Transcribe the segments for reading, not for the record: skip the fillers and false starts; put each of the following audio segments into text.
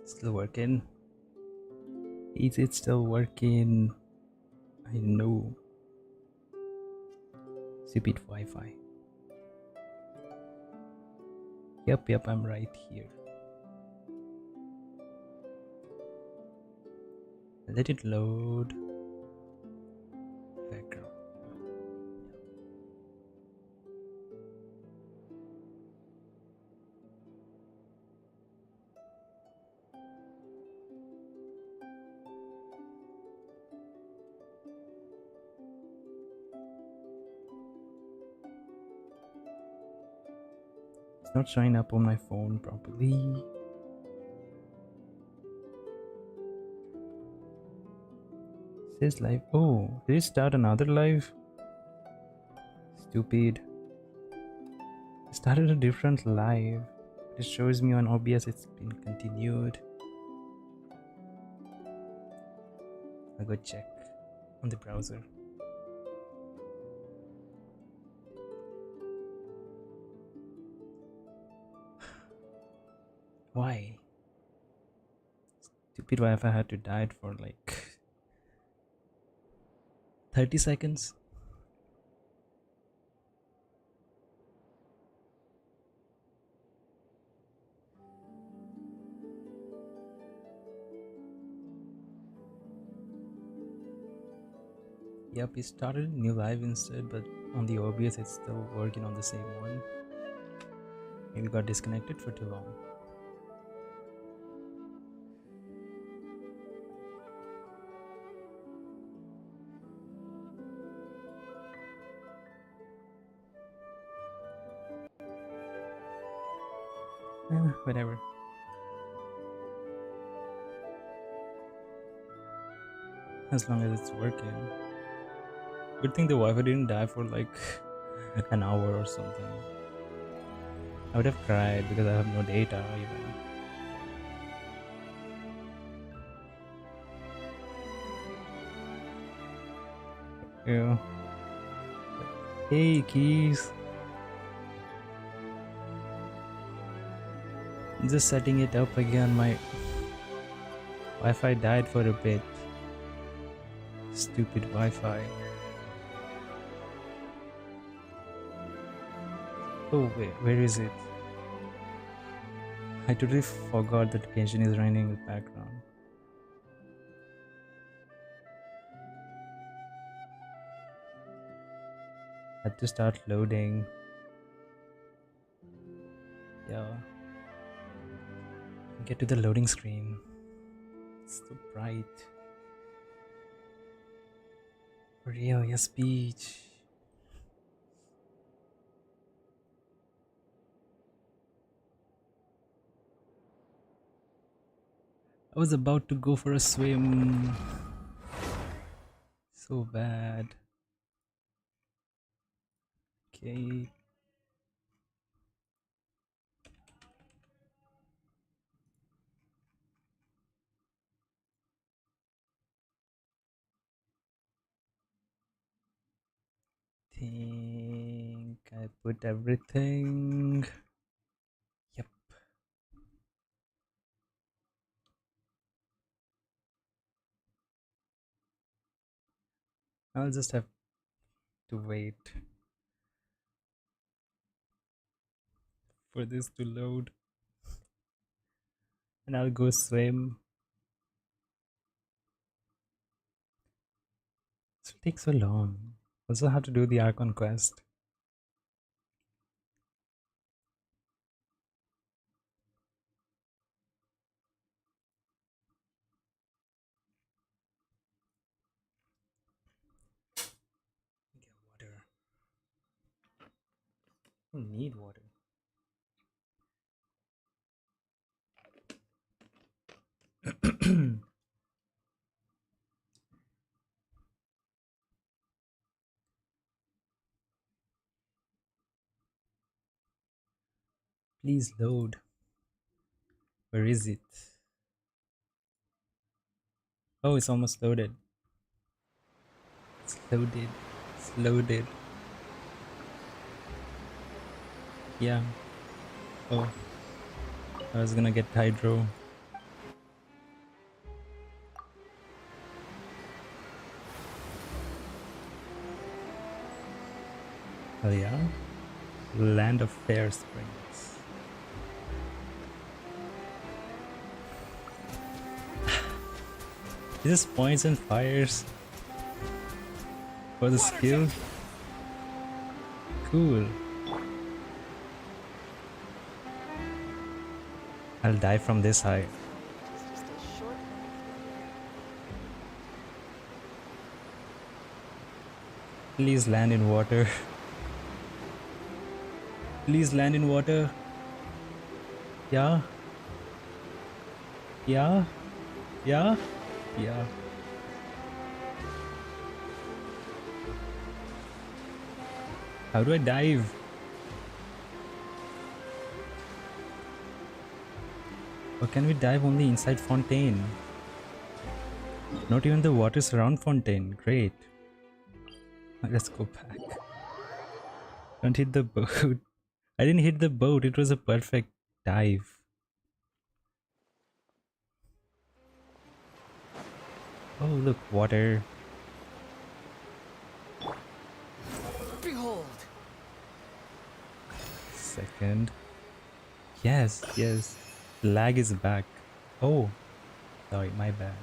Still working? Is it still working? I know. Stupid Wi-Fi. Yep, I'm right here. Let it load. Background. It's not showing up on my phone properly. It says live. Oh, did it start another live? Stupid. It started a different live. It shows me on OBS it's been continued. I'll go check on the browser. Why? Stupid Wi-Fi had to die for like 30 seconds. Yep, it started new live instead, but on the OBS it's still working on the same one. Maybe got disconnected for too long. Whatever. As long as it's working. Good thing the Wi-Fi didn't die for like an hour or something. I would have cried because I have no data even. Yeah. Hey, keys. Just setting it up again. My Wi-Fi died for a bit. Stupid Wi-Fi. Oh wait, where is it? I totally forgot that Genshin is running in the background. Had to start loading. Yeah. Get to the loading screen. It's so bright. Real, yes, beach. I was about to go for a swim. So bad. Okay. Think I put everything. Yep. I'll just have to wait for this to load. And I'll go swim. This will take so long. Also have to do the Archon quest. Get water. I don't need water. Please load. Where is it? Oh, it's almost loaded. It's loaded. It's loaded. Yeah. Oh, I was gonna get hydro. Hell yeah. Land of Fair Springs. Is this points and fires for the skill? Cool. I'll die from this high. It's just a short walk from here. Please land in water. Please land in water. Yeah. Yeah. Yeah. Yeah. How do I dive? Or can we dive only inside Fontaine? Not even the waters around Fontaine. Great. Let's go back. Don't hit the boat. I didn't hit the boat. It was a perfect dive. Oh, look, water. Behold! Second. Yes, yes. Lag is back. Oh, sorry, my bad.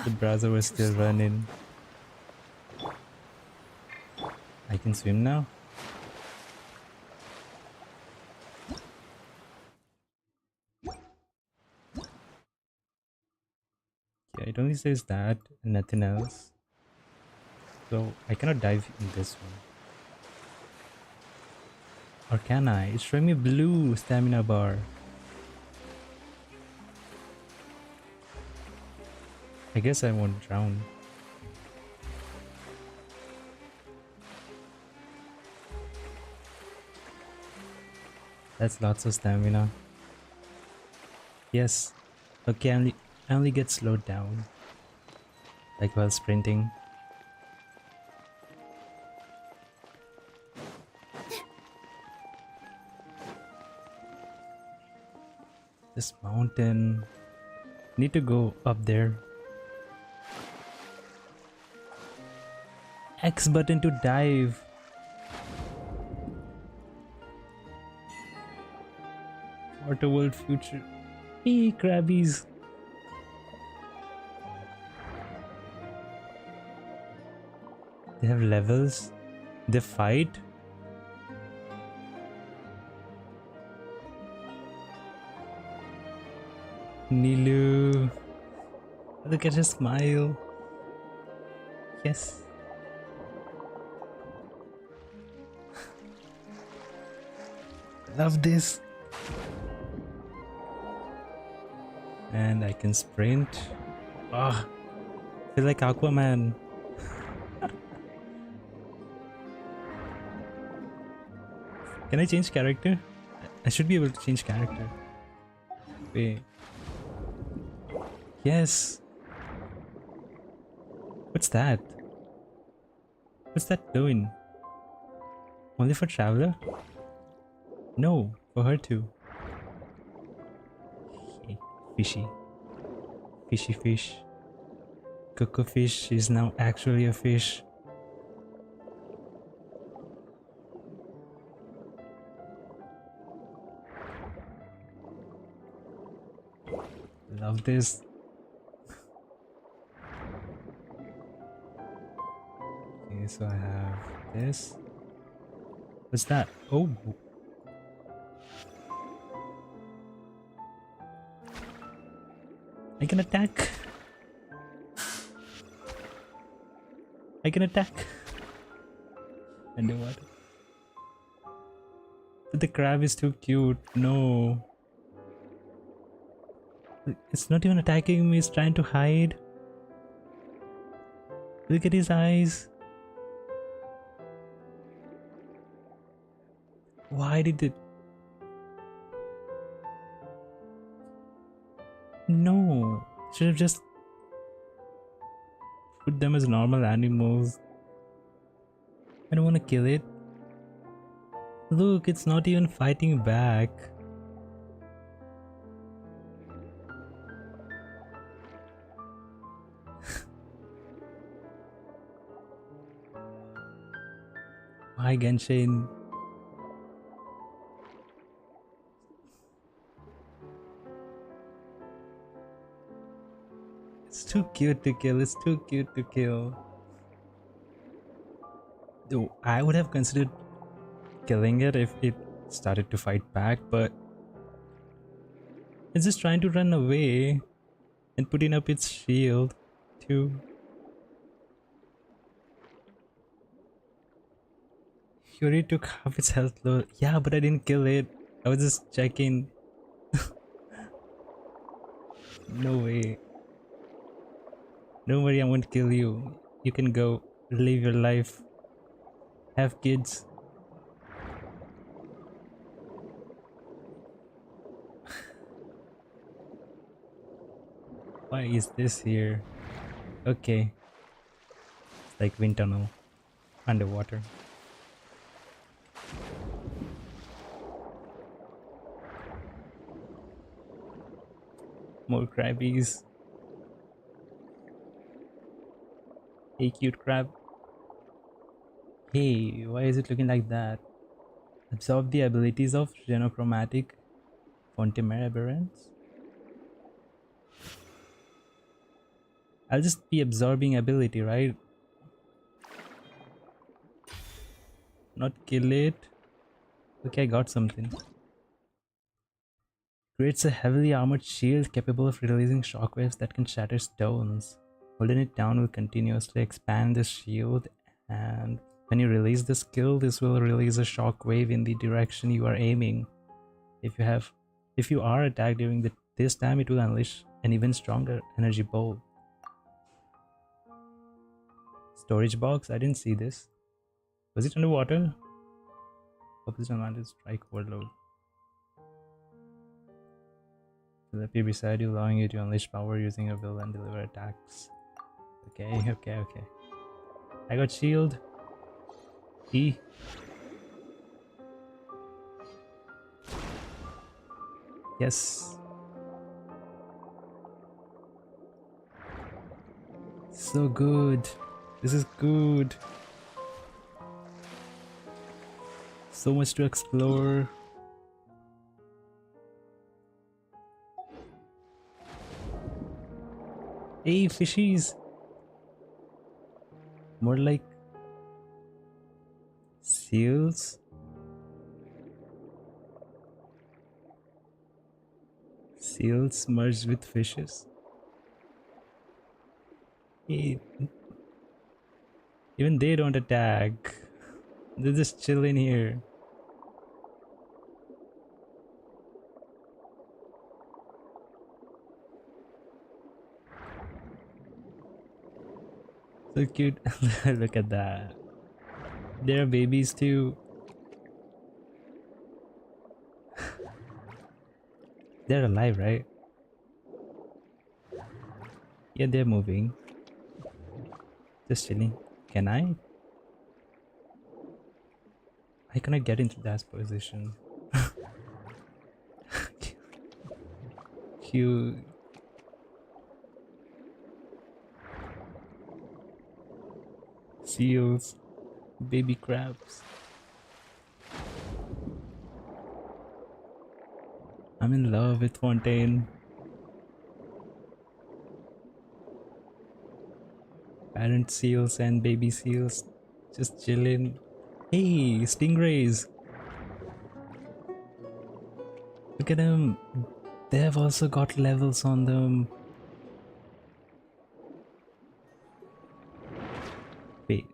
The browser was Too still slow. running. I can swim now? Yeah, it only says that and nothing else. So I cannot dive in this one. Or can I? It's showing me blue stamina bar. I guess I won't drown. That's lots of stamina. Yes. Okay, I only get slowed down. Like while sprinting. This mountain. Need to go up there. X button to dive. Water world future. Hey, crabbies. They have levels. They fight. Nilu. Look at her smile. Yes. Love this. And I can sprint. Ah, feel like Aquaman. Can I change character? I should be able to change character. Wait. Yes. What's that? What's that doing? Only for Traveler? No, for her too. Okay. Fishy. Fishy fish. Coco fish is now actually a fish. Love this. Okay, so I have this. What's that? Oh, I can attack. I can attack. Underwater. But the crab is too cute. No. It's not even attacking me. It's trying to hide. Look at his eyes. Why did it? No. Should have just put them as normal animals. I don't want to kill it. Look, it's not even fighting back. Hi Genshin. It's too cute to kill. It's too cute to kill. Though I would have considered killing it if it started to fight back, but it's just trying to run away and putting up its shield too. Fury took half its health load. Yeah, but I didn't kill it. I was just checking. No way. Don't worry, I won't kill you. You can go live your life. Have kids. Why is this here? Okay. It's like wind tunnel. Underwater. More crabbies. Hey cute crab. Hey, why is it looking like that? Absorb the abilities of genochromatic FONTAINE aberrants. I'll just be absorbing ability, right? Not kill it. Okay, I got something. Creates a heavily armored shield capable of releasing shockwaves that can shatter stones. Holding it down will continuously expand the shield, and when you release the skill, this will release a shockwave in the direction you are aiming. If you are attacked during this time, it will unleash an even stronger energy bolt. Storage box? I didn't see this. Was it underwater? Opposite advantage strike overload. Will appear beside you, allowing you to unleash power using your will and deliver attacks. Okay. I got shield. E. Yes. So good. This is good. So much to explore. Hey, fishies. More like seals. Seals merged with fishes. Hey, even they don't attack. They're just chilling here. So cute. Look at that. There are babies too. They're alive, right? Yeah, they're moving. Just chilling. Can I? I cannot get into that position. Cute. Seals. Baby crabs. I'm in love with Fontaine. Parent seals and baby seals. Just chilling. Hey, stingrays. Look at them. They have also got levels on them. Wait.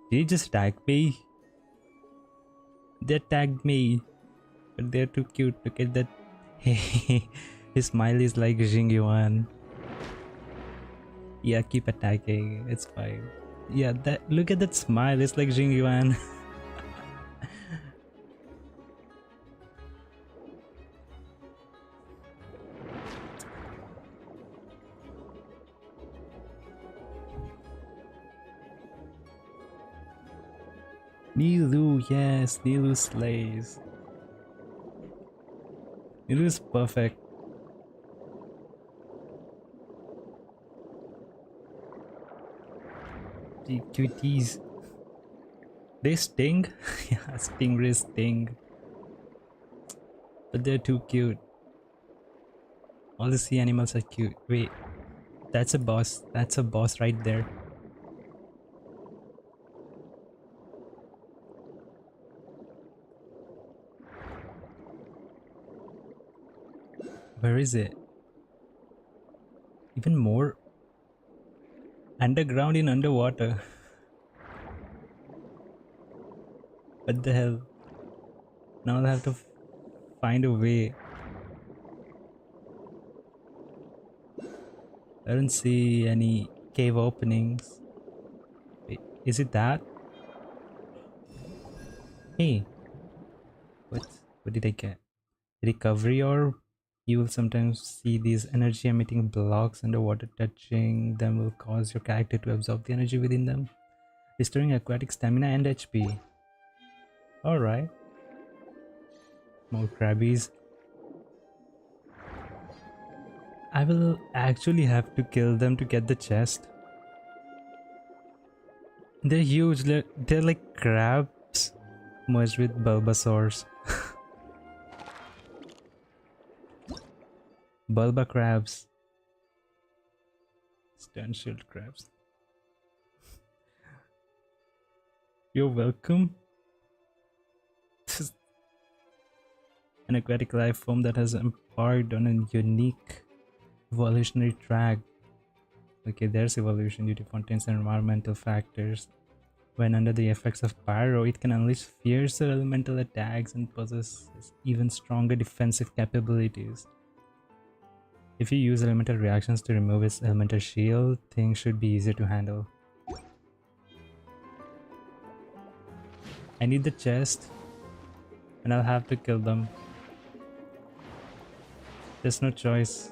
Did he just tag me? They tagged me. But they're too cute. Look at that. Hey, his smile is like Jing Yuan. Yeah, keep attacking. It's fine. Yeah, that look at that smile. It's like Jing Yuan. Nilu, yes, Nilu slays. Nilu is perfect. The cuties. They sting? Yeah, stingrays sting. But they're too cute. All the sea animals are cute. Wait, that's a boss. That's a boss right there. Where is it? Even more underground in underwater. What the hell? Now I'll have to find a way. I don't see any cave openings. Wait, is it that? Hey, what? What did I get? Recovery orb? You will sometimes see these energy emitting blocks underwater. Touching them will cause your character to absorb the energy within them, restoring aquatic stamina and HP. Alright. More crabbies. I will actually have to kill them to get the chest. They're huge. They're like crabs merged with Bulbasaurs. Bulba crabs. Stern shield crabs. You're welcome. This is an aquatic life form that has embarked on a unique evolutionary track. Okay, there's evolution due to Fontaine's environmental factors. When under the effects of pyro, it can unleash fiercer elemental attacks and possesses even stronger defensive capabilities. If you use elemental reactions to remove its elemental shield, things should be easier to handle. I need the chest, and I'll have to kill them. There's no choice.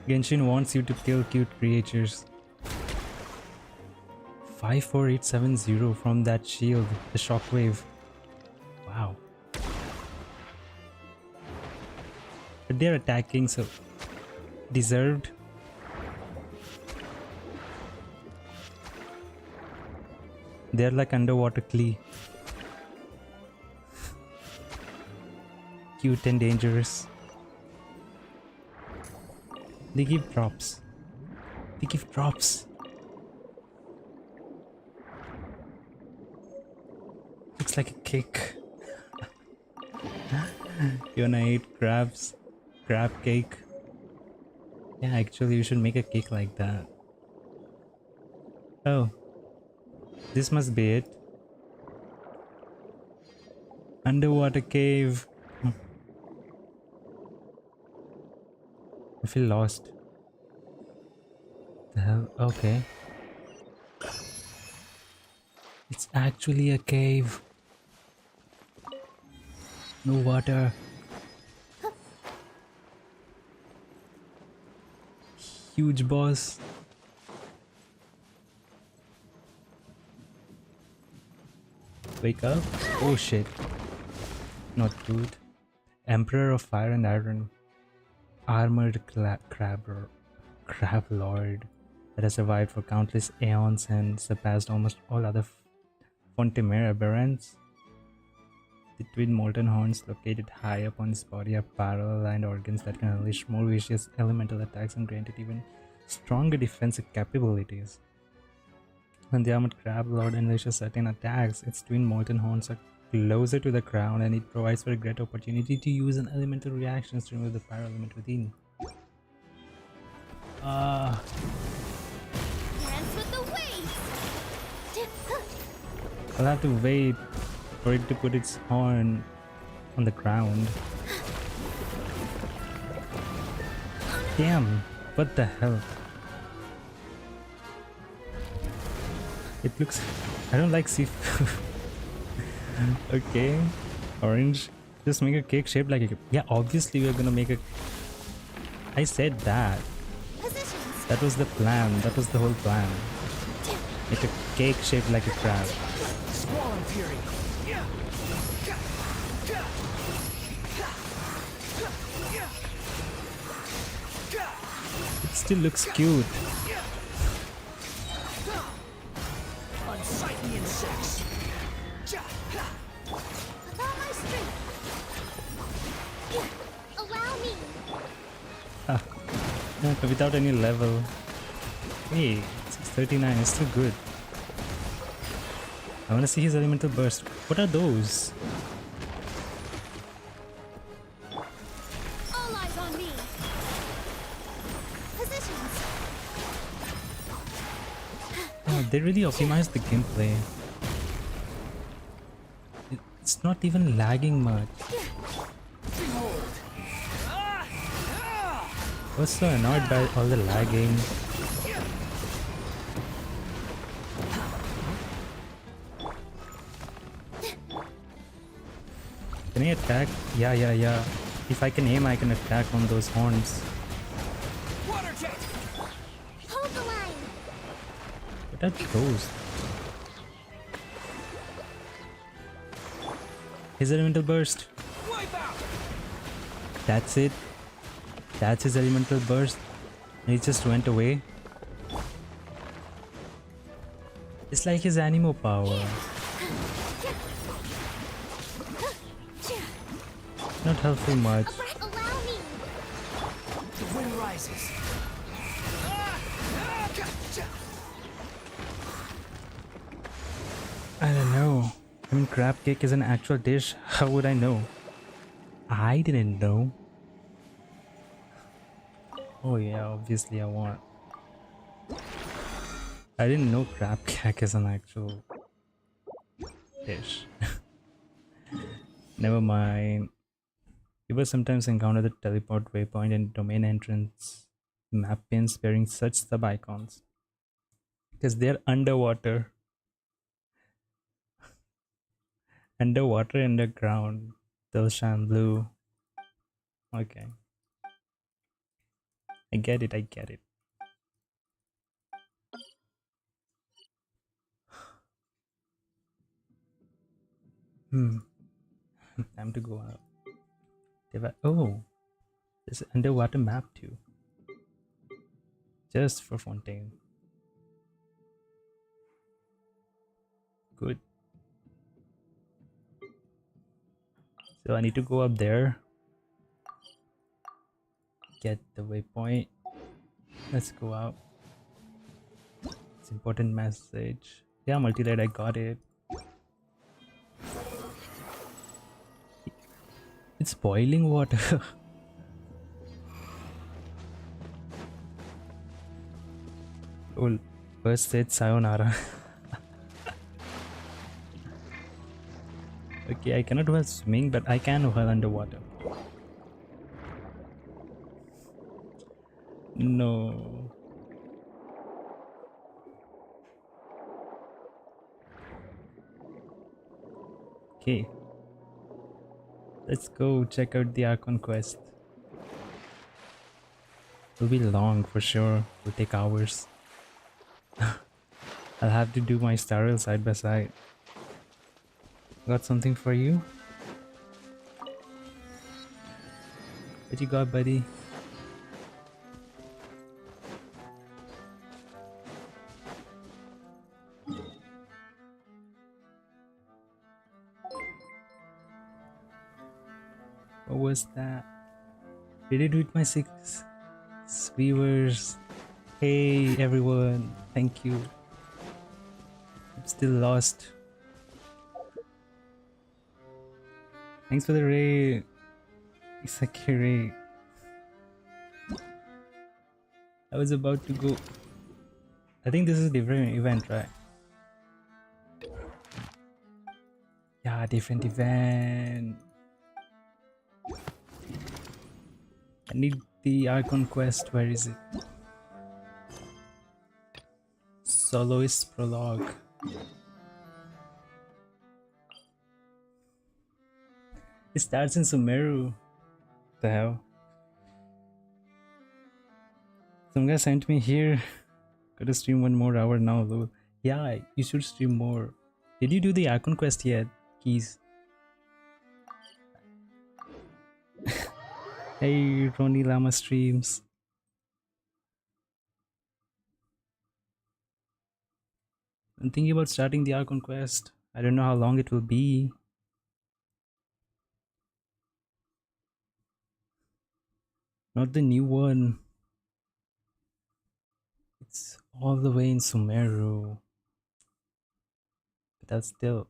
Genshin wants you to kill cute creatures. 54870 from that shield, the shockwave. Wow. But they're attacking, so deserved. They're like underwater Klee. Cute and dangerous. They give drops. They give drops. Looks like a cake. You wanna eat crabs? Crab cake? Yeah, actually you should make a cake like that. Oh. This must be it. Underwater cave. I feel lost. The hell? Okay. It's actually a cave. No water. Huge boss. Wake up. Oh shit. Not good. Emperor of Fire and Iron. Armored crab lord that has survived for countless aeons and surpassed almost all other Fontaine aberrants. The twin molten horns located high up on his body are parallel-lined organs that can unleash more vicious elemental attacks and grant it even stronger defensive capabilities. When the armored crab lord unleashes certain attacks, its twin molten horns are closer to the ground and it provides for a great opportunity to use an elemental reactions to remove the pyro element within. Dance with the waves. I'll have to wait for it to put its horn on the ground. Damn, what the hell? It looks... I don't like seafood. Okay, orange. Just make a cake shaped like a... Yeah, obviously we're gonna make a... I said that. Positions. That was the plan. That was the whole plan. Make a cake shaped like a crab. Squalling Fury. It still looks cute. On sight. without any level. Hey, 639 is still good. I want to see his elemental burst. What are those? All eyes on me. Positions. Oh, they really optimized the gameplay. It's not even lagging much. I was so annoyed by all the lagging. Can I attack? Yeah. If I can aim, I can attack on those horns. Water jet. Hold the line. What are those? His elemental burst. Wipe out. That's it. That's his elemental burst. And he just went away. It's like his animo power. Not helpful much. Allow me. The wind rises. I don't know. I mean, crab cake is an actual dish. How would I know? I didn't know. Oh yeah, obviously I want. I didn't know crab cake is an actual dish. Never mind. You will sometimes encounter the teleport waypoint and domain entrance map pins bearing such sub icons because they're underwater, underground. They'll shine blue. Okay, I get it. I get it. Hmm. Time to go out. Oh, there's an underwater map too, just for Fontaine. Good. So I need to go up there, get the waypoint. Let's go out. It's important message. Yeah, multi-light, I got it. It's boiling water. Oh, first said sayonara. Okay, I cannot while swimming, but I can while underwater. No. Okay. Let's go check out the Archon quest. It'll be long for sure. It'll take hours. I'll have to do my star rail side by side. Got something for you? What you got, buddy? What was that? Did it with my six viewers? Hey everyone, thank you. I'm still lost. Thanks for the raid, Isakiri. I was about to go. I think this is a different event, right? Yeah, different event. I need the Archon quest. Where is it? Soloist prologue. It starts in Sumeru. The hell? Some guy sent me here. Gotta stream 1 more hour now, though. Yeah, you should stream more. Did you do the Archon quest yet, Keys? Hey, Ronnie Lama streams. I'm thinking about starting the Archon quest. I don't know how long it will be. Not the new one. All the way in Sumeru. But that's still.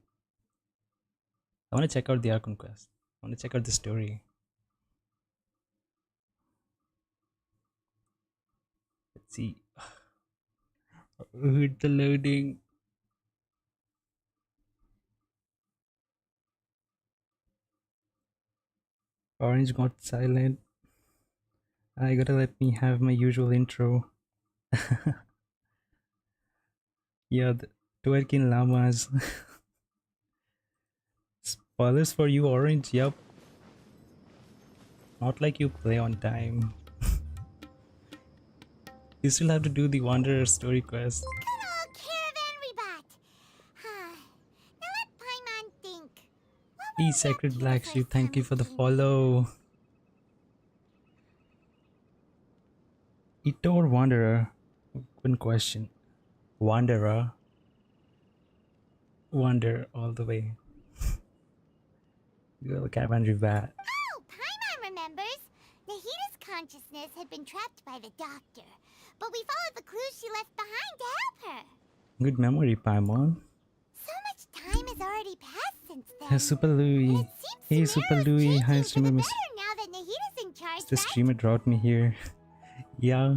I want to check out the Archon quest. I want to check out the story. Let's see. Hit the loading. Orange got silent. I gotta let me have my usual intro. Yeah, the twerking llamas. Spoilers for you, Orange. Yup. Not like you play on time. You still have to do the Wanderer story quest. Good old caravan rebot. Huh. Now let Paimon think. What Hey, would Sacred Raptor Black first Sheep, thank you tell for the his team? follow. Ito or Wanderer? Good question. Wanderer. Wander all the way. Girl, caravan rebot. Oh, Paimon remembers. Nahita's consciousness had been trapped by the doctor, but we followed the clues she left behind to help her. Good memory, Paimon. So much time has already passed since then. Hey, Super And Louie. it seems Hey, Sumeru Super is Louie. Hi, changing for streamer the miss. better now that Nahita's in charge, The right? streamer dropped me here. Yeah.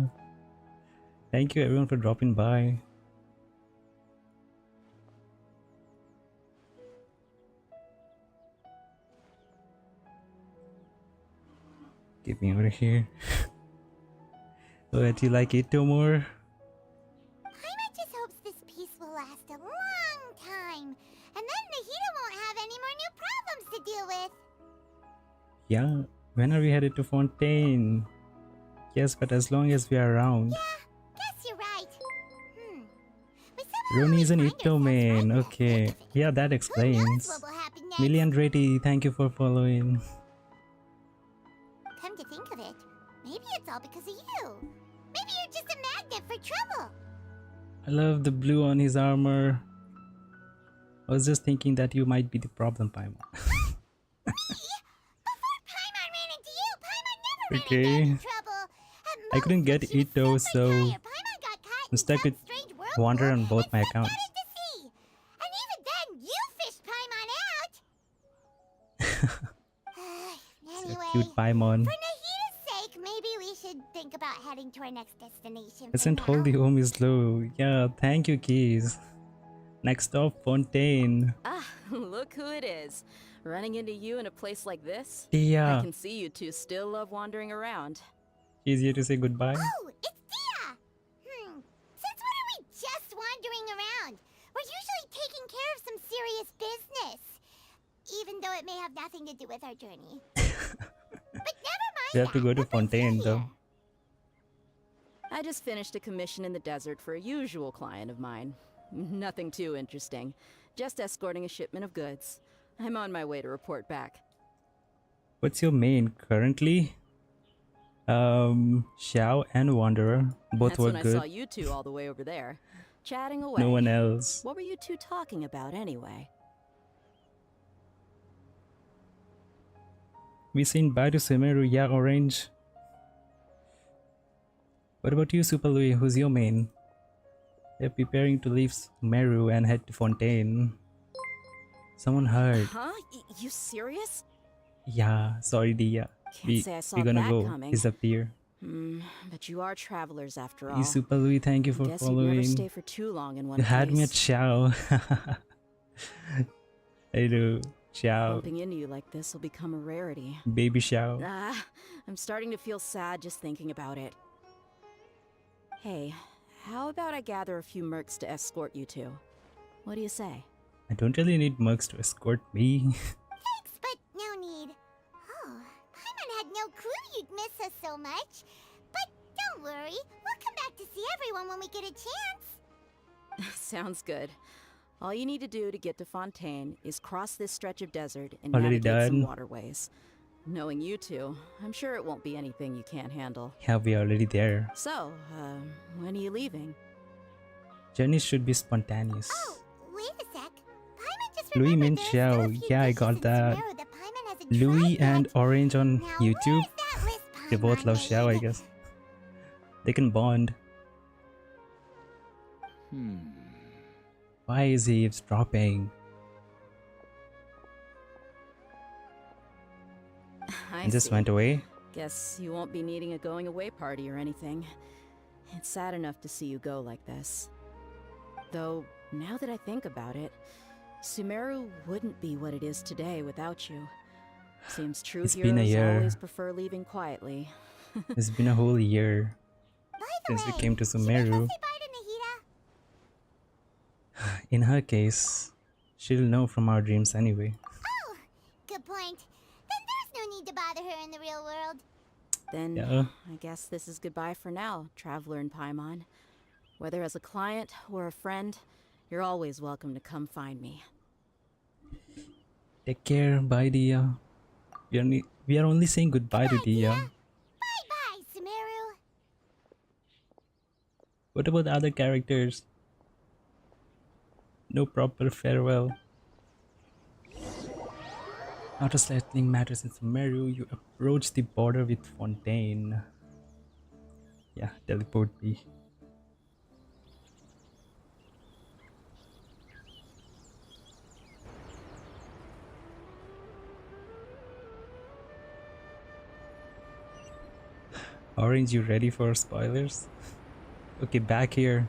Thank you everyone for dropping by. Get me out of here. But you like Ito more? Paimon just hopes this peace will last a long time, and then Nahita won't have any more new problems to deal with. Yeah. When are we headed to Fontaine? Yes, but as long as we are around. Guess you're right. We somehow Roni is an always find Ito ourselves right main. in the thick Okay. of it. Yeah, that Who knows explains. what will happen next? Millie Andretti, thank you for following. Come to think of it, maybe it's all because of you. Maybe you're just a magnet for trouble. I love the blue on his armor. I was just thinking that you might be the problem, Paimon. Before Paimon ran into you, Paimon never Okay. ran into any trouble. At I couldn't most, get she was Ito, so so tired, Paimon got caught I'm in stuck some with strange whirlpool Wanderer on both my and slipped accounts. out into sea. And even then, you fished Paimon out. So Anyway, cute, Paimon. for Nahita's sake, maybe we should think about heading to our next destination. for Isn't now. hold the home is low. Yeah, thank you, Keys. Next stop, Fontaine. Ah, look who it is. Running into you in a place like this? I Tia. can see you two still love wandering around. She's here to say goodbye. Oh, it's Tia! Since when are we just wandering around? We're usually taking care of some serious business. Even though it may have nothing to do with our journey. But never mind We have to that. go to We'll fix it Fontaine, though. here. I just finished a commission in the desert for a usual client of mine. Nothing too interesting. Just escorting a shipment of goods. I'm on my way to report back. What's your main currently? Xiao and Wanderer. Both That's were when I good. saw you two all the way over there, chatting away. No one else. What were you two talking about anyway? We seen bye to Sumeru. Yeah, Orange. What about you, Super Louis? Who's your main? They're preparing to leave Sumeru and head to Fontaine. Someone heard. Huh? You serious? Yeah, sorry, Dia. Can't say I saw We're gonna that go coming. disappear. But you are travelers after all. You, Super Louis, thank you for Guess you'd never following. stay for too long in one You had me at place. Xiao. I do. Xiao. Bumping into you like this will become a rarity. Baby Xiao. Ah, I'm starting to feel sad just thinking about it. Hey, how about I gather a few mercs to escort you two? What do you say? I don't really need mugs to escort me. Thanks, but no need. Oh, Paimon had no clue you'd miss us so much. But don't worry, we'll come back to see everyone when we get a chance. Sounds good. All you need to do to get to Fontaine is cross this stretch of desert and Already navigate some done. waterways. Knowing you two, I'm sure it won't be anything you can't handle. Yeah, we are already there. So, when are you leaving? Journey should be spontaneous. Oh, wait a sec. Paimon just Louis remembered Min there are still a Xiao. few Yeah, I dishes got in that. Sumeru that Paimon hasn't Louis tried and yet. Orange on Now, YouTube. where's that list, They both Paimon love Xiao, I made? guess. They can bond. Why is he eavesdropping? I And just see. went away? Guess you won't be needing a going away party or anything. It's sad enough to see you go like this. Though, now that I think about it, Sumeru wouldn't be what it is today without you. Seems true It's been a heroes year. always prefer leaving quietly. It's been a whole year By the since we way, came to should we go Sumeru. say bye to Nahida? In her case, she'll know from our dreams anyway. Oh, good point. Then there's no need to bother her in the real world. Then, Yeah. I guess this is goodbye for now, Traveler in Paimon. Whether as a client or a friend, you're always welcome to come find me. Take care. Bye, Dia. We are only saying goodbye to Dia. Bye-bye, Sumeru. What about the other characters? No proper farewell. After settling matters in Sumeru, you approach the border with Fontaine. Yeah, teleport me. Orange, you ready for spoilers? Okay, back here.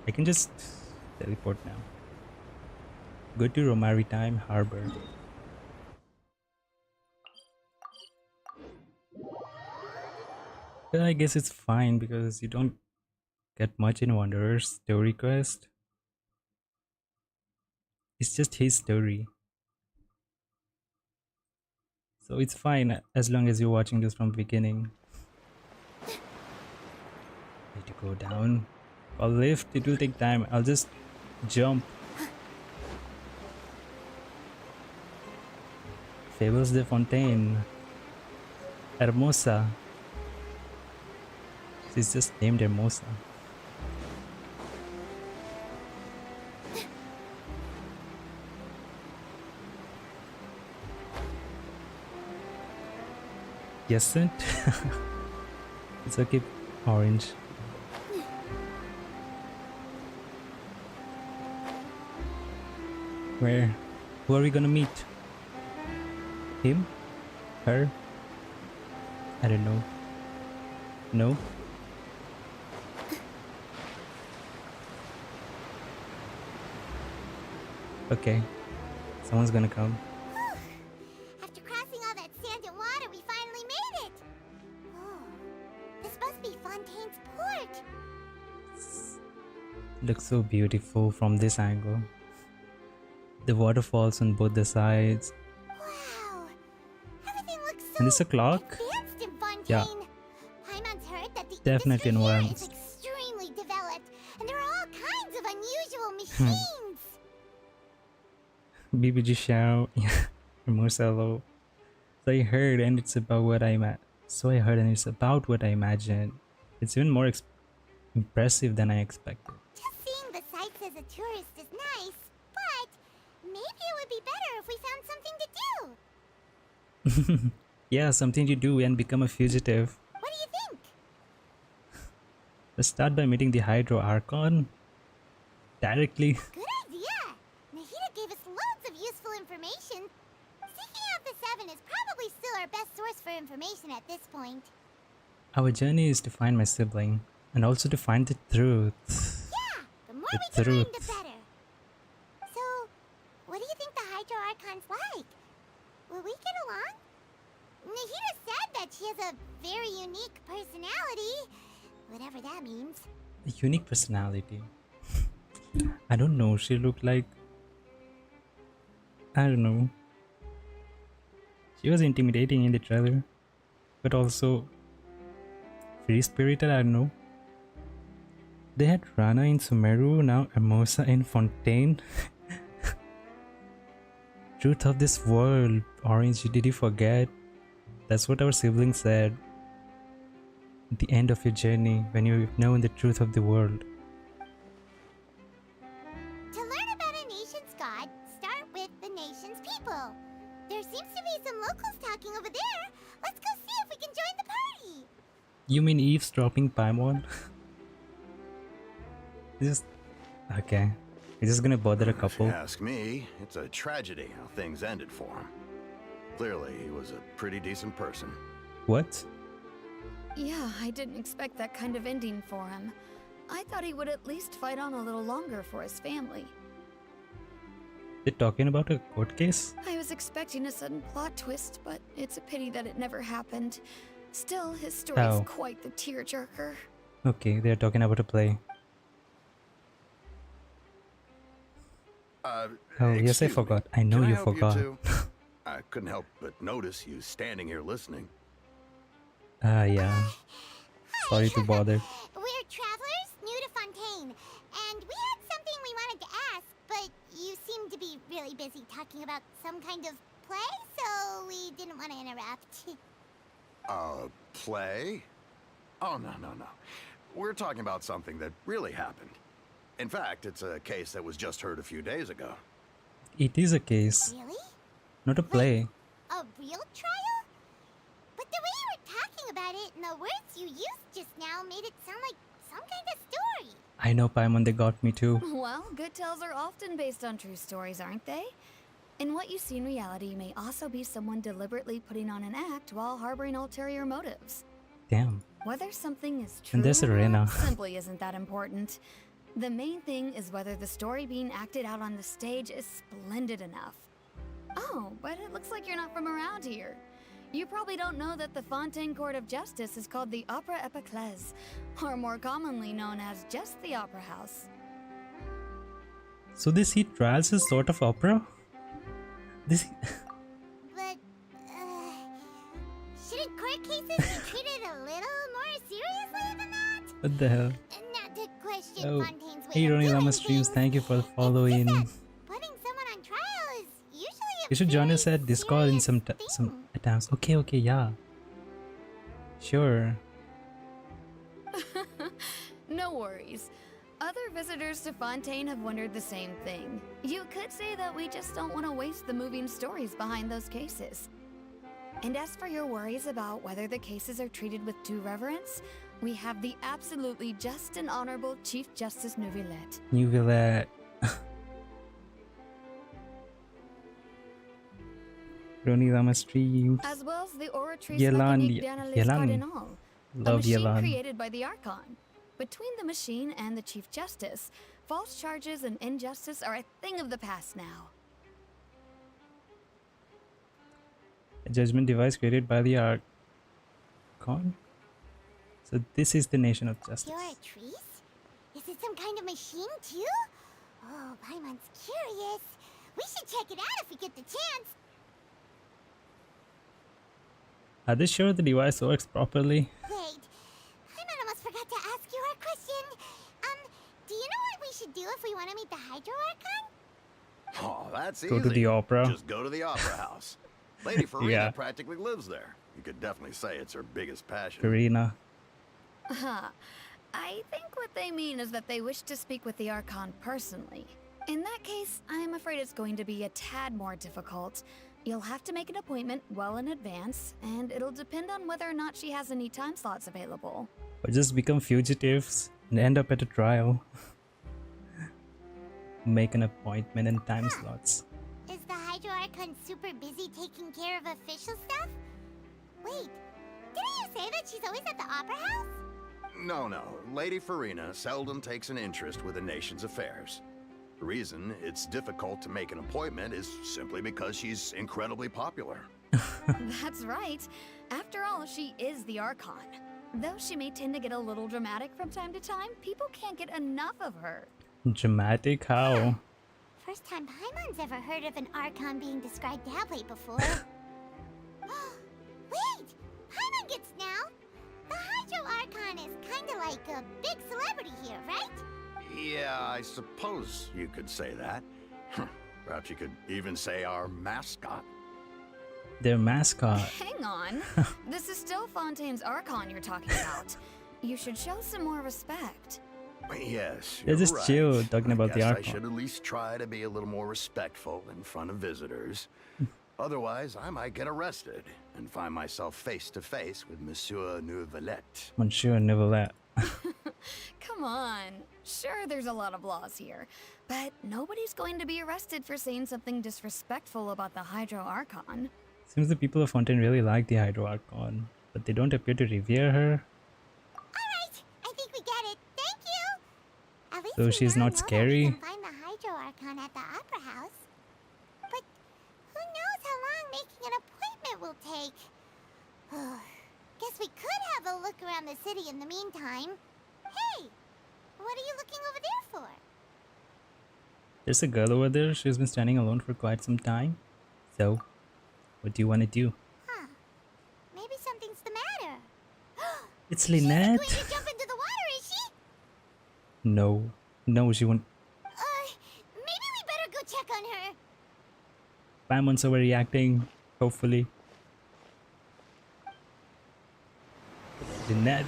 I can just teleport now. Go to Romaritime Harbor. Well, I guess it's fine because you don't get much in Wanderer's story quest. It's just his story. So it's fine as long as you're watching this from beginning. Need to go down. I'll lift, it will take time. I'll just jump. Fables de Fontaine. Hermosa. She's just named Hermosa. Yesent? It's okay, Orange. Where? Who are we gonna meet? Him? Her? I don't know. No? Okay. Someone's gonna come. After crossing all that sand and water, we finally made it. Oh, this must be Fontaine's port. Looks so beautiful from this angle. The waterfalls on both the sides. Wow, everything looks so And it's a clock? advanced in Fontaine. Yeah. Paimon's heard that the Definitely industry here advanced. is extremely developed, and there are all kinds of unusual machines. BBG Xiao, Marcelo. So I heard, and it's about what I imagined. It's even more impressive than I expected. Just seeing the sights as a tourist is nice, but maybe it would be better if we found something to do. Yeah, something to do and become a fugitive. What do you think? Let's start by meeting the Hydro Archon directly. Good idea! Nahida gave us loads of useful information. Seeking out the Seven is probably still our best source for information at this point. Our journey is to find my sibling and also to find the truth. Yeah, the more The we can learn, the truth. better. So, what do you think the Hydro Archon's like? Will we get along? Nahida said that she has a very unique personality, whatever that means. A unique personality. I don't know, she looked like... I don't know. She was intimidating in the trailer, but also free-spirited, I don't know. They had Rana in Sumeru, now Hermosa in Fontaine. Truth of this world, Orange, did you forget? That's what our sibling said. At the end of your journey, when you've known the truth of the world. To learn about a nation's god, start with the nation's people. There seems to be some locals talking over there. Let's go see if we can join the party. You mean eavesdropping Paimon? Just Okay. He's just gonna bother a If you couple. ask me, it's a tragedy how things ended for him. Clearly, he was a pretty decent person. What? Yeah, I didn't expect that kind of ending for him. I thought he would at least fight on a little longer for his family. They're talking about a court case? I was expecting a sudden plot twist, but it's a pity that it never happened. Still, his story How? is quite the tearjerker. Okay, they're talking about a play. Oh, yes, I Excuse me. forgot. I know Can you help forgot. too? I couldn't help but notice you standing here listening. Yeah. Sorry to bother. We're travelers new to Fontaine, and we had something we wanted to ask, but you seem to be really busy talking about some kind of play, so we didn't want to interrupt. Play? Oh, no. We're talking about something that really happened. In fact, it's a case that was just heard a few days ago. It is a case, Really? not a play. A real trial? But the way you were talking about it and the words you used just now made it sound like some kind of story. I know, Paimon, they got me too. Well, good tales are often based on true stories, aren't they? And what you see in reality may also be someone deliberately putting on an act while harboring ulterior motives. Damn. Whether something is true And there's or Arena. not simply isn't that important. The main thing is whether the story being acted out on the stage is splendid enough. Oh, but it looks like you're not from around here. You probably don't know that the Fontaine Court of Justice is called the Opera Epiclese, or more commonly known as just the Opera House. So they see trials as sort of opera? This But, shouldn't court cases be treated a little more seriously than that? what the hell? Not to question Oh, Fontaine's way hey of Ronnie doing Lama Streams, things. thank you for It's just following. that putting someone on trial is usually a You should join us very at Discord in some serious some thing. times. Okay, yeah. Sure. No worries. Other visitors to Fontaine have wondered the same thing. You could say that we just don't want to waste the moving stories behind those cases. And as for your worries about whether the cases are treated with due reverence, we have the absolutely just and honorable Chief Justice Neuvillette. New Villa. Ronnie Lama Streams. As well as the Oratrice Yelan- Mécanique d'Analyse Yelan. Cardinal, a Love machine Yelan. created by the Archon. Between the machine and the Chief Justice, false charges and injustice are a thing of the past now. A judgment device created by the Archon. So this is the nation of justice. You're a trees? Is it some kind of machine too? Oh, Paimon's curious. We should check it out if we get the chance. Are they sure the device works properly? Wait, Paimon almost forgot to ask you our question. Do you know what we should do if we want to meet the Hydro Archon? Oh, that's Go easy. to the opera. Just go to the opera house. Lady Farina Yeah. practically lives there. You could definitely say it's her biggest passion. Karina. I think what they mean is that they wish to speak with the Archon personally. In that case, I'm afraid it's going to be a tad more difficult. You'll have to make an appointment well in advance, and it'll depend on whether or not she has any time slots available. Or just become fugitives and end up at a trial. Make an appointment and time slots. Is the Hydro Archon super busy taking care of official stuff? Wait, didn't you say that she's always at the Opera House? No. Lady Farina seldom takes an interest with the nation's affairs. The reason it's difficult to make an appointment is simply because she's incredibly popular. That's right. After all, she is the Archon. Though she may tend to get a little dramatic from time to time, people can't get enough of her. Dramatic? How? First time Paimon's ever heard of an Archon being described that way before. Wait! Paimon gets now! The Hydro Archon is kinda like a big celebrity here, right? Yeah, I suppose you could say that. Perhaps you could even say our mascot. Their mascot. Hang on. This is still Fontaine's Archon you're talking about. You should show some more respect. Yes, They're you're just right. chill talking I about the guess I Archon. should at least try to be a little more respectful in front of visitors. Otherwise, I might get arrested and find myself face to face with Monsieur Neuvillette. Monsieur Neuvillette. Come on. Sure, there's a lot of laws here, but nobody's going to be arrested for saying something disrespectful about the Hydro Archon. Seems the people of Fontaine really like the Hydro Archon, but they don't appear to revere her, Alright, I think we get it. Thank you! At least so we she's now not know that we scary. can find the Hydro Archon at the Opera House. But who knows how long making an appointment will take? Guess we could have a look around the city in the meantime. Hey! What are you looking over there for? There's a girl over there. She's been standing alone for quite some time. So, what do you want to do? Huh. Maybe something's the matter. It's She isn't Lynette. going to jump into the water, is she? No, no, she won't. Maybe we better go check on her. Paimon's overreacting. Hopefully, Lynette,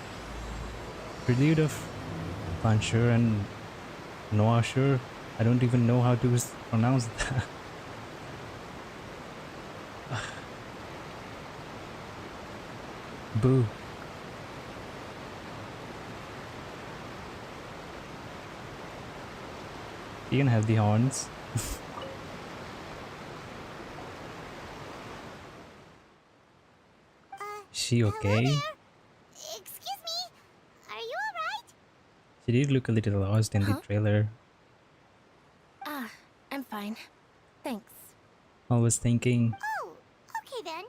prelude of Pancher and Noasher. I don't even know how to pronounce that. Boo. You can have the horns. She Hello okay? there? Excuse me? Are you alright? She did look a little lost in the trailer. Ah, I'm fine. Thanks. I was thinking, Oh, okay then.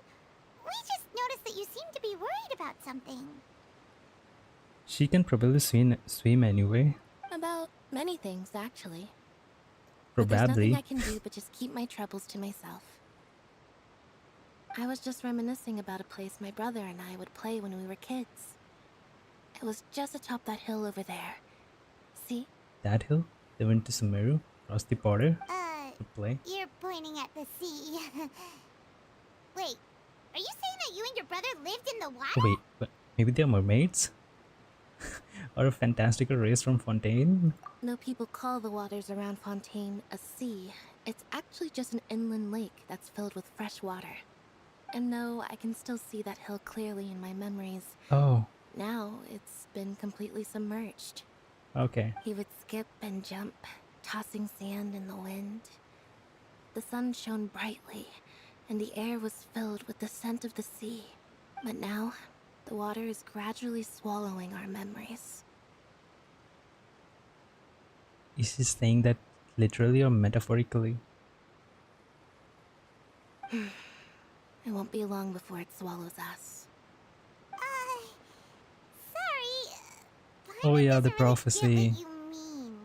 We just noticed that you seem to be worried about something. she can probably swim anyway. About many things, actually. But there's Probably. nothing I can do but just keep my troubles to myself. I was just reminiscing about a place my brother and I would play when we were kids. It was just atop that hill over there. See? That hill? They went to Sumeru, crossed the border to play. You're pointing at the sea. Wait, are you saying that you and your brother lived in the water? Oh, wait, but maybe they're mermaids? Or a fantastical race from Fontaine? No people call the waters around Fontaine a sea. It's actually just an inland lake that's filled with fresh water. And no, I can still see that hill clearly in my memories. Oh, Now it's been completely submerged. okay. He would skip and jump, tossing sand in the wind. The sun shone brightly, and the air was filled with the scent of the sea. But now, the water is gradually swallowing our memories. Is she saying that literally or metaphorically? It won't be long before it swallows us. Sorry. Oh yeah, the Paimon doesn't really get prophecy. what you mean.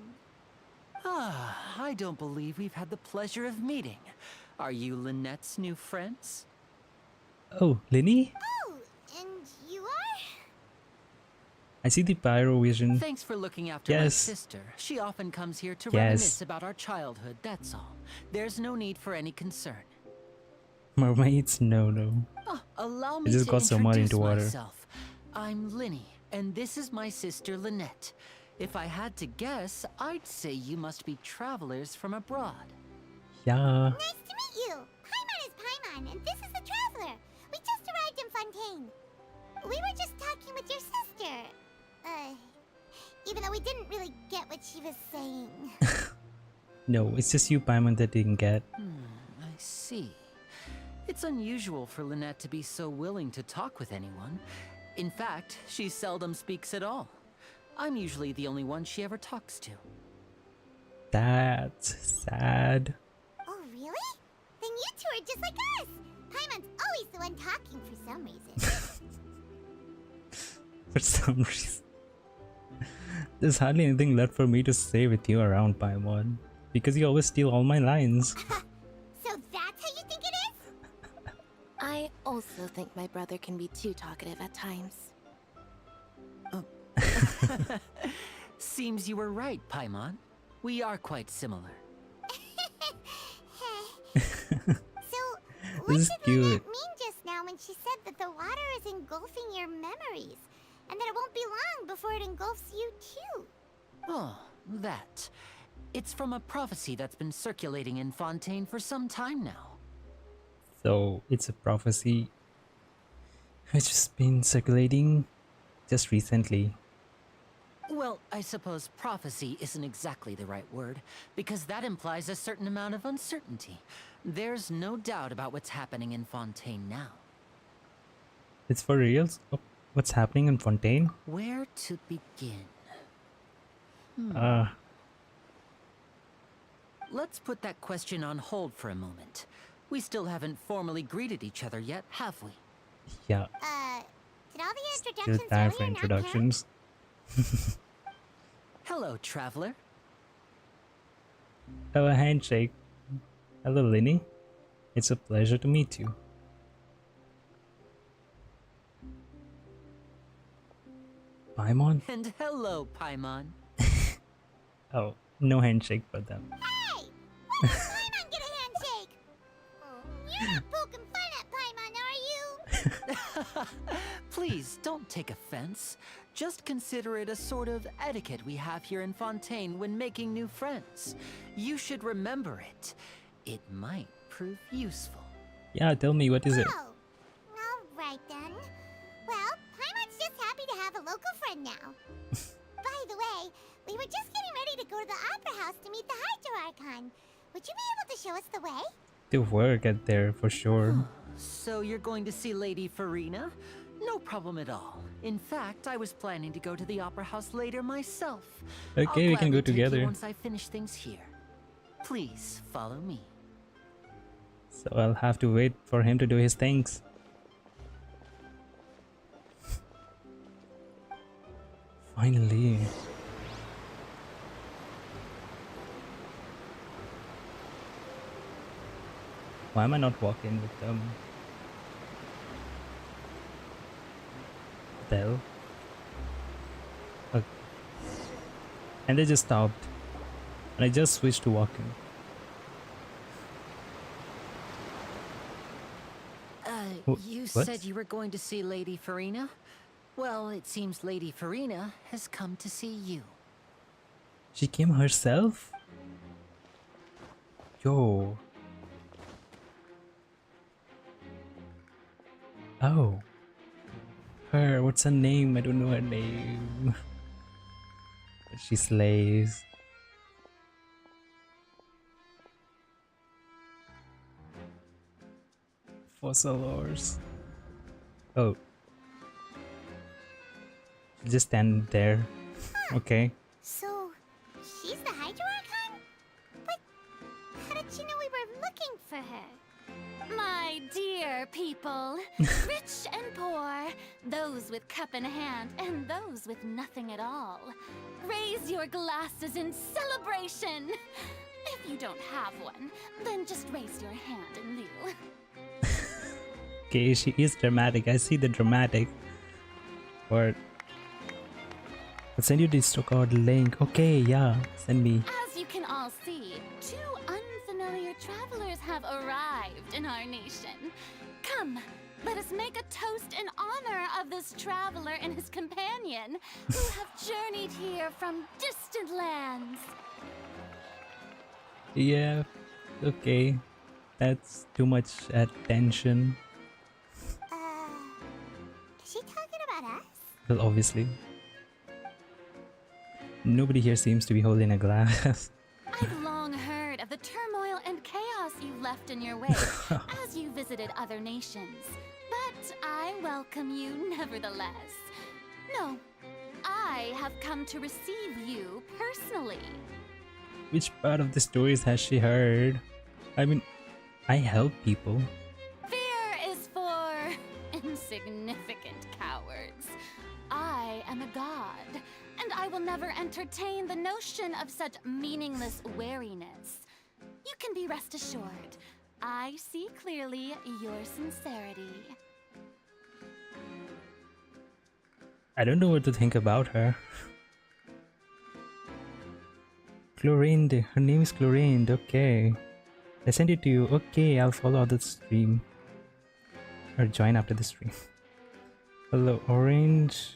Ah, I don't believe we've had the pleasure of meeting. Are you Lynette's new friends? Oh, Linny? Oh, and you are? I see the pyro vision. Thanks for looking after my Yes. sister. She often comes here to Yes. reminisce about our childhood, that's all. There's no need for any concern. Mermaids? No, no. Oh, allow I me just to got so much introduce into water. myself. I'm Linny, and this is my sister Lynette. If I had to guess, I'd say you must be travelers from abroad. Yeah. Nice to meet you. Paimon is Paimon, and this is the Traveler. We just arrived in Fontaine. We were just talking with your sister. Even though we didn't really get what she was saying. No, it's just you, Paimon, that didn't get. I see. It's unusual for Lynette to be so willing to talk with anyone. In fact, she seldom speaks at all. I'm usually the only one she ever talks to. That's sad. Oh, really? Then you two are just like us. Paimon's always the one talking for some reason. For some reason. There's hardly anything left for me to say with you around, Paimon. Because you always steal all my lines. So that's how you think it is? I also think my brother can be too talkative at times. Seems you were right, Paimon. We are quite similar. So, what This is did cute. Lynette mean just now when she said that the water is engulfing your memories? And that it won't be long before it engulfs you too? Oh, that. It's from a prophecy that's been circulating in Fontaine for some time now. So, it's a prophecy which has been circulating just recently. Well, I suppose prophecy isn't exactly the right word, because that implies a certain amount of uncertainty. There's no doubt about what's happening in Fontaine now. It's for reals? Oh, what's happening in Fontaine? Where to begin? Uh, Let's put that question on hold for a moment. We still haven't formally greeted each other yet, have we? yeah. Did all the Still introductions time for earlier not count? introductions. Hello, traveler. Have a handshake. Hello, Linny. It's a pleasure to meet you. Paimon? And hello, Paimon. Oh, no handshake for them. Hey! When did Paimon get a handshake? You're not poking fun at Paimon, are you? Please, don't take offense. Just consider it a sort of etiquette we have here in Fontaine when making new friends. You should remember it. It might prove useful. Yeah, tell me, what is it? Oh, alright then. Well, Paimon's just happy to have a local friend now. By the way, we were just getting ready to go to the Opera House to meet the Hydro Archon. Would you be able to show us the way? To work at there for sure. So you're going to see Lady Farina? No problem at all. In fact, I was planning to go to the Opera House later myself. Okay, I'll we can go gladly take you together. once I finish things here. Please follow me. So I'll have to wait for him to do his things. Finally. Why am I not walking with them? What the hell? Okay. And they just stopped. And I just switched to walking. You what? said you were going to see Lady Farina? Well, it seems Lady Farina has come to see you. She came herself? Yo. Oh. Her, what's her name? I don't know her name. But she slays. Fossil ores. Oh. Just stand there. Okay. So, she's the Hydro Archon? But how did she know we were looking for her? My dear people, rich and poor, those with cup in hand and those with nothing at all, raise your glasses in celebration. If you don't have one, then just raise your hand in lieu. Okay, she is dramatic. I see the dramatic. But I'll send you the Discord link. Okay, yeah. Send me. As you can all see, two unfamiliar travelers have arrived in our nation. Come, let us make a toast in honor of this traveler and his companion who have journeyed here from distant lands. Yeah. Okay. That's too much attention. Is she talking about us? Well, obviously. Nobody here seems to be holding a glass. I've long heard of the turmoil and chaos you left in your way as you visited other nations. But I welcome you nevertheless. No, I have come to receive you personally. Which part of the stories has she heard? I mean, I help people. Fear is for insignificant cowards. I am a god, and I will never entertain the notion of such meaningless wariness. You can be rest assured, I see clearly your sincerity. I don't know what to think about her. Chlorinde. Her name is Chlorinde. Okay. I sent it to you. Okay, I'll follow the stream. Or join after the stream. Hello, Orange.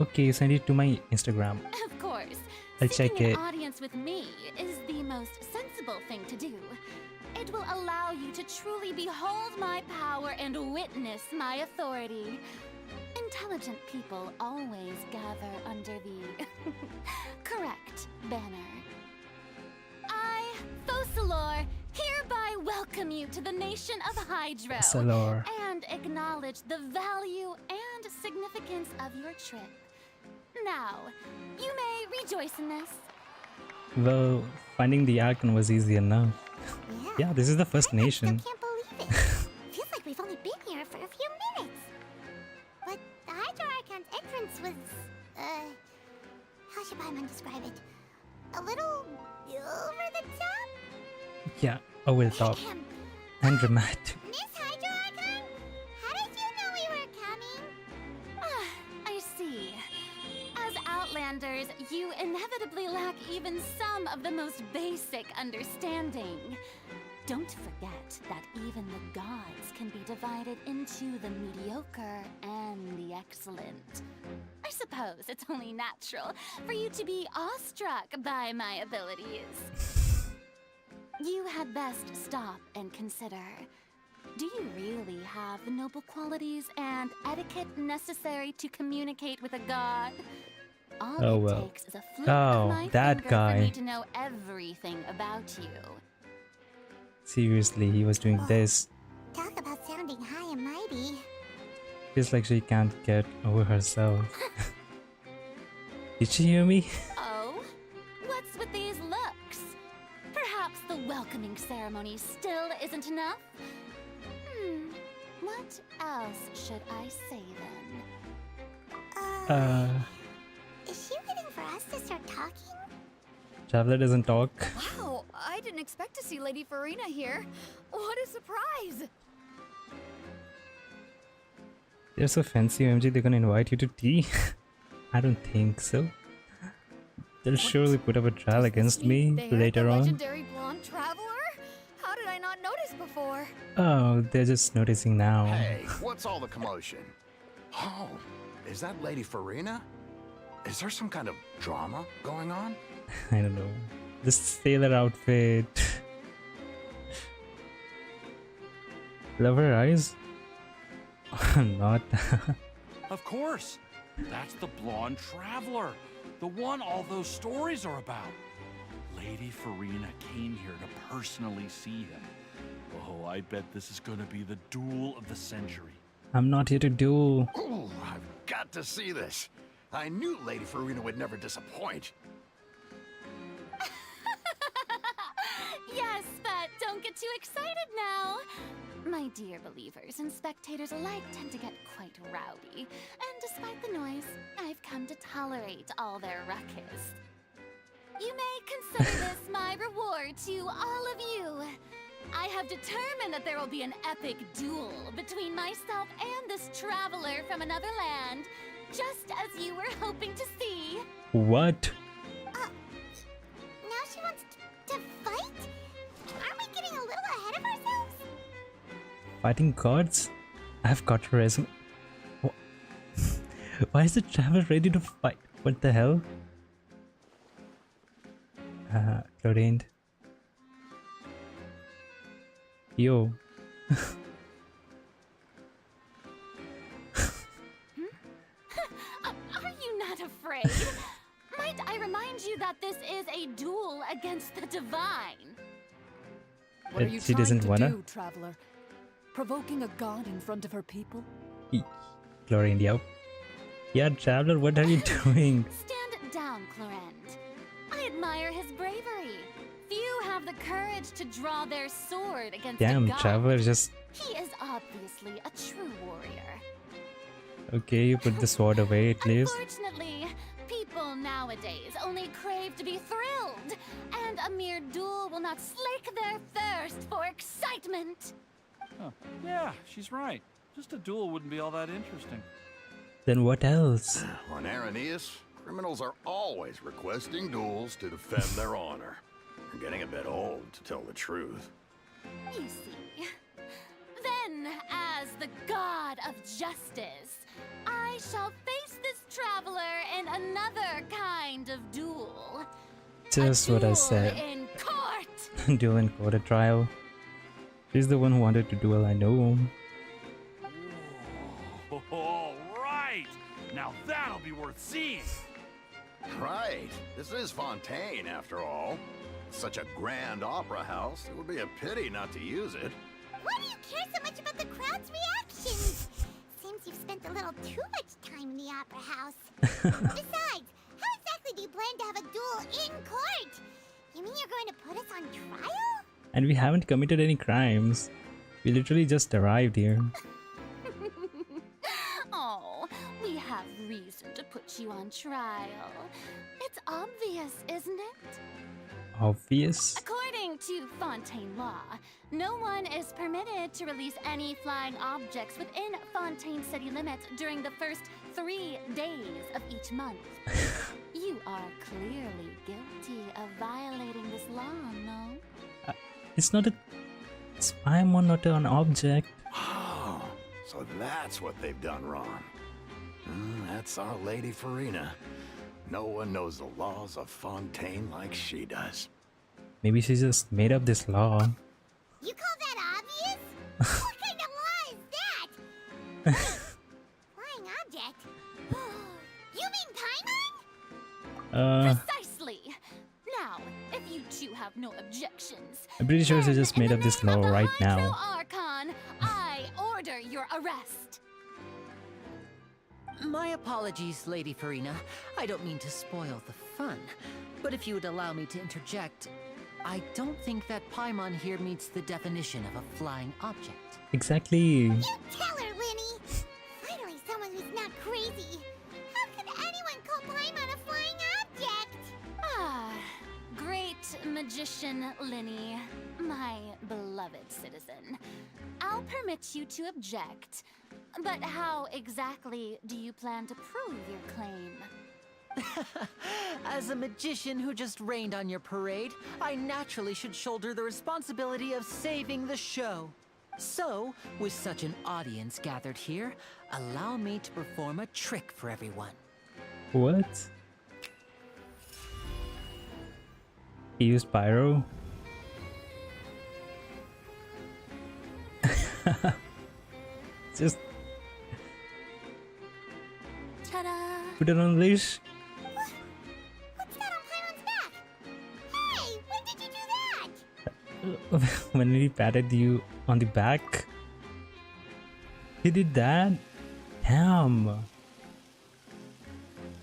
Okay, you send it to my Instagram. Of course, I'll check seeking it. an audience with me is the most sensible thing to do. It will allow you to truly behold my power and witness my authority. In intelligent people always gather under the correct banner. I, Focalor, hereby welcome you to the nation of Hydro Salor. and acknowledge the value and significance of your trip. Now, you may rejoice in this. Well, finding the icon was easy enough. Yeah, this is the first I nation. still can't believe it. Feels like we've only been here for a few minutes. But the Hydro Archon's entrance was, how should Paimon describe it? A little over the top? Yeah, over the top. And dramatic. Miss Hydro Archon? How did you know we were coming? I see. As Outlanders, you inevitably lack even some of the most basic understanding. Don't forget that even the gods can be divided into the mediocre and the excellent. I suppose it's only natural for you to be awestruck by my abilities. You had best stop and consider. Do you really have the noble qualities and etiquette necessary to communicate with a god? All Oh, it well. takes is a flick Oh, of my that finger guy. for me to know everything about you. Seriously, he was doing this. Talk about sounding high and mighty. Feels like she can't get over herself. Did she hear me? Oh? What's with these looks? Perhaps the welcoming ceremony still isn't enough? What else should I say then? Is she waiting for us to start talking? Traveler doesn't talk. Wow, I didn't expect to see Lady Farina here. What a surprise! They're so fancy, OMG, they're gonna invite you to tea? I don't think so. They'll surely put up a trial against me later the on. legendary blonde traveler? How did I not notice before? Oh, they're just noticing now. Hey, what's all the commotion? Oh, is that Lady Farina? Is there some kind of drama going on? I don't know. The sailor outfit. Love her eyes? Not. Of course. That's the blonde traveler. The one all those stories are about. Lady Farina came here to personally see him. Oh, I bet this is gonna be the duel of the century. I'm not here to duel. Ooh, I've got to see this. I knew Lady Farina would never disappoint. Yes, but don't get too excited now. My dear believers and spectators alike tend to get quite rowdy, and despite the noise, I've come to tolerate all their ruckus. You may consider this my reward to all of you. I have determined that there will be an epic duel between myself and this traveler from another land, just as you were hoping to see. What? Now she wants to fight? Aren't we getting a little ahead of ourselves? Fighting gods? I've got her resume. Why is the traveler ready to fight? What the hell? Chlorine. Yo. Are you not afraid? Might I remind you that this is a duel against the divine? What are you She trying doesn't to wanna? do, traveler? Provoking a god in front of her people? Chlorine, yep. Yeah, traveler, what are you doing? Stand down, Clorend. I admire his bravery. Few have the courage to draw their sword against a Damn, god. traveler just... He is obviously a true warrior. Okay, you put the sword away at least. Unfortunately, people nowadays only crave to be thrilled, and a mere duel will not slake their thirst for excitement. Huh. Yeah, she's right. Just a duel wouldn't be all that interesting. Then what else? On Araneus, criminals are always requesting duels to defend their honor. They're getting a bit old, to tell the truth. You see. Then, as the god of justice, I shall face this traveler in another kind of duel. Just A what I duel said. in court. Duel in court, a trial. She's the one who wanted to duel, I know. All right. be worth seeing. Right. This is Fontaine, after all. Such a grand opera house, it would be a pity not to use it. Why do you care so much about the crowd's reactions? Seems you've spent a little too much time in the opera house. Besides, how exactly do you plan to have a duel in court? You mean you're going to put us on trial? And we haven't committed any crimes. We literally just arrived here. Oh, we have reason to put you on trial. It's obvious, isn't it? Obvious? According to Fontaine law, no one is permitted to release any flying objects within Fontaine city limits during the first 3 days of each month. You are clearly guilty of violating this law, no? It's not a Paimon, not an object. Oh, so that's what they've done wrong. That's our Lady Farina. No one knows the laws of Fontaine like she does. Maybe she just made up this law. You call that obvious? What kind of law is that? Flying object? You mean Paimon? Precisely! Now, if you two have no objections, I'm pretty sure she just then, in made up the this name law of the right High True now. Archon, I order your arrest. My apologies, Lady Farina. I don't mean to spoil the fun. But if you would allow me to interject, I don't think that Paimon here meets the definition of a flying object. Exactly. You tell her, Linny. Finally, someone who's not crazy. How could anyone call Paimon a flying object? Ah, great magician Linny, my beloved citizen. I'll permit you to object, but how exactly do you plan to prove your claim? As a magician who just rained on your parade, I naturally should shoulder the responsibility of saving the show. So, with such an audience gathered here, allow me to perform a trick for everyone. What? He used pyro? Just Ta-da! put it on a leash. What's that on Paimon's back? Hey, when did you do that? When he patted you on the back. He did that? Damn.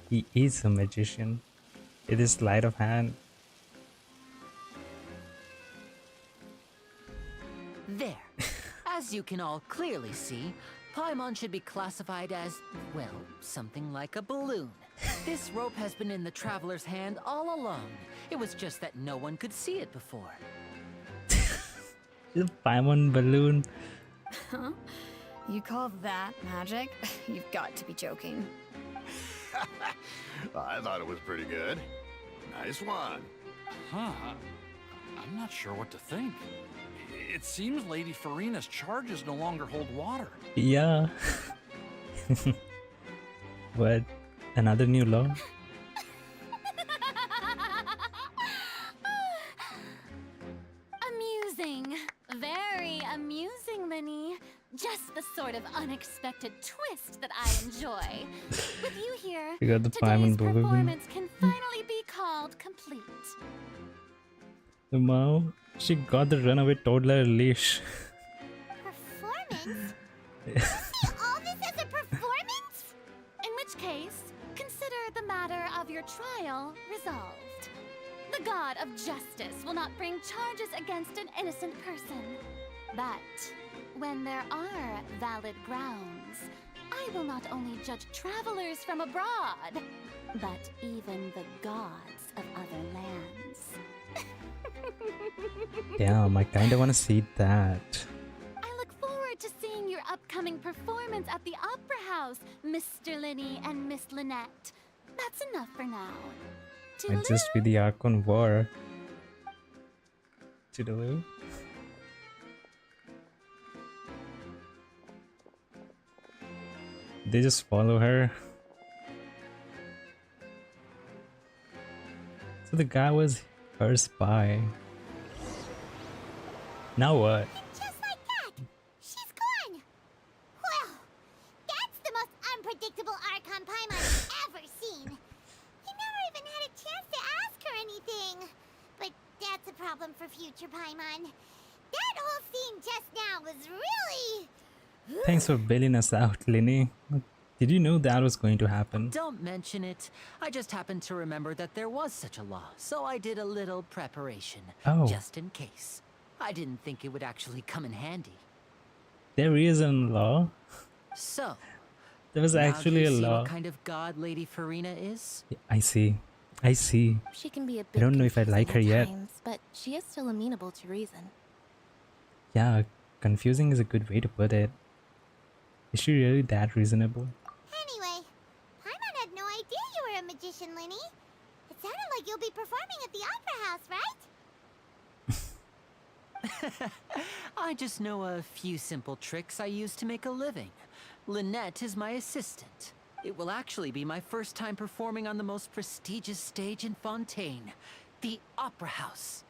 He is a magician. It is sleight of hand. There. As you can all clearly see, Paimon should be classified as, well, something like a balloon. This rope has been in the traveler's hand all along. It was just that no one could see it before. The Paimon balloon. Huh? You call that magic? You've got to be joking. I thought it was pretty good. Nice one. Huh. I'm not sure what to think. It seems Lady Farina's charges no longer hold water. Yeah. What? Another new law? Amusing. Very amusing, Linny. Just the sort of unexpected twist that I enjoy. With you here, We got the today's Paimon balloon. performance can finally be called complete. Wow. She got the runaway toddler leash. Performance? You see all this as a performance? In which case, consider the matter of your trial resolved. The god of justice will not bring charges against an innocent person. But when there are valid grounds, I will not only judge travelers from abroad, but even the gods of other lands. Damn, I kinda wanna see that. I look forward to seeing your upcoming performance at the Opera House, Mr. Linny and Miss Lynette. That's enough for now. Might just be the Archon War. Toodaloo. They just follow her. So the guy was her spy. Now what? Just like that, she's gone. Well, that's the most unpredictable Archon Paimon I've ever future Paimon. That whole scene just now was really... Thanks for bailing us out, Linny. Did you know that was going to happen? Don't mention it. I just happened to remember that there was such a law, so I did a little preparation. Oh. Just in case. I didn't think it would actually come in handy. There is a law. So, There was now actually do a you see law. what kind of god Lady Farina is? I see. I see. She can be a I bit don't know if I like her confusing at yet. times, but she is still amenable to reason. Yeah, confusing is a good way to put it. Is she really that reasonable? Anyway, Paimon had no idea you were a magician, Linny. It sounded like you'll be performing at the Opera House, right? I just know a few simple tricks I use to make a living. Lynette is my assistant. It will actually be my first time performing on the most prestigious stage in Fontaine, the Opera House.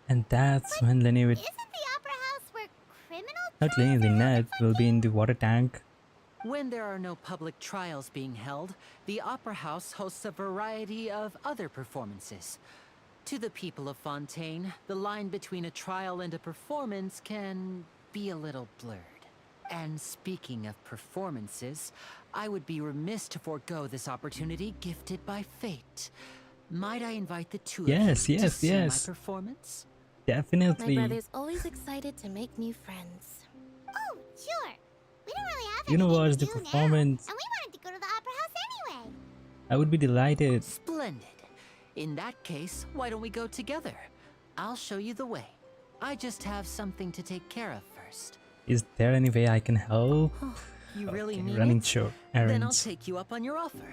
And that's when Lenny with Isn't the Opera House where criminal not trials Lenny are held Lynette in will be in the water tank. When there are no public trials being held, the Opera House hosts a variety of other performances. To the people of Fontaine, the line between a trial and a performance can be a little blurred. And speaking of performances, I would be remiss to forego this opportunity gifted by fate. Might I invite the two of you to see my performance? My Definitely. brother's always excited to make new friends. Oh, sure. We don't really have You know anything what's to the do performance? now, and we wanted to go to the Opera House anyway. I would be delighted. Splendid. In that case, why don't we go together? I'll show you the way. I just have something to take care of first. Is there any way I can help? You really Okay, mean running it? short Then I'll errands. take you up on your offer.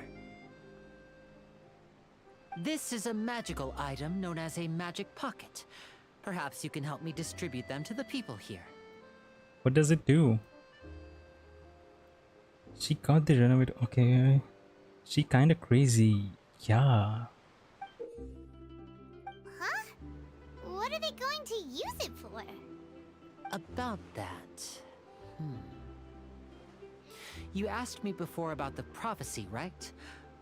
This is a magical item known as a magic pocket. Perhaps you can help me distribute them to the people here. What does it do? She got the renovate. Okay. She kinda crazy. Yeah. Huh? What are they going to use it for? About that... You asked me before about the prophecy, right?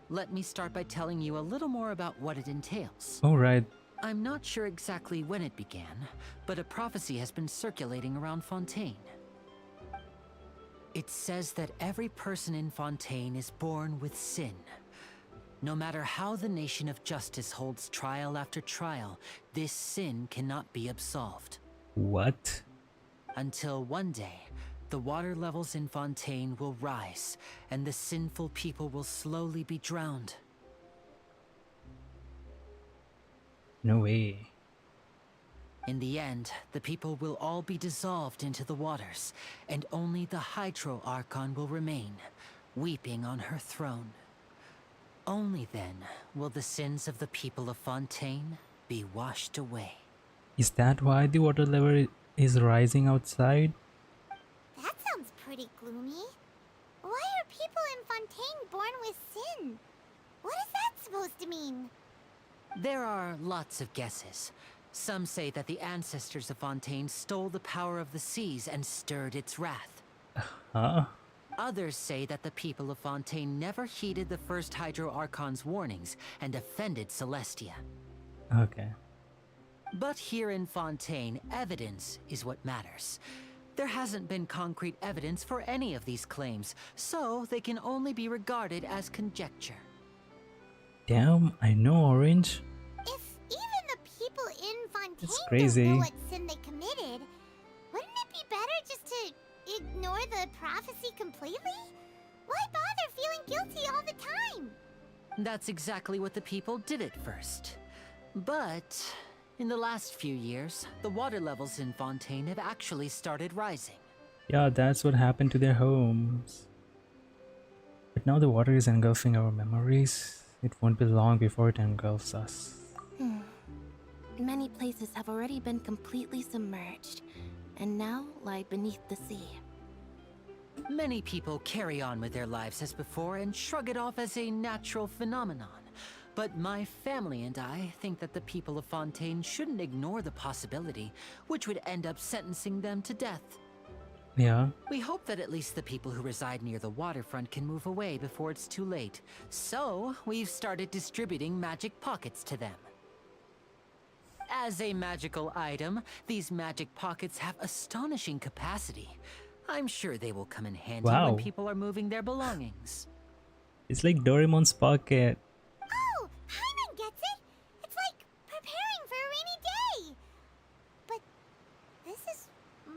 Let me start by telling you a little more about what it entails. Alright. I'm not sure exactly when it began, but a prophecy has been circulating around Fontaine. It says that every person in Fontaine is born with sin. No matter how the nation of justice holds trial after trial, this sin cannot be absolved. What? Until one day, the water levels in Fontaine will rise, and the sinful people will slowly be drowned. No way. In the end, the people will all be dissolved into the waters, and only the Hydro Archon will remain, weeping on her throne. Only then will the sins of the people of Fontaine be washed away. Is that why the water level is rising outside? That sounds pretty gloomy. Why are people in Fontaine born with sin? What is that supposed to mean? There are lots of guesses. Some say that the ancestors of Fontaine stole the power of the seas and stirred its wrath. Huh? Others say that the people of Fontaine never heeded the first Hydro Archon's warnings and offended Celestia. Okay. But here in Fontaine, evidence is what matters. There hasn't been concrete evidence for any of these claims, so they can only be regarded as conjecture. Damn, I know Orange. If even the people in Fontaine It's don't crazy. know what sin they committed, wouldn't it be better just to ignore the prophecy completely? Why bother feeling guilty all the time? That's exactly what the people did at first. But in the last few years, the water levels in Fontaine have actually started rising. Yeah, that's what happened to their homes. But now the water is engulfing our memories. It won't be long before it engulfs us. Many places have already been completely submerged, and now lie beneath the sea. Many people carry on with their lives as before and shrug it off as a natural phenomenon. But my family and I think that the people of Fontaine shouldn't ignore the possibility, which would end up sentencing them to death. Yeah. We hope that at least the people who reside near the waterfront can move away before it's too late. So, we've started distributing magic pockets to them. As a magical item, these magic pockets have astonishing capacity. I'm sure they will come in handy Wow. when people are moving their belongings. It's like Doraemon's pocket. Oh, Paimon gets it! It's like preparing for a rainy day! But this is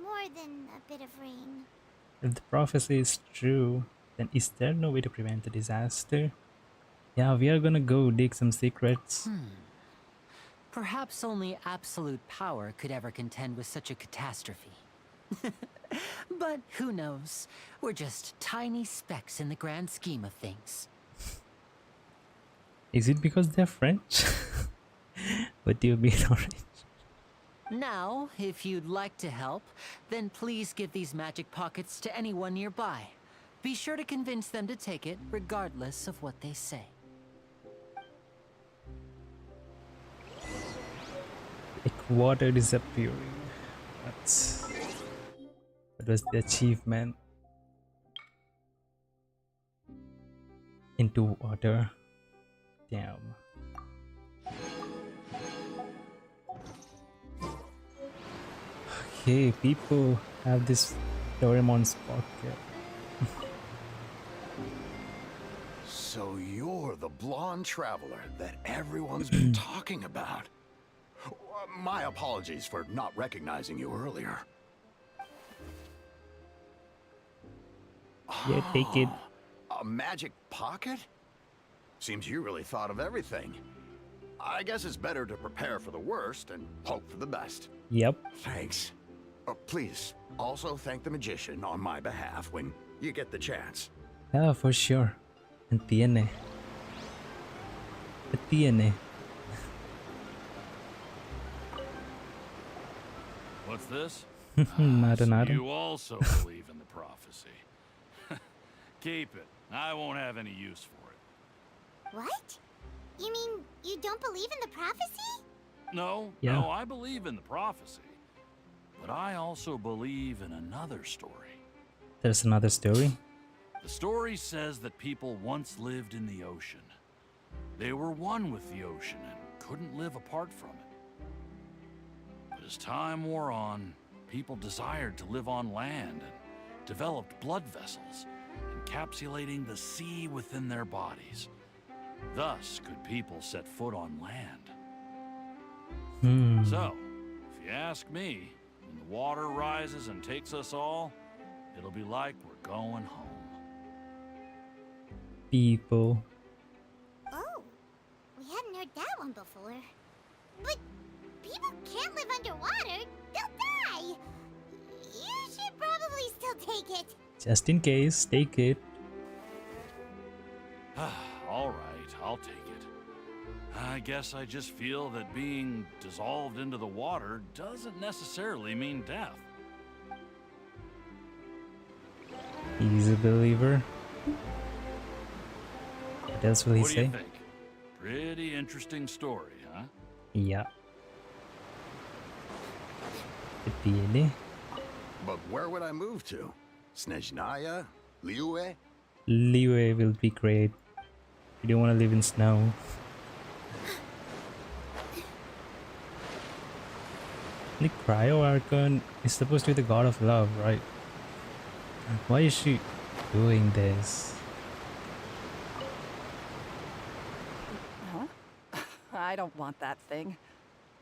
more than a bit of rain. If the prophecy is true, then is there no way to prevent the disaster? Yeah, we are gonna go dig some secrets. Perhaps only absolute power could ever contend with such a catastrophe. But who knows? We're just tiny specks in the grand scheme of things. Is it because they're French? What do you mean, orange? Now, if you'd like to help, then please give these magic pockets to anyone nearby. Be sure to convince them to take it, regardless of what they say. Like water disappearing. What was the achievement? Into water. Damn. Okay, people have this Doraemon's pocket. So you're the blonde traveler that everyone's been talking about. My apologies for not recognizing you earlier. Yeah, take it. A magic pocket? Seems you really thought of everything. I guess it's better to prepare for the worst and hope for the best. Yep. Thanks. Please, also thank the magician on my behalf when you get the chance. Yeah, for sure. And tiene. Tiene. What's this? Nada, So nada. you also believe in the prophecy. Keep it. I won't have any use for it. What? You mean you don't believe in the prophecy? No, Yeah. no, I believe in the prophecy. But I also believe in another story. There's another story. The story says that people once lived in the ocean. They were one with the ocean and couldn't live apart from it. But as time wore on, people desired to live on land and developed blood vessels, encapsulating the sea within their bodies. Thus could people set foot on land. So, if you ask me, when the water rises and takes us all, it'll be like we're going home. People. Oh, we hadn't heard that one before. But people can't live underwater. They'll die. You should probably still take it. Just in case, take it. All right, I'll take it. I guess I just feel that being dissolved into the water doesn't necessarily mean death. He's a believer. What else will he What do you say? think? Pretty interesting story, huh? Yeah. Tiene. But where would I move to? Snezhnaya? Liyue? Liyue will be great. You don't want to live in snow. The Cryo Archon is supposed to be the god of love, right? Why is she doing this? Huh? I don't want that thing.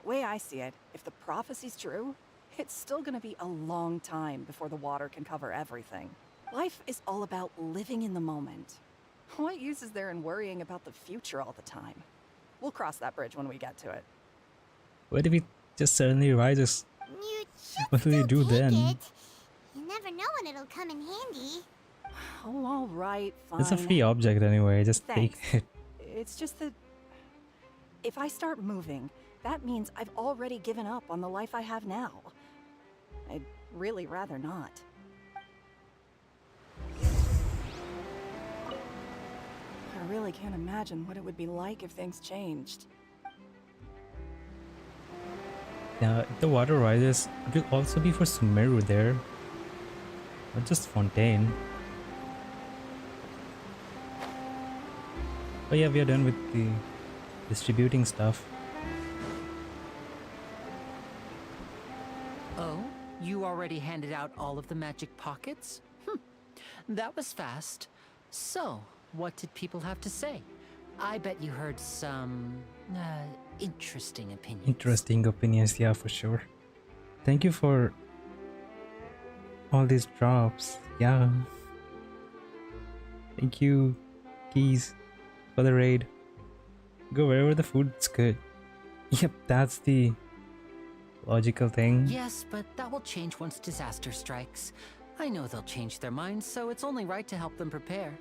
Way I see it, if the prophecy's true, it's still gonna be a long time before the water can cover everything. Life is all about living in the moment. What use is there in worrying about the future all the time? We'll cross that bridge when we get to it. What if it just suddenly rises? You should What will you still do take then? it. You never know when it'll come in handy. Oh, all right, fine. It's a free object anyway, just Thanks. take it. It's just that if I start moving, that means I've already given up on the life I have now. I'd really rather not. I really can't imagine what it would be like if things changed. Now, if the water rises, it will also be for Sumeru there. Not just Fontaine. Oh yeah, we are done with the distributing stuff. already handed out all of the magic pockets? That was fast. So, what did people have to say? I bet you heard some interesting opinions. Interesting opinions, yeah, for sure. Thank you for all these drops. Yeah. Thank you, Keys, for the raid. Go wherever the food's good. Yep, that's the logical thing. Yes, but that will change once disaster strikes. I know they'll change their minds, so it's only right to help them prepare.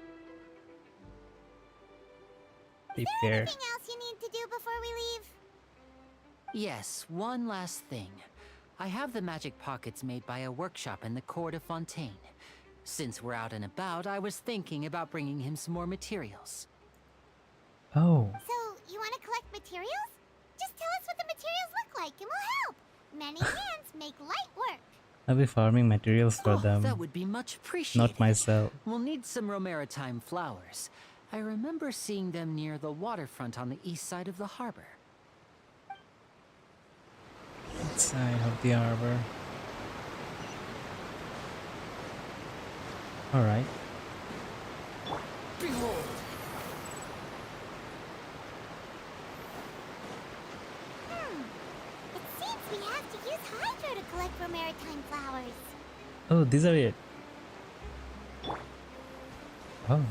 Is there anything else you need to do before we leave? Yes, one last thing. I have the magic pockets made by a workshop in the court of Fontaine. Since we're out and about, I was thinking about bringing him some more materials. Oh. So, you want to collect materials? Just tell us what the materials look like and we'll help. Many hands make light work. I'll be farming materials for them. That would be much appreciated. Not myself. We'll need some romaritime flowers. I remember seeing them near the waterfront on the east side of the harbor. East side of the harbor. Alright. Behold! It seems we have to use hydro to collect romaritime flowers. Oh, these are it. Oh.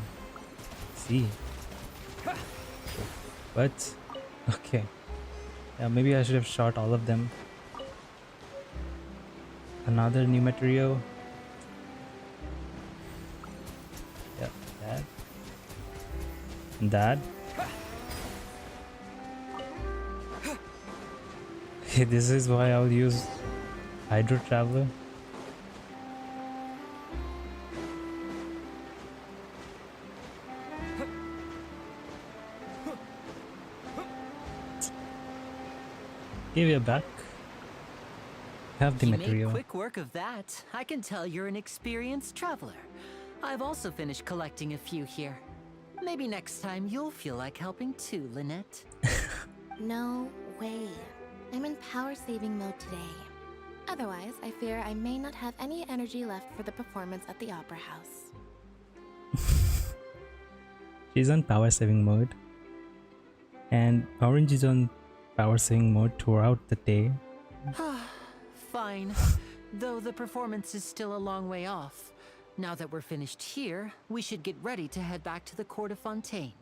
See. What? Okay. Yeah, maybe I should have shot all of them. Another new material. Yep, that. And that. Okay, this is why I'll use Hydro Traveler. Give you back. Have the You material. made quick work of that. I can tell you're an experienced traveler. I've also finished collecting a few here. Maybe next time you'll feel like helping too, Lynette. No way. I'm in power-saving mode today. Otherwise, I fear I may not have any energy left for the performance at the Opera House. She's on power saving mode. And Orange is on power saving mode throughout the day. Fine. Though the performance is still a long way off. Now that we're finished here, we should get ready to head back to the court of Fontaine.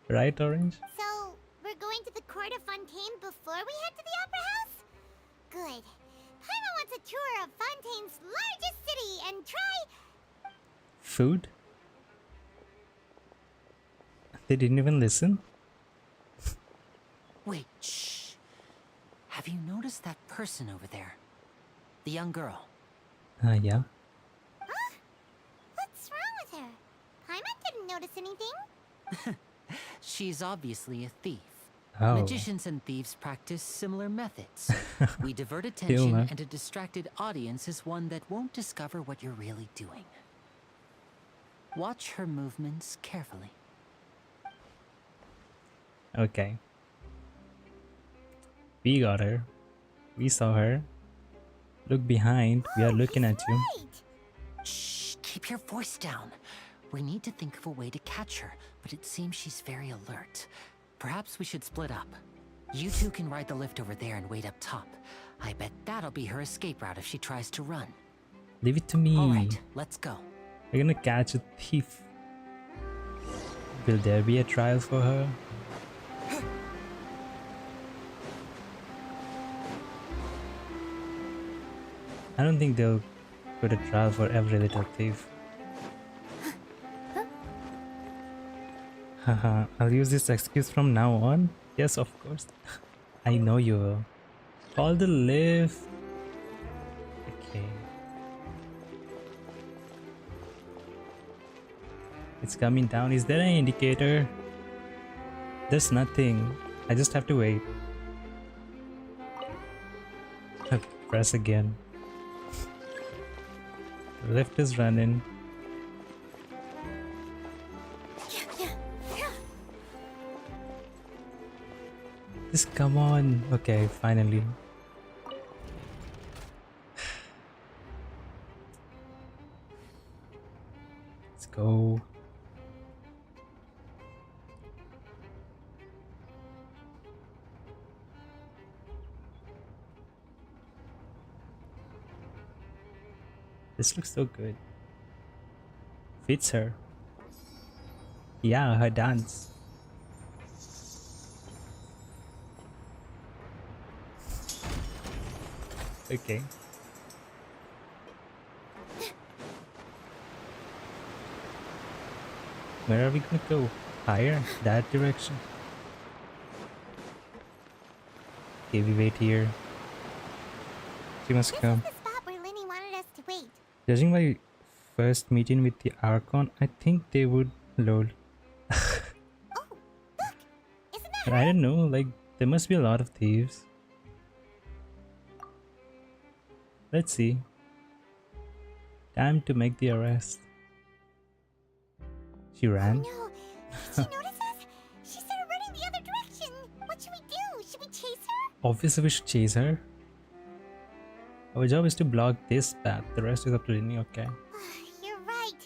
Right, Orange? So, we're going to the court of Fontaine before we head to the Opera House? Good. Paimon wants a tour of Fontaine's largest city and try... Food? They didn't even listen? Wait, shh. Have you noticed that person over there? The young girl. Yeah. Huh? What's wrong with her? Paimon didn't notice anything. She's obviously a thief. Oh. Magicians and thieves practice similar methods. We divert attention, Still, and a distracted audience is one that won't discover what you're really doing. Watch her movements carefully. Okay. We got her. We saw her. Look behind. We are looking at you. Right. Shh, keep your voice down. We need to think of a way to catch her, but it seems she's very alert. Perhaps we should split up. You two can ride the lift over there and wait up top. I bet that'll be her escape route if she tries to run. Leave it to me. All right, let's go. We're gonna catch a thief. Will there be a trial for her? I don't think they'll put a trial for every little thief. Haha, I'll use this excuse from now on. Yes, of course. I know you will. Call the lift. Okay. It's coming down. Is there an indicator? There's nothing. I just have to wait. Press again. Lift is running. Just come on. Okay, finally. Let's go. This looks so good. Fits her. Yeah, her dance. Okay. Where are we gonna go? Higher? That direction? Okay, we wait here. She must This come. is the spot where Lenny wanted us to wait. Judging by first meeting with the Archon, I think they would lol. Oh, look! Isn't that But I don't know, like, there must be a lot of thieves. Let's see. Time to make the arrest. She ran. Oh no! Did she notice us? She started running the other direction! What should we do? Should we chase her? Obviously, we should chase her. Our job is to block this path. The rest is up to Linny, okay? You're right.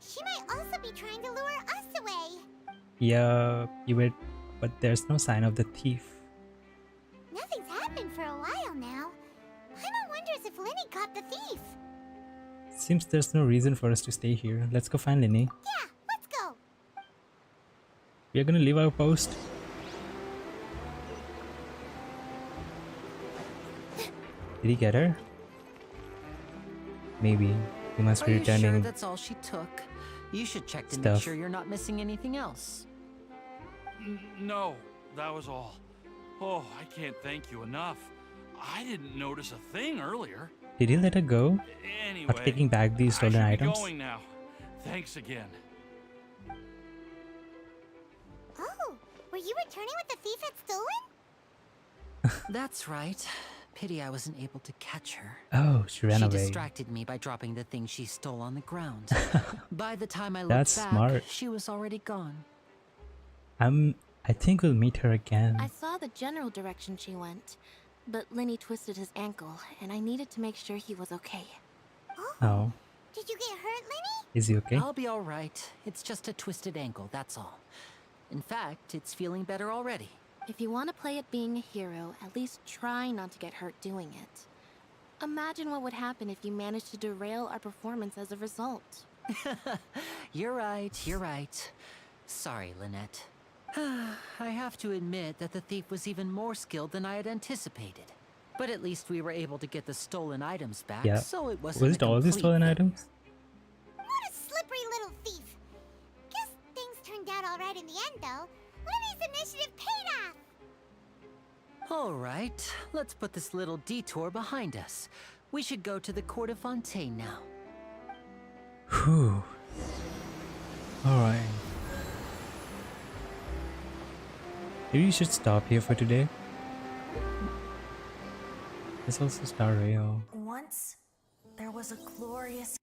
She might also be trying to lure us away. Yeah, you wait, but there's no sign of the thief. Nothing's happened for a while now. Paimon wonders if Lenny caught the thief. Seems there's no reason for us to stay here. Let's go find Linny. Yeah, let's go. We are gonna leave our post. Did he get her? Maybe. He must be Are you sure returning that's all she took? You should check to make stuff. sure you're not missing anything else. No, that was all. Oh, I can't thank you enough. I didn't notice a thing earlier. Did he let her go? Anyway, After taking back these I stolen should be items? going now. Thanks again. Oh, were you returning what the thief had stolen? That's right. Pity I wasn't able to catch her. Oh, she ran She away. distracted me by dropping the thing she stole on the ground. By the time I looked That's back, smart. she was already gone. I think we'll meet her again. I saw the general direction she went, but Lenny twisted his ankle, and I needed to make sure he was okay. Oh, Did you get hurt, Lenny? is he okay? I'll be all right. It's just a twisted ankle, that's all. In fact, it's feeling better already. If you want to play at being a hero, at least try not to get hurt doing it. Imagine what would happen if you managed to derail our performance as a result. You're right, you're right. Sorry, Lynette. I have to admit that the thief was even more skilled than I had anticipated. But at least we were able to get the stolen items back, Yeah. so it wasn't Was a it all the complete stolen failure. items? What a slippery little thief. Guess things turned out all right in the end, though. Lenny's initiative paid off. All right, let's put this little detour behind us. We should go to the court of Fontaine now. Whew. Alright. Maybe we should stop here for today. Let's also start Rayo. Once, there was a glorious...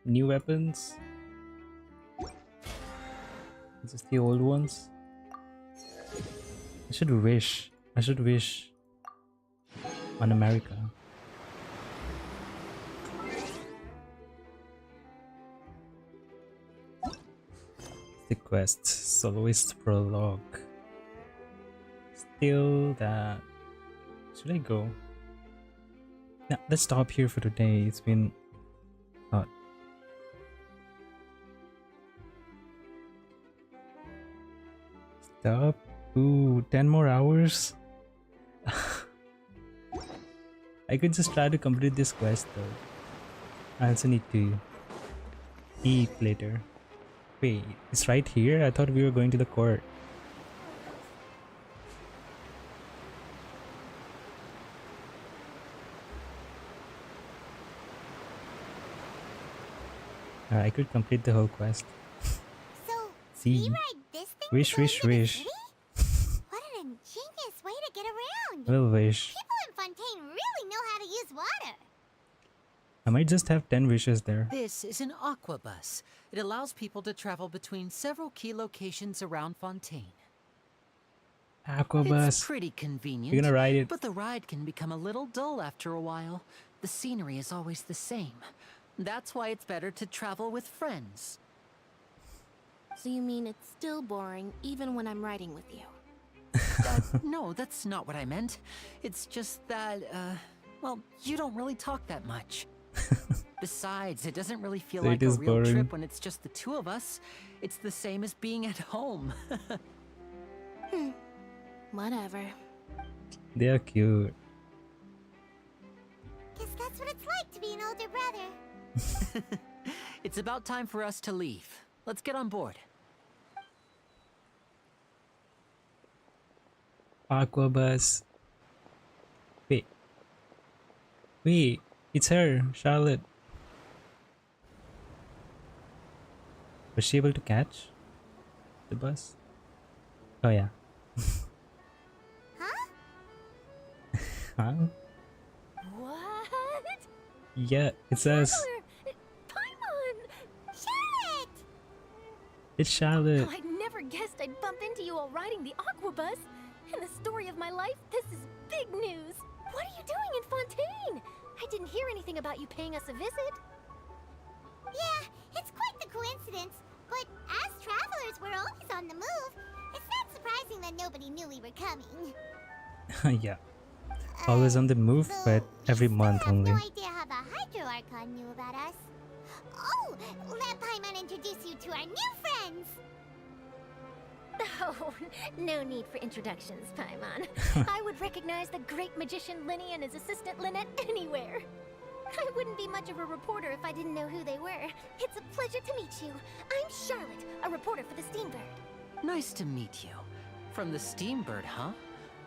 New weapons. Just the old ones. I should wish on America. The quest, soloist prologue. Still that. Should I go? Yeah, let's stop here for today. It's been hot. Stop. Ooh, 10 more hours. I could just try to complete this quest though. I also need to eat later. Wait, it's right here? I thought we were going to the court. I could complete the whole quest. So, See. we ride this thing Wish, to go wish, into the wish. city? What an ingenious way to get around. Well, wish. People in Fontaine really know how to use water. I might just have 10 wishes there. This is an aqua bus. It allows people to travel between several key locations around Fontaine. Aquabus. It's pretty You're convenient, gonna ride it. but the ride can become a little dull after a while. The scenery is always the same. That's why it's better to travel with friends. So you mean it's still boring even when I'm riding with you? No, that's not what I meant. It's just that, well, you don't really talk that much. Besides, it doesn't really feel So like it a is real boring. trip when it's just the two of us. It's the same as being at home. Whatever. They are cute. Guess that's what it's like to be an older brother. It's about time for us to leave. Let's get on board. Aquabus. Wait. Wait. It's her, Charlotte. Was she able to catch the bus? Oh yeah. Huh? Huh? What? Yeah, it says Paimon! Charlotte! it's Charlotte. Oh, I never guessed I'd bump into you while riding the Aquabus. In the story of my life, this is big news. What are you doing in Fontaine? I didn't hear anything about you paying us a visit. Yeah, it's quite the coincidence. But as travelers, we're always on the move. It's not surprising that nobody knew we were coming. Yeah. Always on the move, Though but every we month still have only. no idea how the Hydro Archon knew about us. Oh, let Paimon introduce you to our new friends. Oh, no need for introductions, Paimon. I would recognize the great magician Linny and his assistant Lynette anywhere. I wouldn't be much of a reporter if I didn't know who they were. It's a pleasure to meet you. I'm Charlotte, a reporter for the Steambird. Nice to meet you. From the Steambird, huh?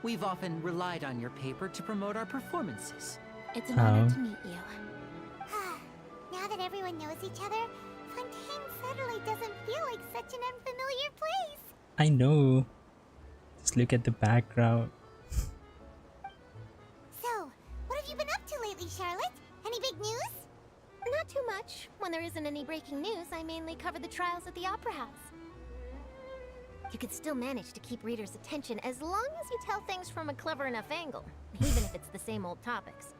We've often relied on your paper to promote our performances. It's an honor to meet you. Now that everyone knows each other, Fontaine suddenly doesn't feel like such an unfamiliar place. I know. Just look at the background. So, what have you been up to lately, Charlotte? Any big news? Not too much. When there isn't any breaking news, I mainly cover the trials at the Opera House. You can still manage to keep readers' attention as long as you tell things from a clever enough angle, even if it's the same old topics.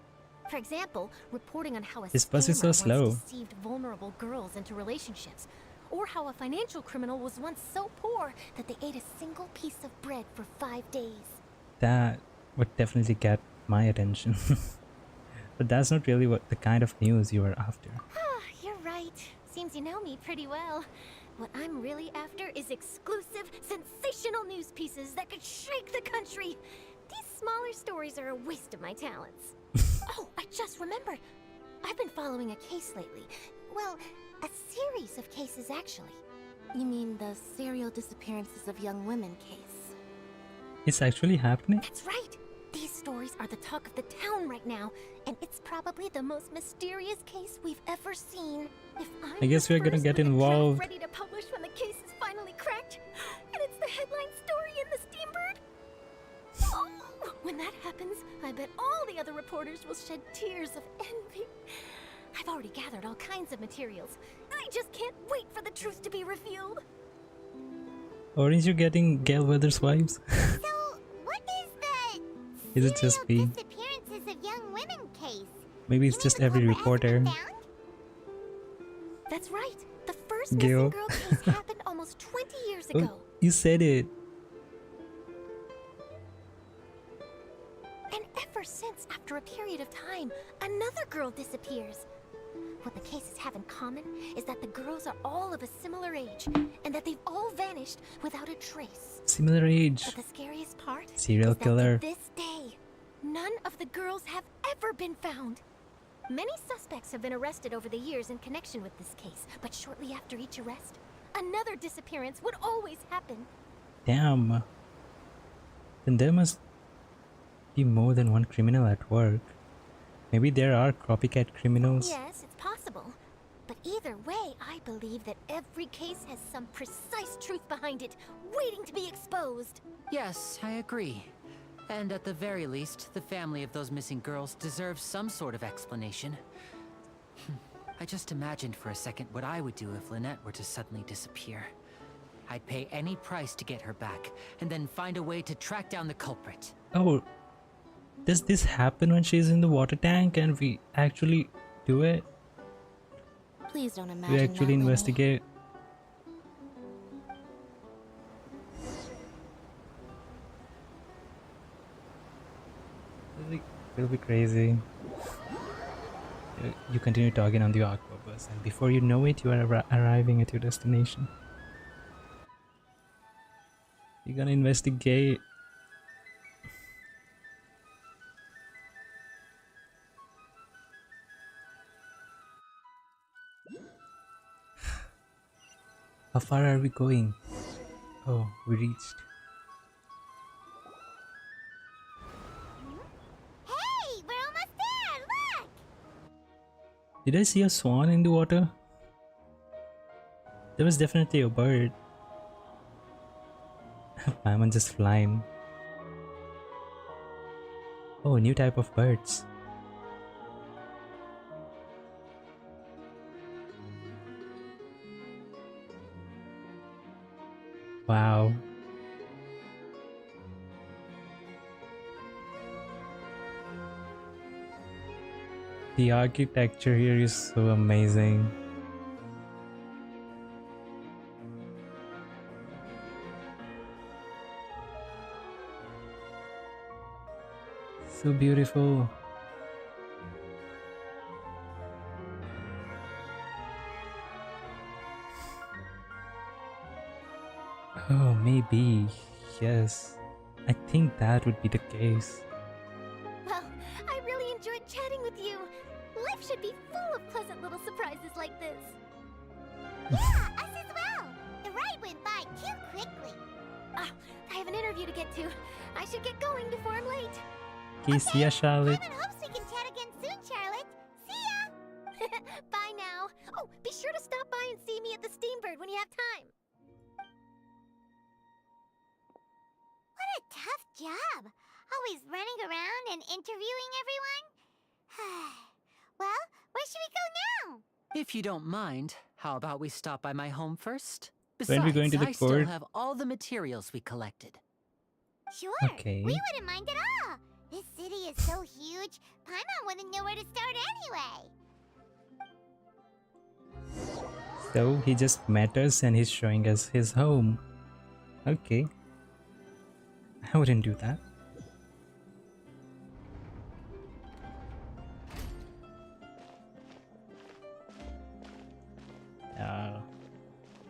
For example, reporting on how a This bus is so scammer slow. once deceived vulnerable girls into relationships, or how a financial criminal was once so poor that they ate a single piece of bread for 5 days. That would definitely get my attention. But that's not really what the kind of news you are after. Ah, you're right. Seems you know me pretty well. What I'm really after is exclusive, sensational news pieces that could shake the country. These smaller stories are a waste of my talents. Oh, I just remembered. I've been following a case lately. Well, a series of cases, actually. You mean the serial disappearances of young women case? It's actually happening? That's right. These stories are the talk of the town right now, and it's probably the most mysterious case we've ever seen. If I guess we're gonna get involved. ready to publish when the case is finally cracked, and it's the headline story in the Steambird. Oh, when that happens, I bet all the other reporters will shed tears of envy. I've already gathered all kinds of materials. I just can't wait for the truth to be revealed. Aren't you getting Gail Weathers vibes? So, what is the Is it just me? disappearances of young women case? Maybe it's just every reporter. That's right. The first Gil. missing girl case happened almost 20 years ago. Oh, you said it. And ever since, after a period of time, another girl disappears. What the cases have in common is that the girls are all of a similar age, and that they've all vanished without a trace. Similar age. But the scariest part Serial is that killer. to this day, none of the girls have ever been found. Many suspects have been arrested over the years in connection with this case, but shortly after each arrest, another disappearance would always happen. Damn. Then there must be more than one criminal at work. Maybe there are copycat criminals. Yes, it's possible. But either way, I believe that every case has some precise truth behind it, waiting to be exposed. Yes, I agree. And at the very least, the family of those missing girls deserves some sort of explanation. I just imagined for a second what I would do if Lynette were to suddenly disappear. I'd pay any price to get her back, and then find a way to track down the culprit. Oh, does this happen when she's in the water tank and we actually do it? Please don't imagine We that, actually Lenny. investigate? It'll be crazy. You continue talking on the aqua bus, and before you know it, you are arriving at your destination. You're gonna investigate. How far are we going? Oh, we reached. Hey, we're almost there! Look! Did I see a swan in the water? There was definitely a bird. Paimon just flying. Oh, new type of birds. Wow. The architecture here is so amazing. So beautiful. Oh, maybe. Yes. I think that would be the case. Well, I really enjoyed chatting with you. Life should be full of pleasant little surprises like this. Yeah, us as well! The ride went by too quickly. Ah, I have an interview to get to. I should get going before I'm late. Okay, see ya, Charlotte. Paimon hopes we can chat again soon, Charlotte. See ya! Bye now. Oh, be sure to stop by and see me at the Steambird when you have time. What a tough job. Always running around and interviewing everyone. Well, where should we go now? If you don't mind, how about we stop by my home first? When we're going to the I still port? have all the materials we collected. Sure. Okay. We wouldn't mind at all. This city is so huge, Paimon wouldn't know where to start anyway. So he just met us and he's showing us his home. Okay. I wouldn't do that.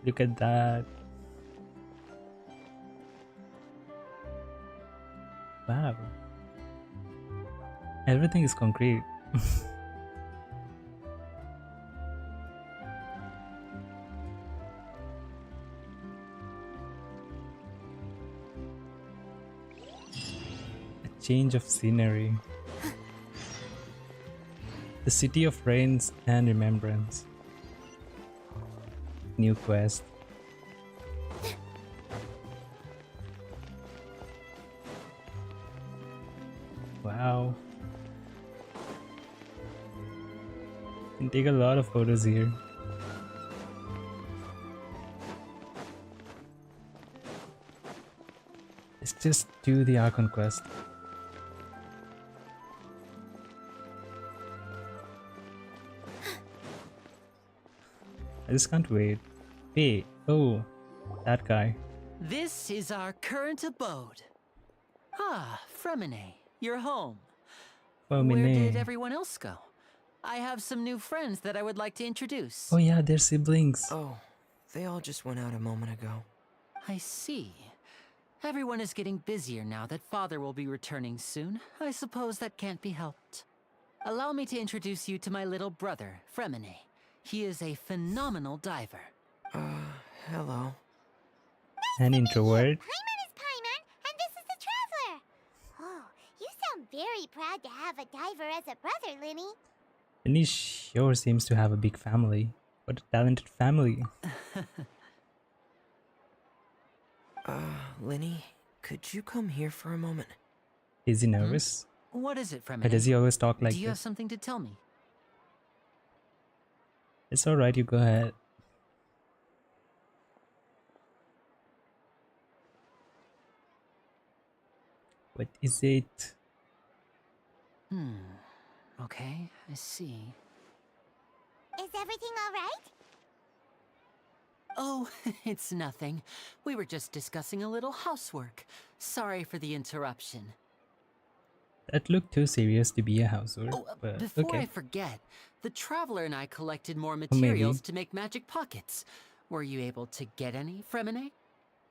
Look at that. Wow. Everything is concrete. A change of scenery. The city of rains and remembrance. New quest. Wow. Can take a lot of photos here. Let's just do the Archon quest. I just can't wait. Hey, oh, that guy. This is our current abode. Ah, Fremine, you're home. Where did everyone else go? I have some new friends that I would like to introduce. Oh yeah, they're siblings. Oh, they all just went out a moment ago. I see. Everyone is getting busier now that Father will be returning soon. I suppose that can't be helped. Allow me to introduce you to my little brother, Fremine. He is a phenomenal diver. Hello. An introvert. Paimon is Paimon, and this is the Traveler. Oh, you sound very proud to have a diver as a brother, Linny. Linny sure seems to have a big family. What a talented family. Linny, could you come here for a moment? Is he nervous? What is it, Or Fremine? does he always talk like Do you have this? something to tell me? It's alright, you go ahead. What is it? Okay, I see. Is everything alright? Oh, it's nothing. We were just discussing a little housework. Sorry for the interruption. That looked too serious to be a housework, Oh, but before I okay. forget, the Traveler and I collected more Or maybe. materials to make magic pockets. Were you able to get any, Fremine?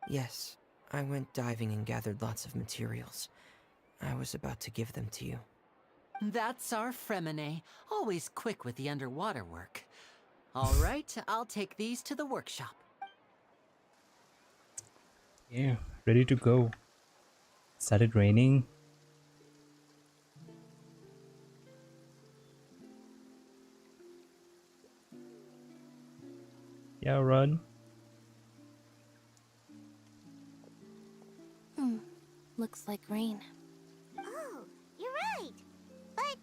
Yes, I went diving and gathered lots of materials. I was about to give them to you. That's our Fremine, always quick with the underwater work. All right, I'll take these to the workshop. Yeah, ready to go. Started raining. Yeah, run. Looks like rain. Oh, you're right. But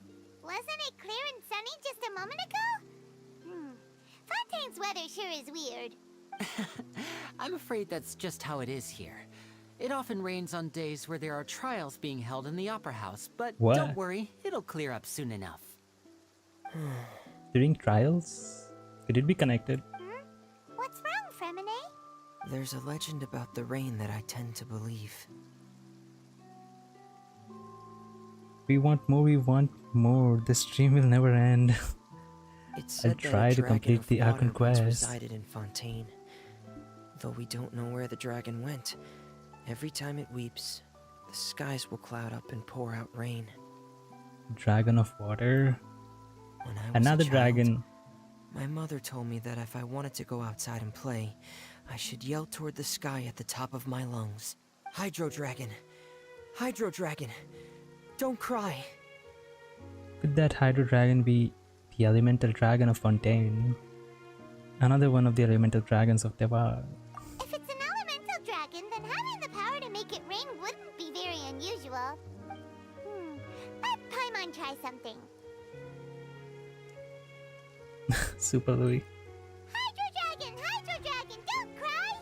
wasn't it clear and sunny just a moment ago? Fontaine's weather sure is weird. I'm afraid that's just how it is here. It often rains on days where there are trials being held in the Opera House, but What? don't worry, it'll clear up soon enough. During trials? Could it be connected? What's wrong, Fremine? There's a legend about the rain that I tend to believe. We want more, we want more. The stream will never end. It's I'll said that try a to dragon complete of the water Archon once quest. resided in Fontaine. Though we don't know where the dragon went, every time it weeps, the skies will cloud up and pour out rain. Dragon of water. When I was Another a child, dragon. my mother told me that if I wanted to go outside and play, I should yell toward the sky at the top of my lungs. Hydro Dragon! Hydro Dragon! Don't cry! Could that Hydro Dragon be the elemental dragon of Fontaine? Another one of the elemental dragons of Tevar. If it's an elemental dragon, then having the power to make it rain wouldn't be very unusual. Let Paimon try something. Super Louis. Hydro Dragon, don't cry!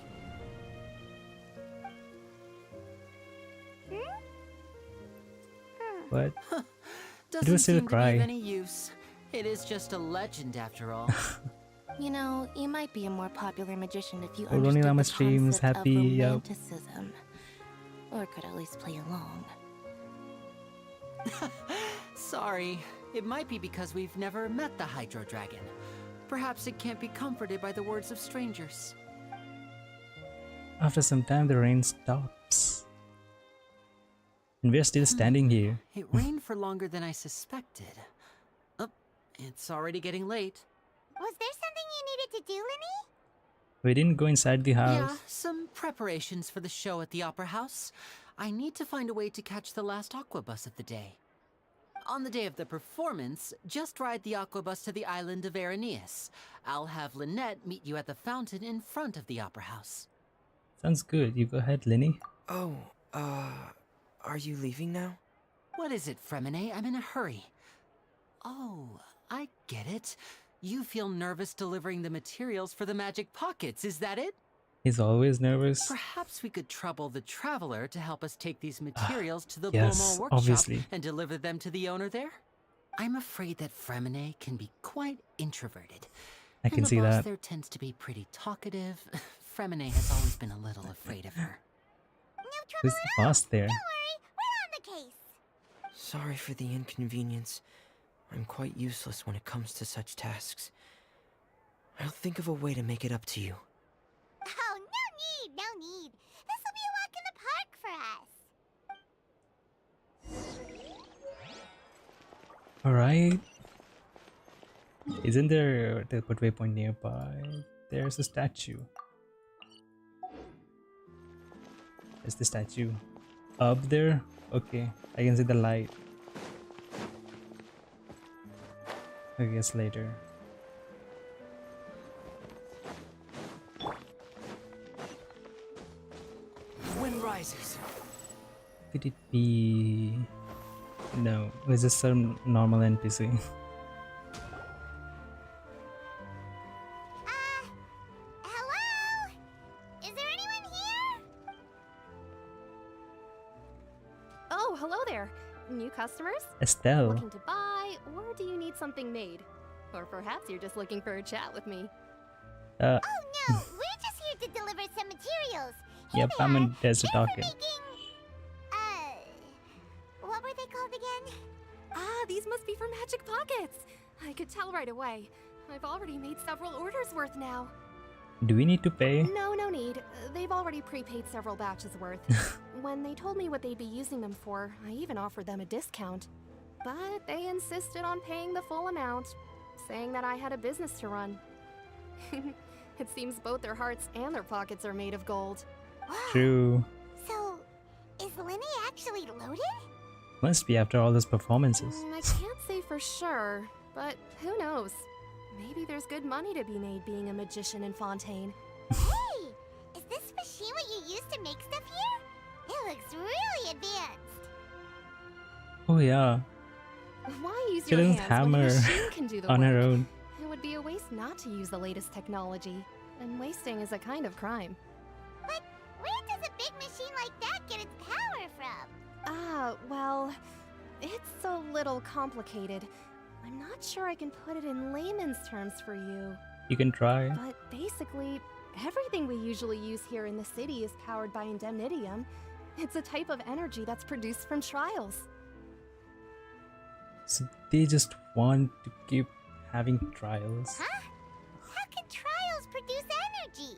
What? Doesn't was still a seem to be cry. of any use. It is just a legend after all. You know, you might be a more popular magician if you Oh, Ronnie understood Lama the streams, concept happy, of yup. romanticism. Or could at least play along. Sorry, it might be because we've never met the Hydro Dragon. Perhaps it can't be comforted by the words of strangers. After some time, the rain stops. And we're still standing here. It rained for longer than I suspected. Oh, it's already getting late. Was there something you needed to do, Linny? We didn't go inside the house. Yeah, some preparations for the show at the Opera House. I need to find a way to catch the last aqua bus of the day. On the day of the performance, just ride the aqua bus to the island of Araneus. I'll have Lynette meet you at the fountain in front of the Opera House. Sounds good. You go ahead, Linny. Oh, are you leaving now? What is it, Fremine? I'm in a hurry. Oh, I get it. You feel nervous delivering the materials for the magic pockets, is that it? He's always nervous. Perhaps we could trouble the Traveler to help us take these materials to the yes, Beaumont workshop obviously. and deliver them to the owner there. I'm afraid that Fremine can be quite introverted. I can and see the boss that. there tends to be pretty talkative. Fremine has always been a little afraid of her. Who's the boss there? Don't worry, we're on the case. Sorry for the inconvenience. I'm quite useless when it comes to such tasks. I'll think of a way to make it up to you. Oh, no need. This will be a walk in the park for us. Alright. Isn't there a teleport waypoint nearby? There's a statue. There's the statue. Up there? Okay, I can see the light. I guess later. Wind rises. Could it be... No, it's just some normal NPC. Hello? Is there anyone here? Oh, hello there. New customers? Estelle. Looking to buy, or do you need something made? Or perhaps you're just looking for a chat with me. Oh no, we're just here to deliver some materials. Here Yep, they I'm are. in Desert Here for Talking. making, what were they called again? Ah, these must be for Magic Pockets. I could tell right away. I've already made several orders worth now. Do we need to pay? No need. They've already prepaid several batches worth. When they told me what they'd be using them for, I even offered them a discount. But they insisted on paying the full amount, saying that I had a business to run. It seems both their hearts and their pockets are made of gold. True. So, is Linny actually loaded? Must be after all those performances. I can't say for sure, but who knows? Maybe there's good money to be made being a magician in Fontaine. Hey, is this machine what you use to make stuff here? It looks really advanced. Oh yeah. Why use She your doesn't hands when a hammer machine can do the on work? her own. It would be a waste not to use the latest technology, and wasting is a kind of crime. But where does a big machine like that get its power from? Ah, well, it's a little complicated. I'm not sure I can put it in layman's terms for you. You can try. But basically, everything we usually use here in the city is powered by indemnitium. It's a type of energy that's produced from trials. So they just want to keep having trials. Huh? How can trials produce energy?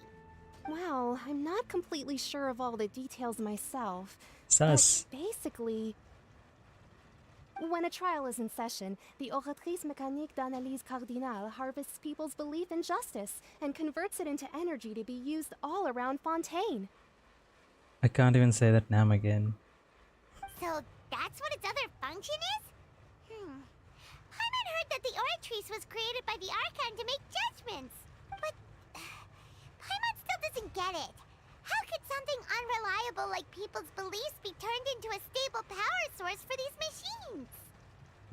Well, I'm not completely sure of all the details myself. Sus. But basically, when a trial is in session, the Oratrice Mécanique d'Analyse Cardinale harvests people's belief in justice and converts it into energy to be used all around Fontaine. I can't even say that name again. So that's what its other function is? Paimon heard that the Oratrice was created by the Archon to make judgments. But Paimon still doesn't get it. How could something unreliable like people's beliefs be turned into a stable power source for these machines?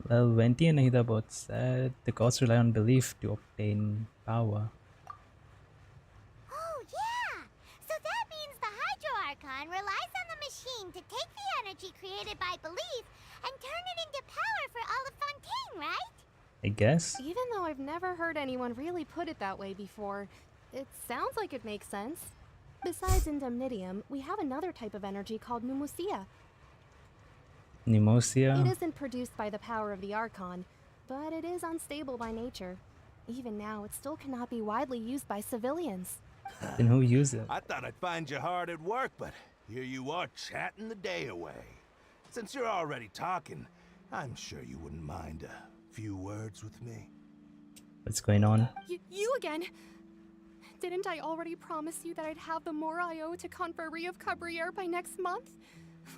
Well, Venti and Nahida both said the gods rely on belief to obtain power. Oh, yeah! So that means the Hydro Archon relies on the machine to take the energy created by belief and turn it into power for all of Fontaine, right? I guess. Even though I've never heard anyone really put it that way before, it sounds like it makes sense. Besides indemnitium, we have another type of energy called pneumosia. Pneumosia? It isn't produced by the power of the Archon, but it is unstable by nature. Even now, it still cannot be widely used by civilians. Then who uses it? I thought I'd find you hard at work, but here you are chatting the day away. Since you're already talking, I'm sure you wouldn't mind a few words with me. What's going on? You again? Didn't I already promise you that I'd have the more I owe to Confrérie of Cabriere by next month?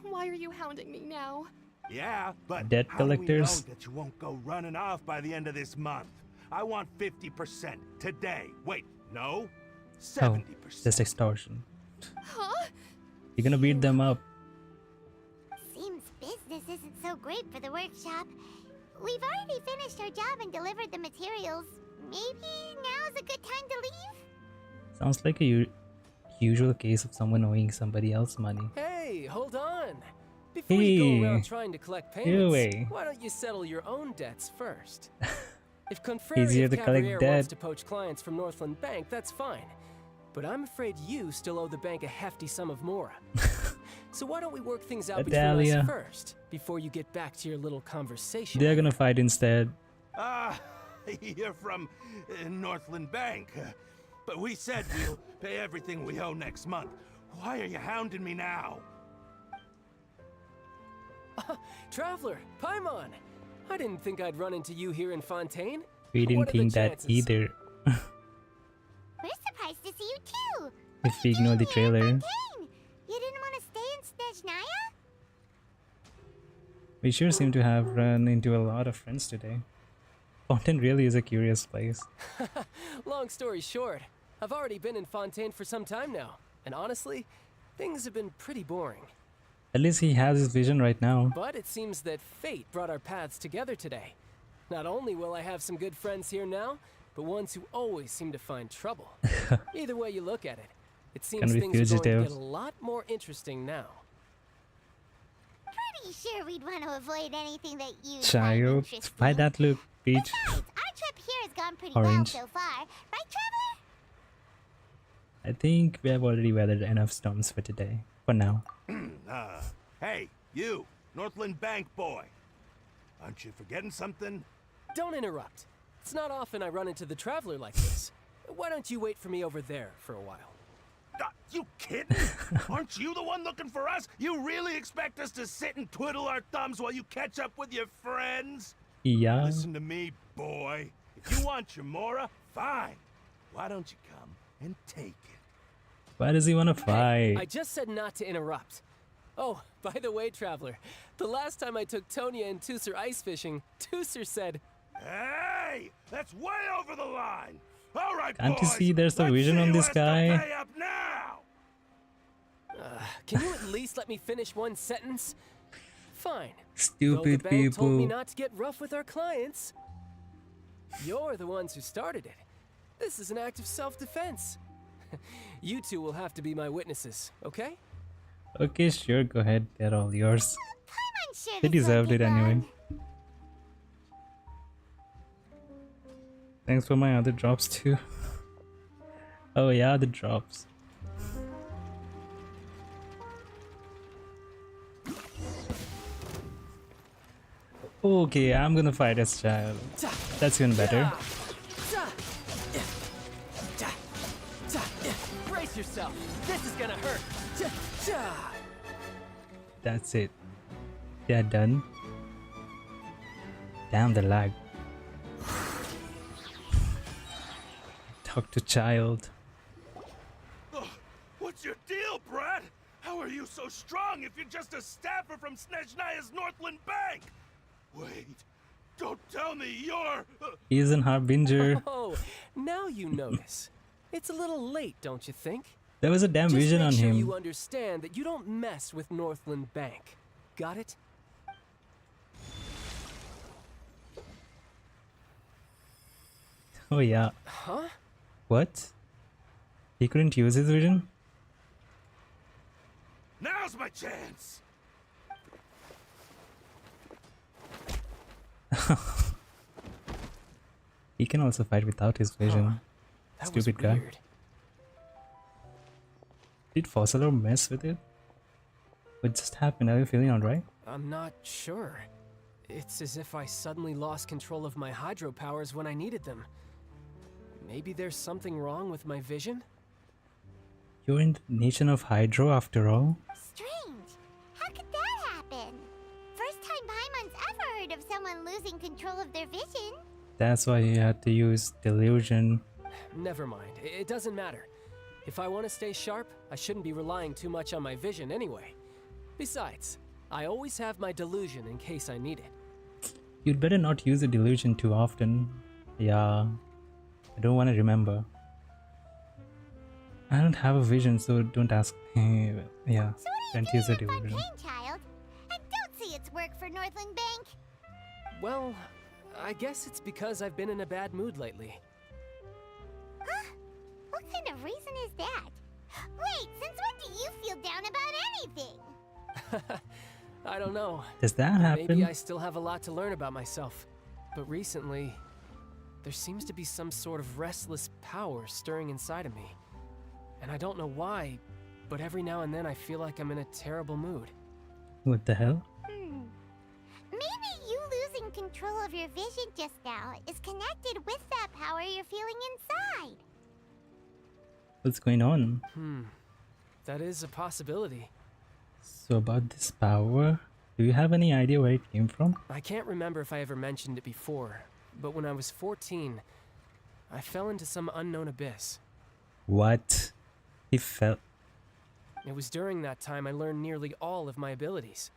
Why are you hounding me now? Yeah, but Debt how do we know collectors? that you won't go running off by the end of this month? I want 50% today. Wait, no, 70%. Oh, just extortion. Huh? You're gonna beat them up. Seems business isn't so great for the workshop. We've already finished our job and delivered the materials. Maybe now's a good time to leave? Sounds like a usual case of someone owing somebody else money. Hey, hold on. Before you go around Hey, trying to collect you payments, way. why don't you settle your own debts first? If Confrérie Easier of to collect Cabriere debt. wants to poach clients from Northland Bank, that's fine. But I'm afraid you still owe the bank a hefty sum of mora. So why don't we work things out between Adalia. us first, before you get back to your little conversation? They're gonna fight instead. You're from Northland Bank. But we said we'll pay everything we owe next month. Why are you hounding me now? Traveler, Paimon! I didn't think I'd run into you here in Fontaine. We What didn't are the think that chances? either. We're surprised to see you too. If we ignore the trailer. Fontaine, you didn't want to stay in Snezhnaya? We sure seem to have run into a lot of friends today. Fontaine really is a curious place. Long story short, I've already been in Fontaine for some time now, and honestly, things have been pretty boring. At least he has his vision right now. But it seems that fate brought our paths together today. Not only will I have some good friends here now, but ones who always seem to find trouble. Either way you look at it, it seems Gonna be things are going to get fugitives. a lot more interesting now. Pretty pretty sure we'd want to avoid anything that you Child, interesting. why that look peach? Besides, our trip here has gone pretty Orange. well so far, right, Traveler? I think we have already weathered enough storms for today. For now. Hey, you, Northland Bank boy. Aren't you forgetting something? Don't interrupt. It's not often I run into the Traveler like this. Why don't you wait for me over there for a while? You kidding? Aren't you the one looking for us? You really expect us to sit and twiddle our thumbs while you catch up with your friends? Yeah. Listen to me, boy. If you want your Mora, fine. Why don't you come and take it? Why does he want to fight? I just said not to interrupt. Oh, by the way, Traveler, the last time I took Tonya and Tooser ice fishing, Tooser said, "Hey, that's way over the line. All right, Can't you boys, see there's a let's vision see on who this has to guy? pay up now." Can you at least let me finish one sentence? Fine. Stupid Though the bank told me people. not to get rough with our clients. You're the ones who started it. This is an act of self-defense. You two will have to be my witnesses, okay? Okay, sure, go ahead. They're all yours. I'm sure They this won't deserved be it anyway. long. Thanks for my other drops too. Oh yeah, the drops. Okay, I'm gonna fight as child. That's even better. Brace yourself. This is gonna hurt. That's it. They're done. Damn the lag. Talk to child. What's your deal, Brad? How are you so strong if you're just a staffer from Snezhnaya's Northland Bank? Wait, don't tell me you're... He's an harbinger. Oh, now you notice. It's a little late, don't you think? There was a damn Just vision make on sure him. you understand that you don't mess with Northland Bank. Got it? Oh yeah. Huh? What? He couldn't use his vision? Now's my chance! He can also fight without his vision. That was Stupid guy. weird. Did Fossilor mess with it? What just happened? Are you feeling alright? I'm not sure. It's as if I suddenly lost control of my hydro powers when I needed them. Maybe there's something wrong with my vision? You're in the nation of Hydro after all? Strange. How could that happen? First time Paimon's ever heard of someone losing control of their vision. That's why you had to use delusion. Never mind. It doesn't matter. If I want to stay sharp, I shouldn't be relying too much on my vision anyway. Besides, I always have my delusion in case I need it. You'd better not use the delusion too often. Yeah. I don't want to remember. I don't have a vision, so don't ask me. Yeah. So what Don't are you use the doing at delusion. Fontaine, child? And don't say it's work for Northland Bank. Well, I guess it's because I've been in a bad mood lately. Huh? What kind of reason is that? Wait, since when do you feel down about anything? I don't know. Does that happen? Maybe I still have a lot to learn about myself. But recently, there seems to be some sort of restless power stirring inside of me. And I don't know why, but every now and then I feel like I'm in a terrible mood. What the hell? Maybe you losing control of your vision just now is connected with that power you're feeling inside. What's going on? That is a possibility. So about this power, do you have any idea where it came from? I can't remember if I ever mentioned it before, but when I was 14, I fell into some unknown abyss. What? He fell. It was during that time I learned nearly all of my abilities.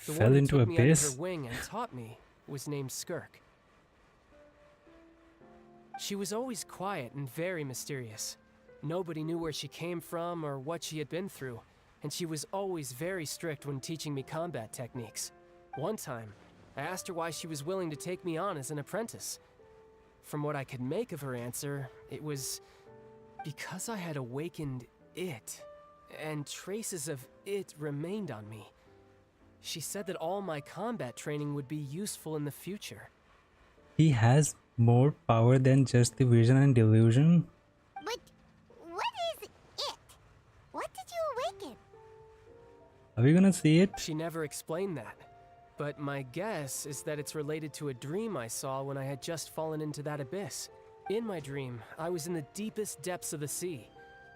The Fell one who into took me under abyss? her wing and taught me was named Skirk. She was always quiet and very mysterious. Nobody knew where she came from or what she had been through, and she was always very strict when teaching me combat techniques. One time, I asked her why she was willing to take me on as an apprentice. From what I could make of her answer, it was because I had awakened it, and traces of it remained on me. She said that all my combat training would be useful in the future. He has more power than just the vision and delusion. But what is it? What did you awaken? Are we gonna see it? She never explained that. But my guess is that it's related to a dream I saw when I had just fallen into that abyss. In my dream, I was in the deepest depths of the sea,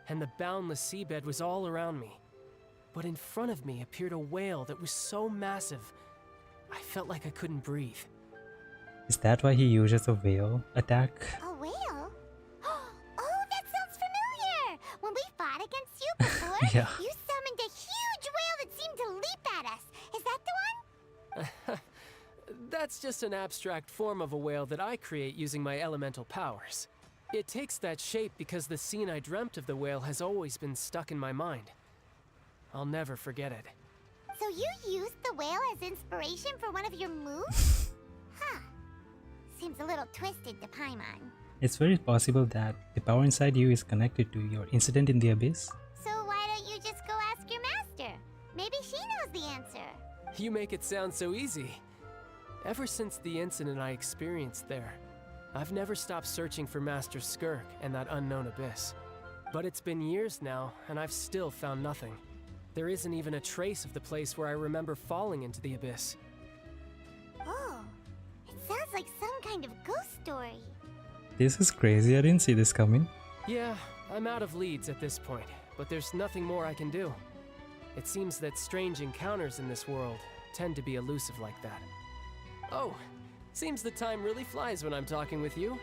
and the boundless seabed was all around me. But in front of me appeared a whale that was so massive, I felt like I couldn't breathe. Is that why he uses a whale attack? A whale? Oh, that sounds familiar! When we fought against you before, Yeah. you summoned a huge whale that seemed to leap at us. Is that the one? That's just an abstract form of a whale that I create using my elemental powers. It takes that shape because the scene I dreamt of the whale has always been stuck in my mind. I'll never forget it. So you used the whale as inspiration for one of your moves? Huh. Seems a little twisted to Paimon. It's very possible that the power inside you is connected to your incident in the abyss. So why don't you just go ask your master? Maybe she knows the answer. You make it sound so easy. Ever since the incident I experienced there, I've never stopped searching for Master Skirk and that unknown abyss. But it's been years now, and I've still found nothing. There isn't even a trace of the place where I remember falling into the abyss. Oh, it sounds like some kind of ghost story. This is crazy, I didn't see this coming. Yeah, I'm out of leads at this point, but there's nothing more I can do. It seems that strange encounters in this world tend to be elusive like that. Oh, seems the time really flies when I'm talking with you.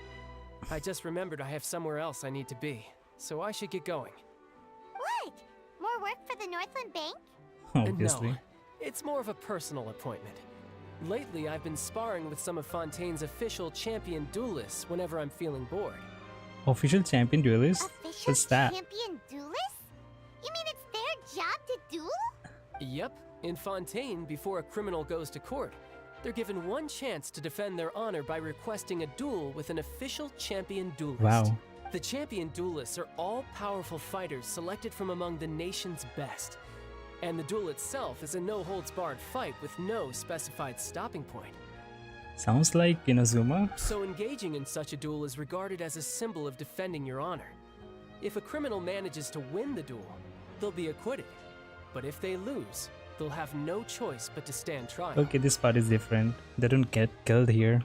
I just remembered I have somewhere else I need to be, so I should get going. What? More work for the Northland Bank? Obviously. No, it's more of a personal appointment. Lately, I've been sparring with some of Fontaine's official champion duelists whenever I'm feeling bored. Official champion duelist? Official What's that? champion duelist? You mean it's their job to duel? Yep, in Fontaine, before a criminal goes to court, they're given one chance to defend their honor by requesting a duel with an official champion duelist. Wow. The champion duelists are all powerful fighters selected from among the nation's best. And the duel itself is a no-holds-barred fight with no specified stopping point. Sounds like Inazuma. So engaging in such a duel is regarded as a symbol of defending your honor. If a criminal manages to win the duel, they'll be acquitted. But if they lose, they'll have no choice but to stand trial. Okay, this part is different. They don't get killed here.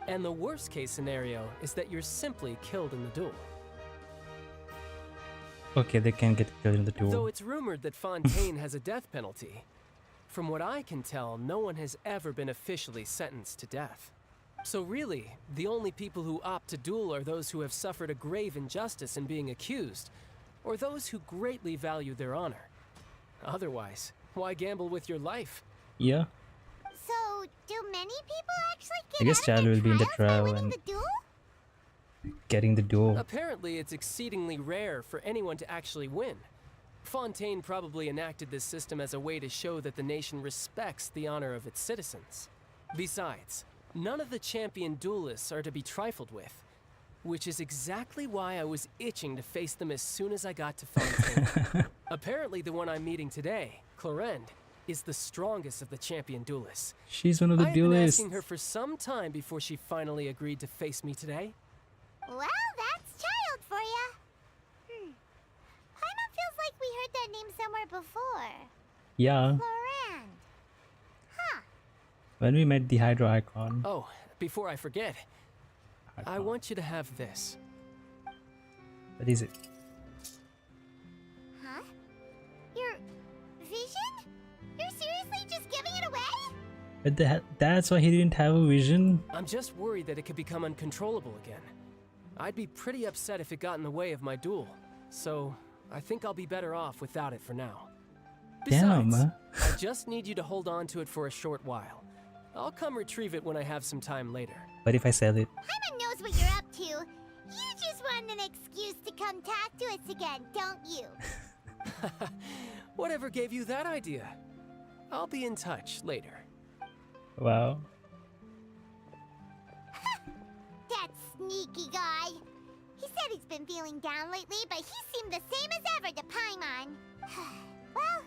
And the worst case scenario is that you're simply killed in the duel. Okay, they can get killed in the Though duel. it's rumored that Fontaine has a death penalty, from what I can tell, no one has ever been officially sentenced to death. So really, the only people who opt to duel are those who have suffered a grave injustice in being accused, or those who greatly value their honor. Otherwise, why gamble with your life? Yeah. So, do many people actually get I guess out of Chad their will be in the trials by trial winning and the duel? getting the duel. Apparently, it's exceedingly rare for anyone to actually win. Fontaine probably enacted this system as a way to show that the nation respects the honor of its citizens. Besides, none of the champion duelists are to be trifled with, which is exactly why I was itching to face them as soon as I got to Fontaine. Apparently, the one I'm meeting today, Clorinde, is the strongest of the champion duelists. She's one of the I've been duelists. asking her for some time before she finally agreed to face me today. Well, that's child for ya. Paimon feels like we heard that name somewhere before. Yeah, Florand. Huh. when we met the Hydro Icon. Oh, before I forget, I want you to have this. What is it? Huh? Your vision? You're seriously just giving it away? But that's why he didn't have a vision? I'm just worried that it could become uncontrollable again. I'd be pretty upset if it got in the way of my duel, so I think I'll be better off without it for now. Damn. Besides, I just need you to hold on to it for a short while. I'll come retrieve it when I have some time later. But if I sell it? Paimon knows what you're up to. You just want an excuse to come talk to us again, don't you? Whatever gave you that idea? I'll be in touch later. Wow. That sneaky guy. He said he's been feeling down lately, but he seemed the same as ever to Paimon. Well,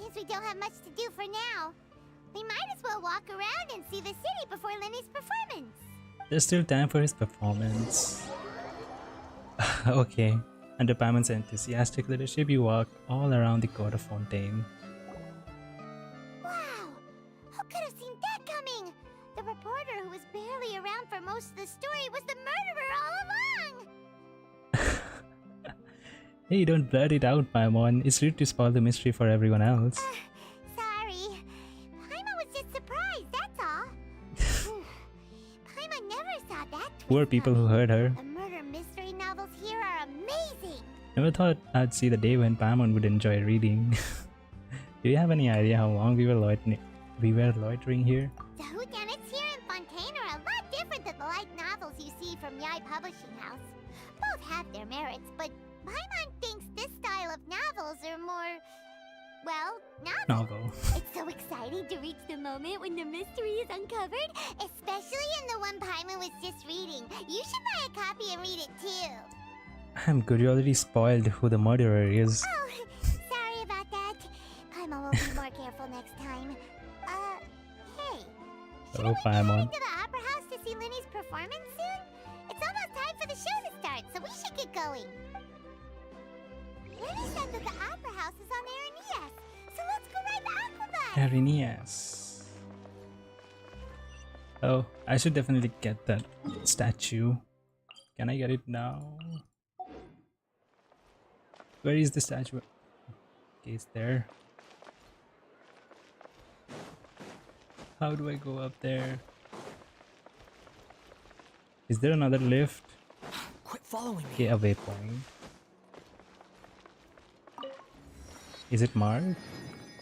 Since we don't have much to do for now, we might as well walk around and see the city before Lenny's performance. There's still time for his performance. Okay. Under Paimon's enthusiastic leadership, you walk all around the court of Fontaine. Wow! Who could have seen that coming? The reporter who was barely around for most of the story was the murderer all along! Hey, don't blurt it out, Paimon. It's rude to spoil the mystery for everyone else. Sorry. Paimon was just surprised, that's all. Paimon never saw that twist. Poor people who heard her. The murder mystery novels here are amazing. Never thought I'd see the day when Paimon would enjoy reading. Do you have any idea how long we were loitering here? The whodunits here in Fontaine are a lot different than the light novels you see from Yai Publishing House. Both have their merits, but Paimon thinks this style of novels are more, well, novel. It's so exciting to reach the moment when the mystery is uncovered, especially in the one Paimon was just reading. You should buy a copy and read it too. I'm good, you already spoiled who the murderer is. Oh, sorry about that. Paimon will be more careful next time. Hey. Oh, Paimon. To the opera house to see Lenny's performance soon? It's almost time for the show to start, so we should get going. Lenny said that the opera house is on Arenias, so let's go ride the aquabus. Arenias. Oh, I should definitely get that statue. Can I get it now? Where is the statue? Okay, it's there. How do I go up there? Is there another lift? Quit following me. Okay, a waypoint. Is it marked?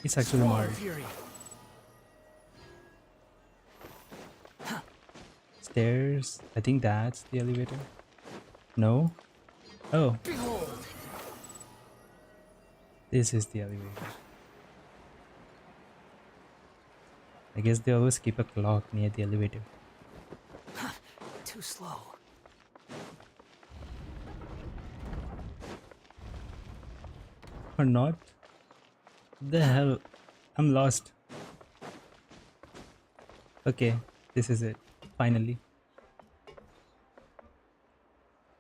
It's actually marked. Stairs. I think that's the elevator. No? Oh. Behold. This is the elevator. I guess they always keep a clock near the elevator. Too slow. Or not? The hell? I'm lost. Okay, this is it. Finally.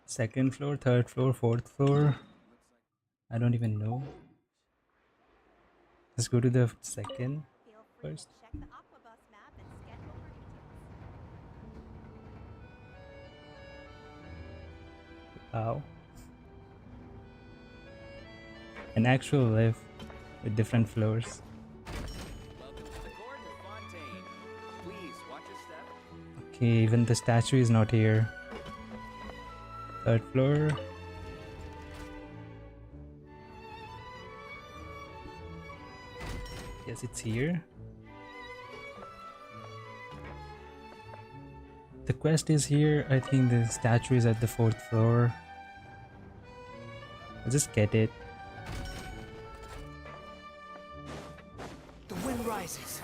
Second floor, third floor, fourth floor. I don't even know. Let's go to the second first. Wow. An actual lift with different floors. Welcome to the court of Fontaine. Please watch your step. Okay, even the statue is not here. Third floor. Yes, it's here. The quest is here. I think the statue is at the fourth floor. I'll just get it. The wind rises.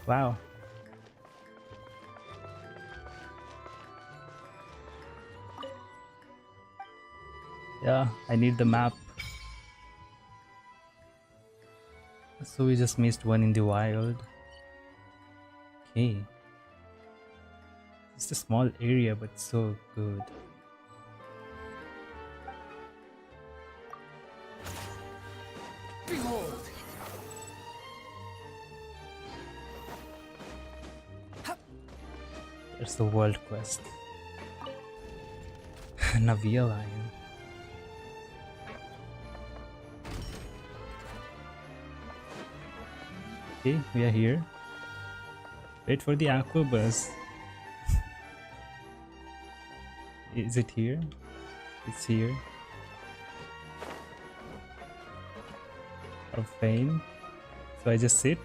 Wow. Yeah, I need the map. So we just missed one in the wild. Okay. It's a small area, but so good. Behold. There's the world quest. Navia Lion. Okay, we are here. Wait for the aquabus. Is it here? It's here. Of fame. So I just sit.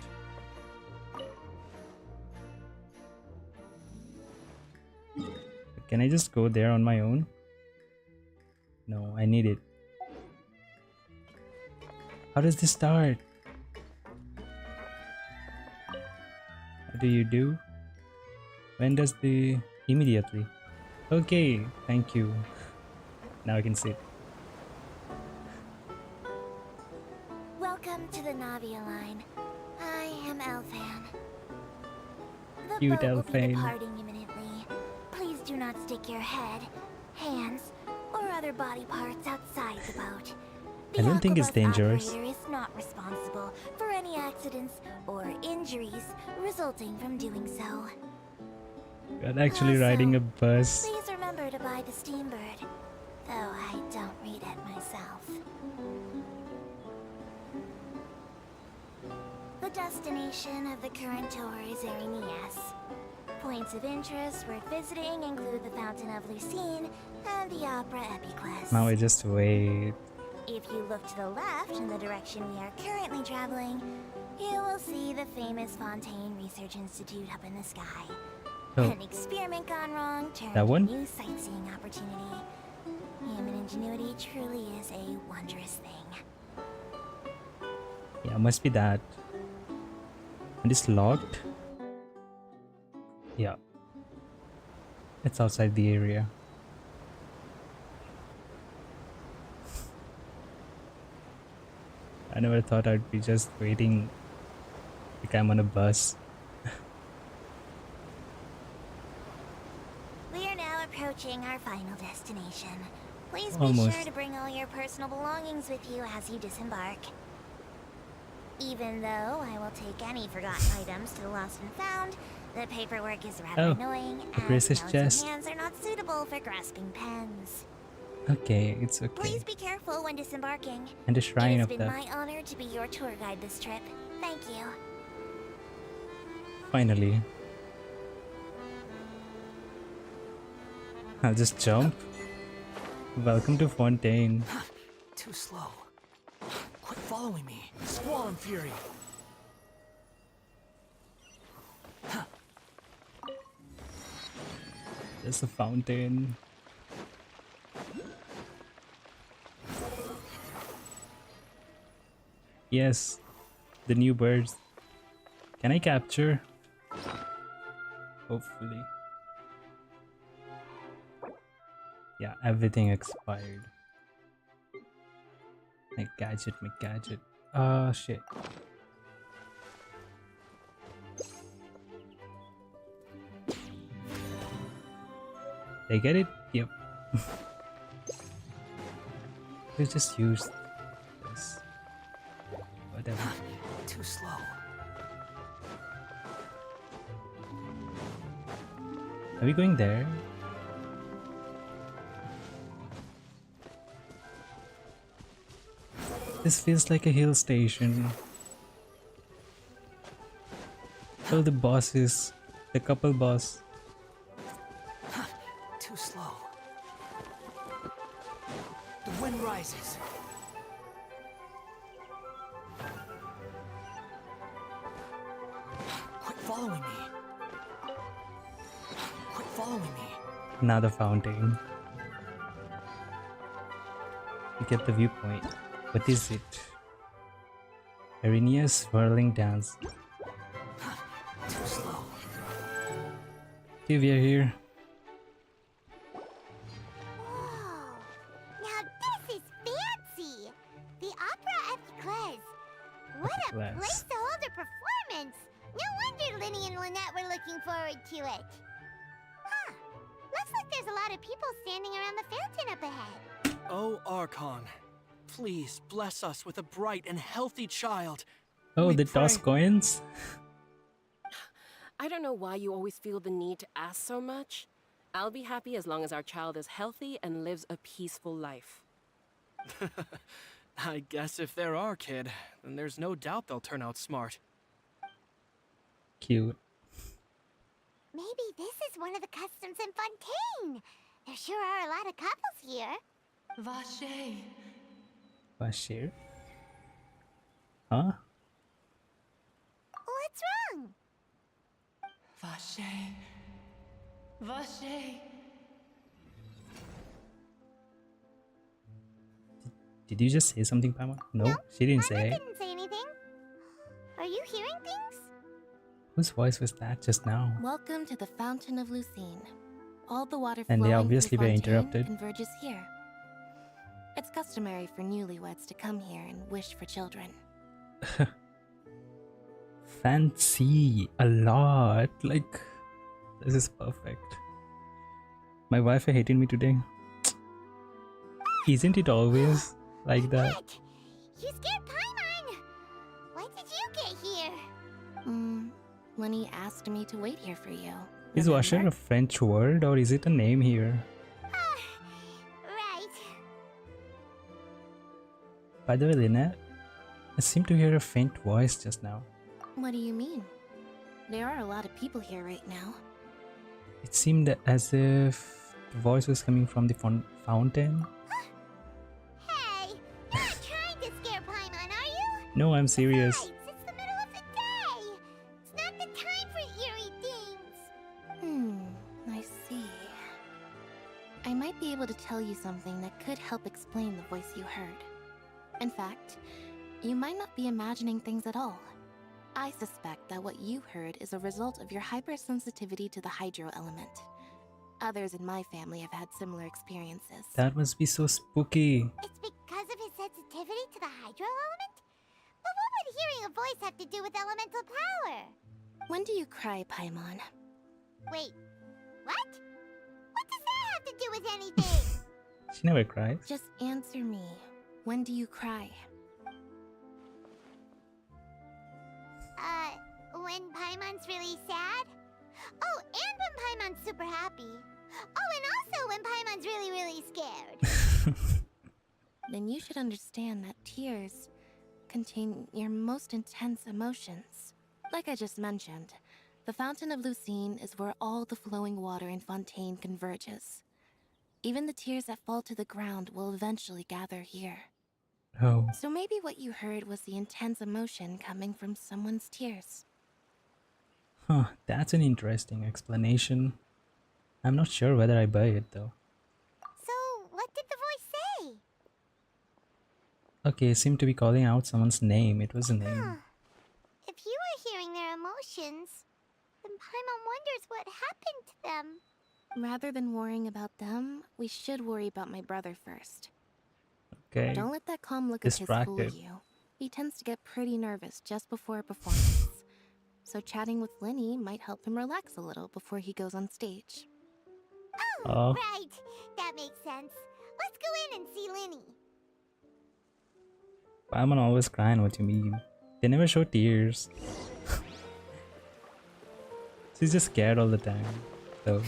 Can I just go there on my own? No, I need it. How does this start? What do you do? When does the... Immediately. Okay, thank you. Now I can sit. the Navia line. I am Elfan. The Cute boat will be Elfane. departing imminently. Please do not stick your head, hands, or other body parts outside the boat. I don't think it's Aquabus dangerous. operator is not responsible for any accidents or injuries resulting from doing so. You're actually riding a bus. Please remember to buy the Steambird, though I don't read it myself. The destination of the current tour is Erinias. Points of interest worth visiting include the Fountain of Lucine and the Opera Epicles. Now I just wait. If you look to the left in the direction we are currently traveling, you will see the famous Fontaine Research Institute up in the sky. Oh. An experiment gone wrong turned That one? a new sightseeing opportunity. Human ingenuity truly is a wondrous thing. Yeah, must be that. And it's locked? Yeah. It's outside the area. I never thought I'd be just waiting like I'm on a bus. We are now approaching our final destination. Please be Almost. sure to bring all your personal belongings with you as you disembark. Even though I will take any forgotten items to the lost and found, the paperwork is rather Oh, annoying, the and Grace's notes chest. and hands are not suitable for grasping pens. Okay, it's okay. Please be careful when disembarking. And the shrine It has of been that. my honor to be your tour guide this trip. Thank you. Finally. I'll just jump. Welcome to Fontaine. Too slow. Quit following me. Squall and fury. There's a fountain. Yes, the new birds. Can I capture? Hopefully. Yeah, everything expired. My gadget, my gadget. Shit. Did I get it? Yep. Let's just use this. Whatever. Too slow. Are we going there? This feels like a hill station. Oh, the bosses. The couple boss. Too slow. The wind rises. Quit following me. Quit following me. Now the fountain. You get the viewpoint. What is it? Arenia's swirling dance. Too slow. Okay, we are here. Now this is fancy! The Opera Epicles. What a Epicles. place to hold a performance! No wonder Linny and Lynette were looking forward to it. Huh. Looks like there's a lot of people standing around the fountain up ahead. Oh, Archon, please bless us with a bright and healthy child. Oh, We they toss pray- coins? I don't know why you always feel the need to ask so much. I'll be happy as long as our child is healthy and lives a peaceful life. I guess if they're our kid, then there's no doubt they'll turn out smart. Cute. Maybe this is one of the customs in Fontaine. There sure are a lot of couples here. Vache. Bashir? Huh? What's wrong? Vache. Vache. Did you just say something, Pama? No, she didn't say. Didn't say anything. Are you hearing things? Whose voice was that just now? Welcome to the Fountain of Lucine. All the water And they flowing obviously through were Fontaine interrupted. converges here. It's customary for newlyweds to come here and wish for children. Fancy a lot. Like, this is perfect. My wife hated me today. Isn't it always like that? What? You scared Paimon! When did you get here? Lenny asked me to wait here for you. Is washer a French word or is it a name here? Right. By the way, Lynette, I seem to hear a faint voice just now. What do you mean? There are a lot of people here right now. It seemed as if the voice was coming from the fountain. Hey, you're not trying to scare Paimon, are you? No, I'm serious. Besides, it's the middle of the day. It's not the time for eerie things. I see. I might be able to tell you something that could help explain the voice you heard. In fact, you might not be imagining things at all. I suspect that what you heard is a result of your hypersensitivity to the hydro element. Others in my family have had similar experiences. That must be so spooky. It's because of his sensitivity to the hydro element? But what would hearing a voice have to do with elemental power? When do you cry, Paimon? Wait, what? What does that have to do with anything? She never cries. Just answer me. When do you cry? When Paimon's really sad? Oh, and when Paimon's super happy. Oh, and also when Paimon's really, really scared. Then you should understand that tears contain your most intense emotions. Like I just mentioned, the Fountain of Lucine is where all the flowing water in Fontaine converges. Even the tears that fall to the ground will eventually gather here. Oh. So maybe what you heard was the intense emotion coming from someone's tears. Huh, that's an interesting explanation. I'm not sure whether I buy it though. So, what did the voice say? Okay, it seemed to be calling out someone's name. It was a name. If you were hearing their emotions, then Paimon wonders what happened to them. Rather than worrying about them, we should worry about my brother first. Okay. Don't let that calm look of his fool Distracted. you. He tends to get pretty nervous just before a performance. So chatting with Linny might help him relax a little before he goes on stage. Oh. Right. That makes sense. Let's go in and see Linny. Paimon always crying, what you mean? They never show tears. She's just scared all the time. So.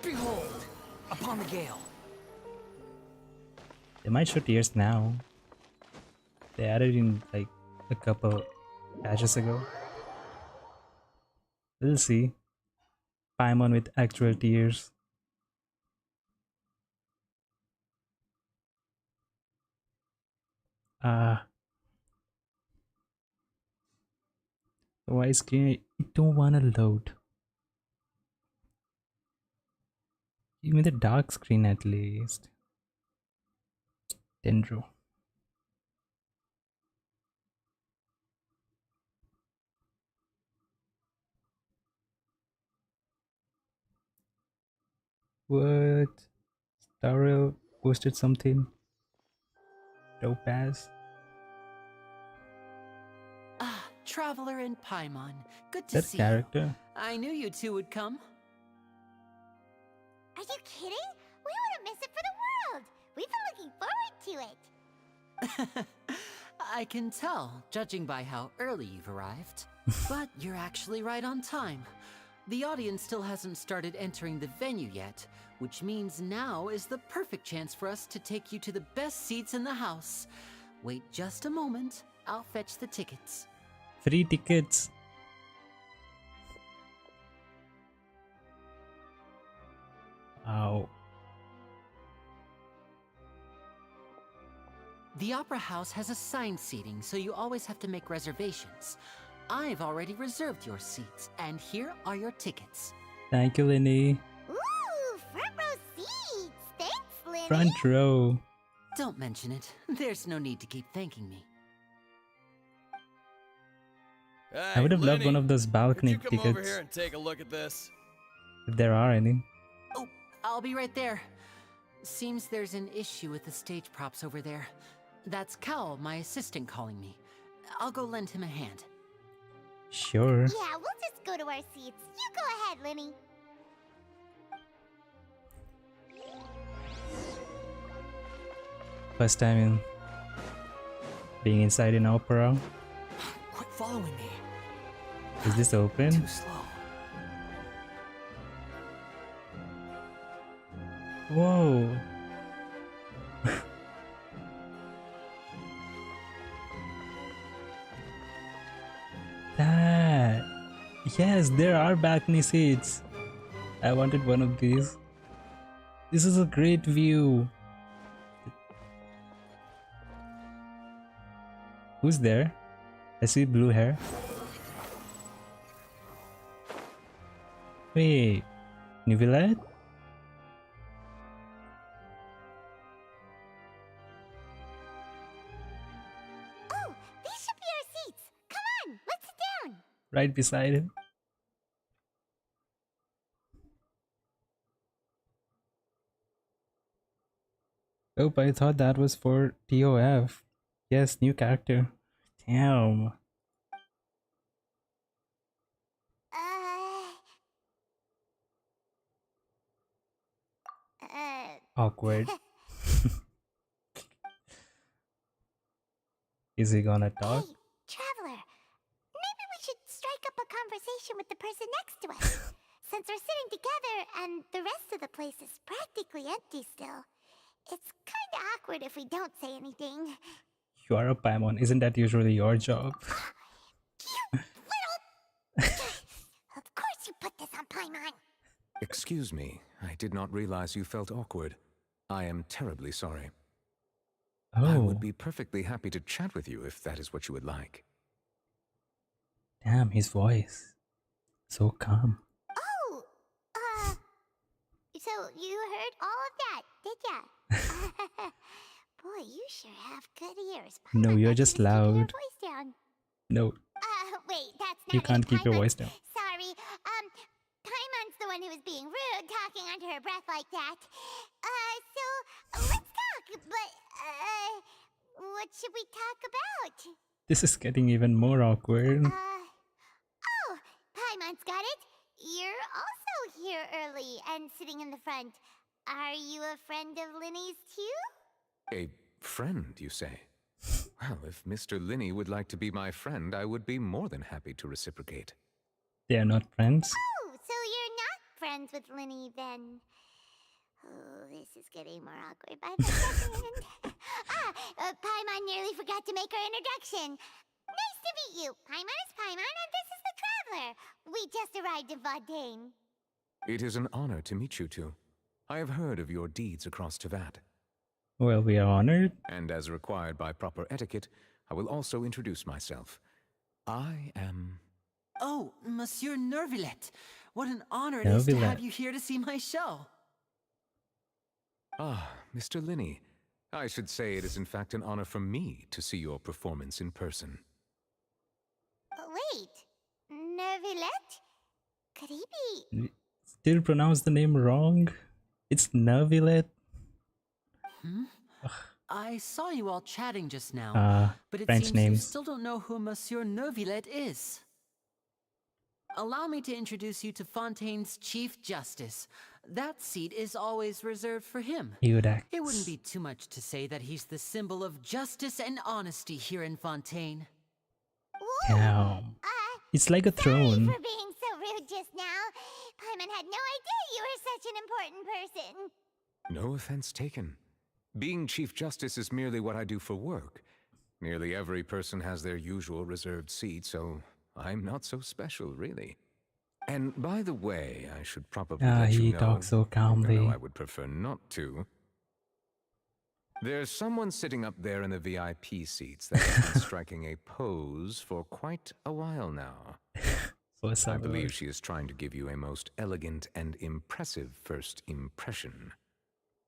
Behold, upon the gale. They might show tears now. They added in like a couple patches ago. We'll see. Paimon with actual tears. Why screen? I don't wanna load. Give me the dark screen at least. Dendro. What? Starrel posted something. Topaz. Ah, Traveler and Paimon. Good to That see character. you. I knew you two would come. Are you kidding? We wouldn't miss it for the world. We've been looking forward to it. I can tell, judging by how early you've arrived. But you're actually right on time. The audience still hasn't started entering the venue yet, which means now is the perfect chance for us to take you to the best seats in the house. Wait just a moment. I'll fetch the tickets. Free tickets. Ow. The Opera House has assigned seating, so you always have to make reservations. I've already reserved your seats, and here are your tickets. Thank you, Linny. Ooh, front row seats. Thanks, Linny. Front row. Don't mention it. There's no need to keep thanking me. I would have loved one of those balcony Could you come over tickets. here and take a look at this? If there are any. Oh, I'll be right there. Seems there's an issue with the stage props over there. That's Cal, my assistant, calling me. I'll go lend him a hand. Sure. Yeah, we'll just go to our seats. You go ahead, Linny. First time in being inside an opera. Quit following me. Is this open? Too slow. Whoa. That. Yes, there are balcony seats. I wanted one of these. This is a great view. Who's there? I see blue hair. Wait, Nuvillette? Oh, these should be our seats. Come on, let's sit down. Right beside him. Oh, I thought that was for TOF. Yes, new character. Damn. Awkward. Is he gonna talk? Hey, Traveler. Maybe we should strike up a conversation with the person next to us. Since we're sitting together and the rest of the place is practically empty still. It's kinda awkward if we don't say anything. You are a Paimon. Isn't that usually your job? Of course you put this on Paimon. Excuse me, I did not realize you felt awkward. I am terribly sorry. I would be perfectly happy to chat with you if that is what you would like. Damn, his voice. So calm. Oh, so you heard all of that, did ya? Boy, you sure have good ears. No, Paimon you're actually just keep your loud. voice down. No, Wait, that's not you it, can't keep your Paimon. voice down. Sorry, Paimon's the one who was being rude, talking under her breath like that. So, let's talk, but, what should we talk about? This is getting even more awkward. Oh, Paimon's got it. You're also here early and sitting in the front. Are you a friend of Linny's too? A friend, you say? Well, if Mr. Linney would like to be my friend, I would be more than happy to reciprocate. They are not friends. Oh, so you're not friends with Linny then? Oh, this is getting more awkward by the second. Paimon nearly forgot to make her introduction. Nice to meet you. Paimon is Paimon and this is the Traveler. We just arrived in Fontaine. It is an honor to meet you two. I have heard of your deeds across Tevat. Well, we are honored. And as required by proper etiquette, I will also introduce myself. I am... Oh, Monsieur Nervillet. What an honor it is to have you here to see my show. Ah, Mr. Linney. I should say it is in fact an honor for me to see your performance in person. Wait, Nervillet? Could he be... Still pronounce the name wrong? It's Nervillet. Hmm? I saw you all chatting just now, but it French seems names. you still don't know who Monsieur Nervillet is. Allow me to introduce you to Fontaine's Chief Justice. That seat is always reserved for him. Eudax. It wouldn't be too much to say that he's the symbol of justice and honesty here in Fontaine. Damn. It's like a throne. For being so rude just now. Paimon had no idea you were such an important person. No offense taken. Being Chief Justice is merely what I do for work. Nearly every person has their usual reserved seat, so I'm not so special, really. And by the way, I should probably let you He know, talks so even calmly. though I would prefer not to. There's someone sitting up there in the VIP seats that has been striking a pose for quite a while now. I believe she is trying to give you a most elegant and impressive first impression.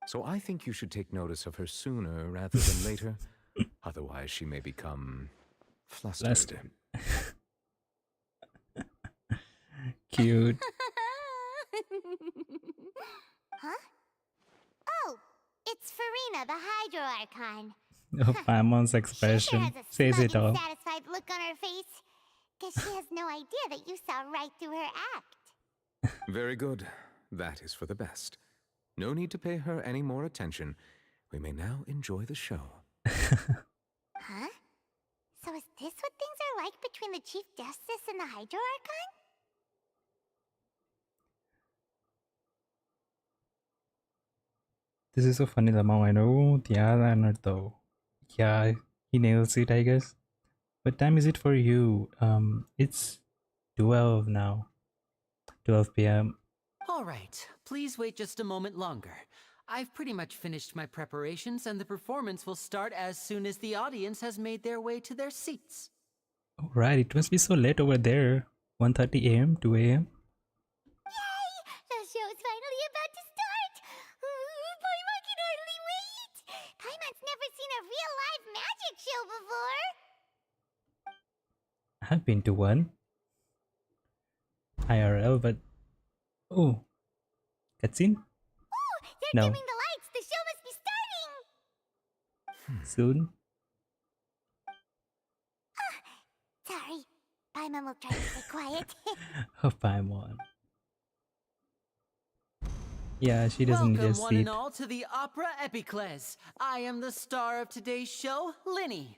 So I think you should take notice of her sooner rather than later. Otherwise, she may become flustered. Cute. Huh? Oh, it's Farina, the Hydro Archon. Oh, Paimon's She sure expression has a says smug it and all. satisfied look on her face. Guess she has no idea that you saw right through her act. Very good. That is for the best. No need to pay her any more attention. We may now enjoy the show. Huh? So is this what things are like between the Chief Justice and the Hydro Archon? This is so funny, Lamau. I know the other though. Yeah, he nails it, I guess. What time is it for you? It's 12 now. 12 p.m. All right, please wait just a moment longer. I've pretty much finished my preparations, and the performance will start as soon as the audience has made their way to their seats. Oh, right, it must be so late over there. 1:30 a.m., 2 a.m. Yay! The show's finally about to start! Paimon can hardly wait! Paimon's never seen a real live magic show before! I've been to one. IRL, but... Oh. Cutscene? Oh! They're No. dimming the lights! The show must be starting! Soon? Sorry. Paimon will try to stay quiet. Oh, Paimon. Yeah, she doesn't Welcome, just one see and it. all, to the Opera Epicles. I am the star of today's show, Linny.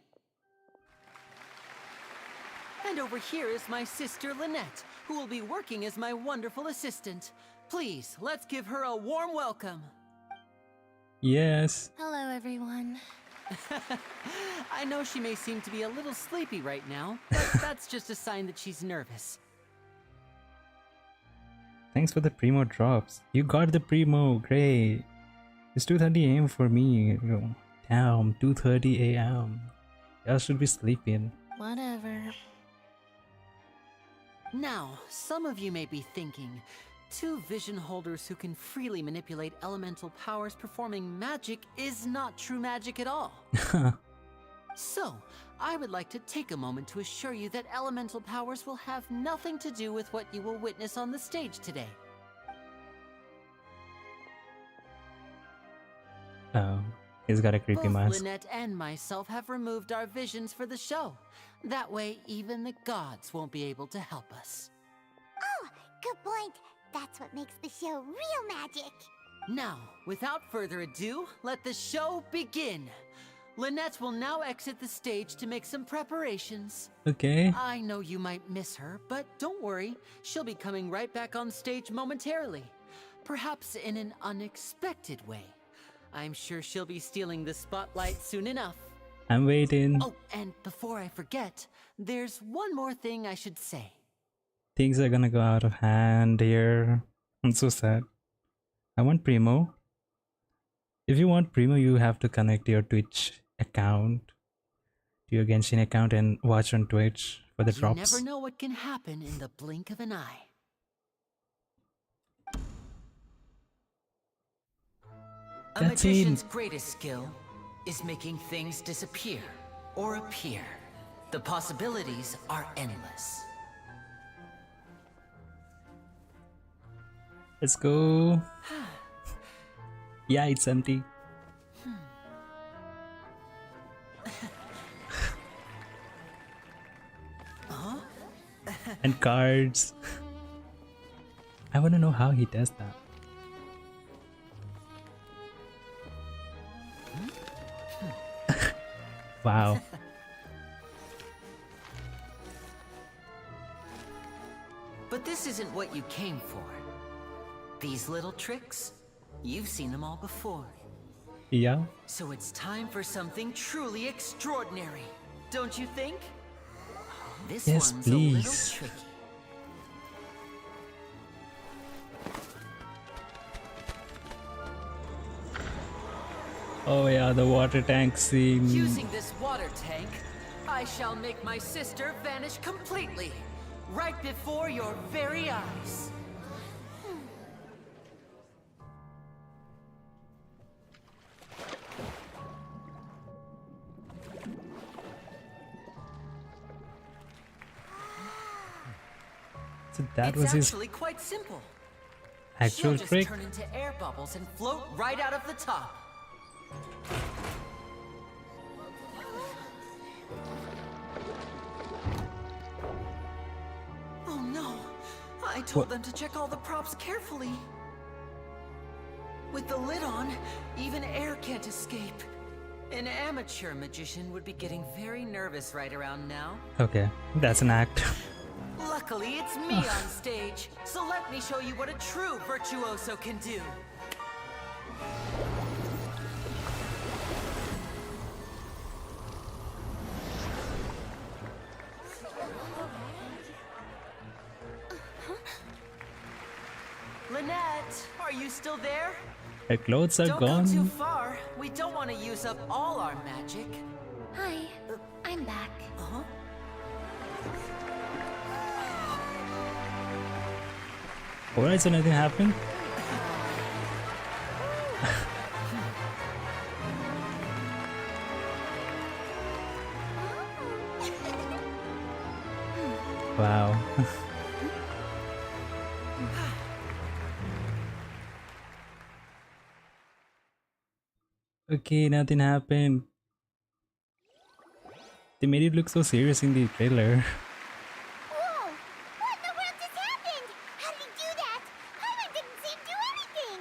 And over here is my sister, Lynette, who will be working as my wonderful assistant. Please, let's give her a warm welcome. Yes. Hello, everyone. I know she may seem to be a little sleepy right now, but that's just a sign that she's nervous. Thanks for the primo drops. You got the primo. Great. It's 2:30 a.m. for me. Damn, 2:30 a.m. Y'all should be sleeping. Whatever. Now, some of you may be thinking, two vision holders who can freely manipulate elemental powers performing magic is not true magic at all. So, I would like to take a moment to assure you that elemental powers will have nothing to do with what you will witness on the stage today. Oh, he's got a creepy Both mask. Lynette and myself have removed our visions for the show. That way, even the gods won't be able to help us. Oh, good point. That's what makes the show real magic. Now, without further ado, let the show begin. Lynette will now exit the stage to make some preparations. Okay. I know you might miss her, but don't worry. She'll be coming right back on stage momentarily. Perhaps in an unexpected way. I'm sure she'll be stealing the spotlight soon enough. I'm waiting. Oh, and before I forget, there's one more thing I should say. Things are gonna go out of hand here. I'm so sad. I want Primo. If you want Primo, you have to connect your Twitch account to your Genshin account and watch on Twitch for the drops. You never know what can happen in the blink of an eye. A That's magician's it. greatest skill is making things disappear or appear. The possibilities are endless. Let's go. Yeah, it's empty. Huh? And cards. I want to know how he does that. Wow. But this isn't what you came for. These little tricks, you've seen them all before. Yeah. So it's time for something truly extraordinary, don't you think? This Yes, one's a little please. tricky. Oh yeah, the water tank scene. Using this water tank, I shall make my sister vanish completely, right before your very eyes. So that It's was his actually quite simple. actual She'll just trick. turn into air bubbles and float right out of the top. told them to check all the props carefully. With the lid on, even air can't escape. An amateur magician would be getting very nervous right around now. Okay, that's an act. Luckily, it's me on stage, so let me show you what a true virtuoso can do. Lynette, are you still there? Her clothes are Don't gone. go too far. We don't want to use up all our magic. Hi, I'm back. Uh-huh. Alright, so nothing happened? Wow. Okay, nothing happened. They made it look so serious in the trailer. Whoa! What in the world just happened? How did he do that? Paimon didn't see him do anything!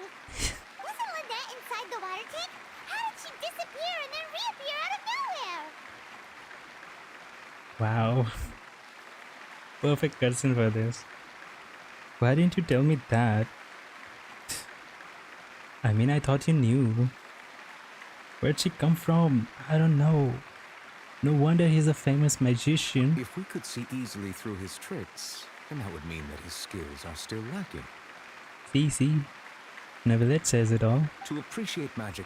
Wasn't Lynette inside the water tank? How did she disappear and then reappear out of nowhere? Wow. Perfect cutscene for this. Why didn't you tell me that? I mean, I thought you knew. Where'd she come from? I don't know. No wonder he's a famous magician. If we could see easily through his tricks, then that would mean that his skills are still lacking. See. Nevertheless says it all. To appreciate magic,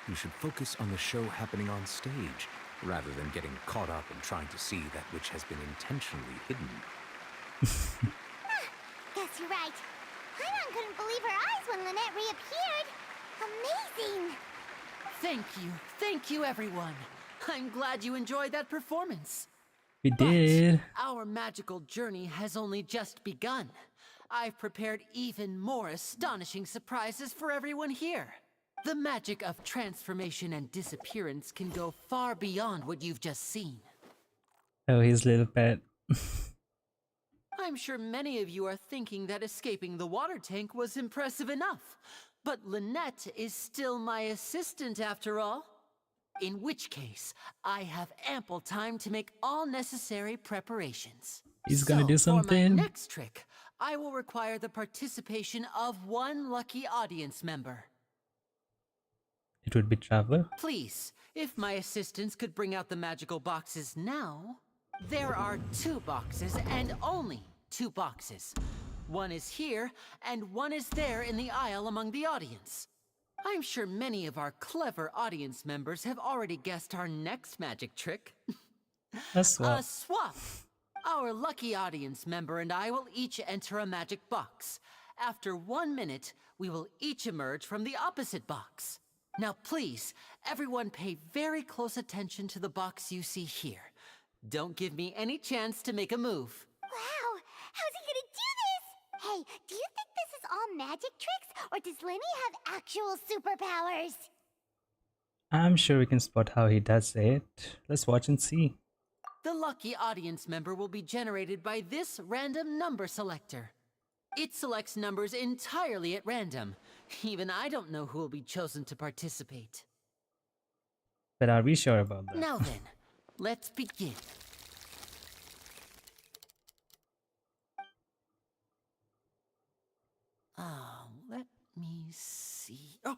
you should focus on the show happening on stage, rather than getting caught up in trying to see that which has been intentionally hidden. Guess you're right. Paimon couldn't believe her eyes when Lynette reappeared. Amazing! Thank you everyone. I'm glad you enjoyed that performance. We did. Our magical journey has only just begun. I've prepared even more astonishing surprises for everyone here. The magic of transformation and disappearance can go far beyond what you've just seen. Oh, his little pet. I'm sure many of you are thinking that escaping the water tank was impressive enough. But Lynette is still my assistant after all. In which case, I have ample time to make all necessary preparations. He's gonna do For my something. next trick, I will require the participation of one lucky audience member. It would be Traveler. Please, if my assistants could bring out the magical boxes now. There are 2 boxes and only 2 boxes. One is here, and one is there in the aisle among the audience. I'm sure many of our clever audience members have already guessed our next magic trick. A swap. A swap! Our lucky audience member and I will each enter a magic box. After 1 minute, we will each emerge from the opposite box. Now please, everyone pay very close attention to the box you see here. Don't give me any chance to make a move. Wow! How's he gonna do this? Hey, do you think this is all magic tricks, or does Lenny have actual superpowers? I'm sure we can spot how he does it. Let's watch and see. The lucky audience member will be generated by this random number selector. It selects numbers entirely at random. Even I don't know who will be chosen to participate. But are we sure about that? Now then, let's begin. Let me see. Oh,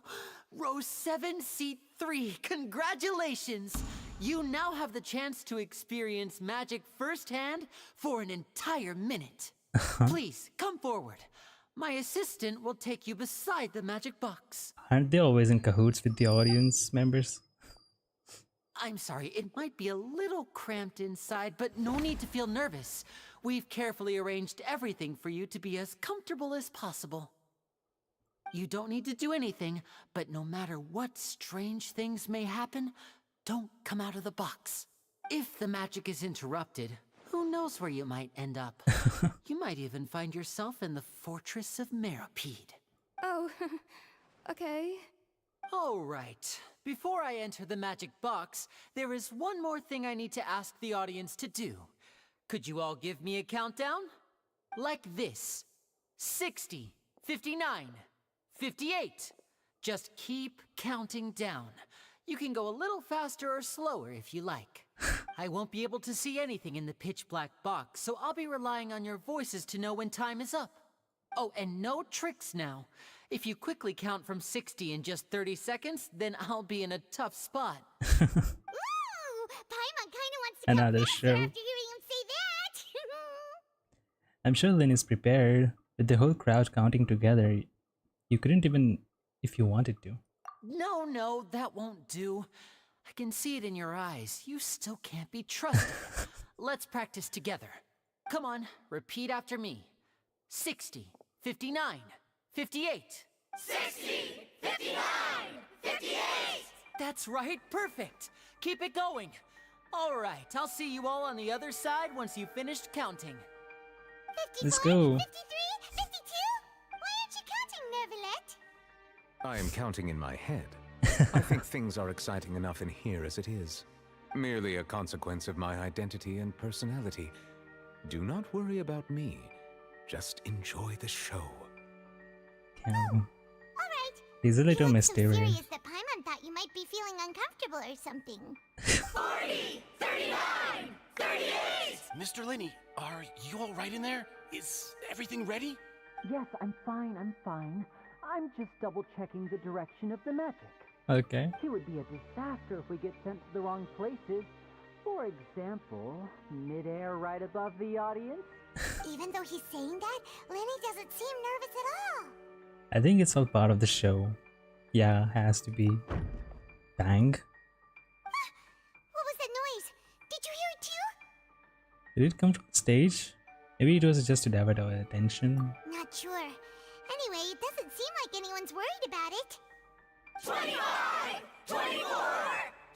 row 7, seat 3. Congratulations! You now have the chance to experience magic firsthand for an entire minute. Please, come forward. My assistant will take you beside the magic box. Aren't they always in cahoots with the audience members? I'm sorry, it might be a little cramped inside, but no need to feel nervous. We've carefully arranged everything for you to be as comfortable as possible. You don't need to do anything, but no matter what strange things may happen, don't come out of the box. If the magic is interrupted, who knows where you might end up? You might even find yourself in the Fortress of Meropide. Oh, okay. All right. Before I enter the magic box, there is one more thing I need to ask the audience to do. Could you all give me a countdown? Like this. 60, 59, 58. Just keep counting down. You can go a little faster or slower if you like. I won't be able to see anything in the pitch black box, so I'll be relying on your voices to know when time is up. Oh, and no tricks now. If you quickly count from 60 in just 30 seconds, then I'll be in a tough spot. Ooh, Paimon kinda wants to Another come faster show. after hearing him say that. I'm sure Lynn is prepared. With the whole crowd counting together, you couldn't even if you wanted to. No, that won't do. I can see it in your eyes. You still can't be trusted. Let's practice together. Come on, repeat after me. 60, 59, 58. 60, 59, 58. That's right, perfect. Keep it going. All right, I'll see you all on the other side once you've finished counting. Let's go. 53, 52? Why aren't you counting, Nervalet? I am counting in my head. I think things are exciting enough in here as it is. Merely a consequence of my identity and personality. Do not worry about me. Just enjoy the show. Alright. Alright. He's a little So mysterious. serious that Paimon thought you might be feeling uncomfortable or something. 40, 39, 38. Mr. Linney, are you all right in there? Is everything ready? Yes, I'm fine. I'm just double-checking the direction of the magic. Okay. It would be a disaster if we get sent to the wrong places. For example, midair right above the audience. Even though he's saying that, Lenny doesn't seem nervous at all. I think it's all part of the show. Yeah, has to be. Bang. What was that noise? Did you hear it too? Did it come from the stage? Maybe it was just to divert our attention. Not sure. Anyway, it doesn't seem like anyone's worried about it. 25, 24,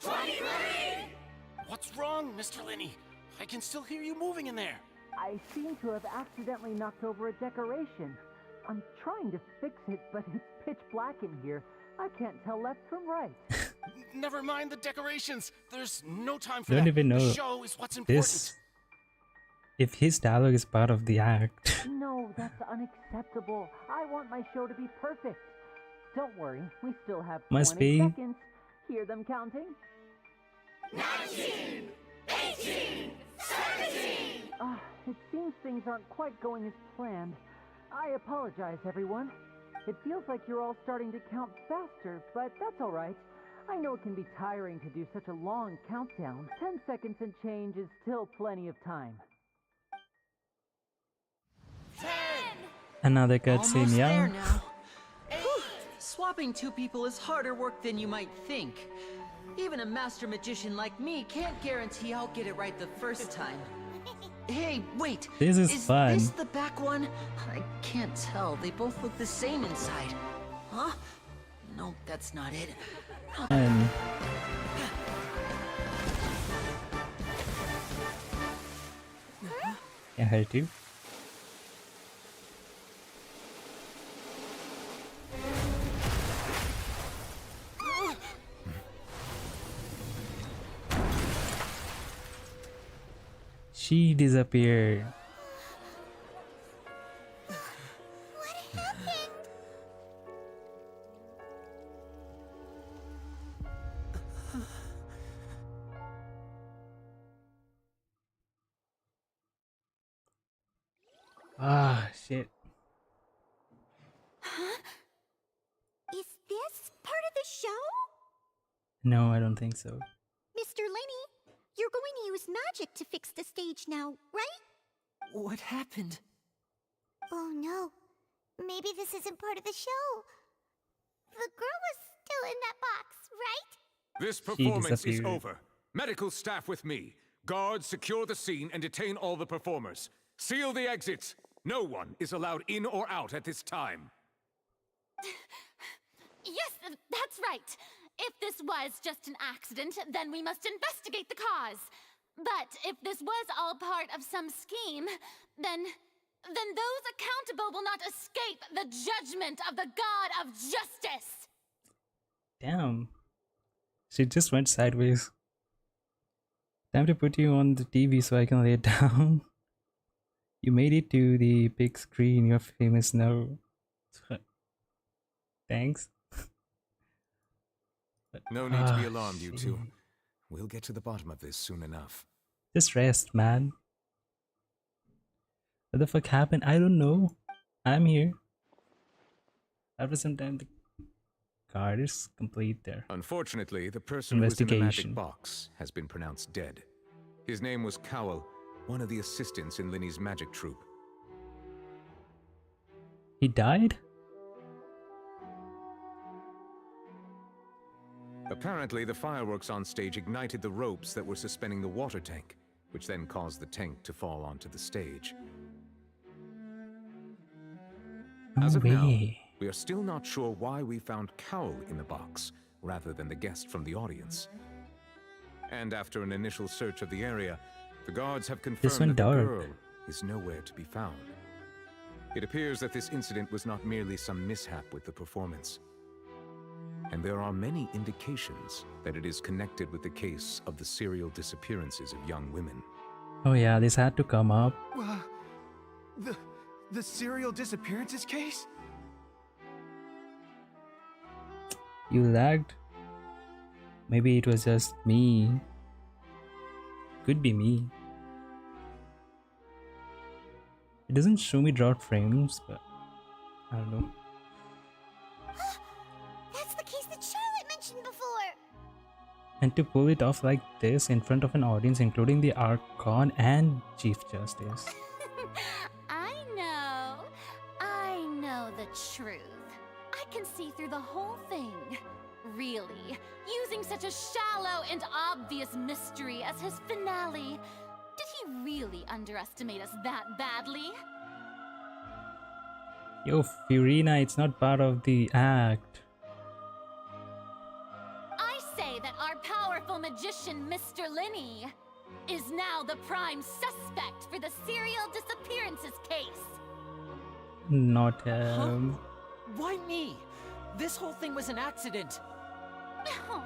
23. What's wrong, Mr. Linney? I can still hear you moving in there. I seem to have accidentally knocked over a decoration. I'm trying to fix it, but it's pitch black in here. I can't tell left from right. Never mind the decorations. There's no time for I don't that. even know The show is what's important. this. If his dialogue is part of the act. No, that's unacceptable. I want my show to be perfect. Don't worry, we still have 20 Must be. seconds. Hear them counting? 19, 18, 17. It seems things aren't quite going as planned. I apologize, everyone. It feels like you're all starting to count faster, but that's all right. I know it can be tiring to do such a long countdown. 10 seconds and change is still plenty of time. 10. Another cutscene, Almost there yeah. now. Whew. Swapping two people is harder work than you might think. Even a master magician like me can't guarantee I'll get it right the first time. Hey, wait. This is fun. Is this the back one? I can't tell. They both look the same inside. Huh? No, that's not it. And yeah, her too. She disappeared. What happened? Ah, shit. Huh? Is this part of the show? No, I don't think so. Mr. Lenny, you're going to use magic to fix the stage now, right? What happened? Oh no. Maybe this isn't part of the show. The girl was still in that box, right? This performance is disappeared. over. Medical staff with me. Guards, secure the scene and detain all the performers. Seal the exits. No one is allowed in or out at this time. Yes, that's right. If this was just an accident, then we must investigate the cause. But if this was all part of some scheme, then those accountable will not escape the judgment of the God of justice. Damn. She just went sideways. Time to put you on the TV so I can lay it down. You made it to the big screen. You're famous now. Thanks. No need to be alarmed, you two. We'll get to the bottom of this soon enough. Just rest, man. What the fuck happened? I don't know. I'm here. After some time, the card is complete there. Unfortunately, the person who was in the magic Investigation. box has been pronounced dead. His name was Cowell, one of the assistants in Linny's magic troupe. He died? Apparently, the fireworks on stage ignited the ropes that were suspending the water tank, which then caused the tank to fall onto the stage. As of now, we are still not sure why we found Cowell in the box, rather than the guest from the audience. And after an initial search of the area, the guards have confirmed that the girl is nowhere to be found. It appears that this incident was not merely some mishap with the performance. And there are many indications that it is connected with the case of the serial disappearances of young women. Oh yeah, this had to come up. The serial disappearances case? You lagged? Maybe it was just me. Could be me. It doesn't show me drought frames, but I don't know. That's the case that Charlotte mentioned before. And to pull it off like this in front of an audience, including the Archon and Chief Justice. I know the truth. I can see through the whole thing. Really, using such a shallow and obvious mystery as his finale. Did he really underestimate us that badly? Yo, Furina, it's not part of the act. I say that our powerful magician, Mr. Linney, is now the prime suspect for the serial disappearances case. Not him. Why me? This whole thing was an accident. Oh,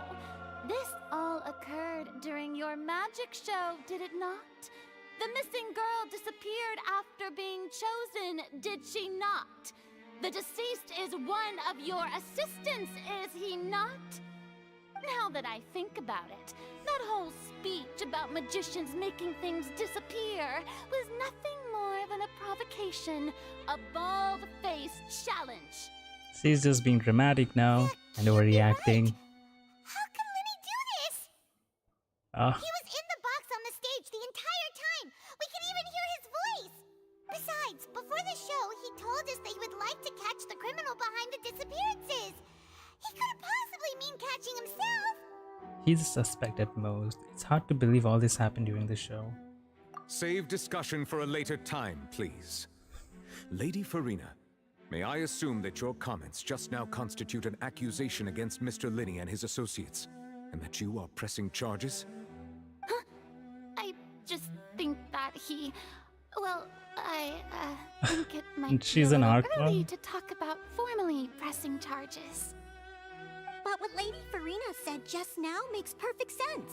this all occurred during your magic show, did it not? The missing girl disappeared after being chosen, did she not? The deceased is one of your assistants, is he not? Now that I think about it, that whole speech about magicians making things disappear was nothing more than a provocation, a bald-faced challenge. She's just being dramatic now and overreacting. How could Linny do this? Ah. He was in the box on the stage the entire time. We can even hear his voice. Besides, before the show, he told us that he would like to catch the criminal behind the disappearances. He couldn't possibly mean catching himself. He's a suspect at most. It's hard to believe all this happened during the show. Save discussion for a later time, please. Lady Farina, may I assume that your comments just now constitute an accusation against Mr. Linney and his associates, and that you are pressing charges? Huh? I just think that he... Well, I think it might She's be a an little Archon? early to talk about formally pressing charges. But what Lady Farina said just now makes perfect sense.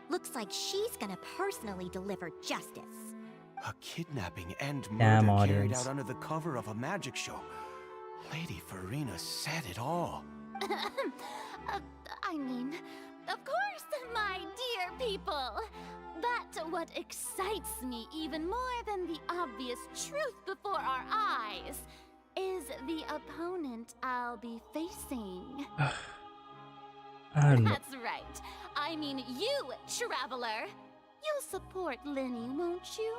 Looks like she's gonna personally deliver justice. A kidnapping and Damn murder carried audience. out under the cover of a magic show. Lady Farina said it all. I mean, of course, my dear people. But what excites me even more than the obvious truth before our eyes is the opponent I'll be facing. I don't know. That's right. I mean you, Traveler. You'll support Linny, won't you?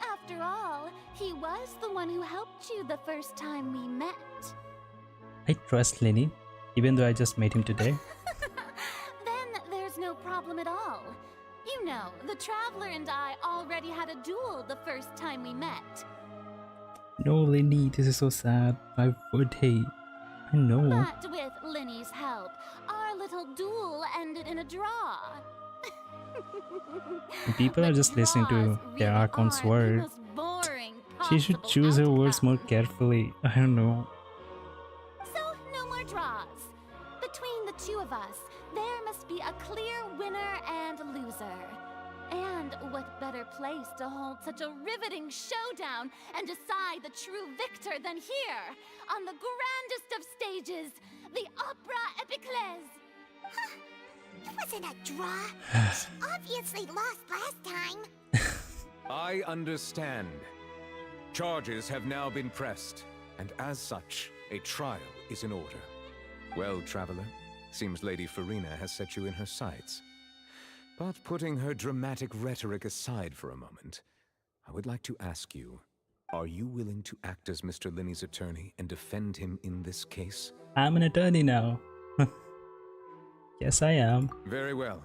After all, he was the one who helped you the first time we met. I trust Lenny, even though I just met him today. Then there's no problem at all. You know, the Traveler and I already had a duel the first time we met. No, Lenny, this is so sad. I would hate. I know. But with Linny's help, our little duel ended in a draw. People are just listening to their Archon's word. Boring She should choose her words more carefully. I don't know. So, no more draws. Between the two of us, there must be a clear winner and loser. And what better place to hold such a riveting showdown and decide the true victor than here, on the grandest of stages, the Opera Epiclese. It wasn't a draw. She obviously lost last time. I understand. Charges have now been pressed, and as such, a trial is in order. Well, Traveler, seems Lady Farina has set you in her sights. But putting her dramatic rhetoric aside for a moment, I would like to ask you, are you willing to act as Mr. Linney's attorney and defend him in this case? I'm an attorney now. Yes, I am. Very well.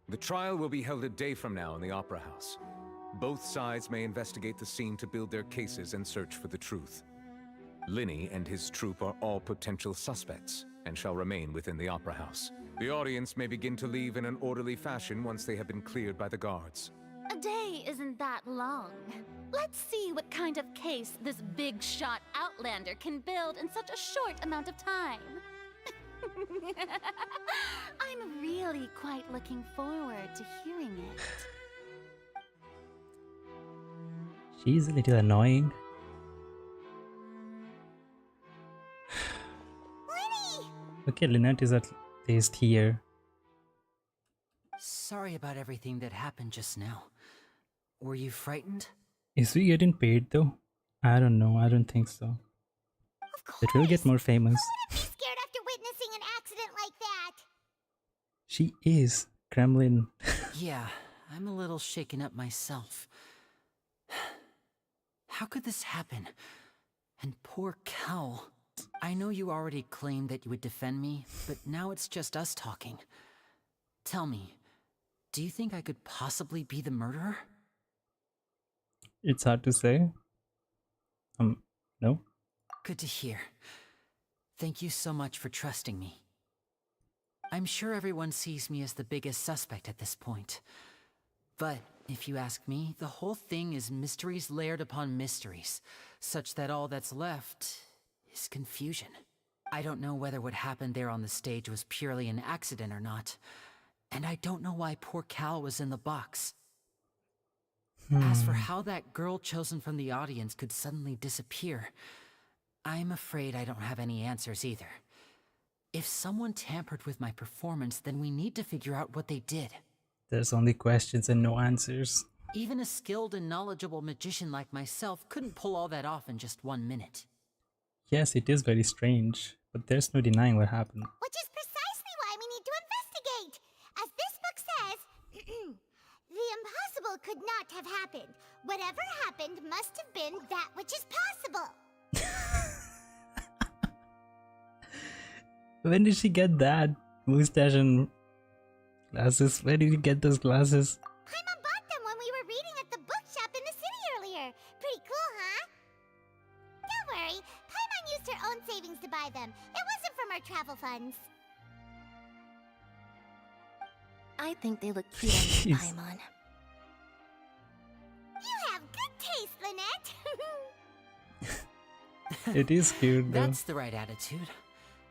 The trial will be held a day from now in the Opera House. Both sides may investigate the scene to build their cases and search for the truth. Linney and his troupe are all potential suspects and shall remain within the Opera House. The audience may begin to leave in an orderly fashion once they have been cleared by the guards. A day isn't that long. Let's see what kind of case this big shot outlander can build in such a short amount of time. I'm really quite looking forward to hearing it. She's a little annoying. Okay, Lynette is at least here. Sorry about everything that happened just now. Were you frightened? Is we getting paid though? I don't know. I don't think so. It will get more famous. Scared after witnessing an accident like that. She is Kremlin. Yeah, I'm a little shaken up myself. How could this happen? And poor Cal. I know you already claimed that you would defend me, but now it's just us talking. Tell me, do you think I could possibly be the murderer? It's hard to say. No. Good to hear. Thank you so much for trusting me. I'm sure everyone sees me as the biggest suspect at this point. But if you ask me, the whole thing is mysteries layered upon mysteries, such that all that's left is confusion. I don't know whether what happened there on the stage was purely an accident or not, and I don't know why poor Cal was in the box. As for how that girl chosen from the audience could suddenly disappear, I'm afraid I don't have any answers either. If someone tampered with my performance, then we need to figure out what they did. There's only questions and no answers. Even a skilled and knowledgeable magician like myself couldn't pull all that off in just 1 minute. Yes, it is very strange, but there's no denying what happened. Which is precisely why we need to investigate. As this book says, the impossible could not have happened. Whatever happened must have been that which is possible. When did she get that? Mustache and glasses? Where did you get those glasses? Paimon bought them when we were reading at the bookshop in the city earlier. Pretty cool, huh? Don't worry, Paimon used her own savings to buy them. It wasn't from our travel funds. I think they look cute on you, Paimon. You have good taste, Lynette. It is cute though. That's the right attitude.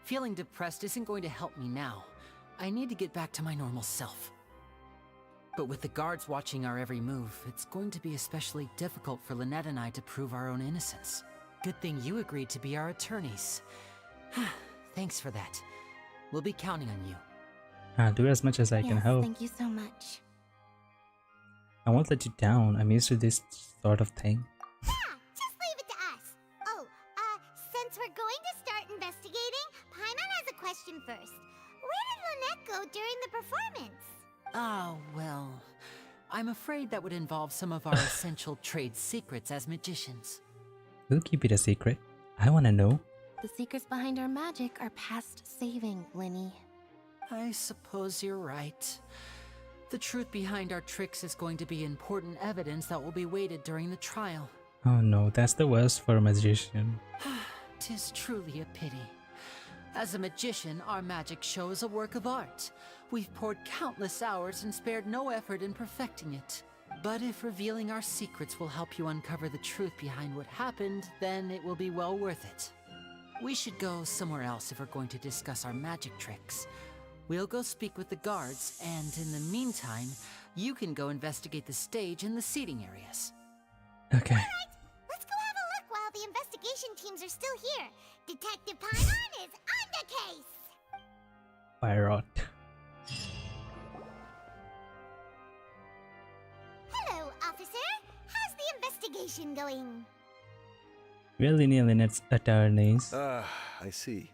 Feeling depressed isn't going to help me now. I need to get back to my normal self. But with the guards watching our every move, it's going to be especially difficult for Lynette and I to prove our own innocence. Good thing you agreed to be our attorneys. Thanks for that. We'll be counting on you. I'll do as much as I can help. Thank you so much. I won't let you down. I'm used to this sort of thing. Just leave it to us. Oh, since we're going to start investigating, Paimon has a question first. Where did Lynette go during the performance? Ah, well, I'm afraid that would involve some of our essential trade secrets as magicians. We'll keep it a secret. I want to know. The secrets behind our magic are past saving, Linny. I suppose you're right. The truth behind our tricks is going to be important evidence that will be weighted during the trial. Oh no, that's the worst for a magician. 'Tis truly a pity. As a magician, our magic show is a work of art. We've poured countless hours and spared no effort in perfecting it. But if revealing our secrets will help you uncover the truth behind what happened, then it will be well worth it. We should go somewhere else if we're going to discuss our magic tricks. We'll go speak with the guards, and in the meantime, You can go investigate the stage and the seating areas. Okay. Let's go have a look while the investigation teams are still here. Detective Paimon is on the case. Pirate. Hello, officer. How's the investigation going? We're Linny and Lynette's attorneys. Ah, I see.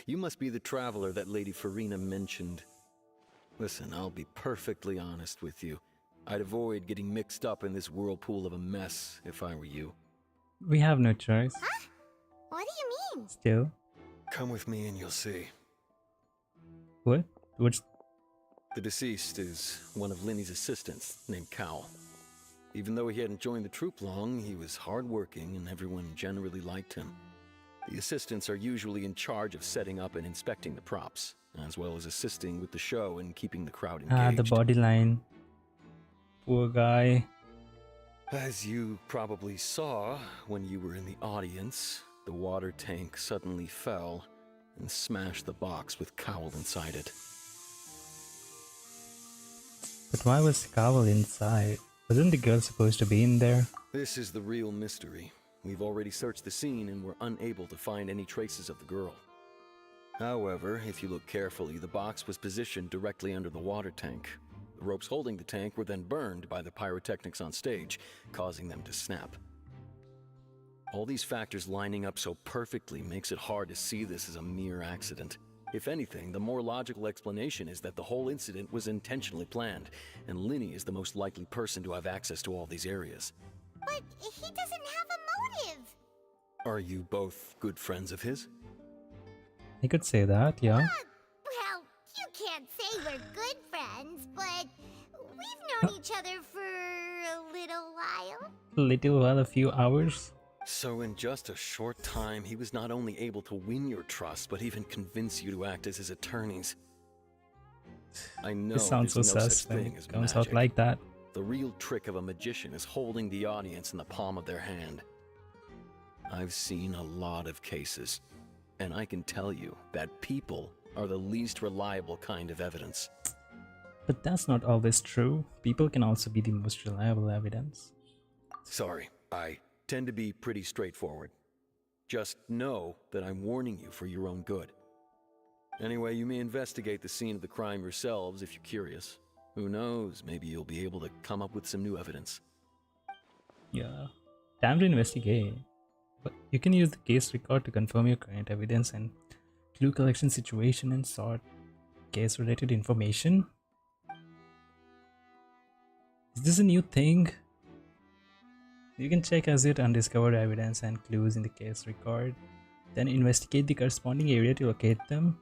You must be the traveler that Lady Farina mentioned. Listen, I'll be perfectly honest with you. I'd avoid getting mixed up in this whirlpool of a mess if I were you. We have no choice. Huh? What do you mean? Still. Come with me and you'll see. What? What's... The deceased is one of Linny's assistants, named Cal. Even though he hadn't joined the troupe long, he was hardworking and everyone generally liked him. The assistants are usually in charge of setting up and inspecting the props, as well as assisting with the show and keeping the crowd engaged. The body line. Poor guy. As you probably saw when you were in the audience, the water tank suddenly fell and smashed the box with Cowell inside it. But why was Cowell inside? Wasn't the girl supposed to be in there? This is the real mystery. We've already searched the scene and were unable to find any traces of the girl. However, if you look carefully, the box was positioned directly under the water tank. The ropes holding the tank were then burned by the pyrotechnics on stage, causing them to snap. All these factors lining up so perfectly makes it hard to see this as a mere accident. If anything, the more logical explanation is that the whole incident was intentionally planned, and Linny is the most likely person to have access to all these areas. But he doesn't have a motive. Are you both good friends of his? I could say that, yeah. Well, you can't say we're good friends, but we've known each other for a little while. A little while, a few hours. So in just a short time, he was not only able to win your trust, but even convince you to act as his attorneys. I know It sounds so there's no sus such when thing it as comes magic. out like that. The real trick of a magician is holding the audience in the palm of their hand. I've seen a lot of cases, and I can tell you that people are the least reliable kind of evidence. But that's not always true. People can also be the most reliable evidence. Sorry, I tend to be pretty straightforward. Just know that I'm warning you for your own good. Anyway, you may investigate the scene of the crime yourselves if you're curious. Who knows, maybe you'll be able to come up with some new evidence. Yeah. Time to investigate. But you can use the case record to confirm your current evidence and clue collection situation and sort case related information. Is this a new thing? You can check as yet undiscovered evidence and clues in the case record, then investigate the corresponding area to locate them.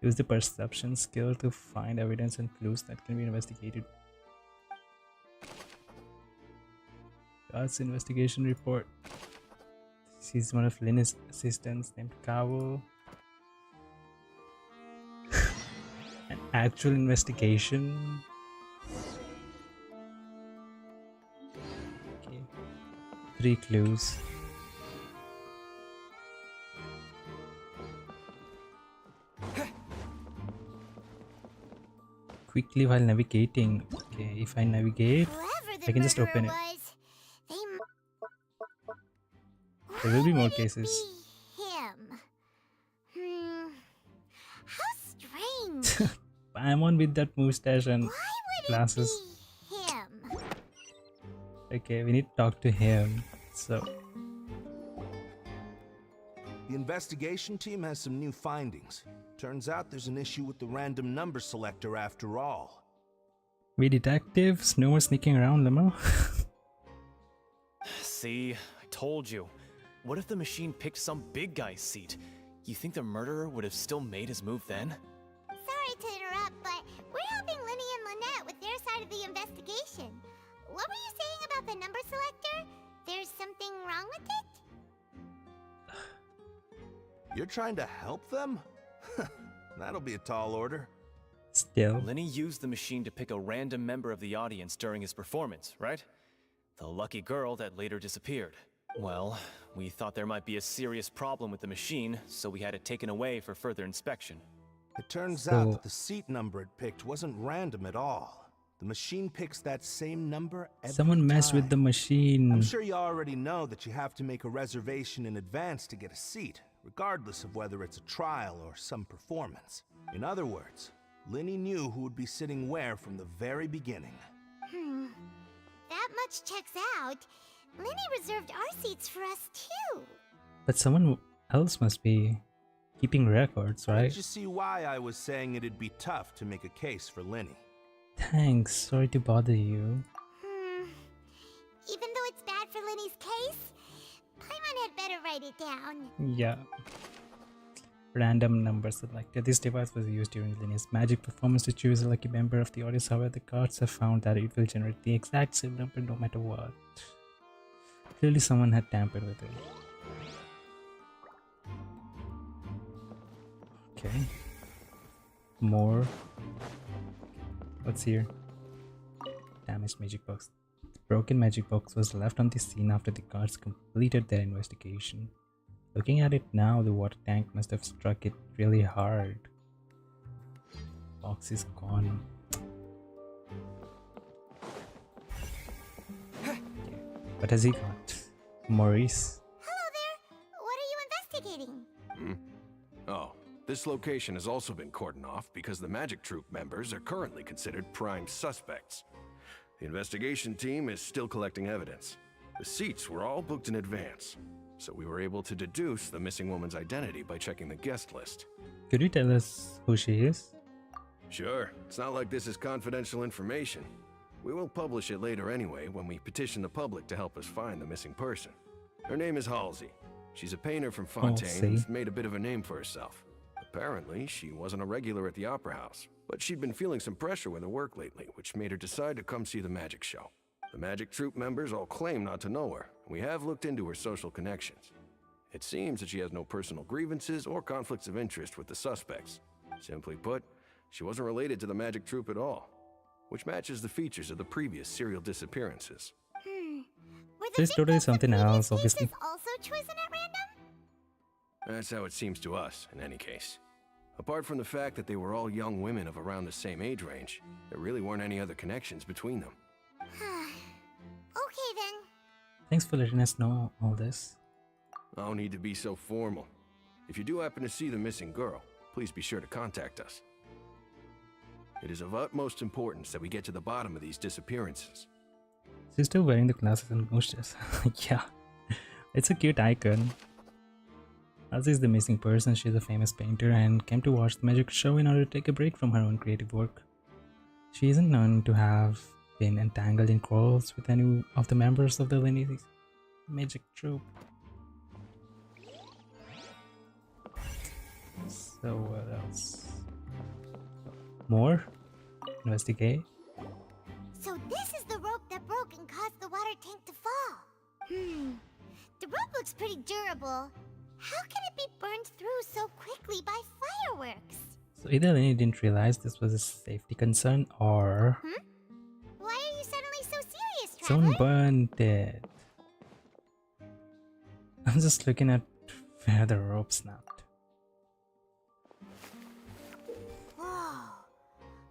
Use the perception skill to find evidence and clues that can be investigated. That's investigation report. This is one of Linny's assistants named Cowell. An actual investigation. Okay. 3 clues. Quickly while navigating. Okay, if I navigate, I can just open it. There will be more cases. Him. How strange. I'm on with that mustache and glasses. Him. Okay, we need to talk to him. So, The investigation team has some new findings. Turns out there's an issue with the random number selector after all. we detectives, no more sneaking around, Limo. See, I told you. What if the machine picked some big guy's seat? You think the murderer would have still made his move then? Sorry to interrupt, but we're helping Linny and Lynette with their side of the investigation. What were you saying about the number selector? There's something wrong with it? You're trying to help them? That'll be a tall order. Still. Lenny used the machine to pick a random member of the audience during his performance, right? The lucky girl that later disappeared. Well, we thought there might be a serious problem with the machine, so we had it taken away for further inspection. It turns out that the seat number it picked wasn't random at all. The machine picks that same number every Someone messed with time. the machine. I'm sure you already know that you have to make a reservation in advance to get a seat, regardless of whether it's a trial or some performance. In other words, Linny knew who would be sitting where from the very beginning. That much checks out. Linny reserved our seats for us too. But someone else must be keeping records, right? Did you see why I was saying it'd be tough to make a case for Linny? Thanks, sorry to bother you. Even though it's bad for Linny's case, Paimon had better write it down. Yeah. Random number selected. This device was used during Linny's magic performance to choose a lucky member of the audience. However, the cards have found that it will generate the exact same number no matter what. Clearly someone had tampered with it. Okay. More. What's here? Damaged magic box. The broken magic box was left on the scene after the guards completed their investigation. Looking at it now, the water tank must have struck it really hard. Box is gone. Okay. What has he got? Maurice. Hello there. What are you investigating? Oh, this location has also been cordoned off because the Magic Troop members are currently considered prime suspects. The investigation team is still collecting evidence. The seats were all booked in advance, so we were able to deduce the missing woman's identity by checking the guest list. Could you tell us who she is? Sure, it's not like this is confidential information. We will publish it later anyway when we petition the public to help us find the missing person. Her name is Halsey. She's a painter from Fontaine who's made a bit of a name for herself. Apparently, she wasn't a regular at the Opera House, but she'd been feeling some pressure with her work lately, which made her decide to come see the magic show. The Magic Troop members all claim not to know her, and we have looked into her social connections. It seems that she has no personal grievances or conflicts of interest with the suspects. Simply put, she wasn't related to the Magic Troop at all, which matches the features of the previous serial disappearances. This totally something else, obviously. Also chosen at random? That's how it seems to us, in any case. Apart from the fact that they were all young women of around the same age range, there really weren't any other connections between them. Okay then. Thanks for letting us know all this. No need to be so formal. If you do happen to see the missing girl, please be sure to contact us. It is of utmost importance that we get to the bottom of these disappearances. She's still wearing the glasses and ghosts. Yeah, it's a cute icon. Elsie is the missing person. She's a famous painter and came to watch the magic show in order to take a break from her own creative work. She isn't known to have been entangled in quarrels with any of the members of the Linny Magic Troop. So what else? More? Investigate? So this is the rope that broke and caused the water tank to fall. The rope looks pretty durable. How can it be burned through so quickly by fireworks? So either Linny didn't realize this was a safety concern or... Why are you suddenly so serious, Traveler? someone burned it. I'm just looking at where the rope snapped. Whoa.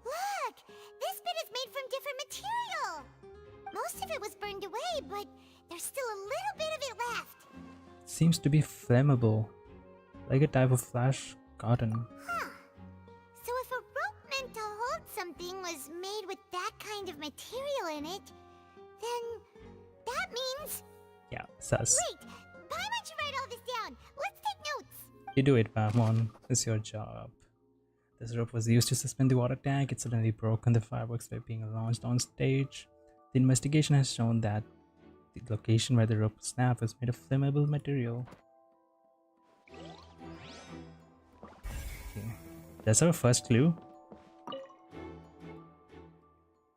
Look! This bit is made from different material. Most of it was burned away, but there's still a little bit of it left. Seems to be flammable, like a type of flash cotton. So if a rope meant to hold something was made with that kind of material in it, then that means... Yeah, sus. Wait! Why don't you write all this down? Let's take notes! You do it, Pamon. It's your job. This rope was used to suspend the water tank. It suddenly broke when the fireworks were being launched on stage. The investigation has shown that the location where the rope snapped was made of flammable material. Okay. That's our first clue.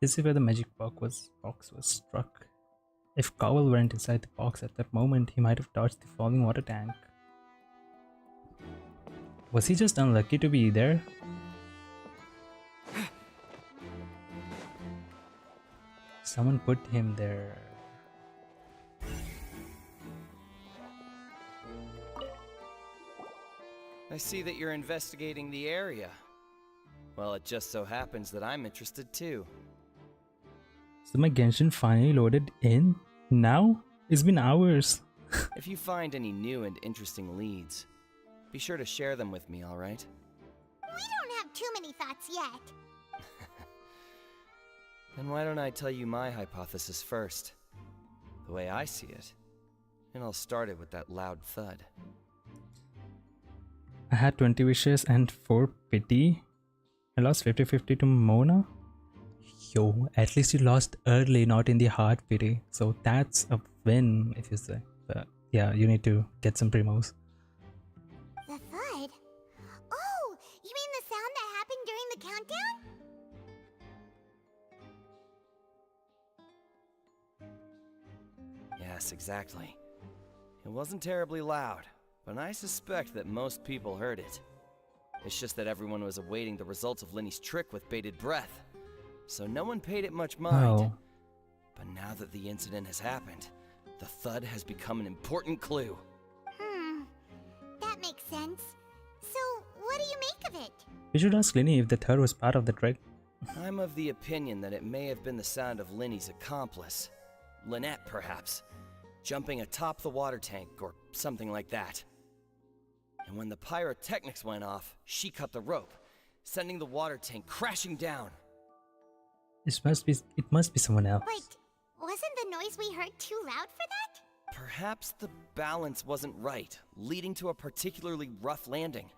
This is where the magic box was struck. If Cowell weren't inside the box at that moment, he might have dodged the falling water tank. Was he just unlucky to be there? Someone put him there. I see that you're investigating the area. Well, it just so happens that I'm interested too. So my Genshin finally loaded in? Now? It's been hours. If you find any new and interesting leads, be sure to share them with me, alright? We don't have too many thoughts yet. Then why don't I tell you my hypothesis first? The way I see it. And I'll start it with that loud thud. I had 20 wishes and 4 pity. I lost 50-50 to Mona. Yo, at least you lost early, not in the hard pity. So that's a win, if you say. But yeah, you need to get some primos. The thud? Oh, you mean the sound that happened during the countdown? Yes, exactly. It wasn't terribly loud, but I suspect that most people heard it. It's just that everyone was awaiting the results of Linny's trick with bated breath, so no one paid it much mind. Oh. But now that the incident has happened, the thud has become an important clue. That makes sense. So, what do you make of it? We should ask Linny if the third was part of the trick. I'm of the opinion that it may have been the sound of Linny's accomplice. Lynette, perhaps. Jumping atop the water tank or something like that. And when the pyrotechnics went off, she cut the rope, sending the water tank crashing down. It must be someone else. But wasn't the noise we heard too loud for that? Perhaps the balance wasn't right, leading to a particularly rough landing.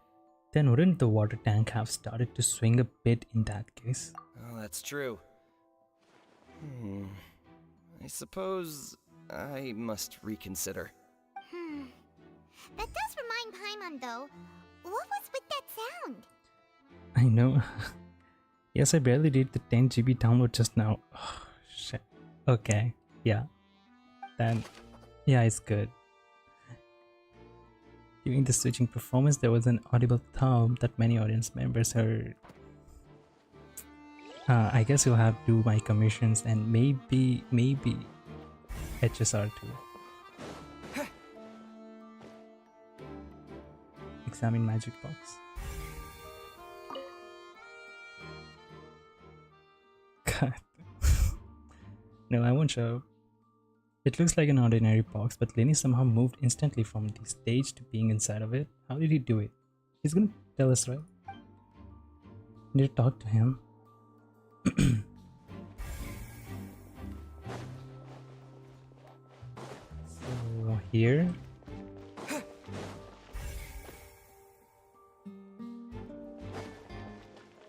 Then wouldn't the water tank have started to swing a bit in that case? Oh, that's true. I suppose I must reconsider. That does remind Paimon, though. What was with that sound? I know. Yes, I barely did the 10 GB download just now. Oh, shit. Okay. Yeah. Then, yeah, it's good. During the switching performance, there was an audible thump that many audience members heard. I guess you'll have to do my commissions and maybe HSR too. Examine magic box. God. No, I won't show. It looks like an ordinary box, but Lenny somehow moved instantly from the stage to being inside of it. How did he do it? He's gonna tell us, right? Need to talk to him. So here.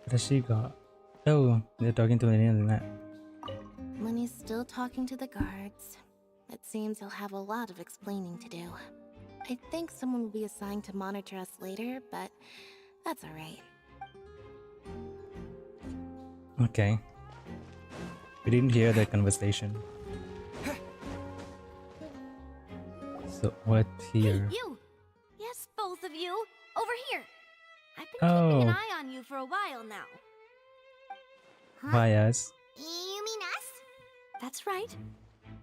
What has she got? Oh, they're talking to Lenny and that. Lenny's still talking to the guards. It seems he'll have a lot of explaining to do. I think someone will be assigned to monitor us later, but that's alright. Okay. We didn't hear that conversation. So what here? Hey, you! Yes, both of you! Over here! I've been keeping an eye on you for a while now. Why us? You mean us? That's right.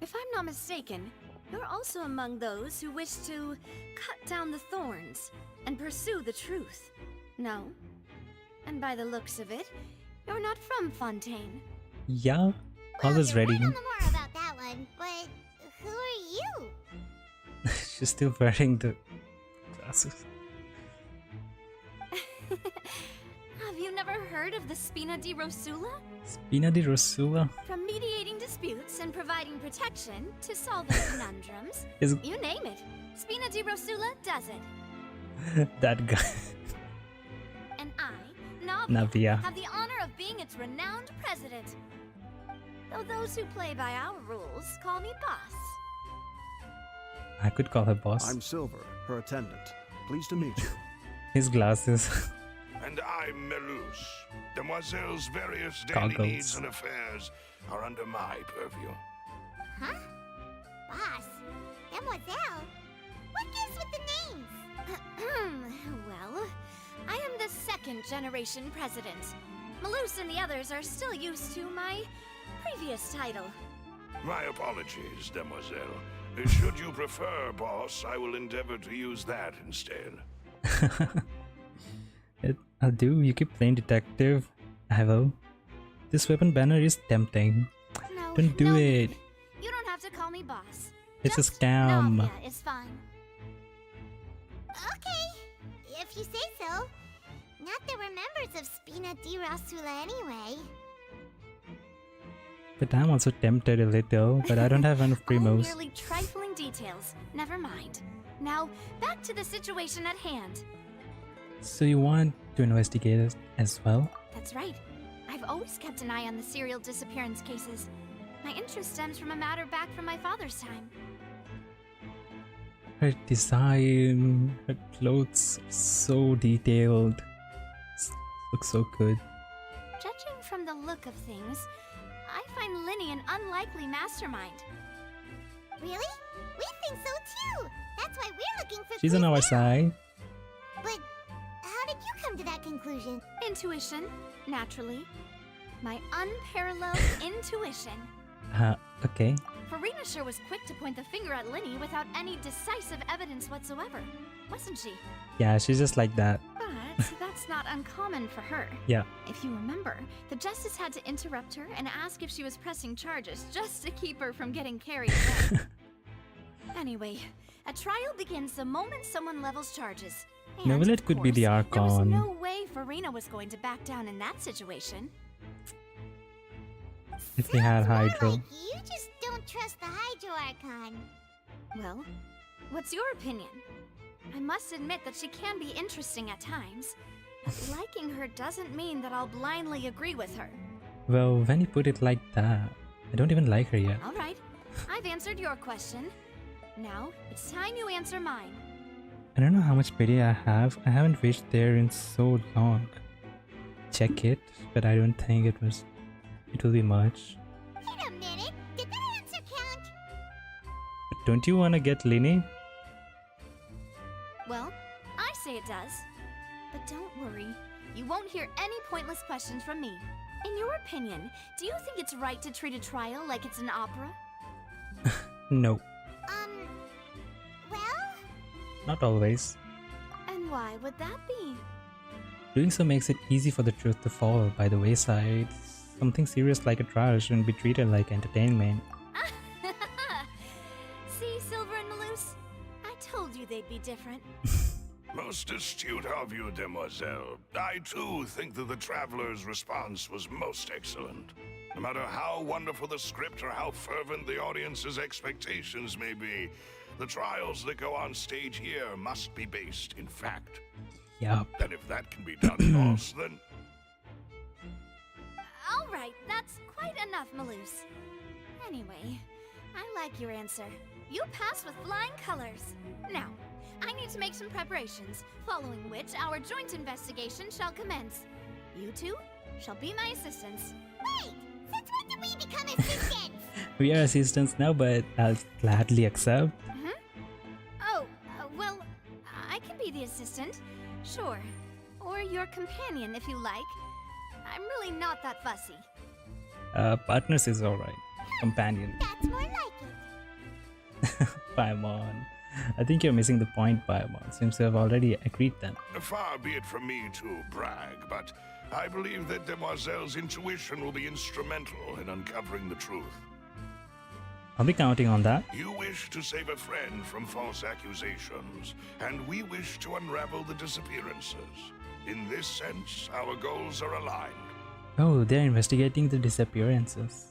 If I'm not mistaken, you're also among those who wish to cut down the thorns and pursue the truth. No? And by the looks of it, you're not from Fontaine. Yeah, I was ready. I don't know more about that one, but who are you? She's still wearing the glasses. Have you never heard of the Spina di Rosula? Spina di Rosula? From mediating disputes and providing protection to solving conundrums, Is- you name it, Spina di Rosula does it. That guy. And I, Navia. have the honor of being its renowned president. Though those who play by our rules call me boss. I could call her boss. I'm Silver, her attendant. Pleased to meet you. His glasses. And I'm Melus. Demoiselle's various daily Goggles. needs and affairs are under my purview. Huh? Boss? Demoiselle? What gives with the names? Well, I am the second generation president. Malus and the others are still used to my previous title. My apologies, Demoiselle. Should you prefer, boss, I will endeavor to use that instead. I'll do. You keep playing detective. I will. This weapon banner is tempting. No, Don't do no it. need. You don't have to call me boss. It's a Just scam. Navia is fine. Okay, if you say so. Not that we're members of Spina di Rasula anyway. But I'm also tempted a little, but I don't have enough All primos. merely trifling details. Never mind. Now, back to the situation at hand. So you want to investigate it as well? That's right. I've always kept an eye on the serial disappearance cases. My interest stems from a matter back from my father's time. Her design, her clothes, so detailed. Looks so good. Judging from the look of things, I find Linny an unlikely mastermind. Really? We think so too. That's why we're looking for She's on our side. But how did you come to that conclusion? Intuition, naturally. My unparalleled intuition. Okay. Farina sure was quick to point the finger at Linny without any decisive evidence whatsoever, wasn't she? Yeah, she's just like that. But that's not uncommon for her. Yeah. If you remember, the justice had to interrupt her and ask if she was pressing charges just to keep her from getting carried away. Anyway, a trial begins the moment someone levels charges. And, Maybe it of could be the course, there was Archon. no way Farina was going to back down in that situation. If we had Hydro. You just don't trust the Hydro Archon. Well, what's your opinion? I must admit that she can be interesting at times. But liking her doesn't mean that I'll blindly agree with her. Well, when you put it like that, I don't even like her yet. All right, I've answered your question. Now, it's time you answer mine. I don't know how much pity I have. I haven't reached there in so long. Check it, but I don't think it will be much. Wait a minute. Did that answer count? But don't you want to get Linny? Well, I say it does. But don't worry, you won't hear any pointless questions from me. In your opinion, do you think it's right to treat a trial like it's an opera? No, Well? not always. And why would that be? Doing so makes it easy for the truth to fall by the wayside. Something serious like a trial shouldn't be treated like entertainment. See, Silver and Maloose? I told you they'd be different. Most astute of you, demoiselle. I too think that the traveler's response was most excellent. No matter how wonderful the script or how fervent the audience's expectations may be, the trials that go on stage here must be based in fact. Yup. And if that can be done, boss, then All right, that's quite enough, Maloose. Anyway, I like your answer. You pass with flying colors. Now, I need to make some preparations, following which our joint investigation shall commence. You two shall be my assistants. Wait! Since when did we become assistants? We are assistants now, but I'll gladly accept. Oh, well, I can be the assistant. Sure. Or your companion, if you like. I'm really not that fussy. Partners is alright. Companion. That's more like it. Paimon. I think you're missing the point, Paimon. Seems to have already agreed then. far be it from me to brag, but I believe that Demoiselle's intuition will be instrumental in uncovering the truth. I'll be counting on that. You wish to save a friend from false accusations, and we wish to unravel the disappearances. In this sense, our goals are aligned. Oh, they're investigating the disappearances.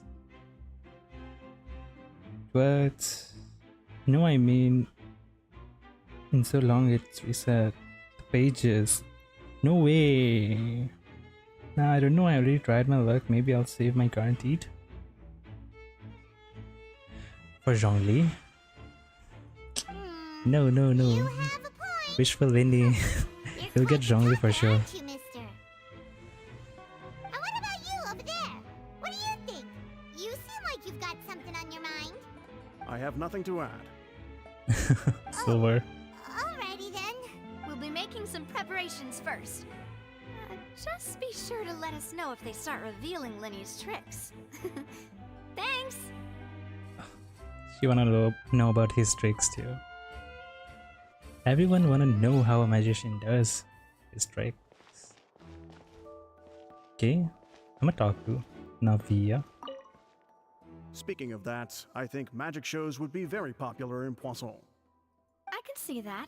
But no, I mean, in so long it's reset the pages. No way. Nah, I don't know. I already tried my luck. Maybe I'll save my guaranteed for Zhongli. No, no, no. Wish for Lindy. You'll get Zhongli for sure. And what about you over there? What do you think? You seem like you've got something on your mind. I have nothing to add. Silver. Alrighty then. We'll be making some preparations first. Just be sure to let us know if they start revealing Linny's tricks. Thanks! She wanna know about his tricks too. Everyone wanna know how a magician does his tricks. Okay, I'ma talk to Navia. Speaking of that, I think magic shows would be very popular in Poisson. I can see that.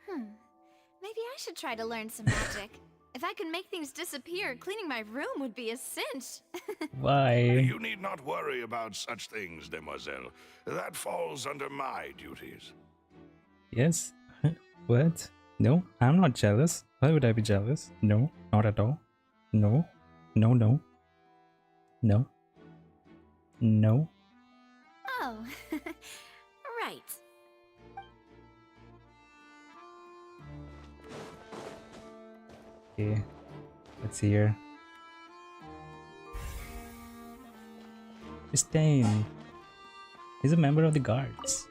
Maybe I should try to learn some magic. If I can make things disappear, cleaning my room would be a cinch. Why? You need not worry about such things, demoiselle. That falls under my duties. Yes? What? No, I'm not jealous. Why would I be jealous? No, not at all. No. No, no. No. No. Oh, right. Okay. Let's see here. FONTAINE. He's a member of the guards.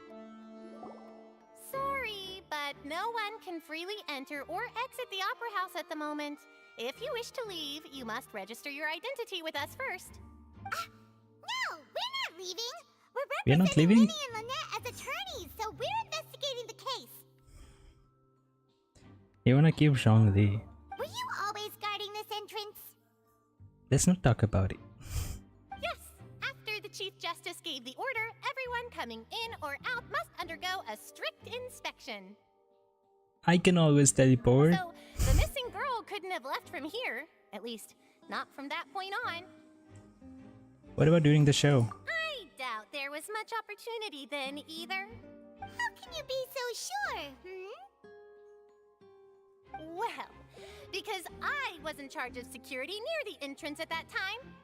Sorry, but no one can freely enter or exit the Opera House at the moment. If you wish to leave, you must register your identity with us first. No, we're not leaving. We're not leaving? Linny and Lynette as attorneys, so we're investigating the case. You wanna keep Zhongli. Were you always guarding this entrance? Let's not talk about it. Yes, after the Chief Justice gave the order, everyone coming in or out must undergo a strict inspection. I can always teleport. So, the missing girl couldn't have left from here. At least, not from that point on. What about during the show? I doubt there was much opportunity then, either. How can you be so sure, Well, because I was in charge of security near the entrance at that time.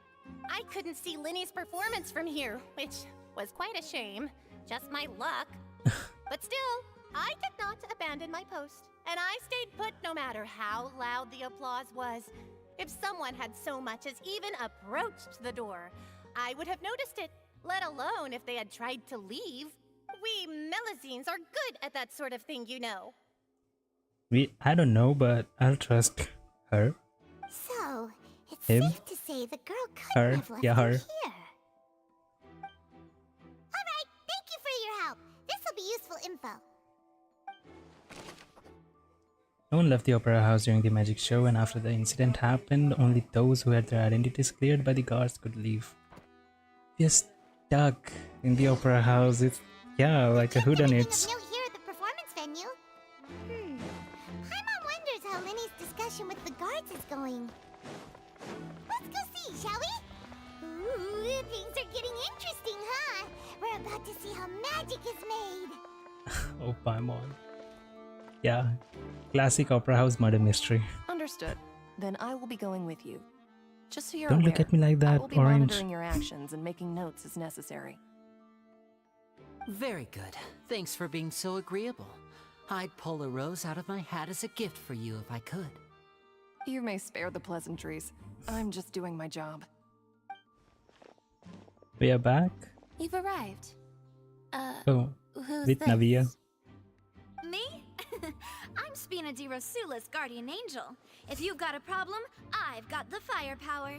I couldn't see Linny's performance from here, which was quite a shame. Just my luck. But still, I did not abandon my post, and I stayed put no matter how loud the applause was. If someone had so much as even approached the door, I would have noticed it, let alone if they had tried to leave. We Melusines are good at that sort of thing, you know. I don't know, but I'll trust her. So, it's Him? safe to say the girl couldn't Her. have left Yeah, her. here. Alright, thank you for your help. This will be useful info. No one left the opera house during the magic show, and after the incident happened, only those who had their identities cleared by the guards could leave. We're stuck in the opera house. It's, yeah, like a whodunit. Note here at the performance venue. Paimon wonders how Linny's discussion with the guards is going. Let's go see, shall we? Ooh, things are getting interesting, huh? We're about to see how magic is made. Oh, Paimon. Yeah, classic opera house murder mystery. Understood. Then I will be going with you. Just so you're Don't aware, look at me like that, I will be Orange. monitoring your actions and making notes as necessary. Very good. Thanks for being so agreeable. I'd pull a rose out of my hat as a gift for you if I could. You may spare the pleasantries. I'm just doing my job. We are back. You've arrived. Oh, who's with this? Navia. Me? I'm Spina di Rosula's guardian angel. If you've got a problem, I've got the firepower.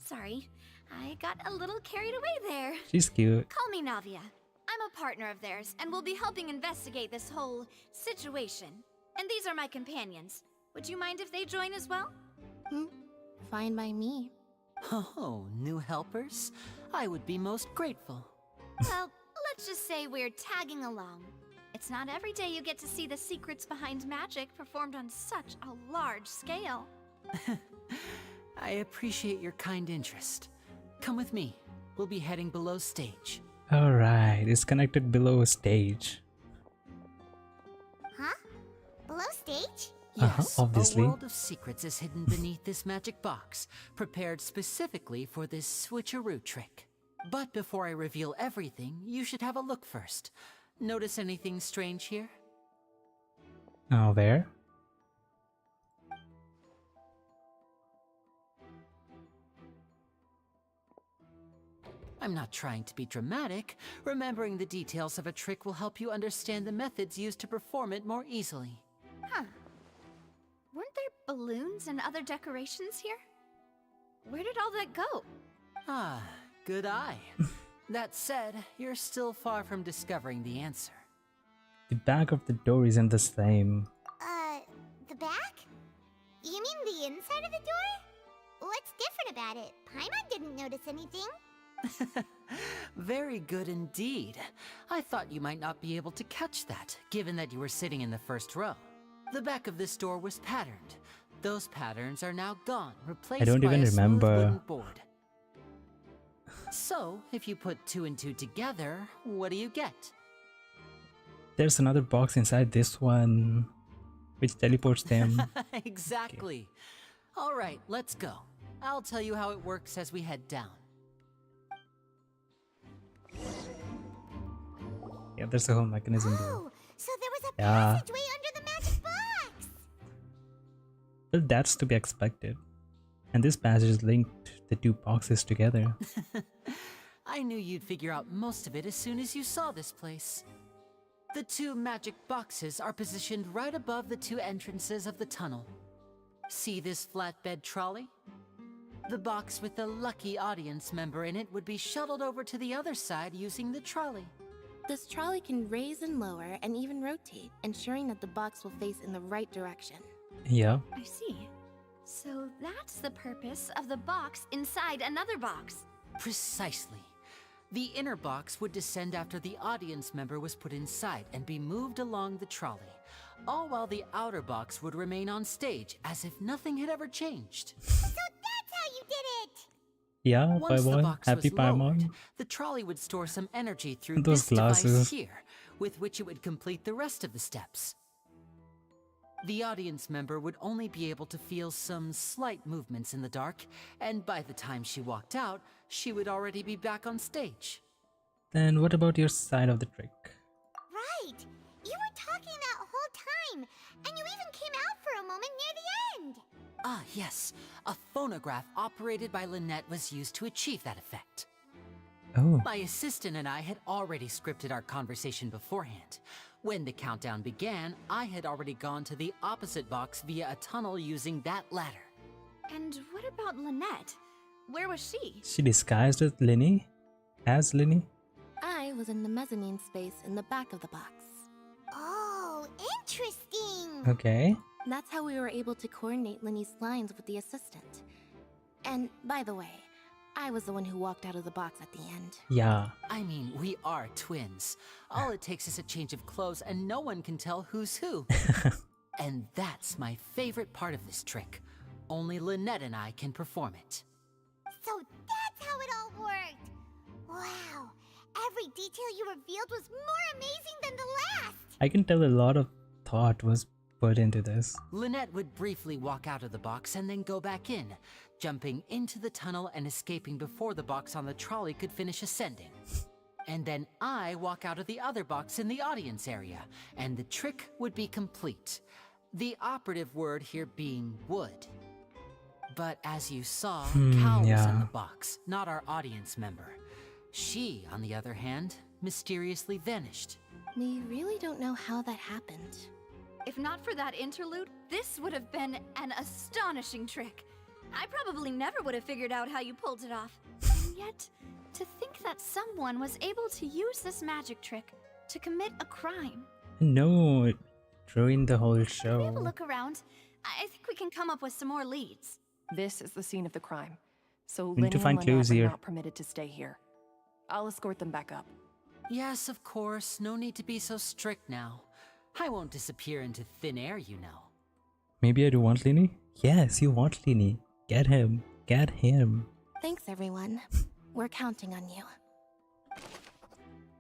Sorry, I got a little carried away there. She's cute. Call me Navia. I'm a partner of theirs, and will be helping investigate this whole situation. And these are my companions. Would you mind if they join as well? Fine by me. Oh, new helpers? I would be most grateful. Well, let's just say we're tagging along. It's not every day you get to see the secrets behind magic performed on such a large scale. I appreciate your kind interest. Come with me. We'll be heading below stage. Alright, it's connected below stage. Huh? Below stage? Yes, obviously. a world of secrets is hidden beneath this magic box, prepared specifically for this switcheroo trick. But before I reveal everything, you should have a look first. Notice anything strange here? Oh, where? I'm not trying to be dramatic. Remembering the details of a trick will help you understand the methods used to perform it more easily. Huh. Weren't there balloons and other decorations here? Where did all that go? Ah, good eye. That said, you're still far from discovering the answer. The back of the door isn't the same. The back? You mean the inside of the door? What's different about it? Paimon didn't notice anything. Very good indeed. I thought you might not be able to catch that, given that you were sitting in the first row. The back of this door was patterned. Those patterns are now gone, replaced I don't by even a smooth remember. wooden board. So, if you put 2 and 2 together, what do you get? There's another box inside this one, which teleports them. Exactly. All right, let's go. I'll tell you how it works as we head down. Yeah, there's a whole mechanism there. Oh, so there was a Yeah. passageway under the magic box. Well, that's to be expected. And this passage linked the two boxes together. I knew you'd figure out most of it as soon as you saw this place. The 2 magic boxes are positioned right above the 2 entrances of the tunnel. See this flatbed trolley? The box with the lucky audience member in it would be shuttled over to the other side using the trolley. This trolley can raise and lower and even rotate, ensuring that the box will face in the right direction. Yeah. I see. So that's the purpose of the box inside another box. Precisely. The inner box would descend after the audience member was put inside and be moved along the trolley, all while the outer box would remain on stage as if nothing had ever changed. So that's how you did it. Yeah, Once the Paimon. box Happy was lowered, Paimon. the trolley would store some energy through Those this device glasses. here, with which it would complete the rest of the steps. The audience member would only be able to feel some slight movements in the dark, and by the time she walked out, she would already be back on stage. Then what about your side of the trick? Right. You were talking that whole time, and you even came out for a moment near the end. Ah, yes. A phonograph operated by Lynette was used to achieve that effect. Oh. My assistant and I had already scripted our conversation beforehand. When the countdown began, I had already gone to the opposite box via a tunnel using that ladder. And what about Lynette? Where was she? She disguised as Linny? As Linny? I was in the mezzanine space in the back of the box. Oh, interesting. Okay. That's how we were able to coordinate Linny's lines with the assistant. And by the way, I was the one who walked out of the box at the end. Yeah. I mean, we are twins. All it takes is a change of clothes and no one can tell who's who. And that's my favorite part of this trick. Only Lynette and I can perform it. So that's how it all worked. Wow. Every detail you revealed was more amazing than the last. I can tell a lot of thought was put into this. Lynette would briefly walk out of the box and then go back in, jumping into the tunnel and escaping before the box on the trolley could finish ascending. And then I walk out of the other box in the audience area, and the trick would be complete. The operative word here being would. But as you saw, Cal was in yeah. the box, not our audience member. She, on the other hand, mysteriously vanished. We really don't know how that happened. If not for that interlude, this would have been an astonishing trick. I probably never would have figured out how you pulled it off. And yet, to think that someone was able to use this magic trick to commit a crime. No, it ruined the whole We have a show. look around. I think we can come up with some more leads. This is the scene of the crime. So We need to Linny find and clues Lynette are here. not permitted to stay here. I'll escort them back up. Yes, of course, no need to be so strict now. I won't disappear into thin air, you know. Maybe I do want Linny? Yes, you want Linny. Get him. Get him. Thanks, everyone. We're counting on you.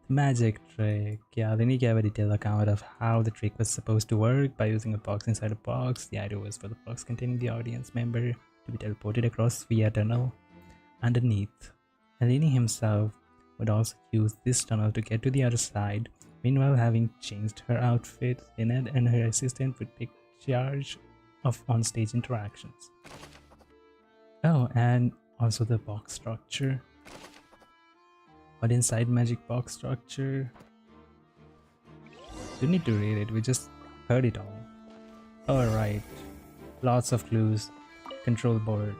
Magic trick. Yeah, Linny gave a detailed account of how the trick was supposed to work by using a box inside a box. The idea was for the box containing the audience member to be teleported across via a tunnel underneath. And Linny himself would also use this tunnel to get to the other side. Meanwhile, having changed her outfit, Lynette and her assistant would take charge of on-stage interactions. Oh, and also the box structure. But inside magic box structure, you need to read it, we just heard it all. Alright, lots of clues. Control board.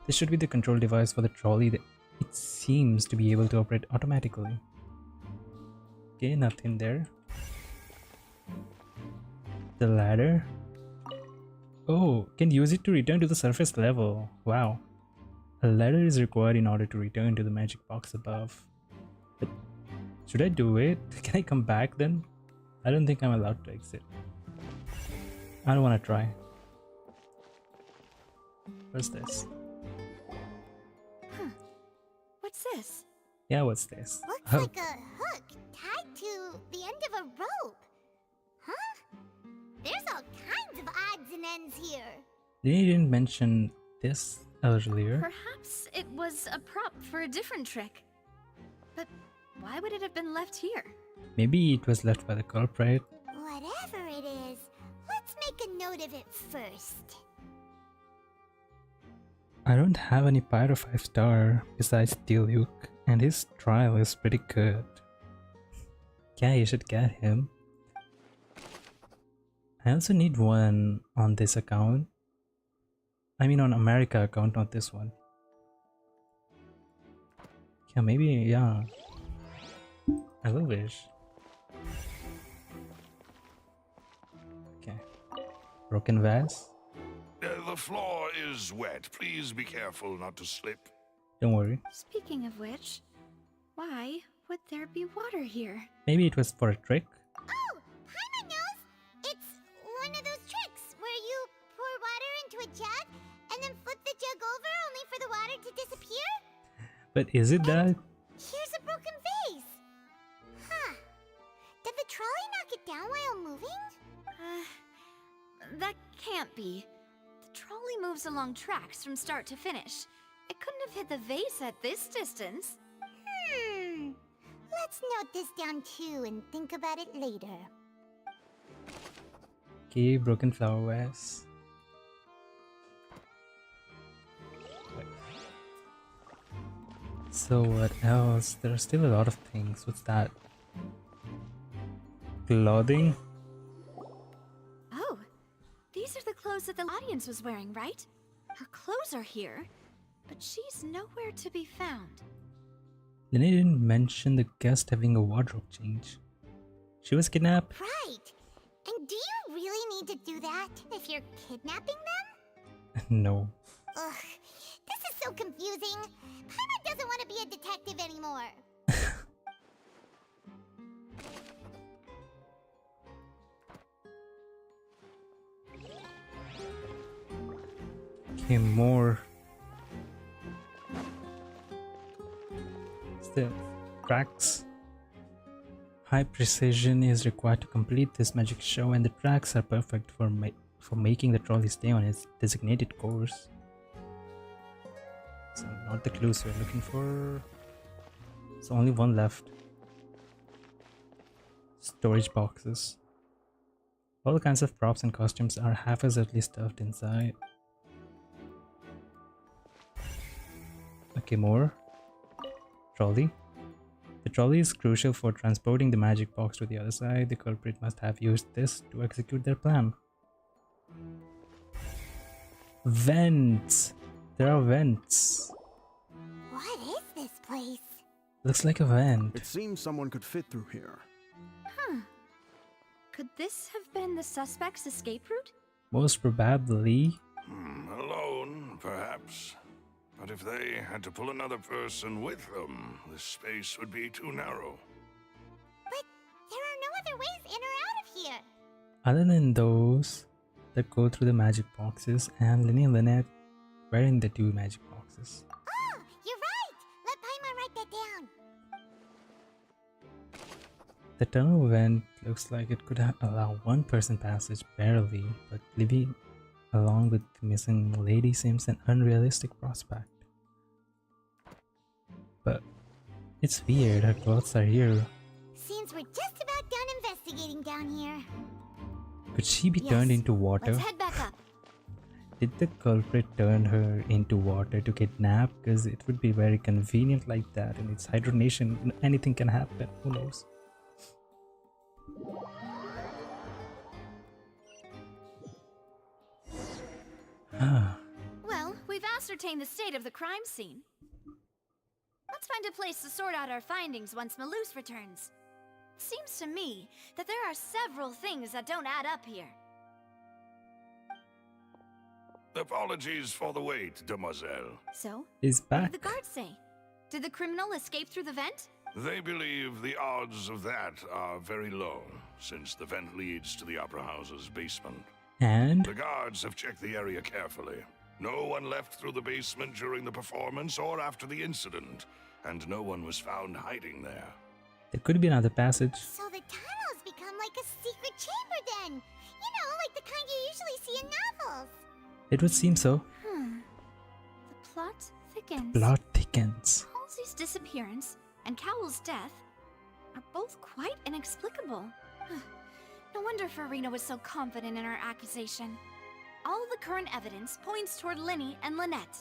This should be the control device for the trolley that it seems to be able to operate automatically. Okay, nothing there. The ladder. Oh, can use it to return to the surface level. Wow. A letter is required in order to return to the magic box above. But should I do it? Can I come back then? I don't think I'm allowed to exit. I don't want to try. What's this? What's this? Yeah, what's this? Looks like a hook tied to the end of a rope. Huh? There's all kinds of odds and ends here. They didn't mention this earlier. Perhaps it was a prop for a different trick. But why would it have been left here? Maybe it was left by the culprit. Whatever it is, let's make a note of it first. I don't have any Pyro 5-star besides Luke, and his trial is pretty good. Yeah, you should get him. I also need one on this account. I mean on America account, not this one. Yeah, maybe, yeah. I will wish. Okay. Broken vase. The floor is wet. Please be careful not to slip. Don't worry. Speaking of which, why would there be water here? Maybe it was for a trick. Oh, Paimon knows! It's one of those tricks where you pour water into a jug and then flip the jug over only for the water to disappear? But is it that? Here's a broken vase! Huh. Did the trolley knock it down while moving? That can't be. The trolley moves along tracks from start to finish. It couldn't have hit the vase at this distance. Let's note this down too and think about it later. Okay, broken flower vase. So what else? There are still a lot of things. What's that? Clothing? Oh, these are the clothes that the audience was wearing, right? Her clothes are here, but she's nowhere to be found. Lynn didn't mention the guest having a wardrobe change. She was kidnapped? Right. And do you really need to do that if you're kidnapping them? No. Ugh, this is so confusing. Paimon doesn't want to be a detective anymore. Okay, more. Still, tracks. High precision is required to complete this magic show, and the tracks are perfect for making the trolley stay on its designated course. So, not the clues we're looking for. There's only one left. Storage boxes. All kinds of props and costumes are haphazardly stuffed inside. Okay, more. Trolley. The trolley is crucial for transporting the magic box to the other side. The culprit must have used this to execute their plan. Vents! There are vents. What is this place? Looks like a vent. It seems someone could fit through here. Huh. Could this have been the suspect's escape route? Most probably. Alone, perhaps. But if they had to pull another person with them, the space would be too narrow. But there are no other ways in or out of here. Other than those that go through the magic boxes, and Linny and Lynette were in the two magic boxes. Oh, you're right! Let Paimon write that down. The tunnel vent looks like it could allow one person passage barely, but living along with the missing lady seems an unrealistic prospect. But it's weird, her clothes are here. Seems we're just about done investigating down here. Could she be turned into water? Let's head back up. Did the culprit turn her into water to kidnap? Because it would be very convenient like that, and it's hydronation, anything can happen, who knows? Well, we've ascertained the state of the crime scene. Let's find a place to sort out our findings once Malus returns. Seems to me that there are several things that don't add up here. Apologies for the wait, demoiselle. So? He's What back. did the guards say? Did the criminal escape through the vent? They believe the odds of that are very low, since the vent leads to the Opera House's basement. And? The guards have checked the area carefully. No one left through the basement during the performance or after the incident, and no one was found hiding there. There could be another passage. So the tunnels become like a secret chamber then. You know, like the kind you usually see in novels. It would seem so. The plot thickens. Plot thickens. Halsey's disappearance and Cowell's death are both quite inexplicable. No wonder Farina was so confident in her accusation. All the current evidence points toward Linny and Lynette.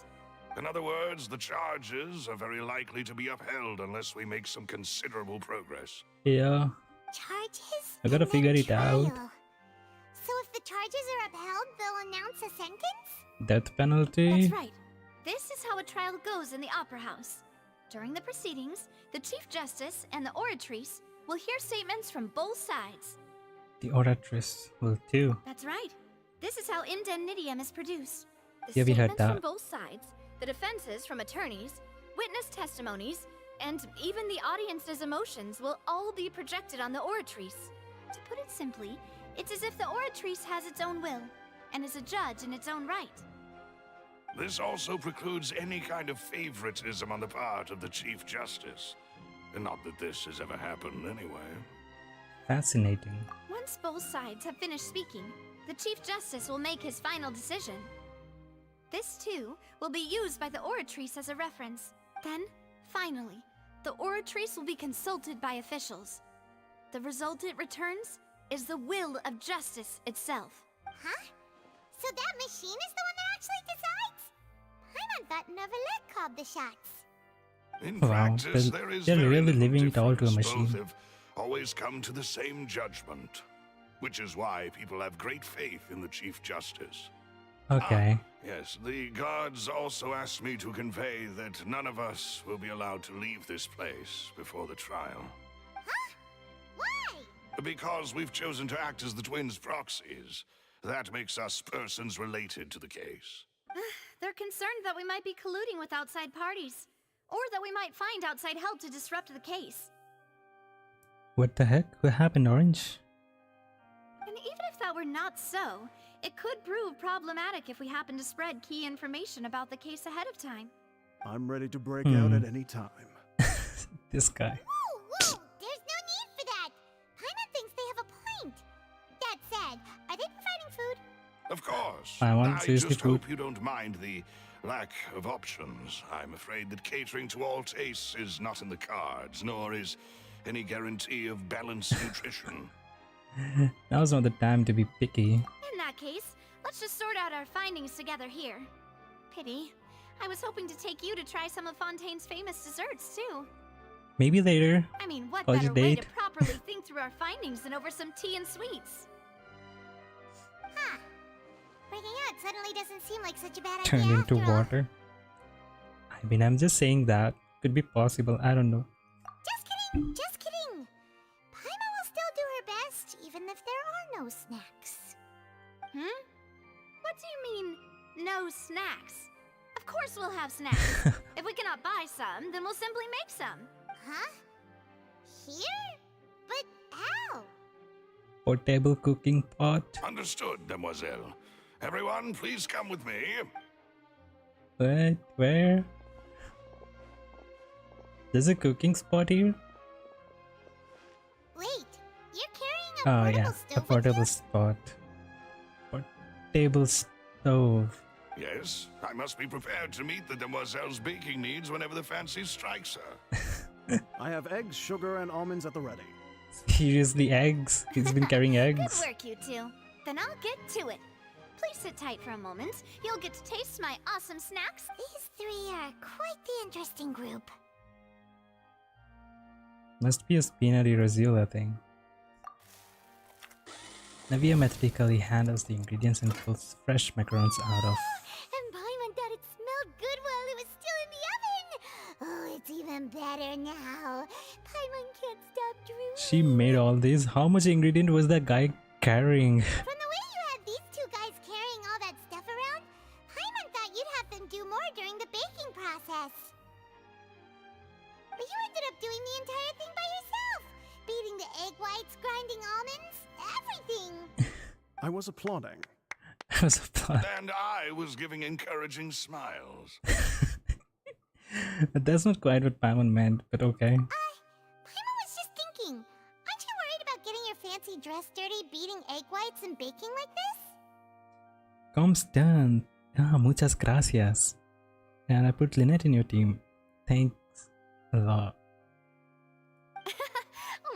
In other words, the charges are very likely to be upheld unless we make some considerable progress. Yeah. Charges? I gotta figure it out. So if the charges are upheld, they'll announce a sentence? Death penalty. That's right. This is how a trial goes in the Opera House. During the proceedings, the Chief Justice and the Oratrice will hear statements from both sides. The Oratrice will too. That's right. This is how indemnitium is produced. The Yeah, we heard statements that. from both sides, the defenses from attorneys, witness testimonies, and even the audience's emotions will all be projected on the Oratrice. To put it simply, it's as if the Oratrice has its own will and is a judge in its own right. This also precludes any kind of favoritism on the part of the Chief Justice. And not that this has ever happened anyway. Fascinating. Once both sides have finished speaking, the Chief Justice will make his final decision. This, too, will be used by the Oratrice as a reference. Then, finally, the Oratrice will be consulted by officials. The result it returns is the will of justice itself. Huh? So that machine is the one that actually decides? Paimon thought Neverlet called the shots. In Wow, practice, they're- there is they're very really little leaving it all to a difference. machine. Both have always come to the same judgment, which is why people have great faith in the Chief Justice. Okay. Yes, the guards also asked me to convey that none of us will be allowed to leave this place before the trial. Huh? Why? Because we've chosen to act as the twins' proxies. That makes us persons related to the case. They're concerned that we might be colluding with outside parties, or that we might find outside help to disrupt the case. What the heck? What happened, Orange? And even if that were not so, it could prove problematic if we happen to spread key information about the case ahead of time. I'm ready to break out at any time. This guy. Whoa! There's no need for that! Paimon thinks they have a point. That said, are they providing food? Of course. I want I seriously just food. hope you don't mind the lack of options. I'm afraid that catering to all tastes is not in the cards, nor is any guarantee of balanced nutrition. Now's not the time to be picky. In that case, let's just sort out our findings together here. Pity. I was hoping to take you to try some of Fontaine's famous desserts, too. Maybe later. I mean, what College better way to date. properly think through our findings than over some tea and sweets? Huh. Breaking out suddenly doesn't seem like such a bad Turned idea into after all. water. I mean, I'm just saying that. Could be possible. I don't know. Just kidding! Just kidding! Paimon will still do her best, even if there are no snacks. What do you mean, no snacks? Of course we'll have snacks. If we cannot buy some, then we'll simply make some. Huh? Here? But how? Portable cooking pot. Understood, demoiselle. Everyone, please come with me. What? Where? There's a cooking spot here? Wait, you're carrying a Oh portable yeah, stove a portable spot. Portable stove. Yes, I must be prepared to meet the demoiselle's baking needs whenever the fancy strikes her. I have eggs, sugar, and almonds at the ready. Seriously, eggs? He's been carrying eggs. Good work, you two. Then I'll get to it. Please sit tight for a moment. You'll get to taste my awesome snacks. These three are quite the interesting group. Must be a spinach Rosilla thing. Navia methodically handles the ingredients and pulls fresh macarons out of. And Paimon thought it smelled good while it was still in the oven. Oh, it's even better now. Paimon can't stop drooling. She made all these. How much ingredient was that guy carrying? From the way you had these two guys carrying all that stuff around, during the baking process. But you ended up doing the entire thing by yourself. Beating the egg whites, grinding almonds, everything. I was applauding. I was applauding. And I was giving encouraging smiles. That's not quite what Paimon meant, but okay. Paimon was just thinking, aren't you worried about getting your fancy dress dirty beating egg whites and baking like this? Constant. Ah, muchas gracias. And I put Lynette in your team. Thanks a lot.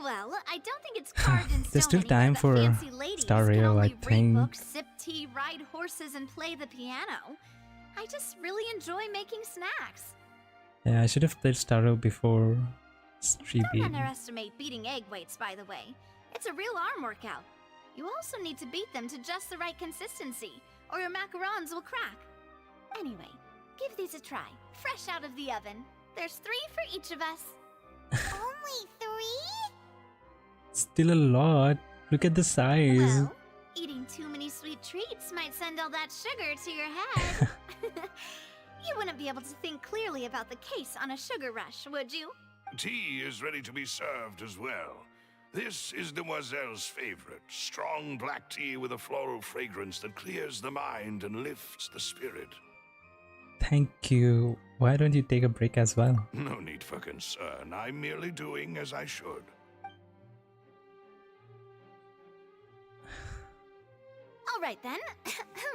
Well, I don't think it's carved in stone. There's still anymore time that for fancy ladies Star can Rail, only I read think. books, sip tea, ride horses, and play the piano. I just really enjoy making snacks. Yeah, I should have played Star Rail before she Don't beat. underestimate beating egg whites, by the way. It's a real arm workout. You also need to beat them to just the right consistency, or your macarons will crack. Anyway, give these a try, fresh out of the oven. There's 3 for each of us. Only 3? Still a lot. Look at the size. Well, eating too many sweet treats might send all that sugar to your head. You wouldn't be able to think clearly about the case on a sugar rush, would you? Tea is ready to be served as well. This is Demoiselle's favorite, strong black tea with a floral fragrance that clears the mind and lifts the spirit. Thank you. Why don't you take a break as well? No need for concern. I'm merely doing as I should. All right then.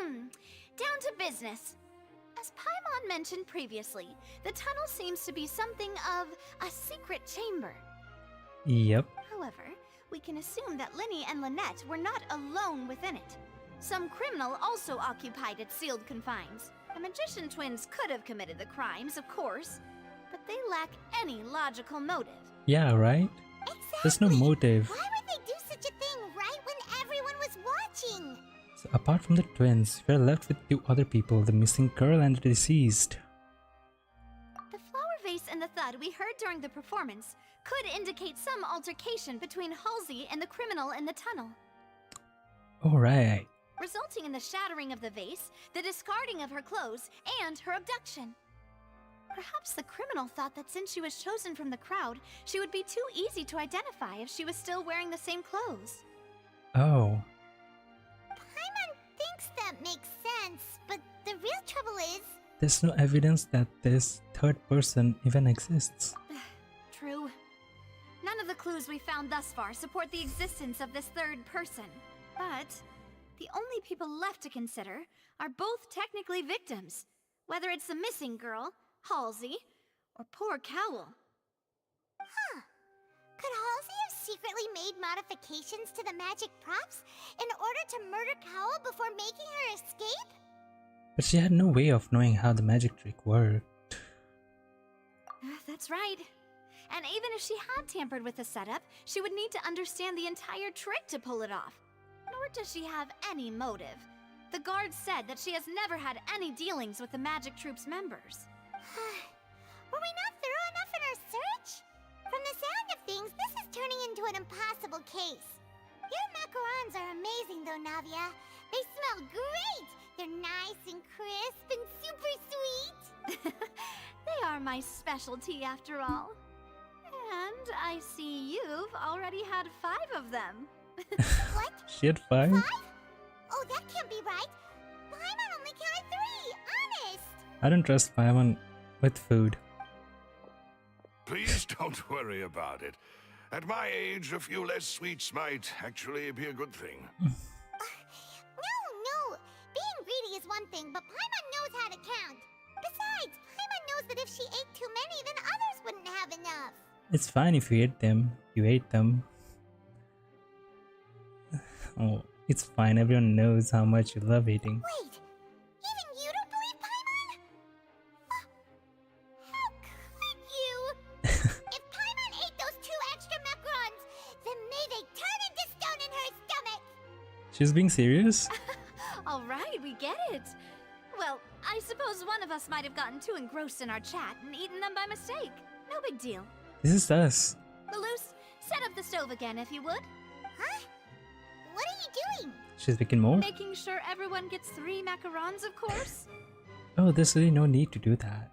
Down to business. As Paimon mentioned previously, the tunnel seems to be something of a secret chamber. Yep. However, we can assume that Linny and Lynette were not alone within it. Some criminal also occupied its sealed confines. The magician twins could have committed the crimes, of course, but they lack any logical motive. Yeah, right? There's no motive. Why would they do such a thing right when everyone was watching? So apart from the twins, we're left with 2 other people, the missing girl and the deceased. The flower vase and the thud we heard during the performance could indicate some altercation between Halsey and the criminal in the tunnel, Alright. resulting in the shattering of the vase, the discarding of her clothes, and her abduction. Perhaps the criminal thought that since she was chosen from the crowd, she would be too easy to identify if she was still wearing the same clothes. Oh. Paimon thinks that makes sense, but the real trouble is... There's no evidence that this third person even exists. True. None of the clues we found thus far support the existence of this third person. But the only people left to consider are both technically victims, whether it's the missing girl, Halsey, or poor Cowell. Huh. Could Halsey have secretly made modifications to the magic props in order to murder Cowell before making her escape? But she had no way of knowing how the magic trick worked. That's right. And even if she had tampered with the setup, she would need to understand the entire trick to pull it off. Nor does she have any motive. The guard said that she has never had any dealings with the magic troop's members. Were we not thorough enough in our search? From the sound of things, this is turning into an impossible case. Your macarons are amazing though, Navia. They smell great! They're nice and crisp and super sweet! They are my specialty after all. And I see you've already had 5 of them. What? She had 5? 5? Oh, that can't be right. Paimon only counted 3, honest! I don't trust Paimon with food. Please don't worry about it. At my age, a few less sweets might actually be a good thing. No. Being greedy is one thing, but Paimon knows how to count. Besides, Paimon knows that if she ate too many, then others wouldn't have enough. It's fine if you ate them. You ate them. Oh, it's fine. Everyone knows how much you love eating. Wait, even you don't believe Paimon? How could you? If Paimon ate those 2 extra macarons, then may they turn into stone in her stomach. She's being serious? All right, we get it. Well, I suppose one of us might have gotten too engrossed in our chat and eaten them by mistake. No big deal. This is us. Maloose, set up the stove again if you would. Huh? What are you doing? She's making more? Making sure everyone gets 3 macarons, of course. Oh, there's really no need to do that.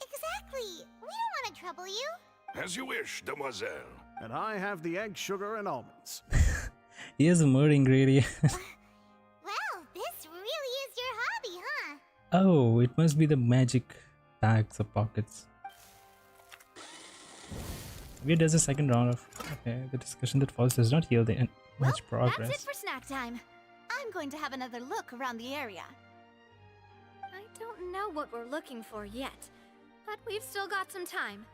Exactly. We don't want to trouble you. As you wish, demoiselle. And I have the egg, sugar, and almonds. He has more ingredient. Well, this really is your hobby, huh? Oh, it must be the magic bags or pockets. Where does the second round of the discussion that follows does not yield much progress. That's it for snack time. I'm going to have another look around the area. I don't know what we're looking for yet, but we've still got some time.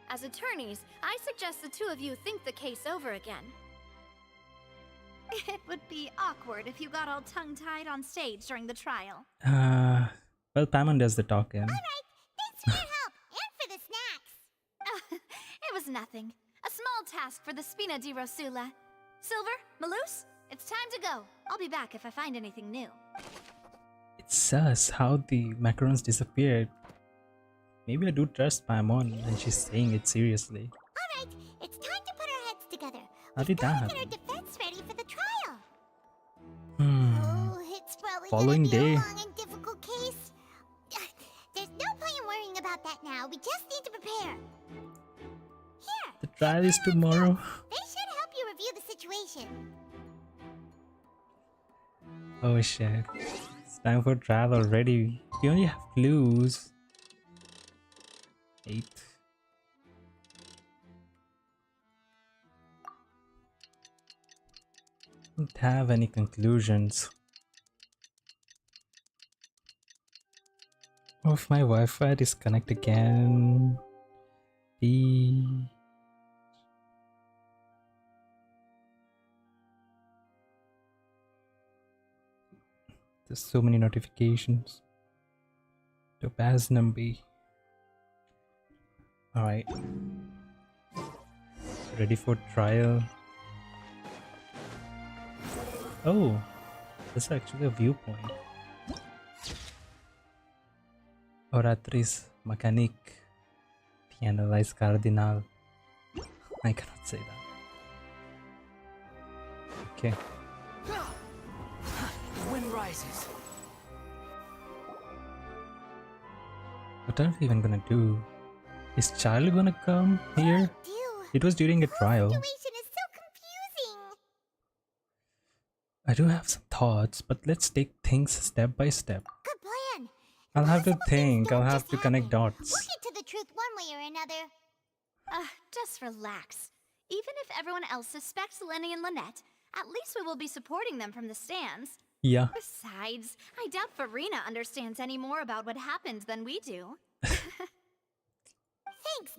As attorneys, I suggest the two of you think the case over again. It would be awkward if you got all tongue-tied on stage during the trial. Well, Paimon does the talking. Alright, thanks for your help and for the snacks. It was nothing. A small task for the Spina di Rosula. Silver, Maloose, it's time to go. I'll be back if I find anything new. It's sus how the macarons disappeared. Maybe I do trust Paimon and she's saying it seriously. Alright, it's time to put our heads together. How did that Get our happen? defense ready for the trial. Hmm. Oh, it's probably Following gonna be day. a long and difficult case. There's no point in worrying about that now. We just need to prepare. Here, The trial is tomorrow. they should help you review the situation. Oh shit. It's time for trial already. We only have clues. 8. Don't have any conclusions. Oh, if my Wi-Fi disconnect again. There's so many notifications. Topaz Numbi. Alright. Ready for trial. Oh, this is actually a viewpoint. Oratrice Mécanique. The Analyze Cardinal. I cannot say that. Okay. The wind rises. What are we even gonna do? Is Charlie gonna come here? It was during a trial. Situation is so confusing. I do have some thoughts, but let's take things step by step. Good plan. I'll have to think, I'll have to connect dots. We'll get to the truth one way or another. Just relax. Even if everyone else suspects Lenny and Lynette, at least we will be supporting them from the stands. Yeah. Besides, I doubt Farina understands any more about what happened than we do. Thanks,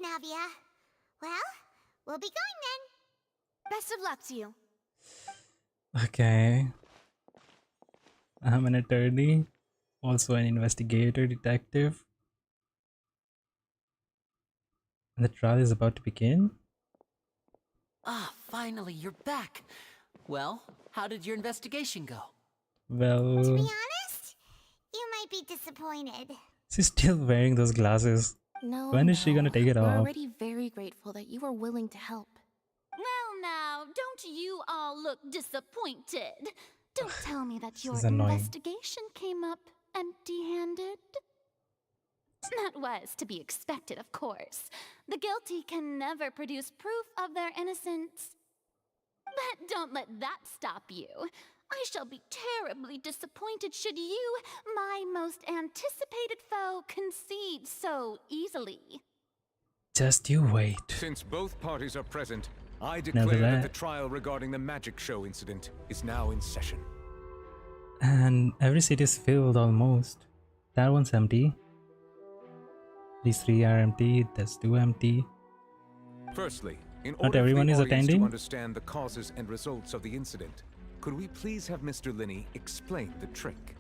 Navia. Well, we'll be going then. Best of luck to you. Okay. I'm an attorney, also an investigator, detective. And the trial is about to begin? Ah, finally, you're back. Well, how did your investigation go? Well, To be honest, you might be disappointed. she's still wearing those glasses. No, When is she gonna take it We're off? already very grateful that you were willing to help. Well, now, don't you all look disappointed? Don't tell me that your is annoying. investigation came up empty-handed. That was to be expected, of course. The guilty can never produce proof of their innocence. But don't let that stop you. I shall be terribly disappointed should you, my most anticipated foe, concede so easily. Just you wait. Since both parties are present, I Never declare that that. the trial regarding the magic show incident is now in session. And every seat is filled almost. That one's empty. These 3 are empty. There's 2 empty. Firstly, in Not order everyone for is the audience attending? to understand the causes and results of the incident, could we please have Mr. Linney explain the trick?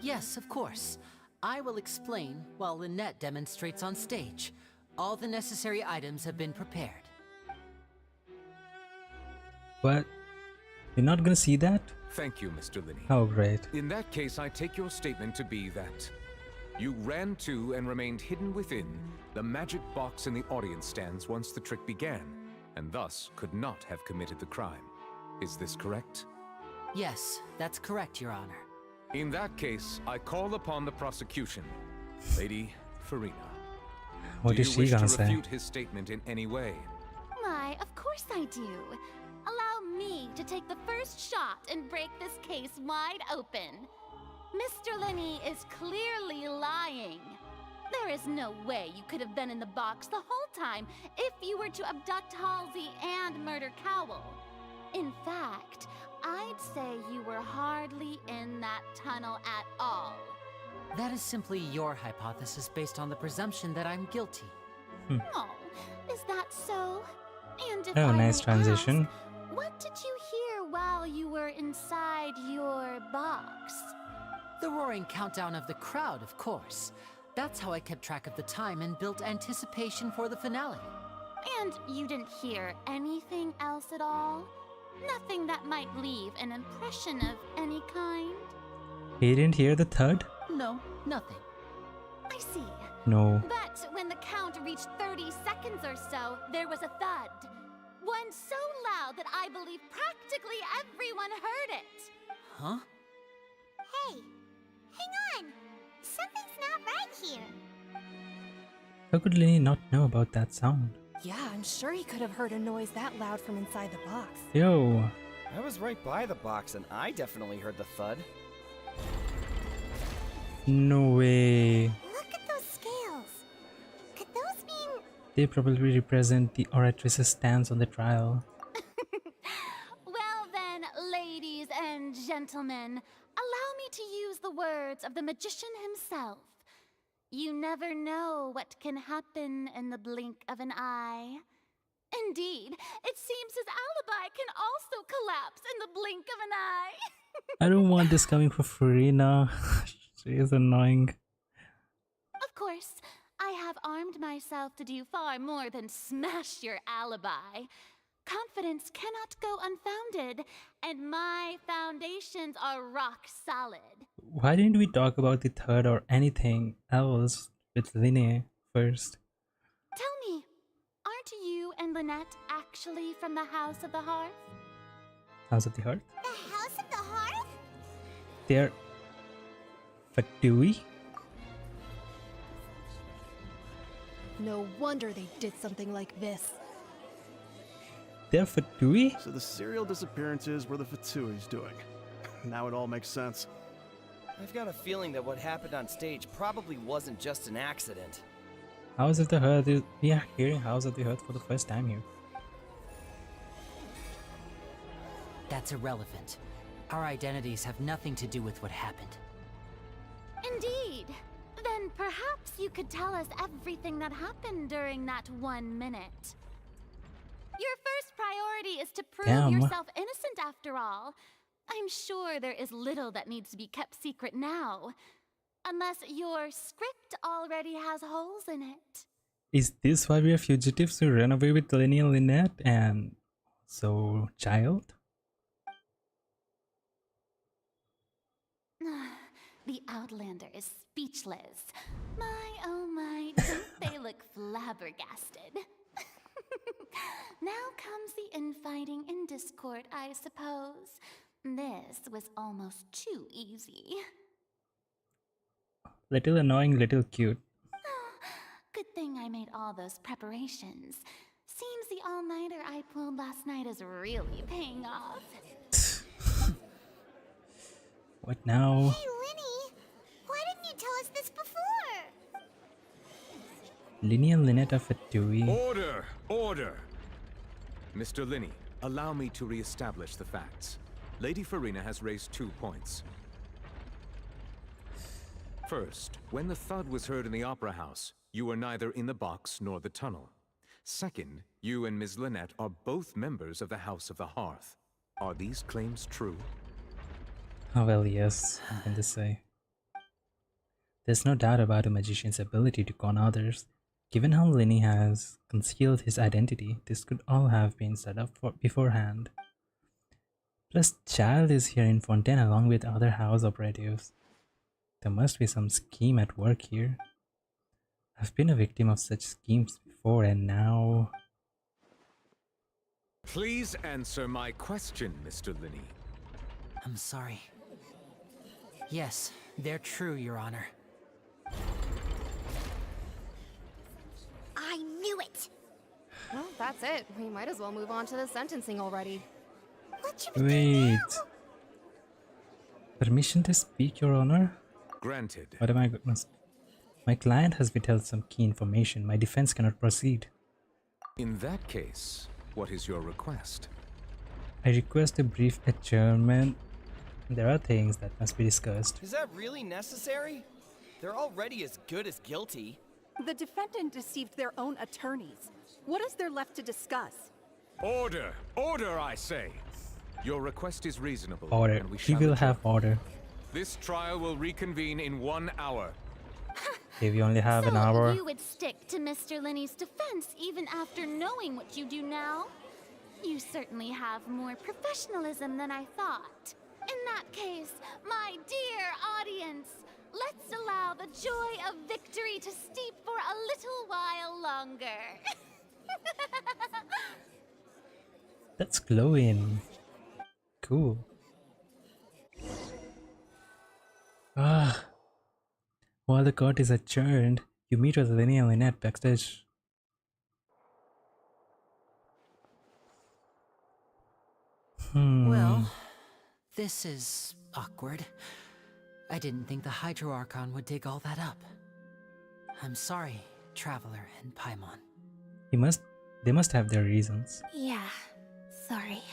Yes, of course. I will explain while Lynette demonstrates on stage. All the necessary items have been prepared. What? You're not gonna see that? Thank you, Mr. Linney. Oh, great. In that case, I take your statement to be that you ran to and remained hidden within the magic box in the audience stands once the trick began, and thus could not have committed the crime. Is this correct? Yes, that's correct, Your Honor. In that case, I call upon the prosecution. Lady Farina. What do is you she wish gonna to say? refute his statement in any way? Why, of course I do. Allow me to take the first shot and break this case wide open. Mr. Linney is clearly lying. There is no way you could have been in the box the whole time if you were to abduct Halsey and murder Cowell. In fact, I'd say you were hardly in that tunnel at all. That is simply your hypothesis based on the presumption that I'm guilty. Oh, is that so? And if Oh, I nice may transition. ask, what did you hear while you were inside your box? The roaring countdown of the crowd, of course. That's how I kept track of the time and built anticipation for the finale. And you didn't hear anything else at all? Nothing that might leave an impression of any kind? He didn't hear the thud? No, nothing. I see. No. But when the count reached 30 seconds or so, there was a thud. One so loud that I believe practically everyone heard it. Huh? Hey, hang on. Something's not right here. How could Lenny not know about that sound? Yeah, I'm sure he could have heard a noise that loud from inside the box. Yo. I was right by the box and I definitely heard the thud. No way. Look at those scales. Could those mean... They probably represent the oratress's stance on the trial. Well then, ladies and gentlemen, allow me to use the words of the magician himself. You never know what can happen in the blink of an eye. Indeed, it seems his alibi can also collapse in the blink of an eye. I don't want this coming from Farina. She is annoying. Of course, I have armed myself to do far more than smash your alibi. Confidence cannot go unfounded, and my foundations are rock solid. Why didn't we talk about the third or anything else with Linne first? Tell me, aren't you and Lynette actually from the House of the Hearth? House of the Hearth? The House of the Hearth? They're Fatui? No wonder they did something like this. They're Fatui? So the serial disappearances were the Fatui's doing. Now it all makes sense. I've got a feeling that what happened on stage probably wasn't just an accident. House of the Hearth is... We are hearing House of the Hearth for the first time here. That's irrelevant. Our identities have nothing to do with what happened. Indeed. Then perhaps you could tell us everything that happened during that 1 minute. Your first priority is to prove yourself innocent after all. I'm sure there is little that needs to be kept secret now. Unless your script already has holes in it. Is this why we are fugitives who ran away with Lenny and Lynette and so Child? The Outlander is speechless. My, oh my, don't they look flabbergasted? Now comes the infighting and discord, I suppose. This was almost too easy. Little annoying, little cute. Good thing I made all those preparations. Seems the all-nighter I pulled last night is really paying off. What now? Hey, Linny! Why didn't you tell us this before? Linny and Lynette are Fatui. Order! Order! Mr. Linney, allow me to re-establish the facts. Lady Farina has raised 2 points. First, when the thud was heard in the Opera House, you were neither in the box nor the tunnel. Second, you and Ms. Lynette are both members of the House of the Hearth. Are these claims true? Oh well, yes, I'm going to say. There's no doubt about a magician's ability to con others. Given how Linny has concealed his identity, this could all have been set up beforehand. Plus, Child is here in Fontaine along with other house operatives. There must be some scheme at work here. I've been a victim of such schemes before and now... Please answer my question, Mr. Linney. I'm sorry. Yes, they're true, Your Honor. I knew it! Well, that's it. We might as well move on to the sentencing already. What should Wait. Permission to speak, Your Honor? Granted. What am I goodness? My client has withheld some key information. My defense cannot proceed. In that case, what is your request? I request a brief adjournment. There are things that must be discussed. Is that really necessary? They're already as good as guilty. The defendant deceived their own attorneys. What is there left to discuss? Order! Order, I say! Your request is reasonable. Order. And we He shall will adjourn. have order. This trial will reconvene in 1 hour. Okay, we only have an hour. You would stick to Mr. Linney's defense even after knowing what you do now? You certainly have more professionalism than I thought. In that case, my dear audience, let's allow the joy of victory to steep for a little while longer. That's glowing. Cool. Ah. While the court is adjourned, you meet with Lenny and Lynette backstage. Well, this is awkward. I didn't think the Hydro Archon would dig all that up. I'm sorry, Traveler and Paimon. They must have their reasons. Yeah, sorry.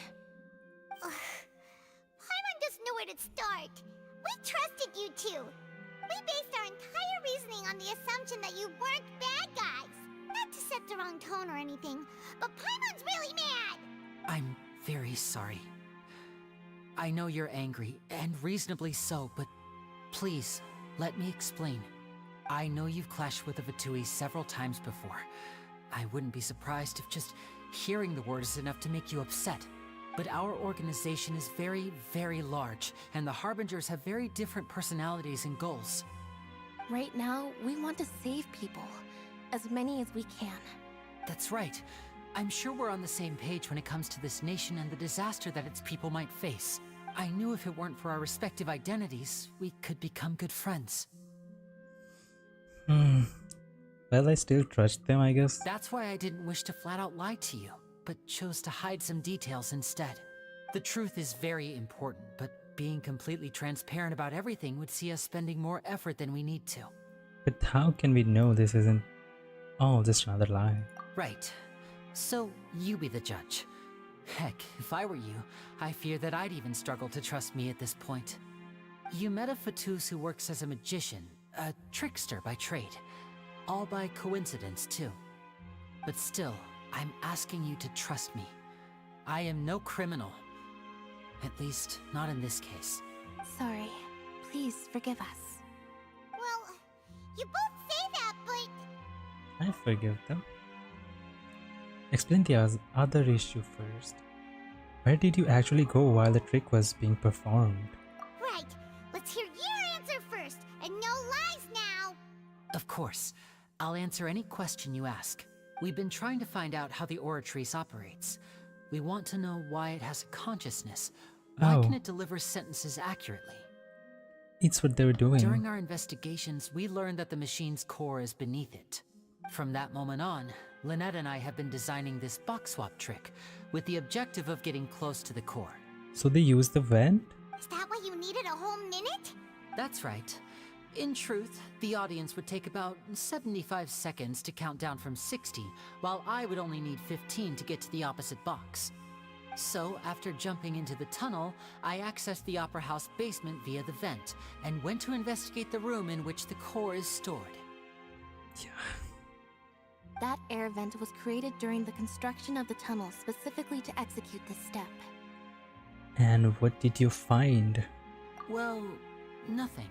Paimon doesn't know where to start. We trusted you two. We based our entire reasoning on the assumption that you weren't bad guys. Not to set the wrong tone or anything, but Paimon's really mad. I'm very sorry. I know you're angry, and reasonably so, but please, let me explain. I know you've clashed with the Fatui several times before. I wouldn't be surprised if just hearing the word is enough to make you upset. But our organization is very, very large, and the Harbingers have very different personalities and goals. Right now, we want to save people. As many as we can. That's right. I'm sure we're on the same page when it comes to this nation and the disaster that its people might face. I knew if it weren't for our respective identities, we could become good friends. Well, I still trust them, I guess. That's why I didn't wish to flat out lie to you, but chose to hide some details instead. The truth is very important, but being completely transparent about everything would see us spending more effort than we need to. But how can we know this isn't all just another lie? Right. So, you be the judge. Heck, if I were you, I fear that I'd even struggle to trust me at this point. You met a Fatus who works as a magician, a trickster by trade. All by coincidence, too. But still, I'm asking you to trust me. I am no criminal. At least, not in this case. Sorry. Please forgive us. Well, you both say that, but... I forgive them. Explain the other issue first. Where did you actually go while the trick was being performed? Right. Let's hear your answer first, and no lies now. Of course. I'll answer any question you ask. We've been trying to find out how the Oratrice operates. We want to know why it has a consciousness. Why can it deliver sentences accurately? It's what they were doing. During our investigations, we learned that the machine's core is beneath it. From that moment on, Lynette and I have been designing this box swap trick, with the objective of getting close to the core. So they used the vent? Is that why you needed a whole minute? That's right. In truth, the audience would take about 75 seconds to count down from 60, while I would only need 15 to get to the opposite box. So, after jumping into the tunnel, I accessed the Opera House basement via the vent, and went to investigate the room in which the core is stored. That air vent was created during the construction of the tunnel specifically to execute this step. And what did you find? Well, nothing.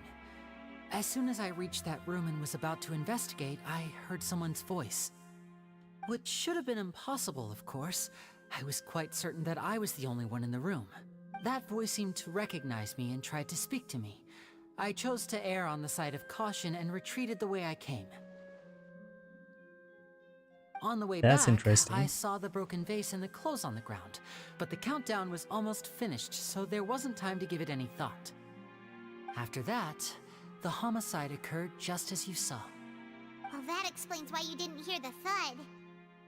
As soon as I reached that room and was about to investigate, I heard someone's voice. Which should have been impossible, of course. I was quite certain that I was the only one in the room. That voice seemed to recognize me and tried to speak to me. I chose to err on the side of caution and retreated the way I came. On the way That's back, interesting. I saw the broken vase and the clothes on the ground, but the countdown was almost finished, so there wasn't time to give it any thought. After that, the homicide occurred just as you saw. Well, that explains why you didn't hear the thud.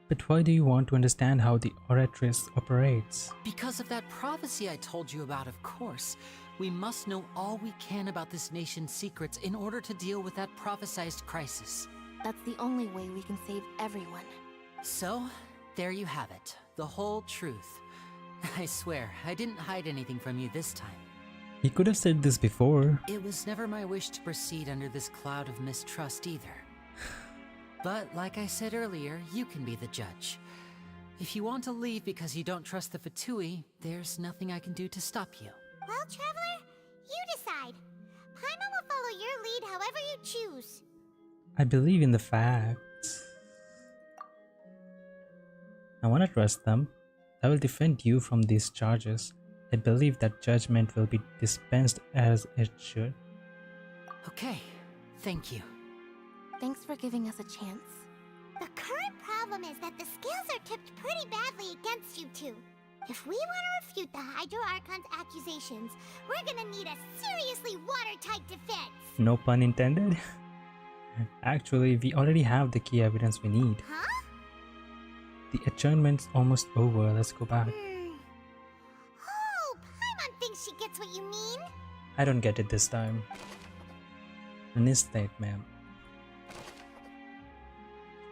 But why do you want to understand how the Oratrice operates? Because of that prophecy I told you about, of course. We must know all we can about this nation's secrets in order to deal with that prophesized crisis. That's the only way we can save everyone. So, there you have it. The whole truth. I swear, I didn't hide anything from you this time. He could have said this before. It was never my wish to proceed under this cloud of mistrust either. But like I said earlier, you can be the judge. If you want to leave because you don't trust the Fatui, there's nothing I can do to stop you. Well, Traveler, you decide. Paimon will follow your lead however you choose. I believe in the facts. I want to trust them. I will defend you from these charges. I believe that judgment will be dispensed as it should. Okay, thank you. Thanks for giving us a chance. The current problem is that the scales are tipped pretty badly against you two. If we want to refute the Hydro Archon's accusations, we're gonna need a seriously watertight defense. No pun intended. Actually, we already have the key evidence we need. Huh? The adjournment's almost over. Let's go back. Oh, Paimon thinks she gets what you mean. I don't get it this time. Nistate, ma'am.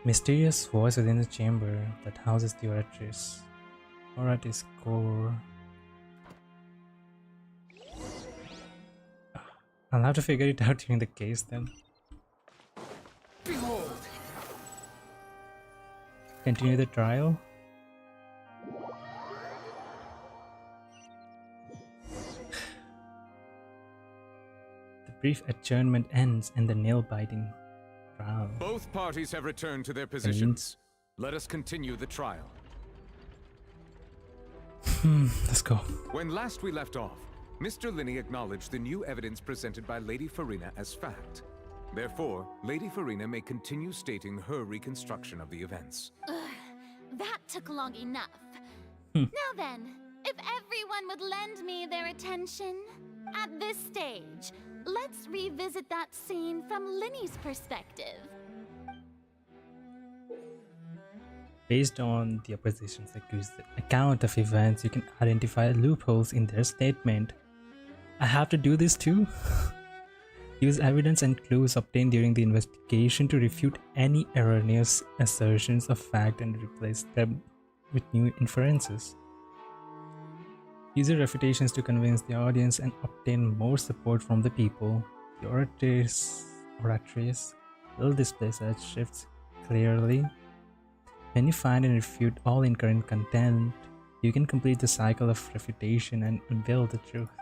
Mysterious voice within the chamber that houses the Oratrice. Oratrice core. I'll have to figure it out during the case then. Behold. Continue the trial. The brief adjournment ends in the nail-biting trial. Both parties have returned to their positions. Let us continue the trial. Let's go. When last we left off, Mr. Linney acknowledged the new evidence presented by Lady Farina as fact. Therefore, Lady Farina may continue stating her reconstruction of the events. Ugh, that took long enough. Now then, if everyone would lend me their attention, at this stage, let's revisit that scene from Linney's perspective. Based on the opposition's account of events, you can identify loopholes in their statement. I have to do this too? Use evidence and clues obtained during the investigation to refute any erroneous assertions of fact and replace them with new inferences. Use your refutations to convince the audience and obtain more support from the people. The Oratrice will display such shifts clearly. When you find and refute all incorrect content, you can complete the cycle of refutation and unveil the truth.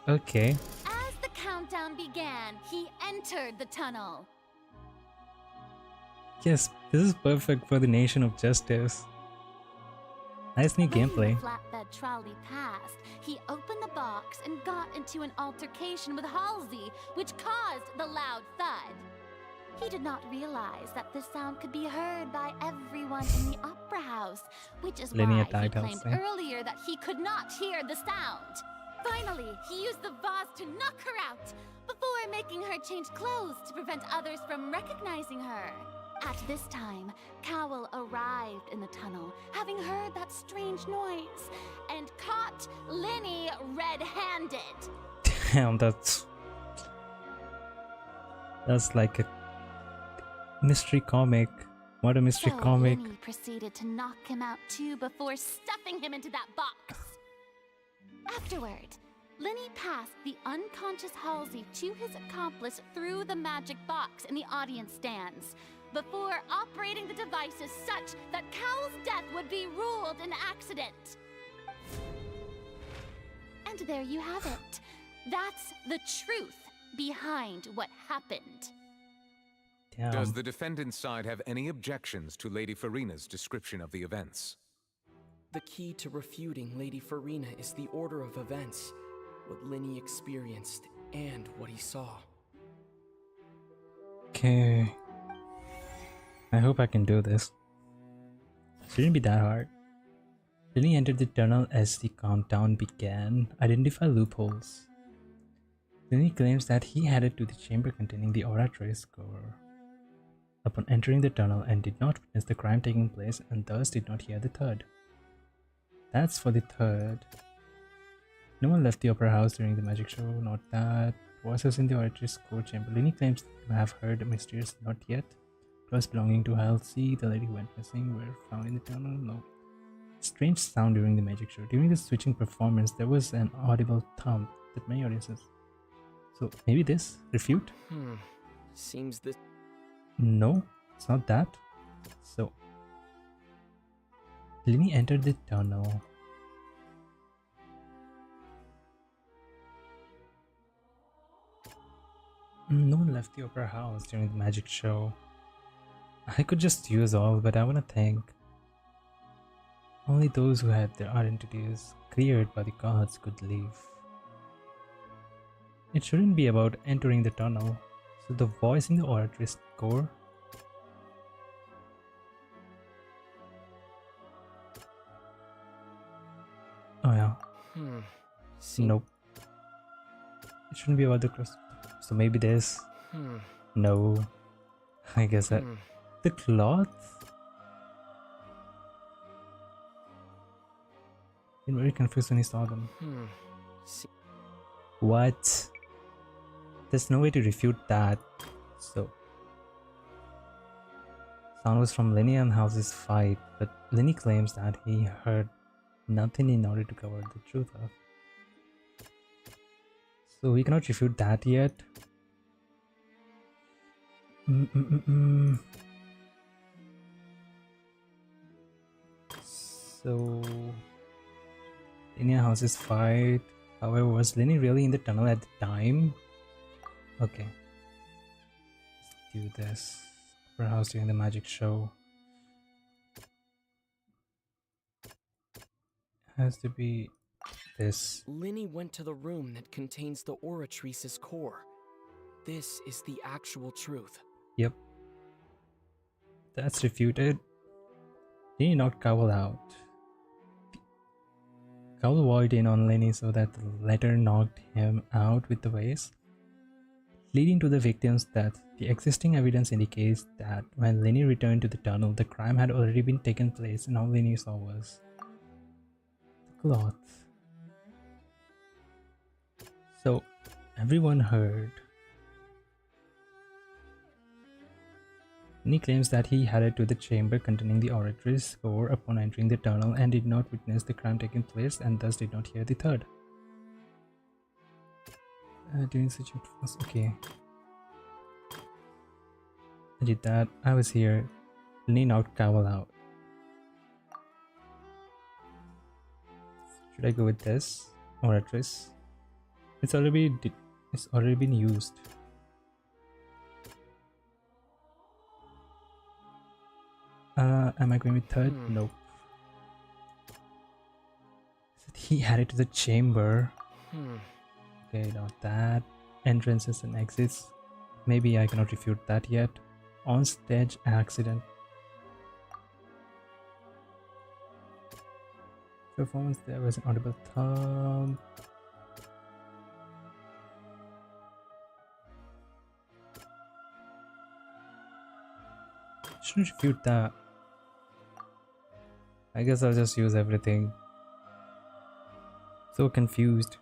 Okay. As the countdown began, he entered the tunnel. Yes, this is perfect for the Nation of Justice. Nice new gameplay. When the flatbed trolley passed, he opened the box and got into an altercation with Halsey, which caused the loud thud. He did not realize that the sound could be heard by everyone in the opera house, which is why he claimed earlier that he could not hear the sound. Finally, he used the vase to knock her out, before making her change clothes to prevent others from recognizing her. At this time, Cowell arrived in the tunnel, having heard that strange noise, and caught Linney red-handed. Damn, that's like a mystery comic. What a mystery comic. Linney proceeded to knock him out too before stuffing him into that box. Afterward, Linney passed the unconscious Halsey to his accomplice through the magic box in the audience stands, before operating the devices such that Cowell's death would be ruled an accident. And there you have it. That's the truth behind what happened. Damn. Does the defendant's side have any objections to Lady Farina's description of the events? The key to refuting Lady Farina is the order of events, what Linney experienced and what he saw. Okay. I hope I can do this. Shouldn't be that hard. Lily entered the tunnel as the countdown began. Identify loopholes. Lily claims that he headed to the chamber containing the aura trace core upon entering the tunnel and did not witness the crime taking place and thus did not hear the third. That's for the third. No one left the opera house during the magic show, not that. Voices in the aura trace core chamber. Lily claims to have heard a mysterious not yet. Clothes belonging to Halsey, the lady who went missing, were found in the tunnel. No. Strange sound during the magic show. During the switching performance, there was an audible thump that many audiences. So maybe this? Refute? Seems this. No, it's not that. So Lini entered the tunnel. No one left the opera house during the magic show. I could just use all, but I wanna think. Only those who had their identities cleared by the gods could leave. It shouldn't be about entering the tunnel. So the voice in the oratress core. Oh yeah. Nope. It shouldn't be about the cross. So maybe this. No. I guess that. The cloth? Been very confused when he saw them. What? There's no way to refute that. So sound was from Lenny and House's fight, but Lenny claims that he heard nothing in order to cover the truth of. So we cannot refute that yet. So Lenny and House's fight. However, was Lenny really in the tunnel at the time? Okay. Let's do this. Opera house during the magic show. Has to be this. Linny went to the room that contains the Oratrice's core. This is the actual truth. Yep. That's refuted. Lenny knocked Cowell out. Cowell walked in on Lenny so that the latter knocked him out with the vase, leading to the victim's death. The existing evidence indicates that when Lenny returned to the tunnel, the crime had already been taken place and all Lenny saw was the cloth. So everyone heard. Lenny claims that he headed to the chamber containing the oratrice core upon entering the tunnel and did not witness the crime taking place and thus did not hear the third. Doing such a okay. I did that. I was here. Lenny knocked Cowell out. Should I go with this? Oratrice? It's already been used. Am I going with third? Nope. He headed to the chamber. Okay, not that. Entrances and exits. Maybe I cannot refute that yet. On stage accident. Performance, there was an audible thump. Shouldn't refute that. I guess I'll just use everything. So confused.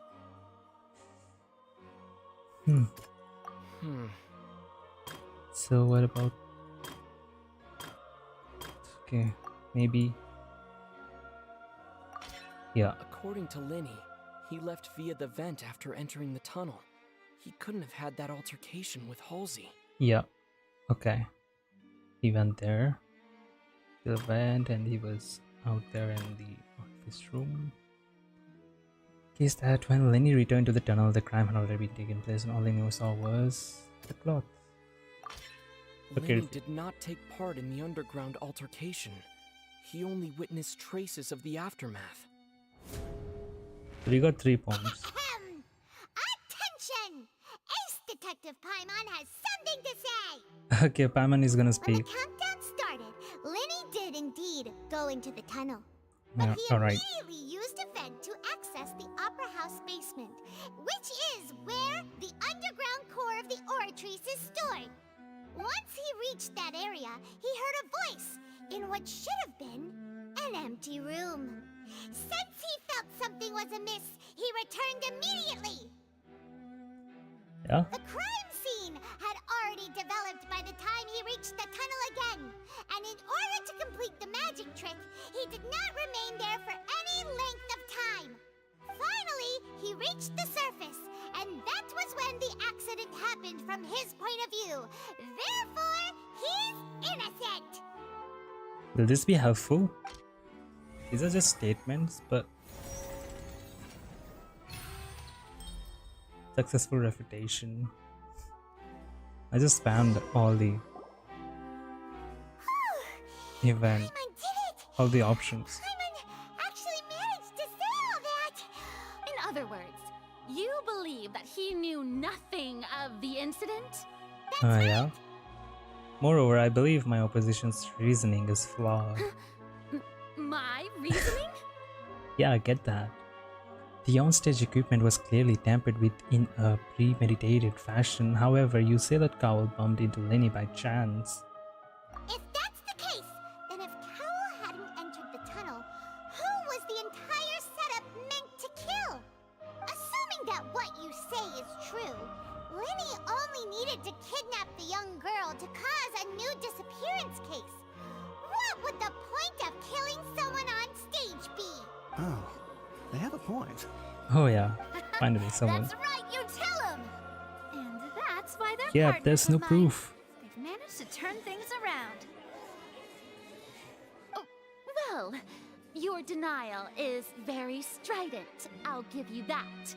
So what about... Okay, maybe... Yeah. According to Lenny, he left via the vent after entering the tunnel. He couldn't have had that altercation with Halsey. Yeah. Okay. He went there to the vent and he was out there in the office room. Case that when Lenny returned to the tunnel, the crime had already taken place and all Lenny saw was the cloth. Okay. Lenny did not take part in the underground altercation. He only witnessed traces of the aftermath. We got 3 points. Attention! Ace Detective Paimon has something to say! Okay, Paimon is gonna speak. When the countdown started, Lenny did indeed go into the tunnel. but Yeah, he alright. immediately used a vent to access the Opera House basement, which is where the underground core of the Oratrice is stored. Once he reached that area, he heard a voice in what should have been an empty room. Since he felt something was amiss, he returned immediately. Yeah? The crime scene had already developed by the time he reached the tunnel again, and in order to complete the magic trick, he did not remain there for any length of time. Finally, he reached the surface, and that was when the accident happened from his point of view. Therefore, he's innocent. Will this be helpful? These are just statements, but successful refutation. I just spammed all the event, all the options. Actually managed to say all that. In other words, you believe that he knew nothing of the incident? Yeah. Moreover, I believe my opposition's reasoning is flawed. My reasoning? Yeah, I get that. The onstage equipment was clearly tampered with in a premeditated fashion. However, you say that Cowell bumped into Lenny by chance. If that's the case, then if Cowell hadn't entered the tunnel, who was the entire setup meant to kill? Assuming that what you say is true, Lenny only needed to kidnap the young girl to cause a new disappearance case. What would the point of killing someone on stage be? Oh, they have a point. Oh yeah, finally someone. That's right, you tell him! And that's why they're Yeah, partners there's of no mine. proof. They've managed to turn things around. Oh, well, your denial is very strident, I'll give you that.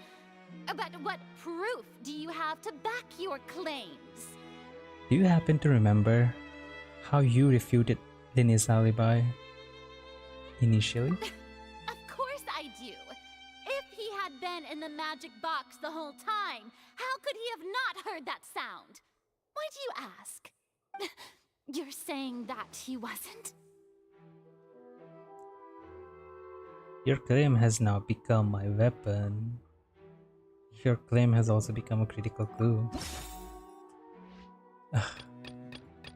But what proof do you have to back your claims? Do you happen to remember how you refuted Lenny's alibi initially? Of course I do. If he had been in the magic box the whole time, how could he have not heard that sound? Why do you ask? You're saying that he wasn't? Your claim has now become my weapon. Your claim has also become a critical clue.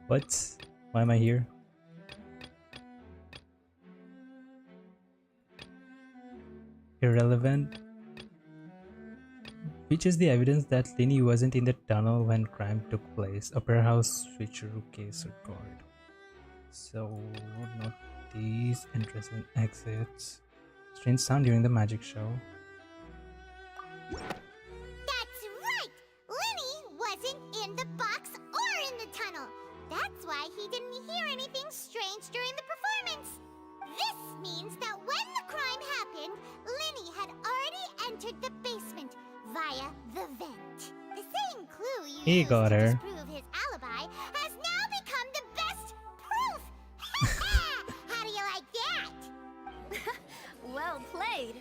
What? Why am I here? Irrelevant. Which is the evidence that Lenny wasn't in the tunnel when crime took place? Opera House switcheroo case record. So, not these entrance and exits. Strange sound during the magic show. That's right! Lenny wasn't in the box or in the tunnel. That's why he didn't hear anything strange during the performance. This means that when the crime happened, Lenny had already entered the basement via the vent. The same clue you He used got to her. disprove his alibi has now become the best proof! How do you like that? Well played.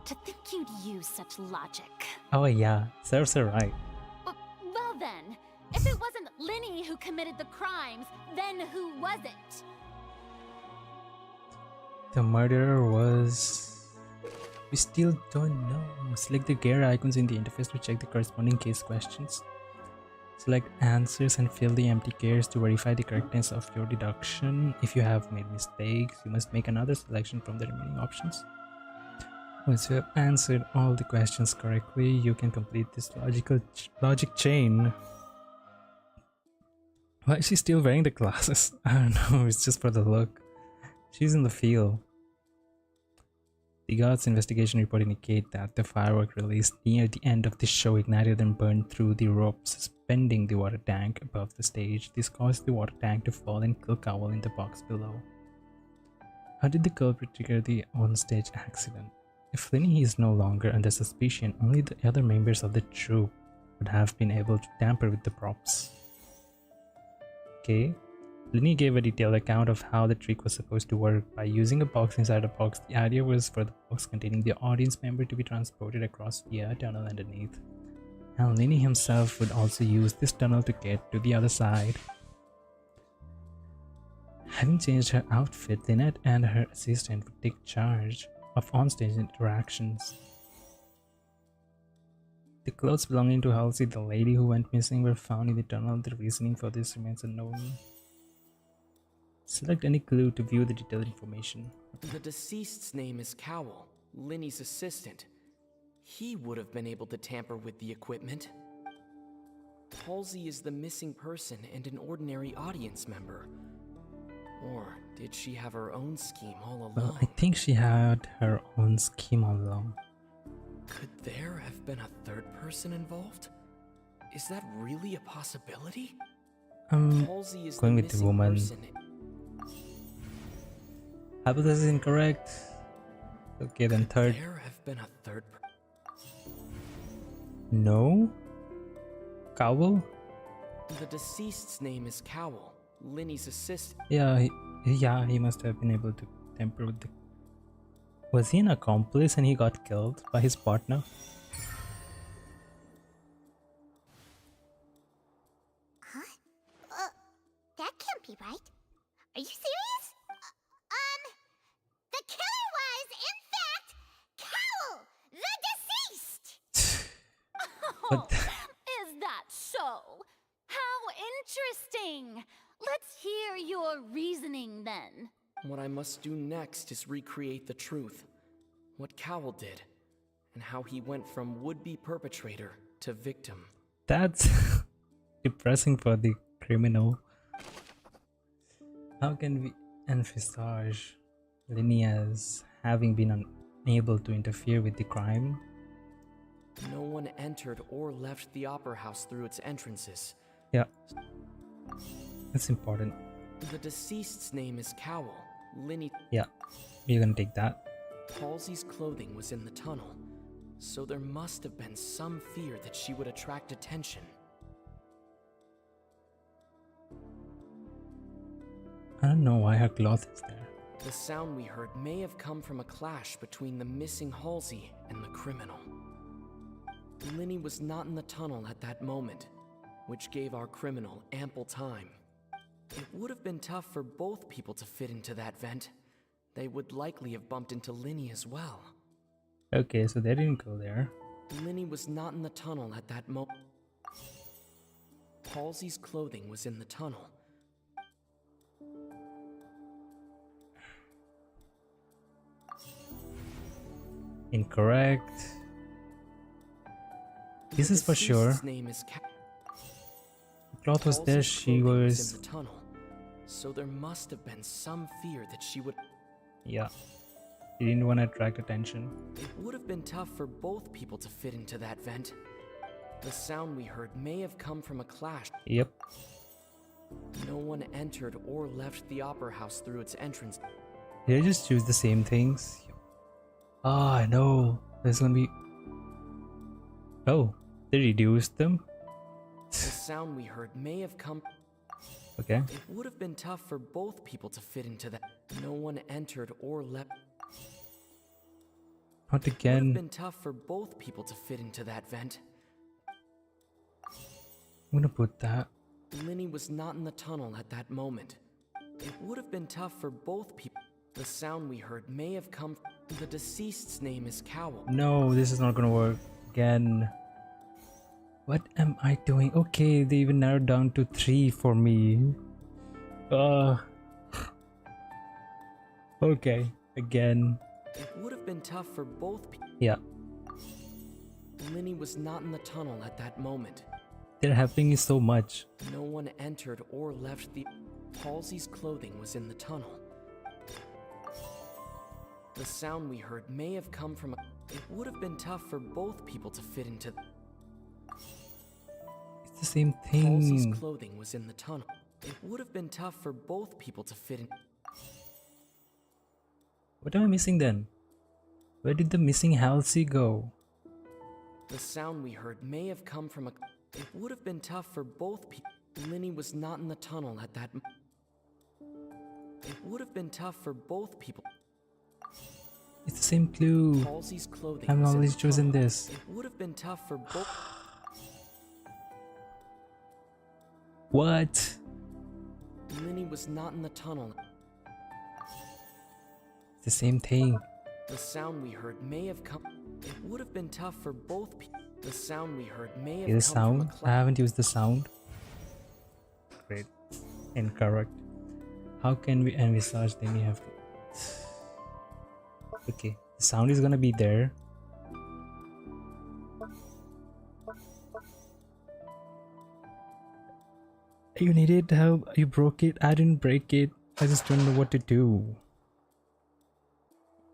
To think you'd use such logic. Oh yeah, serves her right. Well then, if it wasn't Lenny who committed the crimes, then who was it? The murderer was... We still don't know. Select the gear icons in the interface to check the corresponding case questions. Select answers and fill the empty gears to verify the correctness of your deduction. If you have made mistakes, you must make another selection from the remaining options. Once you have answered all the questions correctly, you can complete this logic chain. Why is she still wearing the glasses? I don't know, it's just for the look. She's in the field. The guard's investigation report indicate that the firework released near the end of the show ignited and burned through the rope suspending the water tank above the stage. This caused the water tank to fall and kill Cowell in the box below. How did the culprit trigger the onstage accident? If Lenny is no longer under suspicion, only the other members of the troupe would have been able to tamper with the props. Okay. Lenny gave a detailed account of how the trick was supposed to work. By using a box inside a box, the idea was for the box containing the audience member to be transported across via a tunnel underneath. And Lenny himself would also use this tunnel to get to the other side. Having changed her outfit, Lynette and her assistant would take charge of onstage interactions. The clothes belonging to Halsey, the lady who went missing, were found in the tunnel. The reasoning for this remains unknown. Select any clue to view the detailed information. The deceased's name is Cowell, Linny's assistant. He would have been able to tamper with the equipment. Halsey is the missing person and an ordinary audience member. Or did she have her own scheme all along? Well, I think she had her own scheme all along. Could there have been a third person involved? Is that really a possibility? Halsey is Going the with the missing woman. person. Hypothesis is incorrect. Okay, then third. Could there have been a third No? Cowell? The deceased's name is Cowell, Linny's assistant. Yeah, he must have been able to tamper with the... Was he an accomplice and he got killed by his partner? Huh? That can't be right. Are you serious? The killer was, in fact, Cowell, the deceased! Oh, is that so? How interesting! Let's hear your reasoning then. What I must do next is recreate the truth. What Cowell did, and how he went from would-be perpetrator to victim. That's depressing for the criminal. How can we envisage Linny as having been unable to interfere with the crime? No one entered or left the opera house through its entrances. Yeah, that's important. The deceased's name is Cowell, Linny. Yeah, we're gonna take that. Halsey's clothing was in the tunnel, so there must have been some fear that she would attract attention. I don't know why her cloth is there. The sound we heard may have come from a clash between the missing Halsey and the criminal. Linny was not in the tunnel at that moment, which gave our criminal ample time. It would have been tough for both people to fit into that vent. They would likely have bumped into Linny as well. Okay, so they didn't go there. Linny was not in the tunnel at that moment. Halsey's clothing was in the tunnel. Incorrect. This is for sure. Name is The cloth was there, she was... in the tunnel, so there must have been some fear that she would... Yeah. She didn't want to attract attention. It would have been tough for both people to fit into that vent. The sound we heard may have come from a clash. Yep. No one entered or left the opera house through its entrance. Did I just choose the same things? Ah, I know. There's gonna be... Oh, they reduced them? The sound we heard may have come... Okay. It would have been tough for both people to fit into that. No one entered or left... Not It would have again. been tough for both people to fit into that vent. I'm gonna put that. Linny was not in the tunnel at that moment. It would have been tough for both people. The sound we heard may have come... The deceased's name is Cowell. No, this is not gonna work again. What am I doing? Okay, they even narrowed down to 3 for me. Okay, again. It would have been tough for both people. Yeah, Linny was not in the tunnel at that moment. they're helping me so much. No one entered or left the... Halsey's clothing was in the tunnel. The sound we heard may have come from a... It would have been tough for both people to fit into... It's the same Halsey's thing. clothing was in the tunnel. It would have been tough for both people to fit in... What am I missing then? Where did the missing Halsey go? The sound we heard may have come from a... It would have been tough for both people... Linny was not in the tunnel at that... It would have been tough for both people... It's the same clue. Halsey's clothing I've was in always the chosen tunnel. this. It would have been tough for both... What? Linny was not in the tunnel. It's the same thing. The sound we heard may have come. It would have been tough for both people. The sound we heard may have Okay, the come from a sound. I haven't used the sound. Great. Incorrect. How can we envisage? Then you have to. Okay, the sound is gonna be there. You needed help. You broke it. I didn't break it. I just don't know what to do.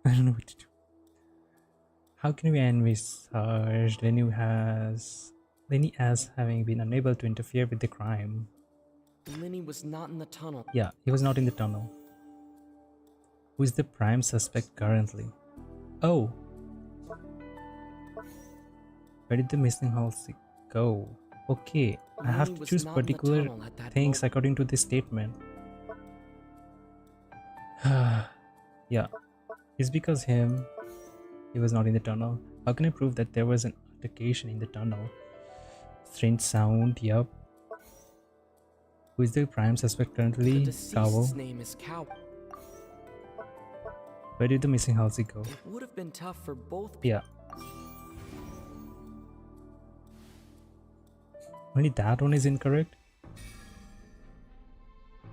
I don't know what to do. How can we envisage Lenny as having been unable to interfere with the crime? Lenny was not in the tunnel. Yeah, he was not in the tunnel. Who is the prime suspect currently? Oh. Where did the missing Halsey go? Okay, I have to choose particular things according to this statement. Yeah, it's because he was not in the tunnel. How can I prove that there was an altercation in the tunnel? Strange sound, yup. Who is the prime suspect currently? The deceased's Cowell. name is Cow. Where did the missing Halsey go? It would have been tough for both. Yeah. Only that one is incorrect.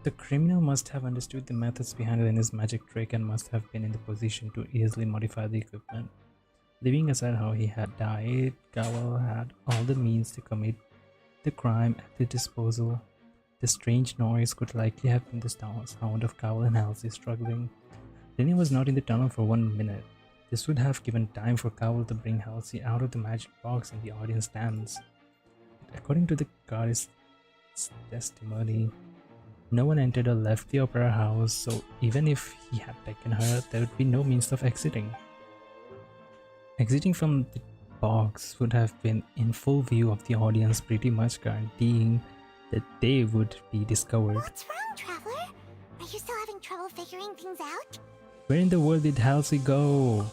The criminal must have understood the methods behind Lenny's magic trick and must have been in the position to easily modify the equipment. Leaving aside how he had died, Cowell had all the means to commit the crime at his disposal. The strange noise could likely have been the sound of Cowell and Halsey struggling. Lenny was not in the tunnel for 1 minute. This would have given time for Cowell to bring Halsey out of the magic box in the audience stands. According to the guard's testimony, no one entered or left the opera house, so even if he had taken her, there would be no means of exiting. Exiting from the box would have been in full view of the audience, pretty much guaranteeing that they would be discovered. What's wrong, Traveler? Are you still having trouble figuring things out? Where in the world did Halsey go?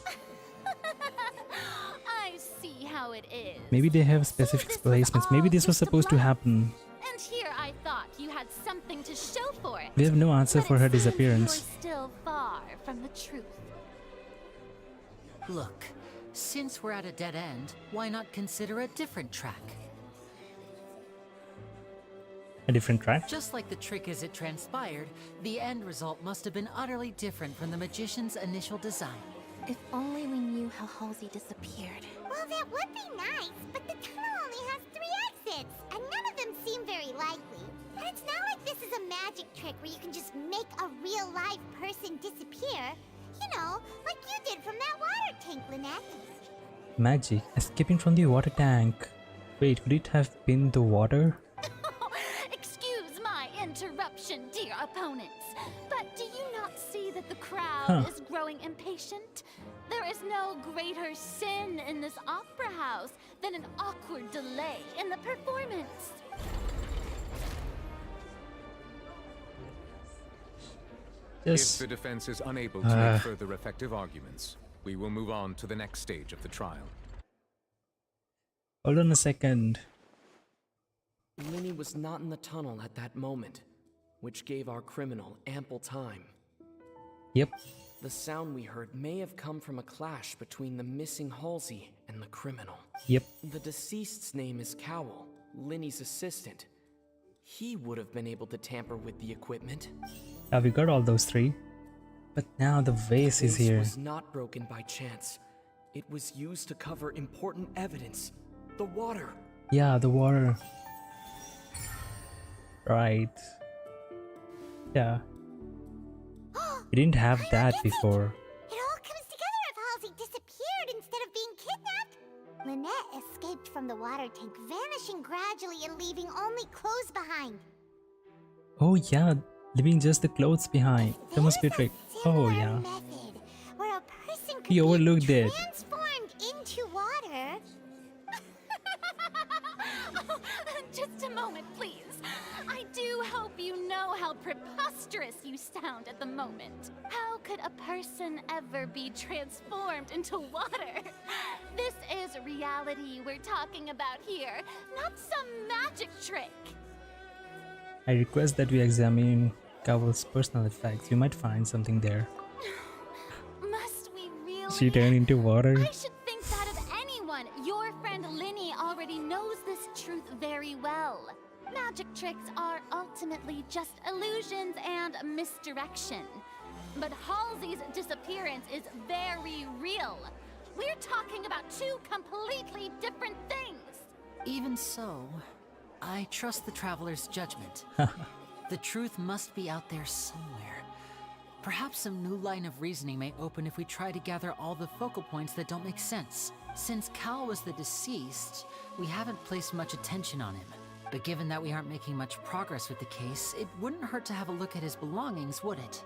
I see how it is. Maybe they have specific placements. Maybe this was supposed to happen. And here I thought you had something to show for it. We have no answer But for it her seems disappearance. You're still far from the truth. Look, since we're at a dead end, why not consider a different track? A different track? Just like the trick as it transpired, the end result must have been utterly different from the magician's initial design. If only we knew how Halsey disappeared. Well, that would be nice, but the tunnel only has 3 exits, and none of them seem very likely. And it's not like this is a magic trick where you can just make a real live person disappear. You know, like you did from that water tank, Lynette. Magic escaping from the water tank. Wait, could it have been the water? Excuse my interruption, dear opponents, but do you not see that the crowd is growing impatient? There is no greater sin in this opera house than an awkward delay in the performance. If the defense is unable to make further effective arguments, we will move on to the next stage of the trial. Hold on a second. Lenny was not in the tunnel at that moment, which gave our criminal ample time. Yep. The sound we heard may have come from a clash between the missing Halsey and the criminal. Yep. The deceased's name is Cowell, Lenny's assistant. He would have been able to tamper with the equipment. Have we got all those 3? But now the vase is here. It was not broken by chance. It was used to cover important evidence. The water. Yeah, the water. Right. Yeah. We didn't have that before. It all comes together if Halsey disappeared instead of being kidnapped. Lynette escaped from the water tank, vanishing gradually and leaving only clothes behind. Oh yeah, leaving just the clothes behind. That must be a trick. Oh yeah. Where a person could He overlooked be it. transformed into water. Just a moment, please. I do hope you know how preposterous you sound at the moment. How could a person ever be transformed into water? This is reality we're talking about here, not some magic trick. I request that we examine Cowell's personal effects. We might find something there. She turned into water. I should think that of anyone. Your friend Linny already knows this truth very well. Magic tricks are ultimately just illusions and misdirection. But Halsey's disappearance is very real. We're talking about two completely different things. Even so, I trust the Traveler's judgment. The truth must be out there somewhere. Perhaps some new line of reasoning may open if we try to gather all the focal points that don't make sense. Since Cal was the deceased, we haven't placed much attention on him. But given that we aren't making much progress with the case, it wouldn't hurt to have a look at his belongings, would it?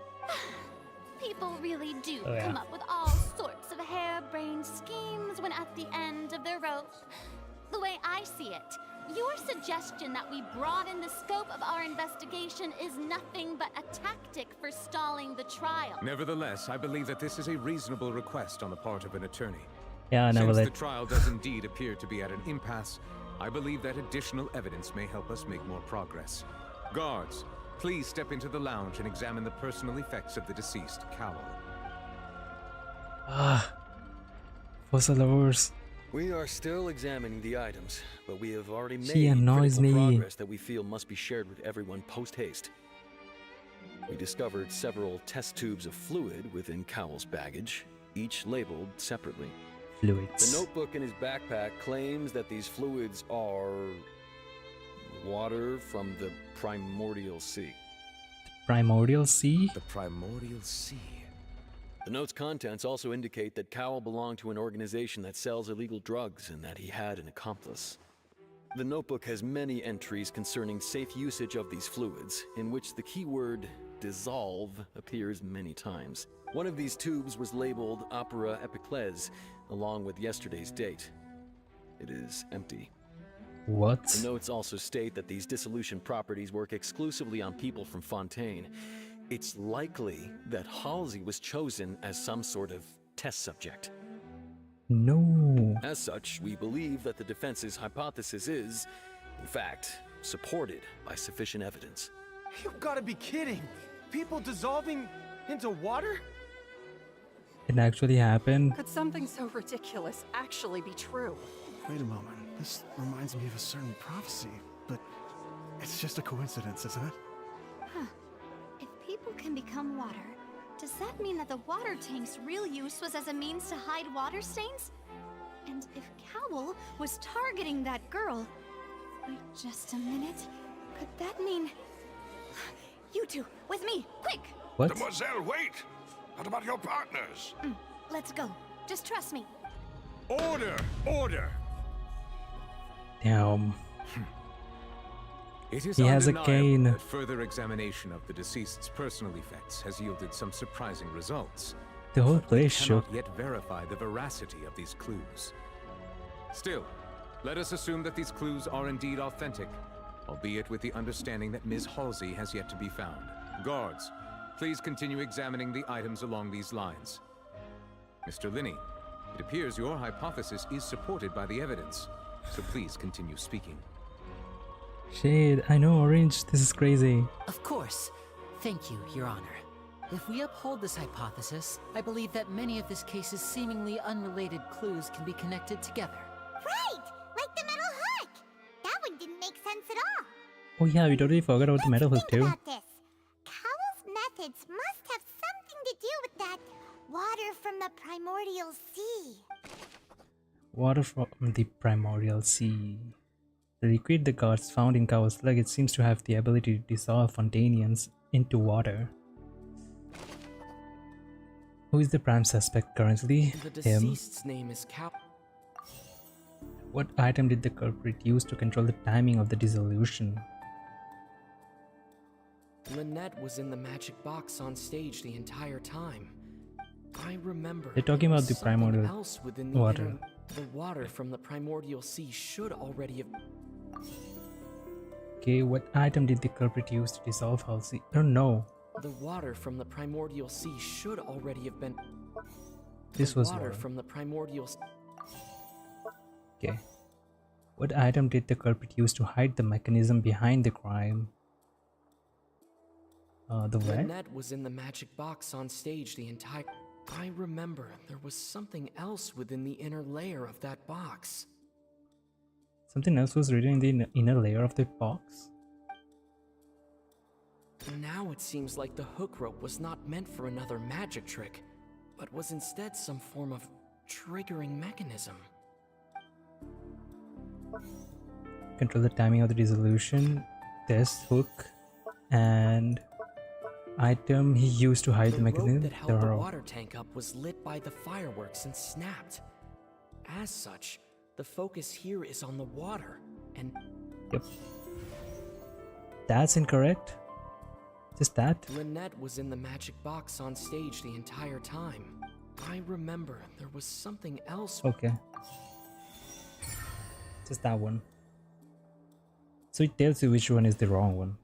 People really do Oh, yeah. come up with all sorts of harebrained schemes when at the end of their rope. The way I see it, your suggestion that we broaden the scope of our investigation is nothing but a tactic for stalling the trial. Nevertheless, I believe that this is a reasonable request on the part of an attorney. Yeah, Since the nevertheless. trial does indeed appear to be at an impasse, I believe that additional evidence may help us make more progress. Guards, please step into the lounge and examine the personal effects of the deceased Cowell. Fossil lovers. We are still examining the items, but we have already She made annoys critical me. progress that we feel must be shared with everyone post-haste. We discovered several test tubes of fluid within Cowell's baggage, each labeled separately. Fluids. The notebook in his backpack claims that these fluids are water from the primordial sea. Primordial sea? The primordial sea. The note's contents also indicate that Cowell belonged to an organization that sells illegal drugs and that he had an accomplice. The notebook has many entries concerning safe usage of these fluids, in which the keyword dissolve appears many times. One of these tubes was labeled Opera Epiclese, along with yesterday's date. It is empty. What? The notes also state that these dissolution properties work exclusively on people from Fontaine. It's likely that Halsey was chosen as some sort of test subject. No. As such, we believe that the defense's hypothesis is, in fact, supported by sufficient evidence. You've got to be kidding! People dissolving into water? It actually happened. Could something so ridiculous actually be true? Wait a moment. This reminds me of a certain prophecy, but it's just a coincidence, isn't it? Huh. If people can become water, does that mean that the water tank's real use was as a means to hide water stains? And if Cowell was targeting that girl... Wait just a minute. Could that mean... You two, with me, quick! What? Mademoiselle, wait! What about your partners? Let's go. Just trust me. Order! Order! Damn. It is He has a undeniable cane. that further examination of the deceased's personal effects has yielded some surprising results. The whole But we place shook. cannot yet verify the veracity of these clues. Still, let us assume that these clues are indeed authentic, albeit with the understanding that Ms. Halsey has yet to be found. Guards, please continue examining the items along these lines. Mr. Linney, it appears your hypothesis is supported by the evidence, so please continue speaking. Shade, I know, Orange. This is crazy. Of course. Thank you, Your Honor. If we uphold this hypothesis, I believe that many of this case's seemingly unrelated clues can be connected together. Right! Like the metal hook! That one didn't make sense at all. Oh yeah, we totally forgot about the metal hook too. About this. Cowell's methods must have something to do with that water from the primordial sea. Water from the primordial sea. The liquid the guards found in Cowell's luggage seems to have the ability to dissolve Fontainians into water. Who is the prime suspect currently? The Him. deceased's name is Cow. What item did the culprit use to control the timing of the dissolution? Lynette was in the magic box on stage the entire time. I remember. They're talking about the something primordial else within the water. The water from the primordial sea should already have. Okay, what item did the culprit use to dissolve Halsey? Oh no. The water from the primordial sea should already have been. This was water water. from the primordial. Okay. What item did the culprit use to hide the mechanism behind the crime? The vet? Lynette was in the magic box on stage the entire. I remember there was something else within the inner layer of that box. Something else was written in the inner layer of the box? Now it seems like the hook rope was not meant for another magic trick, but was instead some form of triggering mechanism. Control the timing of the dissolution, test hook, and item he used to hide the mechanism. The rope that held the water tank up was lit by the fireworks and snapped. As such, the focus here is on the water, and... Yep. That's incorrect. Just that. Lynette was in the magic box on stage the entire time. I remember there was something else. Okay. Just that one. So it tells you which one is the wrong one.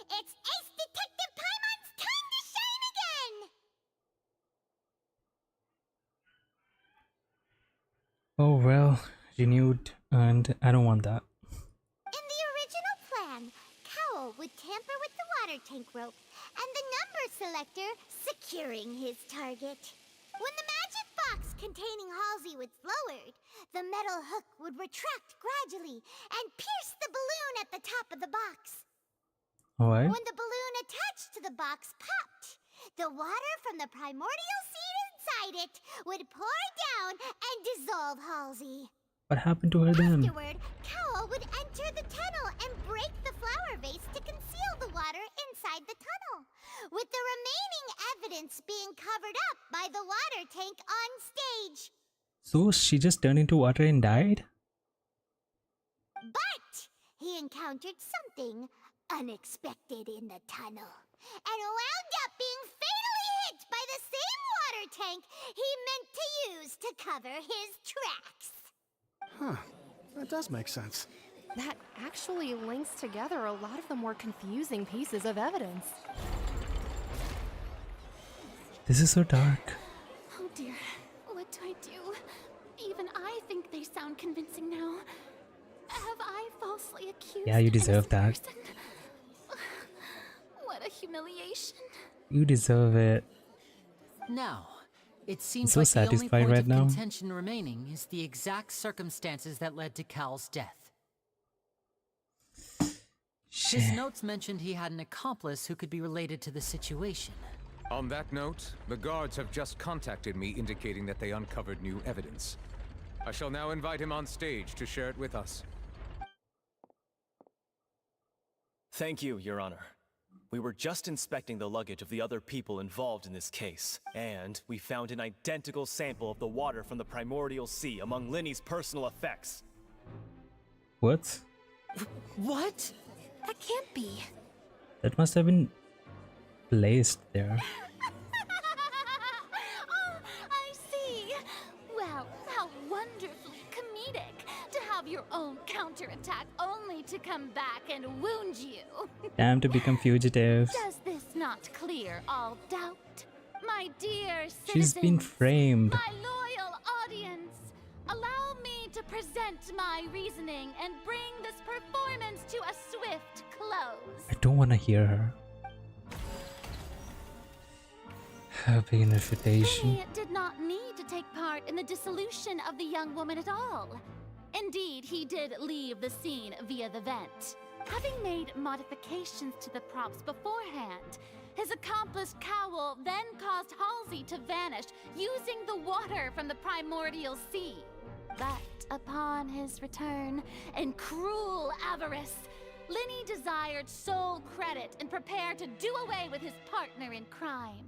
It's Ace Detective Paimon's time to shine again! Oh well, renewed, and I don't want that. In the original plan, Cowl would tamper with the water tank rope and the number selector securing his target. When the magic box containing Halsey was lowered, the metal hook would retract gradually and pierce the balloon at the top of the box. Alright. When the balloon attached to the box popped, the water from the primordial seed inside it would pour down and dissolve Halsey. What happened to her then? Afterward, Cowl would enter the tunnel and break the flower vase to conceal the water inside the tunnel, with the remaining evidence being covered up by the water tank on stage. So she just turned into water and died? But he encountered something unexpected in the tunnel and wound up being fatally hit by the same water tank he meant to use to cover his tracks. Huh. That does make sense. That actually links together a lot of the more confusing pieces of evidence. This is so dark. Oh dear, what do I do? Even I think they sound convincing now. Have I falsely accused? Yeah, you deserve that. Person? What a humiliation. You deserve it. Now, it seems so like the only satisfied point right of now. contention remaining is the exact circumstances that led to Cal's death. His notes mentioned he had an accomplice who could be related to the situation. On that note, the guards have just contacted me indicating that they uncovered new evidence. I shall now invite him on stage to share it with us. Thank you, Your Honor. We were just inspecting the luggage of the other people involved in this case, and we found an identical sample of the water from the primordial sea among Linny's personal effects. What? What? That can't be. That must have been placed there. Oh, I see. Well, how wonderfully comedic to have your own counterattack only to come back and wound you. Time to become fugitives. Does this not clear all doubt? My dear citizens, She's been framed. my loyal audience, allow me to present my reasoning and bring this performance to a swift close. I don't want to hear her. Happy invitation. He did not need to take part in the dissolution of the young woman at all. Indeed, he did leave the scene via the vent. Having made modifications to the props beforehand, his accomplice Cowl then caused Halsey to vanish using the water from the primordial sea. But upon his return, in cruel avarice, Linny desired sole credit and prepared to do away with his partner in crime.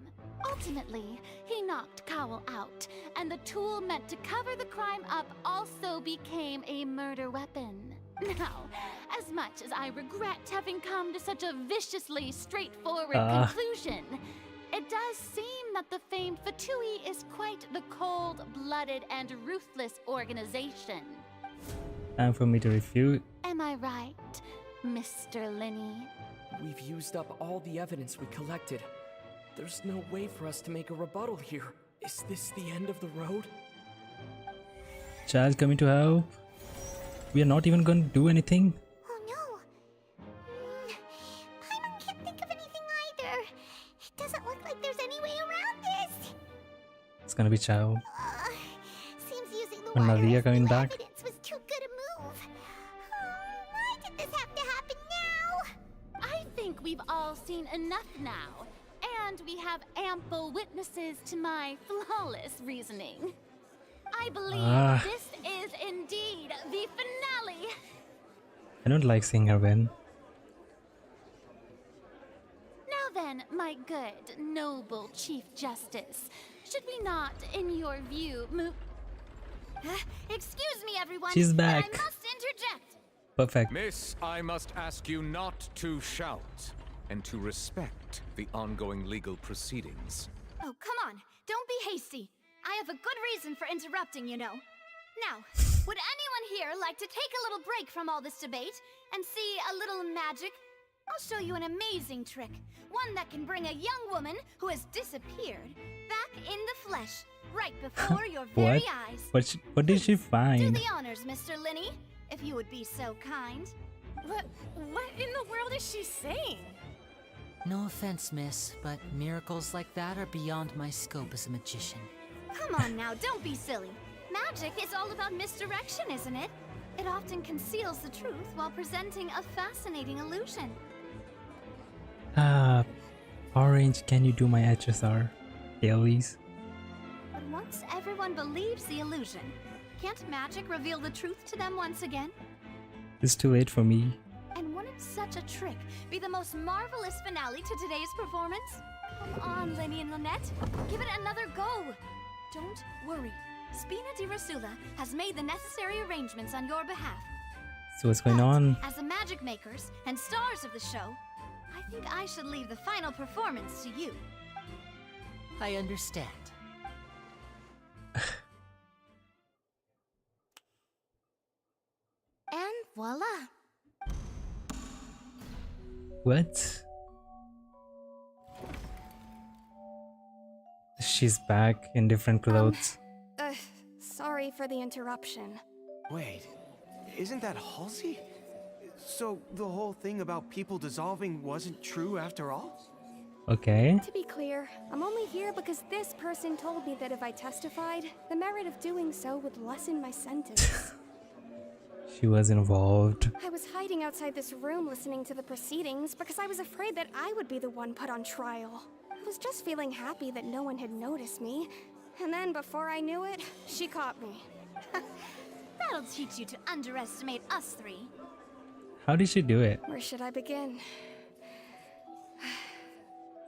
Ultimately, he knocked Cowl out, and the tool meant to cover the crime up also became a murder weapon. Now, as much as I regret having come to such a viciously straightforward conclusion, it does seem that the famed Fatui is quite the cold-blooded and ruthless organization. Time for me to refute. Am I right, Mr. Linny? We've used up all the evidence we collected. There's no way for us to make a rebuttal here. Is this the end of the road? Child coming to help. We are not even going to do anything. Oh no. gonna be Chao. Seems using the And water Maria as coming new back. evidence was too good a move. Why did this have to happen now? I think we've all seen enough now, and we have ample witnesses to my flawless reasoning. I believe this is indeed the finale. I don't like seeing her win. Now then, my good, noble Chief Justice, should we not, in your view, move... Excuse me, everyone. She's but back. I must interject. Perfect. Miss, I must ask you not to shout and to respect the ongoing legal proceedings. Oh, come on. Don't be hasty. I have a good reason for interrupting, you know. Now, would anyone here like to take a little break from all this debate and see a little magic? I'll show you an amazing trick. One that can bring a young woman who has disappeared back in the flesh, right before your very eyes. What did she Do find? the honors, Mr. Linney, if you would be so kind. What in the world is she saying? No offense, miss, but miracles like that are beyond my scope as a magician. Come on now, don't be silly. Magic is all about misdirection, isn't it? It often conceals the truth while presenting a fascinating illusion. Orange, can you do my HSR? Please. But once everyone believes the illusion, can't magic reveal the truth to them once again? It's too late for me. And wouldn't such a trick be the most marvelous finale to today's performance? Come on, Lenny and Lynette. Give it another go. Don't worry. Spina di Rasula has made the necessary arrangements on your behalf. So what's going on? As the magic makers and stars of the show, I think I should leave the final performance to you. I understand. And voila. What? She's back in different clothes. Sorry for the interruption. Wait, isn't that Halsey? So the whole thing about people dissolving wasn't true after all? Okay. To be clear, I'm only here because this person told me that if I testified, the merit of doing so would lessen my sentence. She was involved. I was hiding outside this room listening to the proceedings because I was afraid that I would be the one put on trial. I was just feeling happy that no one had noticed me. And then before I knew it, she caught me. That'll teach you to underestimate us three. How did she do it? Where should I begin?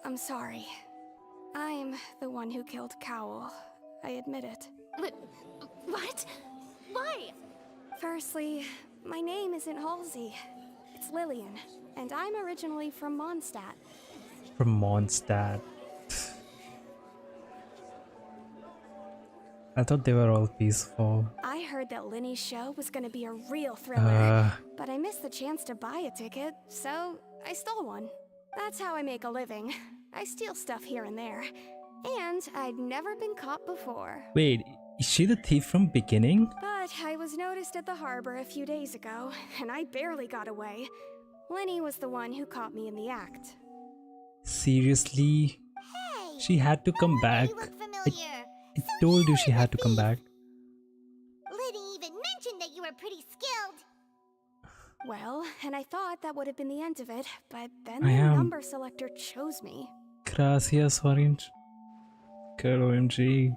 I'm sorry. I'm the one who killed Cowl. I admit it. What? Why? Firstly, my name isn't Halsey. It's Lillian, and I'm originally from Mondstadt. From Mondstadt. I thought they were all peaceful. I heard that Linny's show was gonna be a real thriller, but I missed the chance to buy a ticket, so I stole one. That's how I make a living. I steal stuff here and there. And I'd never been caught before. Wait, is she the thief from beginning? But I was noticed at the harbor a few days ago, and I barely got away. Linny was the one who caught me in the act. Seriously? Hey, she had to come back. You look familiar. I told you she had to come back. Liddy even mentioned that you were pretty skilled. Well, and I thought that would have been the end of it, but then I the am. number selector chose me. Gracias, Orange. Good OMG.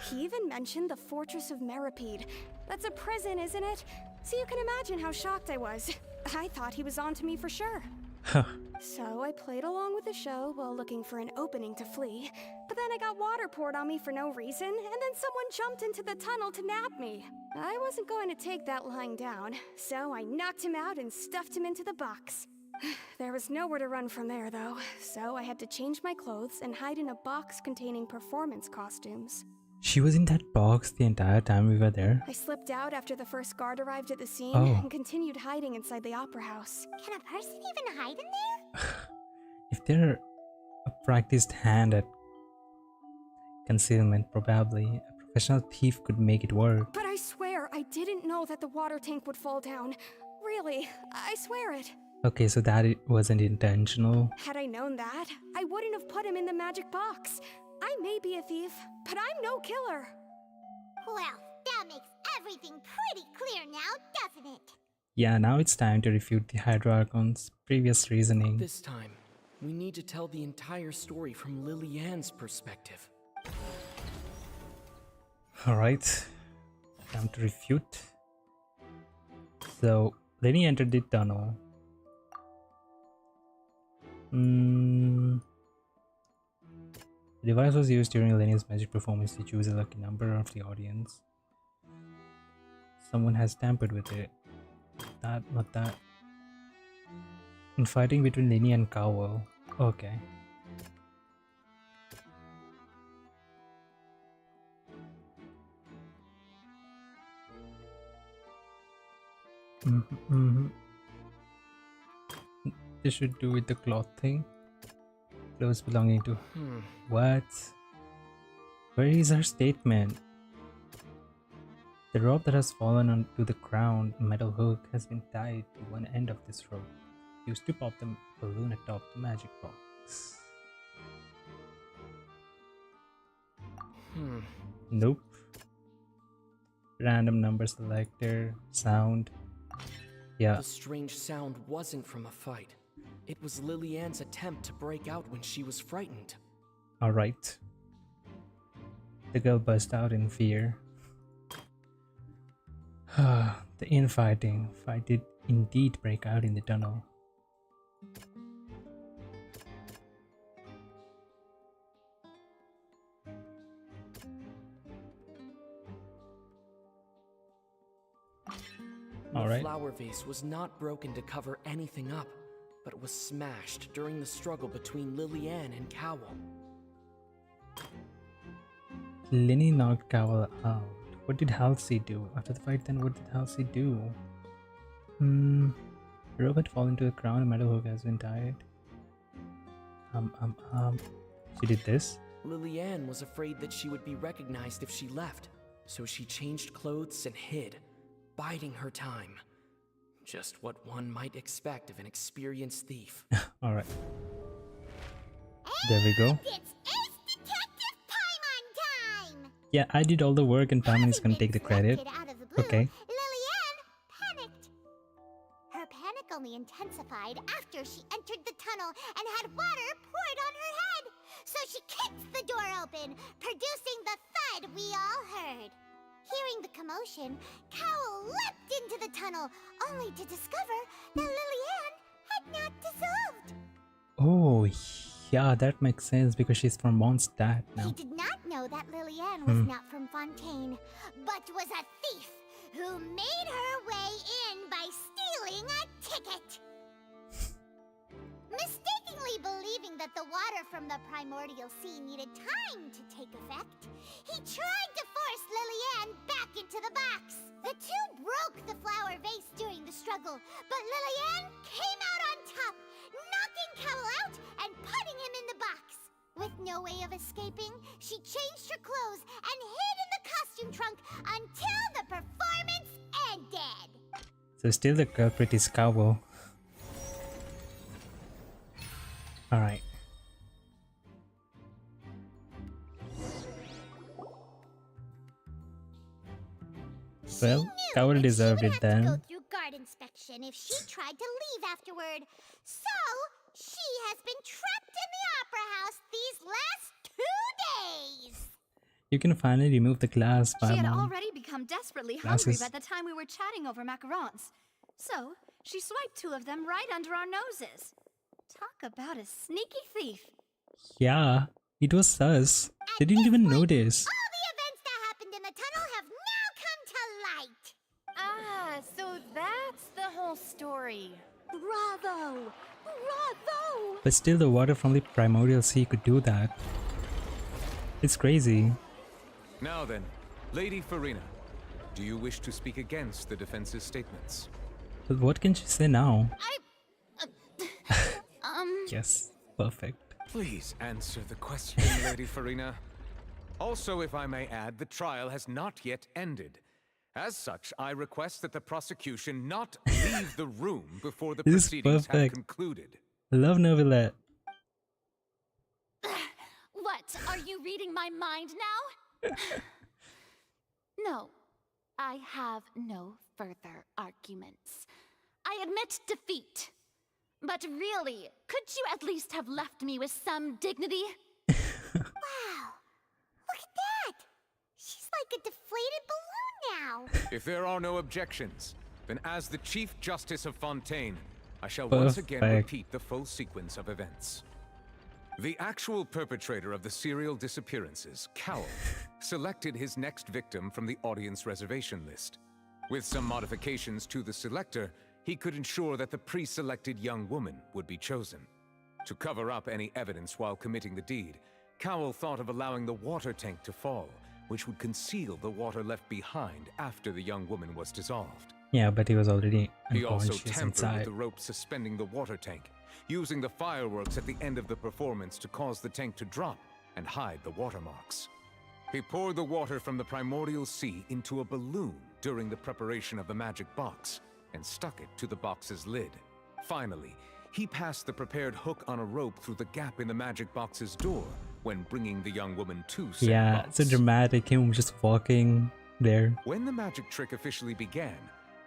He even mentioned the Fortress of Meripede. That's a prison, isn't it? So you can imagine how shocked I was. I thought he was onto me for sure. Huh. So I played along with the show while looking for an opening to flee. But then I got water poured on me for no reason, and then someone jumped into the tunnel to nab me. I wasn't going to take that lying down, so I knocked him out and stuffed him into the box. There was nowhere to run from there, though, so I had to change my clothes and hide in a box containing performance costumes. She was in that box the entire time we were there. I slipped out after the first guard arrived at the scene and continued hiding inside the opera house. Can a person even hide in there? If they're a practiced hand at concealment, probably a professional thief could make it work. But I swear I didn't know that the water tank would fall down. Really, I swear it. Okay, so that it wasn't intentional. Had I known that, I wouldn't have put him in the magic box. I may be a thief, but I'm no killer. Well, that makes everything pretty clear now, doesn't it? Yeah, now it's time to refute the Hydra-Archon's previous reasoning. This time, we need to tell the entire story from Lily-Ann's perspective. Alright, time to refute. So, Lenny entered the tunnel. The device was used during Lenny's magic performance to choose a lucky number of the audience. Someone has tampered with it. That, not that. In fighting between Lenny and Cowell. Okay. This should do with the cloth thing. Clothes belonging to... What? Where is her statement? The rope that has fallen onto the ground, metal hook, has been tied to one end of this rope, used to pop the balloon atop the magic box. Nope. Random number selector, sound. Yeah. The strange sound wasn't from a fight. It was Lily-Ann's attempt to break out when she was frightened. Alright. The girl burst out in fear. The infighting. Fight did indeed break out in the tunnel. The flower vase was not broken to cover anything up, but was smashed during the struggle between Lily-Ann and Cowell. Lenny knocked Cowell out. What did Halsey do? After the fight, then what did Halsey do? The rope had fallen to the ground, a metal hook has been tied. She did this? Lily-Ann was afraid that she would be recognized if she left, so she changed clothes and hid, biding her time. Just what one might expect of an experienced thief. Alright. There we go. Yeah, I did all the work and Paimon is gonna take the credit. Okay. Lily-Ann panicked. Her panic only intensified after she entered the tunnel and had water poured on her head. So she kicked the door open, producing the thud we all heard. Hearing the commotion, Cowell leapt into the tunnel, only to discover that Lily-Ann had not dissolved. Oh, yeah, that makes sense because she's from Mondstadt now. He did not know that Lily-Ann was not from Fontaine, but was a thief who made her way in by stealing a ticket. Mistakenly believing that the water from the primordial sea needed time to take effect, he tried to force Lily-Ann back into the box. The two broke the flower vase during the struggle, but Lily-Ann came out on top, knocking Cowell out and putting him in the box. With no way of escaping, she changed her clothes and hid in the costume trunk until the performance ended. So still the culprit is Cowell. Alright. Well, Cowell deserved it then. Go through guard inspection if she tried to leave afterward. So, she has been trapped in the opera house these last 2 days. You can finally remove the glass, She had Paimon. already become desperately hungry by the time we were chatting over macarons. So, she swiped 2 of them right under our noses. Talk about a sneaky thief. Yeah, it was sus. They didn't even notice. All the events that happened in the tunnel have now come to light. Ah, so that's the whole story. Bravo! Bravo! But still, the water from the primordial sea could do that. It's crazy. Now then, Lady Farina, do you wish to speak against the defense's statements? But what can she say now? Yes, perfect. Please answer the question, Lady Farina. Also, if I may add, the trial has not yet ended. As such, I request that the prosecution not leave the room before the This is proceedings have perfect. concluded. I love Novelette. What? Are you reading my mind now? No, I have no further arguments. I admit defeat. But really, could you at least have left me with some dignity? Wow! Look at that! She's like a deflated balloon now! If there are no objections, then as the Chief Justice of Fontaine, I shall once again repeat the full sequence of events. The actual perpetrator of the serial disappearances, Cowell, selected his next victim from the audience reservation list. With some modifications to the selector, he could ensure that the pre-selected young woman would be chosen. To cover up any evidence while committing the deed, Cowell thought of allowing the water tank to fall, which would conceal the water left behind after the young woman was dissolved. Yeah, but he was already He also unconscious tampered with inside. the rope suspending the water tank, using the fireworks at the end of the performance to cause the tank to drop and hide the watermarks. He poured the water from the primordial sea into a balloon during the preparation of the magic box and stuck it to the box's lid. Finally, he passed the prepared hook on a rope through the gap in the magic box's door when bringing the young woman to said Yeah, box. so dramatic, him just walking there. When the magic trick officially began,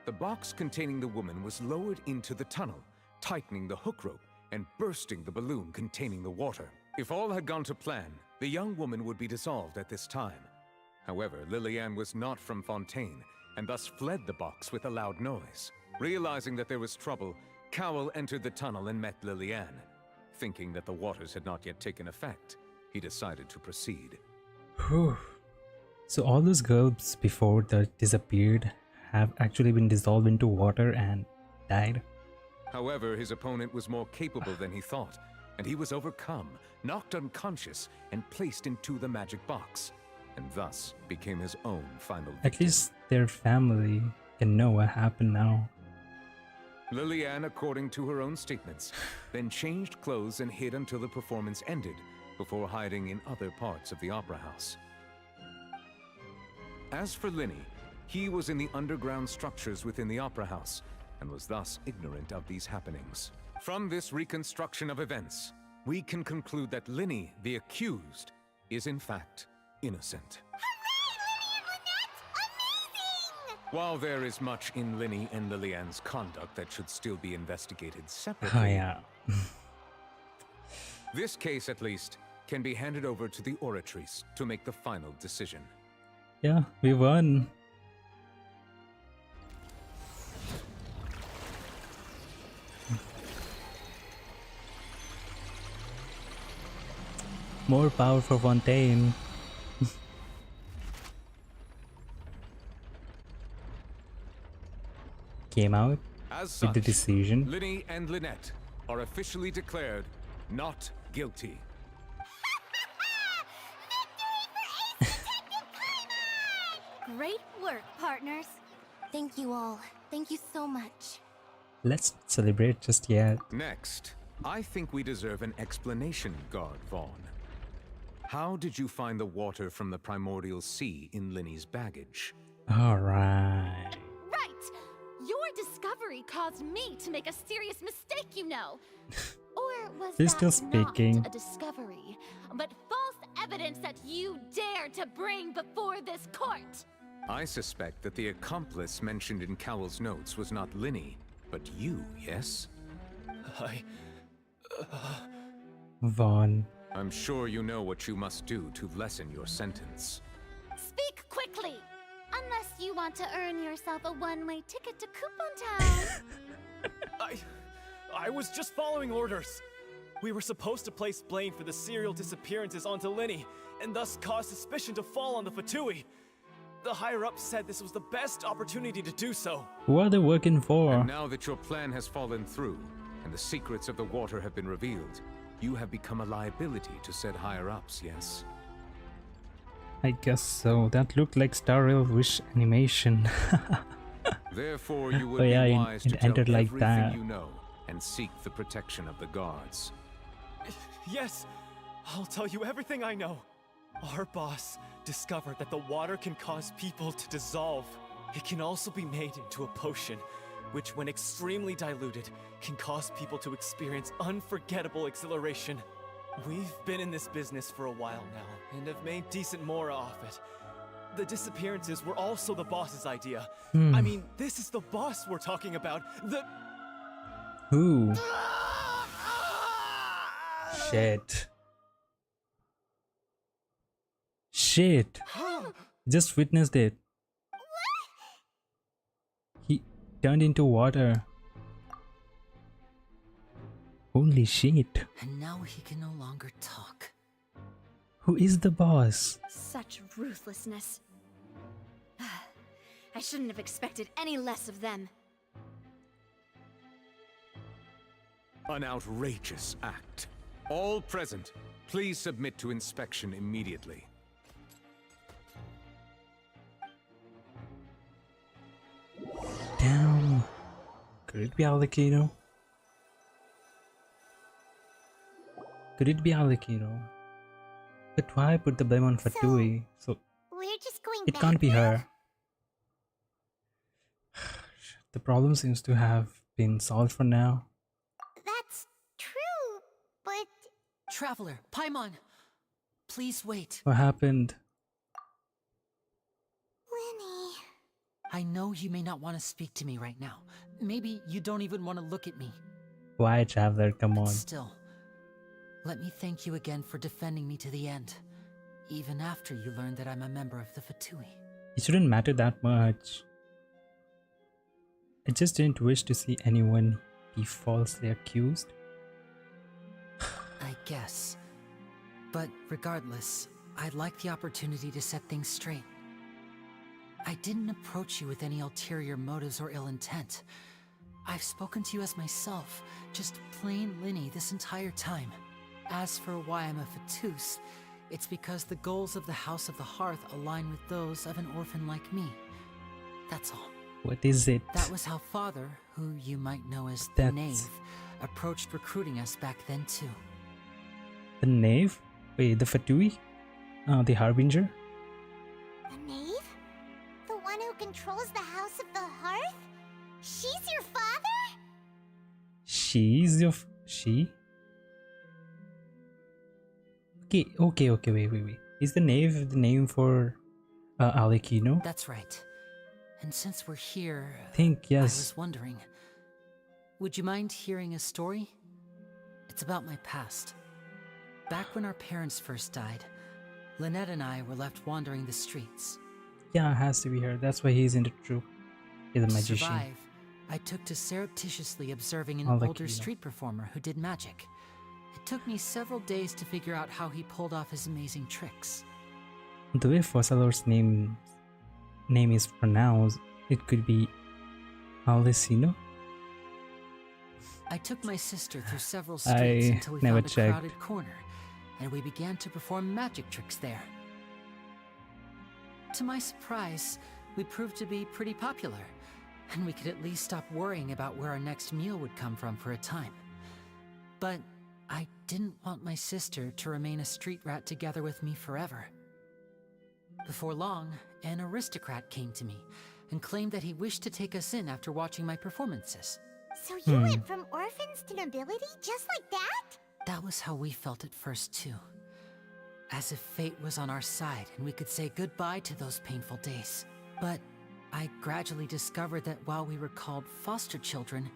the box containing the woman was lowered into the tunnel, tightening the hook rope and bursting the balloon containing the water. If all had gone to plan, the young woman would be dissolved at this time. However, Lillian was not from Fontaine, and thus fled the box with a loud noise. Realizing that there was trouble, Cowell entered the tunnel and met Lillian. Thinking that the waters had not yet taken effect, he decided to proceed. Whew. So all those girls before that disappeared have actually been dissolved into water and died? However, his opponent was more capable than he thought, and he was overcome, knocked unconscious, and placed into the magic box, and thus became his own final victim. At least their family can know what happened now. Lillian, according to her own statements, then changed clothes and hid until the performance ended, before hiding in other parts of the opera house. As for Linny, he was in the underground structures within the opera house, and was thus ignorant of these happenings. From this reconstruction of events, we can conclude that Linny, the accused, is in fact innocent. While there is much in Linny and Lillian's conduct that should still be investigated separately, Oh yeah. this case at least can be handed over to the Oratrice to make the final decision. Yeah, we won. More power for Fontaine. Came out As with the such, decision. Linny and Lynette are officially declared not guilty. Great work, partners. Thank you all. Thank you so much. Let's not celebrate just yet. Next, I think we deserve an explanation, Guard Vaughn. How did you find the water from the primordial sea in Linny's baggage? Alright. Right! Your discovery caused me to make a serious mistake, you know. Or was He's that still speaking. not a discovery, but false evidence that you dared to bring before this court? I suspect that the accomplice mentioned in Cowell's notes was not Linny, but you, yes? Vaughn. I'm sure you know what you must do to lessen your sentence. Speak quickly! Unless you want to earn yourself a one-way ticket to Coupon Town. I was just following orders. We were supposed to place blame for the serial disappearances onto Linny, and thus cause suspicion to fall on the Fatui. The higher-ups said this was the best opportunity to do so. Who are they working for? And now that your plan has fallen through, and the secrets of the water have been revealed, you have become a liability to said higher-ups, yes? I guess so. That looked like Star Rail Wish animation. Therefore, you would Oh yeah, be it wise to tell entered like everything that. you know and seek the protection of the guards. Yes, I'll tell you everything I know. Our boss discovered that the water can cause people to dissolve. It can also be made into a potion, which when extremely diluted, can cause people to experience unforgettable exhilaration. We've been in this business for a while now, and have made decent mora off it. The disappearances were also the boss's idea. I mean, this is the boss we're talking about. Who? Shit. Shit. Just witnessed it. He turned into water. Holy shit. And now he can no longer talk. Who is the boss? Such ruthlessness. I shouldn't have expected any less of them. An outrageous act. All present, please submit to inspection immediately. Damn. Could it be Alakino? Could it be Alakino? But why put the blame on Fatui? So we're just going it back can't be now? her. The problem seems to have been solved for now. That's true, but... Traveler, Paimon! Please wait. What happened? Lenny... I know you may not want to speak to me right now. Maybe you don't even want to look at me. Why, Traveler? Come on. Still, let me thank you again for defending me to the end. Even after you learned that I'm a member of the Fatui. It shouldn't matter that much. I just didn't wish to see anyone be falsely accused. I guess. But regardless, I'd like the opportunity to set things straight. I didn't approach you with any ulterior motives or ill intent. I've spoken to you as myself, just plain Linny this entire time. As for why I'm a Fatus, it's because the goals of the House of the Hearth align with those of an orphan like me. That's all. What is it? That was how Father, who you might know as the Knave, approached recruiting us back then too. The Knave? Wait, the Fatui? The Harbinger? The Knave? The one who controls the House of the Hearth? She's your father? She's your... she? Okay, wait. Is the Knave the name for Alakino? That's right. And since we're here, I think, yes. I was wondering, would you mind hearing a story? It's about my past. Back when our parents first died, Lynette and I were left wandering the streets. Yeah, it has to be her. That's why he's in the troop. He's a To magician. survive, I took to surreptitiously observing an Alakino. older street performer who did magic. It took me several days to figure out how he pulled off his amazing tricks. The way Fossalor's name is pronounced, it could be Alicino? I took my sister through several I streets until we never found a checked. crowded corner, and we began to perform magic tricks there. To my surprise, we proved to be pretty popular, and we could at least stop worrying about where our next meal would come from for a time. But I didn't want my sister to remain a street rat together with me forever. Before long, an aristocrat came to me and claimed that he wished to take us in after watching my performances. So you went from orphans to nobility just like that? That was how we felt at first, too. As if fate was on our side and we could say goodbye to those painful days. But I gradually discovered that while we were called foster children,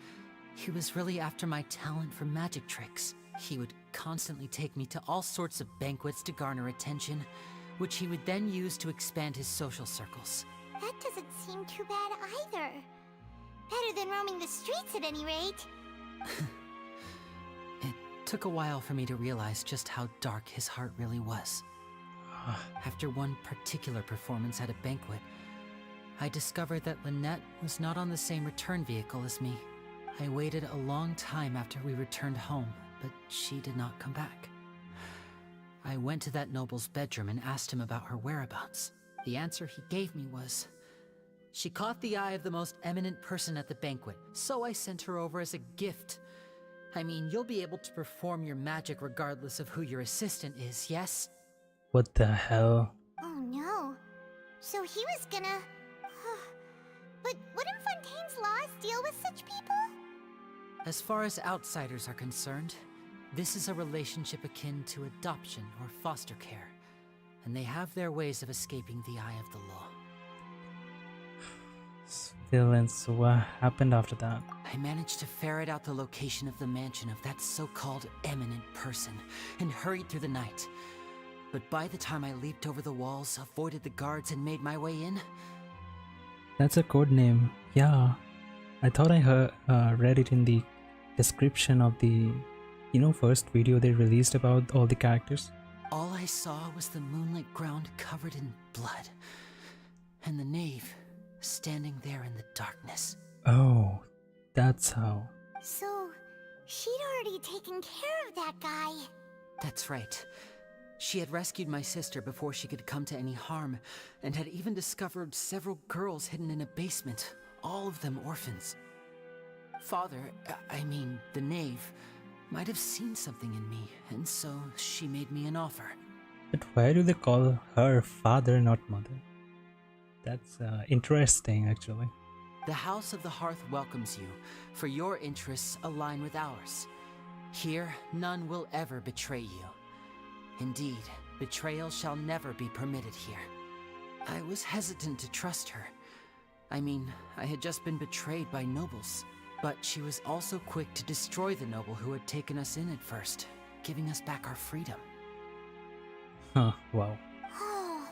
he was really after my talent for magic tricks. He would constantly take me to all sorts of banquets to garner attention, which he would then use to expand his social circles. That doesn't seem too bad either. Better than roaming the streets at any rate. It took a while for me to realize just how dark his heart really was. After one particular performance at a banquet, I discovered that Lynette was not on the same return vehicle as me. I waited a long time after we returned home, but she did not come back. I went to that noble's bedroom and asked him about her whereabouts. The answer he gave me was, she caught the eye of the most eminent person at the banquet, so I sent her over as a gift. I mean, you'll be able to perform your magic regardless of who your assistant is, yes? What the hell? Oh no. So he was gonna... But wouldn't Fontaine's laws deal with such people? As far as outsiders are concerned, This is a relationship akin to adoption or foster care, and they have their ways of escaping the eye of the law. Villains, so what happened after that? I managed to ferret out the location of the mansion of that so-called eminent person and hurried through the night. But by the time I leaped over the walls, avoided the guards, and made my way in... That's a code name. Yeah. I thought I read it in the description of the, first video they released about all the characters. All I saw was the moonlit ground covered in blood, and the knave standing there in the darkness. Oh, that's how. So, she'd already taken care of that guy. That's right. She had rescued my sister before she could come to any harm, and had even discovered several girls hidden in a basement, all of them orphans. Father, the knave, might have seen something in me, and so she made me an offer. But why do they call her father, not mother? That's interesting, actually. The House of the Hearth welcomes you, for your interests align with ours. Here, none will ever betray you. Indeed, betrayal shall never be permitted here. I was hesitant to trust her. I had just been betrayed by nobles. But she was also quick to destroy the noble who had taken us in at first, giving us back our freedom. Huh, wow. Oh,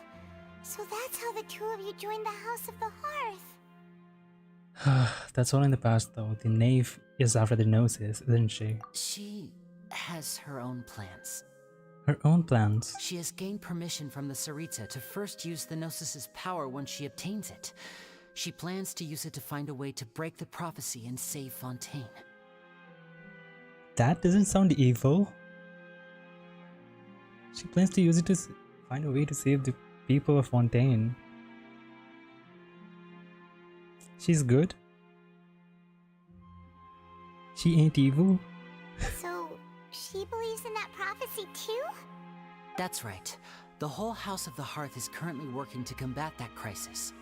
so that's how the two of you joined the House of the Hearth. That's all in the past, though. The knave is after the noses, isn't she? She has her own plans. Her own plans? She has gained permission from the Tsaritsa to first use the Gnosis' power when she obtains it. She plans to use it to find a way to break the prophecy and save Fontaine. That doesn't sound evil. She plans to use it to find a way to save the people of Fontaine. She's good. She ain't evil. So, she believes in that prophecy too? That's right. The whole House of the Hearth is currently working to combat that crisis.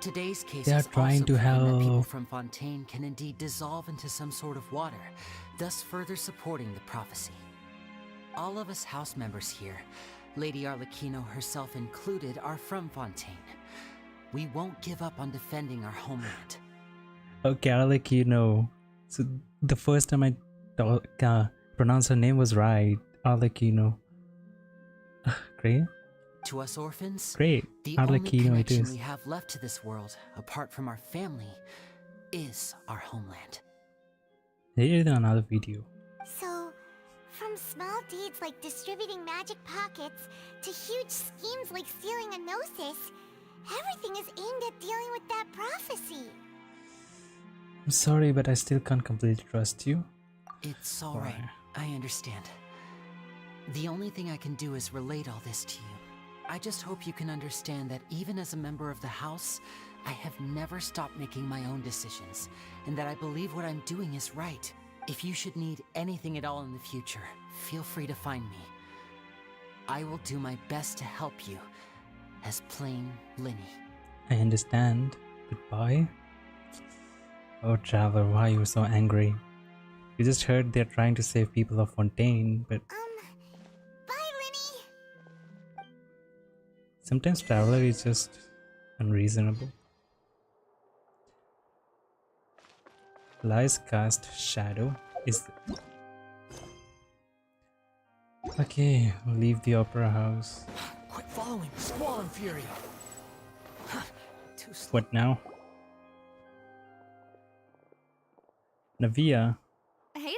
Today's case They are has trying also to proven that people help. from Fontaine can indeed dissolve into some sort of water, thus further supporting the prophecy. All of us house members here, Lady Arlecchino herself included, are from Fontaine. We won't give up on defending our homeland. Okay, Arlecchino. So the first time I pronounced her name was right. Arlecchino. Great. To us orphans, Great. the only Arlecchino it connection is. we have left to this world, apart from our family, is our homeland. They did another video. So, from small deeds like distributing magic pockets to huge schemes like stealing a Gnosis, everything is aimed at dealing with that prophecy. I'm sorry, but I still can't completely trust you. It's alright, I understand. The only thing I can do is relate all this to you. I just hope you can understand that even as a member of the House, I have never stopped making my own decisions, and that I believe what I'm doing is right. If you should need anything at all in the future, feel free to find me. I will do my best to help you, as plain Linny. I understand. Goodbye. Oh, Traveler, why are you so angry? You just heard they're trying to save people of Fontaine, but... Bye, Linny! Sometimes Traveler is just unreasonable. Lies cast shadow is... Okay, leave the opera house. Quit following, Squall and Fury! Too slow. What now? Navia. Hey there.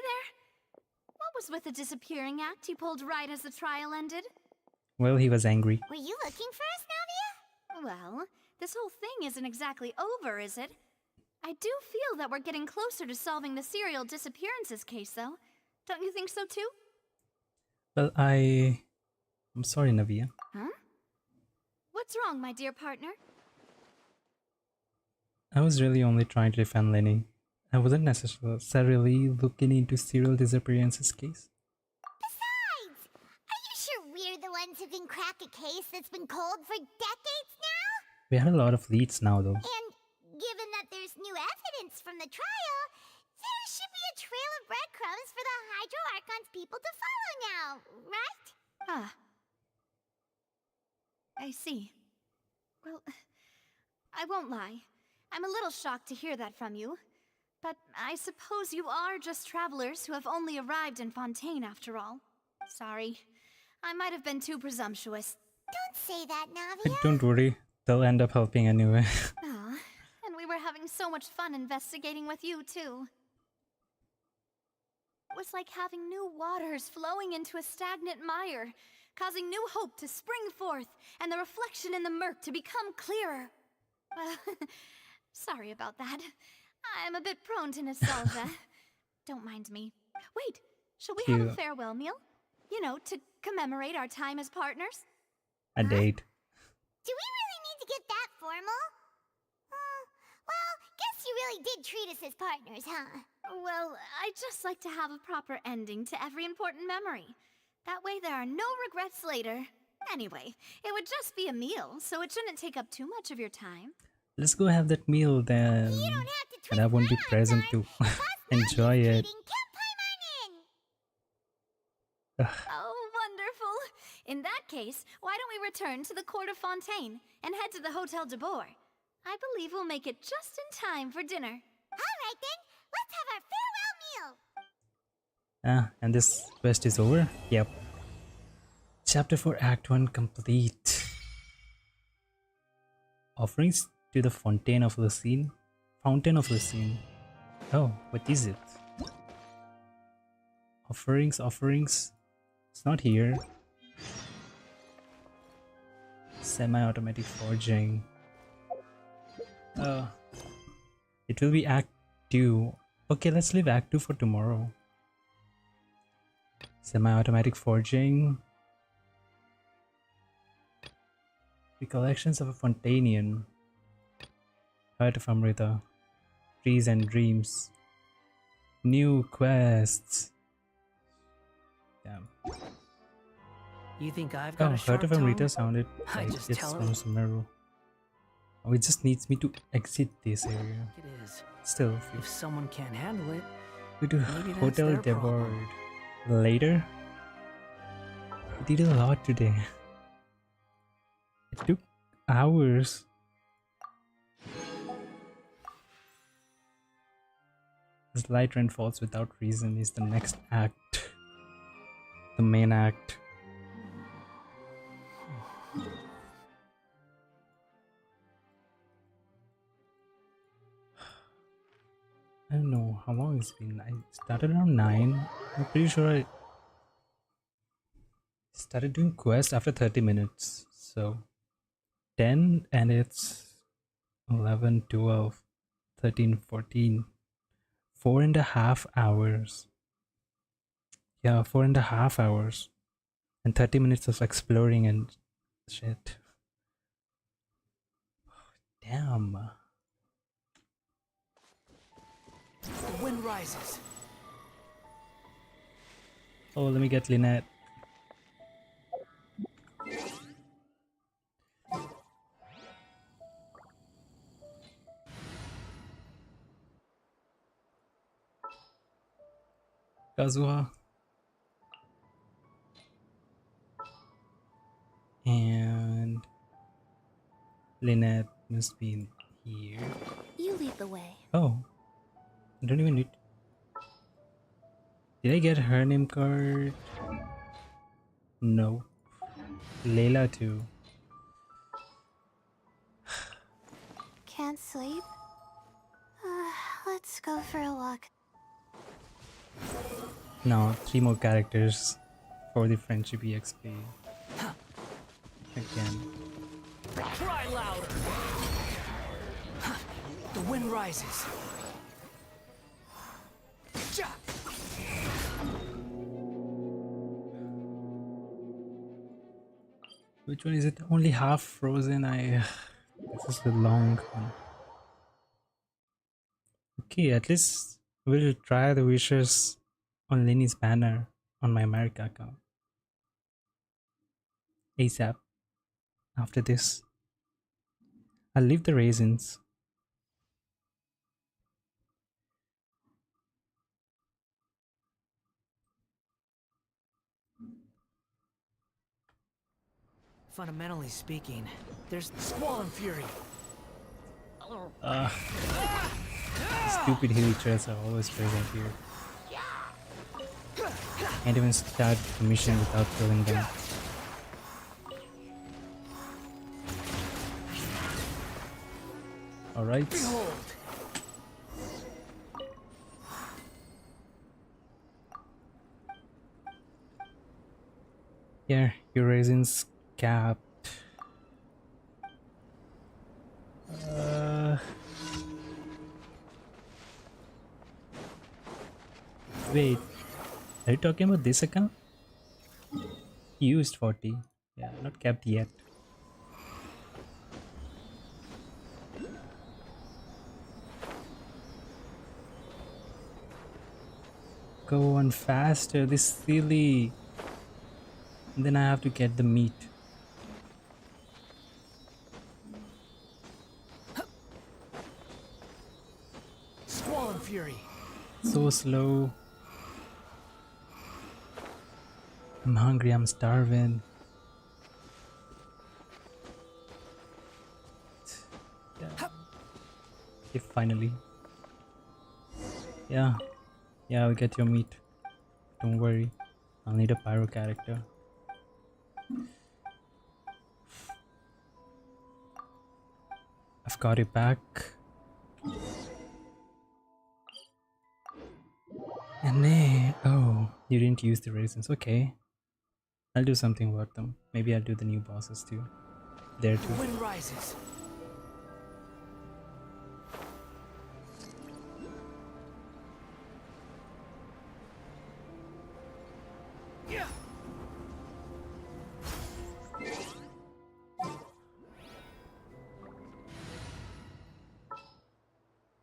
What was with the disappearing act you pulled right as the trial ended? Well, he was angry. Were you looking for us, Navia? Well, this whole thing isn't exactly over, is it? I do feel that we're getting closer to solving the serial disappearances case, though. Don't you think so, too? Well, I'm sorry, Navia. Huh? What's wrong, my dear partner? I was really only trying to defend Lenny. I wasn't necessarily looking into serial disappearances case. Besides, are you sure we're the ones who can crack a case that's been cold for decades now? We had a lot of leads now, though. And given that there's new evidence from the trial, there should be a trail of breadcrumbs for the Hydro Archon's people to follow now, right? Ah. I see. Well, I won't lie. I'm a little shocked to hear that from you. But I suppose you are just travelers who have only arrived in Fontaine after all. Sorry. I might have been too presumptuous. Don't say that, Navia. Don't worry, they'll end up helping anyway. Aw, and we were having so much fun investigating with you, too. It was like having new waters flowing into a stagnant mire, causing new hope to spring forth, and the reflection in the murk to become clearer. Well, sorry about that. I'm a bit prone to nostalgia. Don't mind me. Wait, shall we have a farewell meal? You know, to commemorate our time as partners? A date. Do we really need to get that formal? Well, guess you really did treat us as partners, huh? Well, I'd just like to have a proper ending to every important memory. That way there are no regrets later. Anyway, it would just be a meal, so it shouldn't take up too much of your time. Let's go have that meal then. And I won't be present to enjoy it. Oh, wonderful! In that case, why don't we return to the court of Fontaine and head to the Hotel de Boer? I believe we'll make it just in time for dinner. Alright then, let's have our farewell meal! And this quest is over? Yep. Chapter 4 Act 1 complete. Offerings to the Fontaine of the Scene? Fountain of the Scene. Oh, what is it? Offerings. It's not here. Semi-automatic forging. It will be Act 2. Okay, let's leave Act 2 for tomorrow. Semi-automatic forging. Recollections of a Fontainian. Heart of Amrita. Trees and Dreams. New quests. Damn. You think I've got a Heart short of tongue? Amrita sounded I like just it's tell from him. Sumeru. Oh, it just needs me to exit this area. It is. Still, If someone can't handle it, we do maybe that's Hotel their Devoured problem. later. We did a lot today. It took hours. This light rain falls without reason is the next act. The main act. I don't know how long it's been. I started around 9. I'm pretty sure I started doing quest after 30 minutes. So 10 and it's 11, 12, 13, 14. 4.5 hours. Yeah, 4.5 hours. And 30 minutes of exploring and shit. Damn. The wind rises. Oh, let me get Lynette. Kazuha. And Lynette must be in here. You lead the way. Oh, I don't even need. Did I get her name card? No. Layla too. Can't sleep? Let's go for a walk. Now 3 more characters for the friendship EXP. Again. Cry louder. The wind rises. Which one is it? Only half frozen. This is the long one. Okay, at least we'll try the wishes on Lenny's banner on my America account. ASAP. After this, I'll leave the raisins. Fundamentally speaking, there's Squall and Fury. Stupid hilly threats are always present here. Can't even start the mission without killing them. Alright. Yeah, your raisin's capped. Wait, are you talking about this account? Used 40. Yeah, not capped yet. Go on faster, this silly. And then I have to get the meat. Squall and Fury. So slow. I'm hungry, I'm starving. Yeah. Okay, finally. Yeah. Yeah, I'll get your meat. Don't worry. I'll need a pyro character. I've got it back. And oh, you didn't use the raisins. Okay. I'll do something about them. Maybe I'll do the new bosses too. There too. Wind rises. Yeah.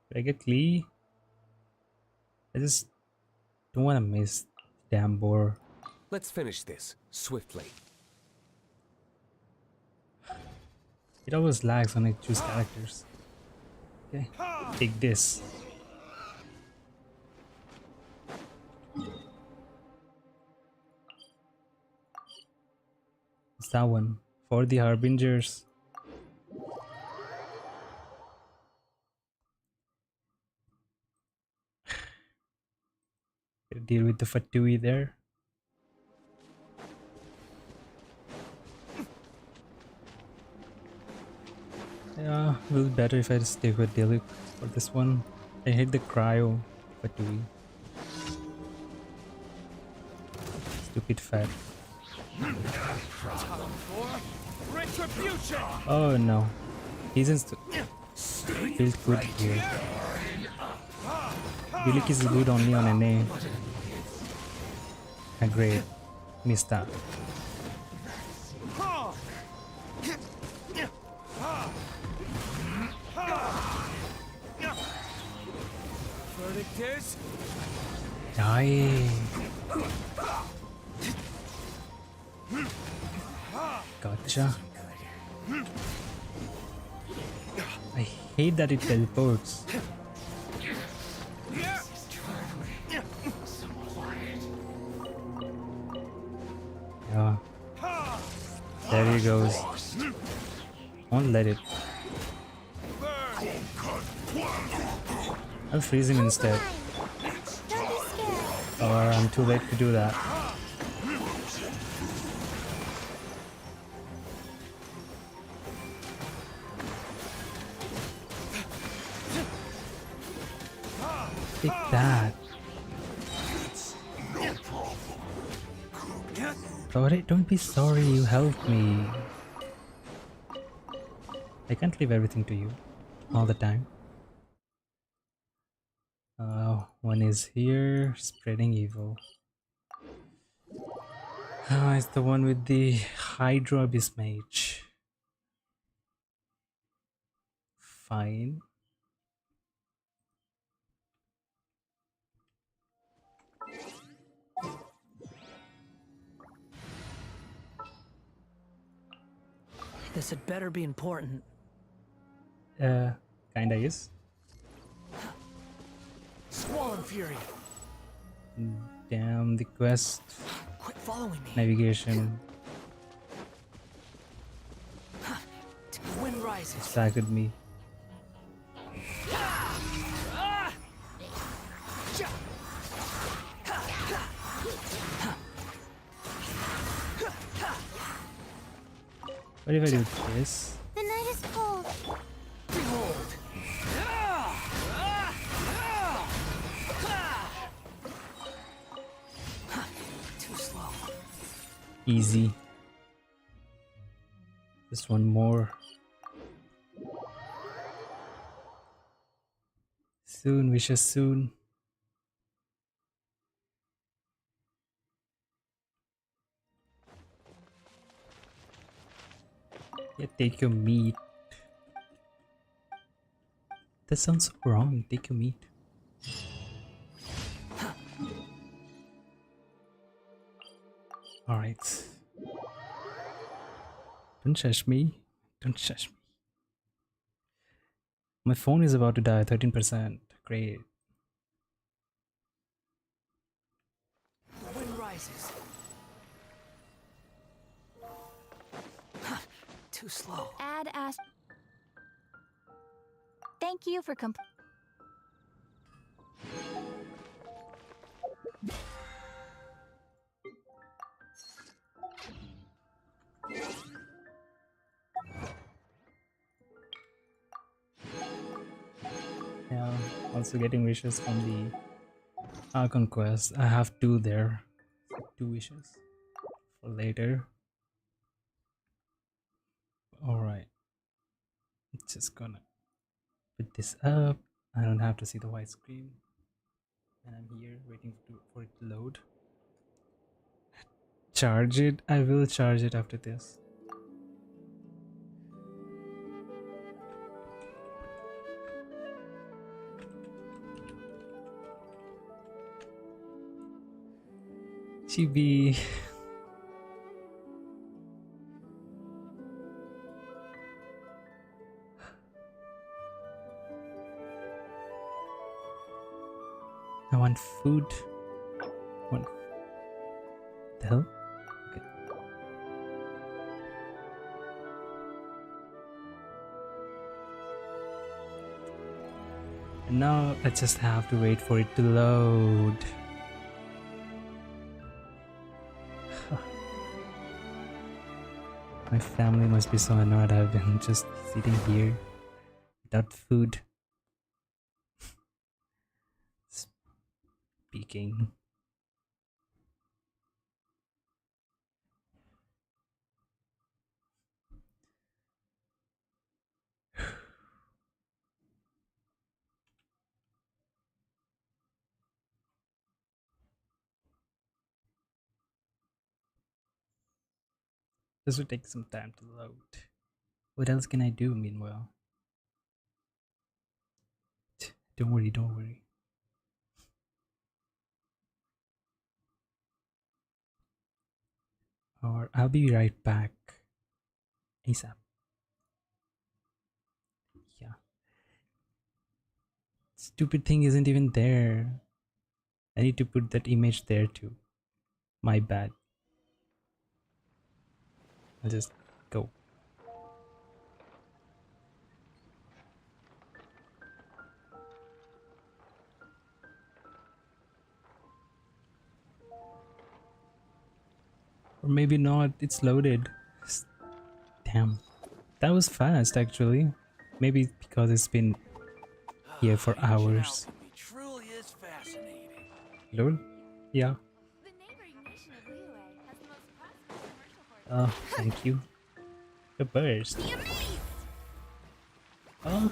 Did I get Klee? I just don't want to miss damn boar. Let's finish this swiftly. It always lags when I choose characters. Okay, take this. What's that one? For the Harbingers. Deal with the Fatui there. Yeah, it will be better if I just stick with Dilik for this one. I hate the cryo Fatui. Stupid fat. Oh no. He's in feels good here. Dilik is good only on NA. Great. Missed that. Verdict is Die. Gotcha. I hate that it teleports. Yeah. There he goes. Won't let it. I'll freeze him instead. Or I'm too late to do that. Take that. Sorry, don't be sorry, you helped me. I can't leave everything to you all the time. One is here, spreading evil. It's the one with the Hydro Abyss Mage. Fine. This had better be important. Kinda is. Squall and Fury. Damn, the quest. Quit following me. Navigation. rises. Distracted me. What if I do this? The night is cold. Behold. Too slow. Easy. Just one more. Soon, wishes soon. Yeah, take your meat. That sounds wrong. Take your meat. Alright. Don't shush me. Don't shush me. My phone is about to die. 13%. Great. The wind rises. Too slow. Add ask. Thank you for Yeah, also getting wishes from the Archon quest. I have 2 there. 2 wishes for later. Alright. Just gonna put this up. I don't have to see the white screen. And I'm here waiting for it to load. Charge it. I will charge it after this. Chibi. I want food. What the hell? Okay. And now I just have to wait for it to load. My family must be so annoyed I've been just sitting here without food. Speaking. This will take some time to load. What else can I do meanwhile? Don't worry, don't worry. Or I'll be right back. ASAP. Yeah. Stupid thing isn't even there. I need to put that image there too. My bad. I'll just go. Or maybe not, it's loaded. Damn. That was fast actually. Maybe because it's been here for hours. Truly is fascinating. Lol? Yeah. Oh, thank you. The burst. Oh.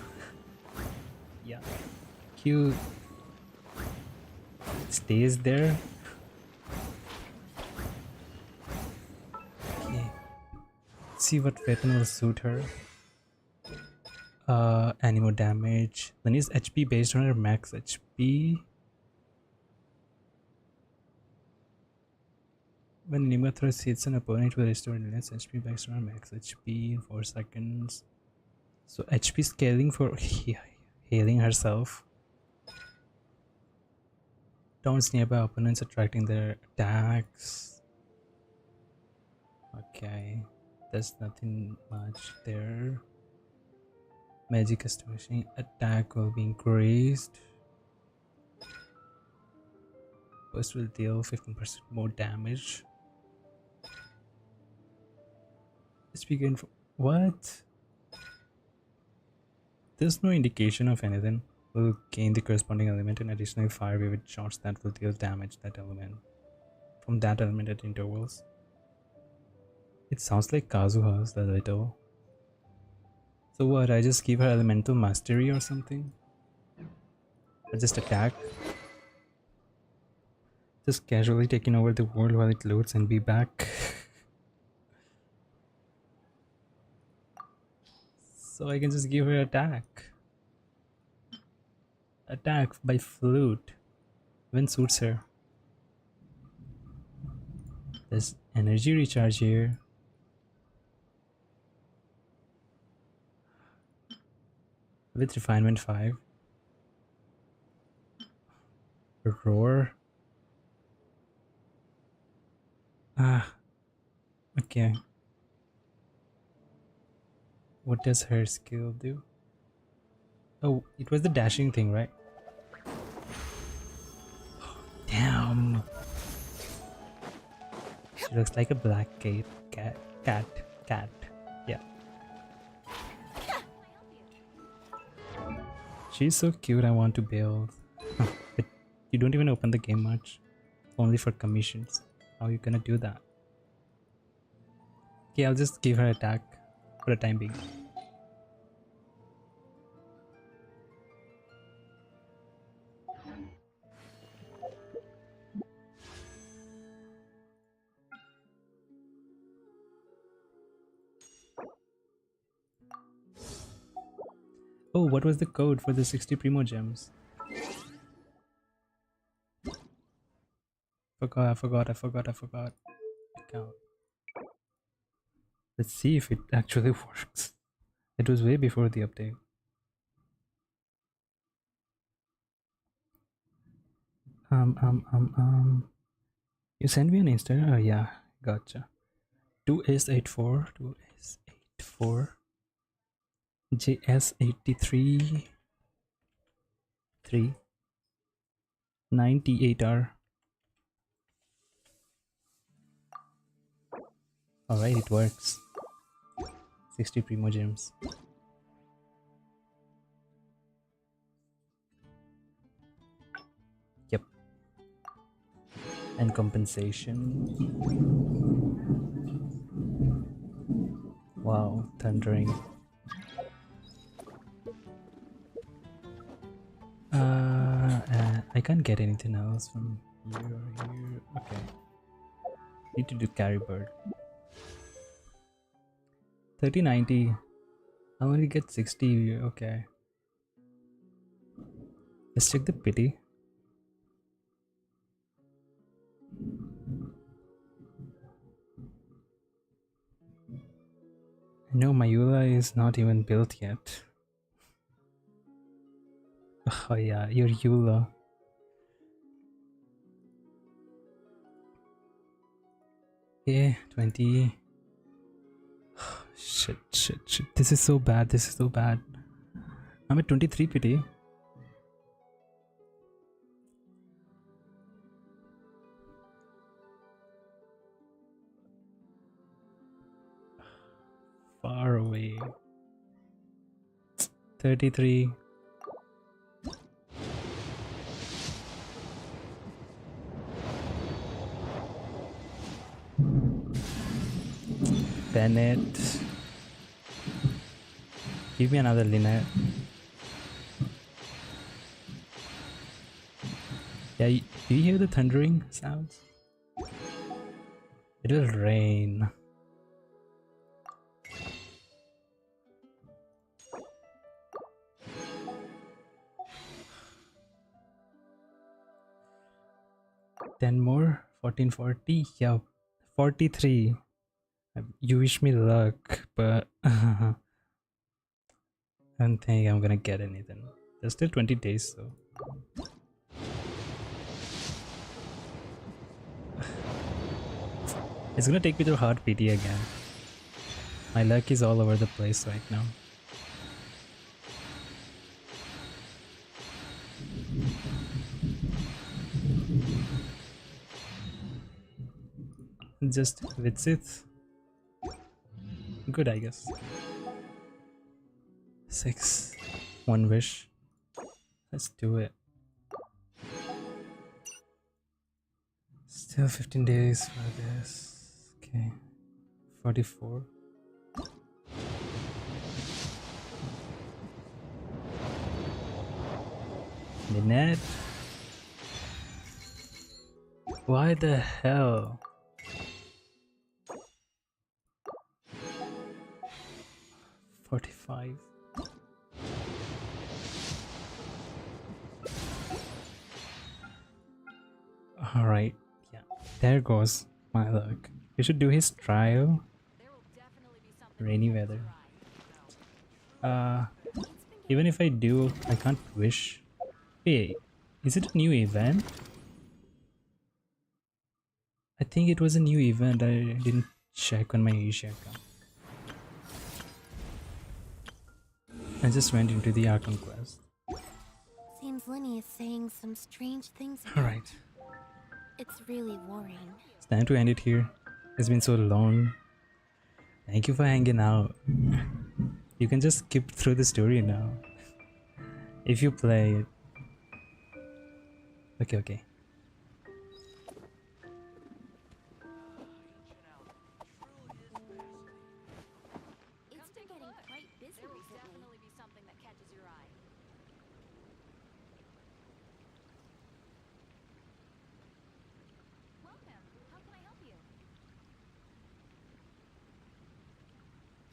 Yeah. Q stays there. Okay. Let's see what weapon will suit her. Animal damage. Lenny's HP based on her max HP. When Nima throws hits an opponent, it will restore Lenny's HP based on her max HP in 4 seconds. So HP scaling for healing herself. Taunts nearby opponents, attracting their attacks. Okay, there's nothing much there. Magic astonishing attack will be increased. First will deal 15% more damage. Let's begin from what? There's no indication of anything. We'll gain the corresponding element and additionally fire vivid shots that will deal damage that element from that element at intervals. It sounds like Kazuha's a little. So what, I just give her elemental mastery or something? Or just attack? Just casually taking over the world while it loads and be back. So I can just give her attack. Attack by flute. When suits her. There's energy recharge here. With refinement 5. Roar. Ah. Okay. What does her skill do? Oh, it was the dashing thing, right? Damn. She looks like a black cat. Yeah. She's so cute, I want to build. But you don't even open the game much. Only for commissions. How are you gonna do that? Okay, I'll just give her attack for the time being. Oh, what was the code for the 60 Primo gems? I forgot. Account. Let's see if it actually works. It was way before the update. You sent me an Insta? Oh yeah, gotcha. 2S84, JS83, 3, 98R. Alright, it works. 60 Primo gems. Yep. And compensation. Wow, thundering. I can't get anything else from here or here. Okay. Need to do carry bird. 3090. I only get 60. Okay. Let's check the pity. No, Mayula is not even built yet. Oh yeah, your Eula. Okay, 20. Shit. This is so bad. I'm at 23 pity. Far away. 33. Bennett. Give me another Lynette. Yeah, do you hear the thundering sounds? It will rain. Ten more? 1440? Yeah, 43. You wish me luck, but I don't think I'm gonna get anything. There's still 20 days though. It's gonna take me to hard PT again. My luck is all over the place right now. Just with it. Good, I guess. 6. 1 wish. Let's do it. Still 15 days for this. Okay. 44. Minette? Why the hell? $45. Alright, yeah. There goes my luck. We should do his trial. Rainy weather. Even if I do, I can't wish. Hey, is it a new event? I think it was a new event. I didn't check on my Asia account. I just went into the Arkham quest. Seems Lenny is saying some strange things. Alright. It's really worrying. It's time to end it here. It's been so long. Thank you for hanging out. You can just skip through the story now. If you play it. Okay.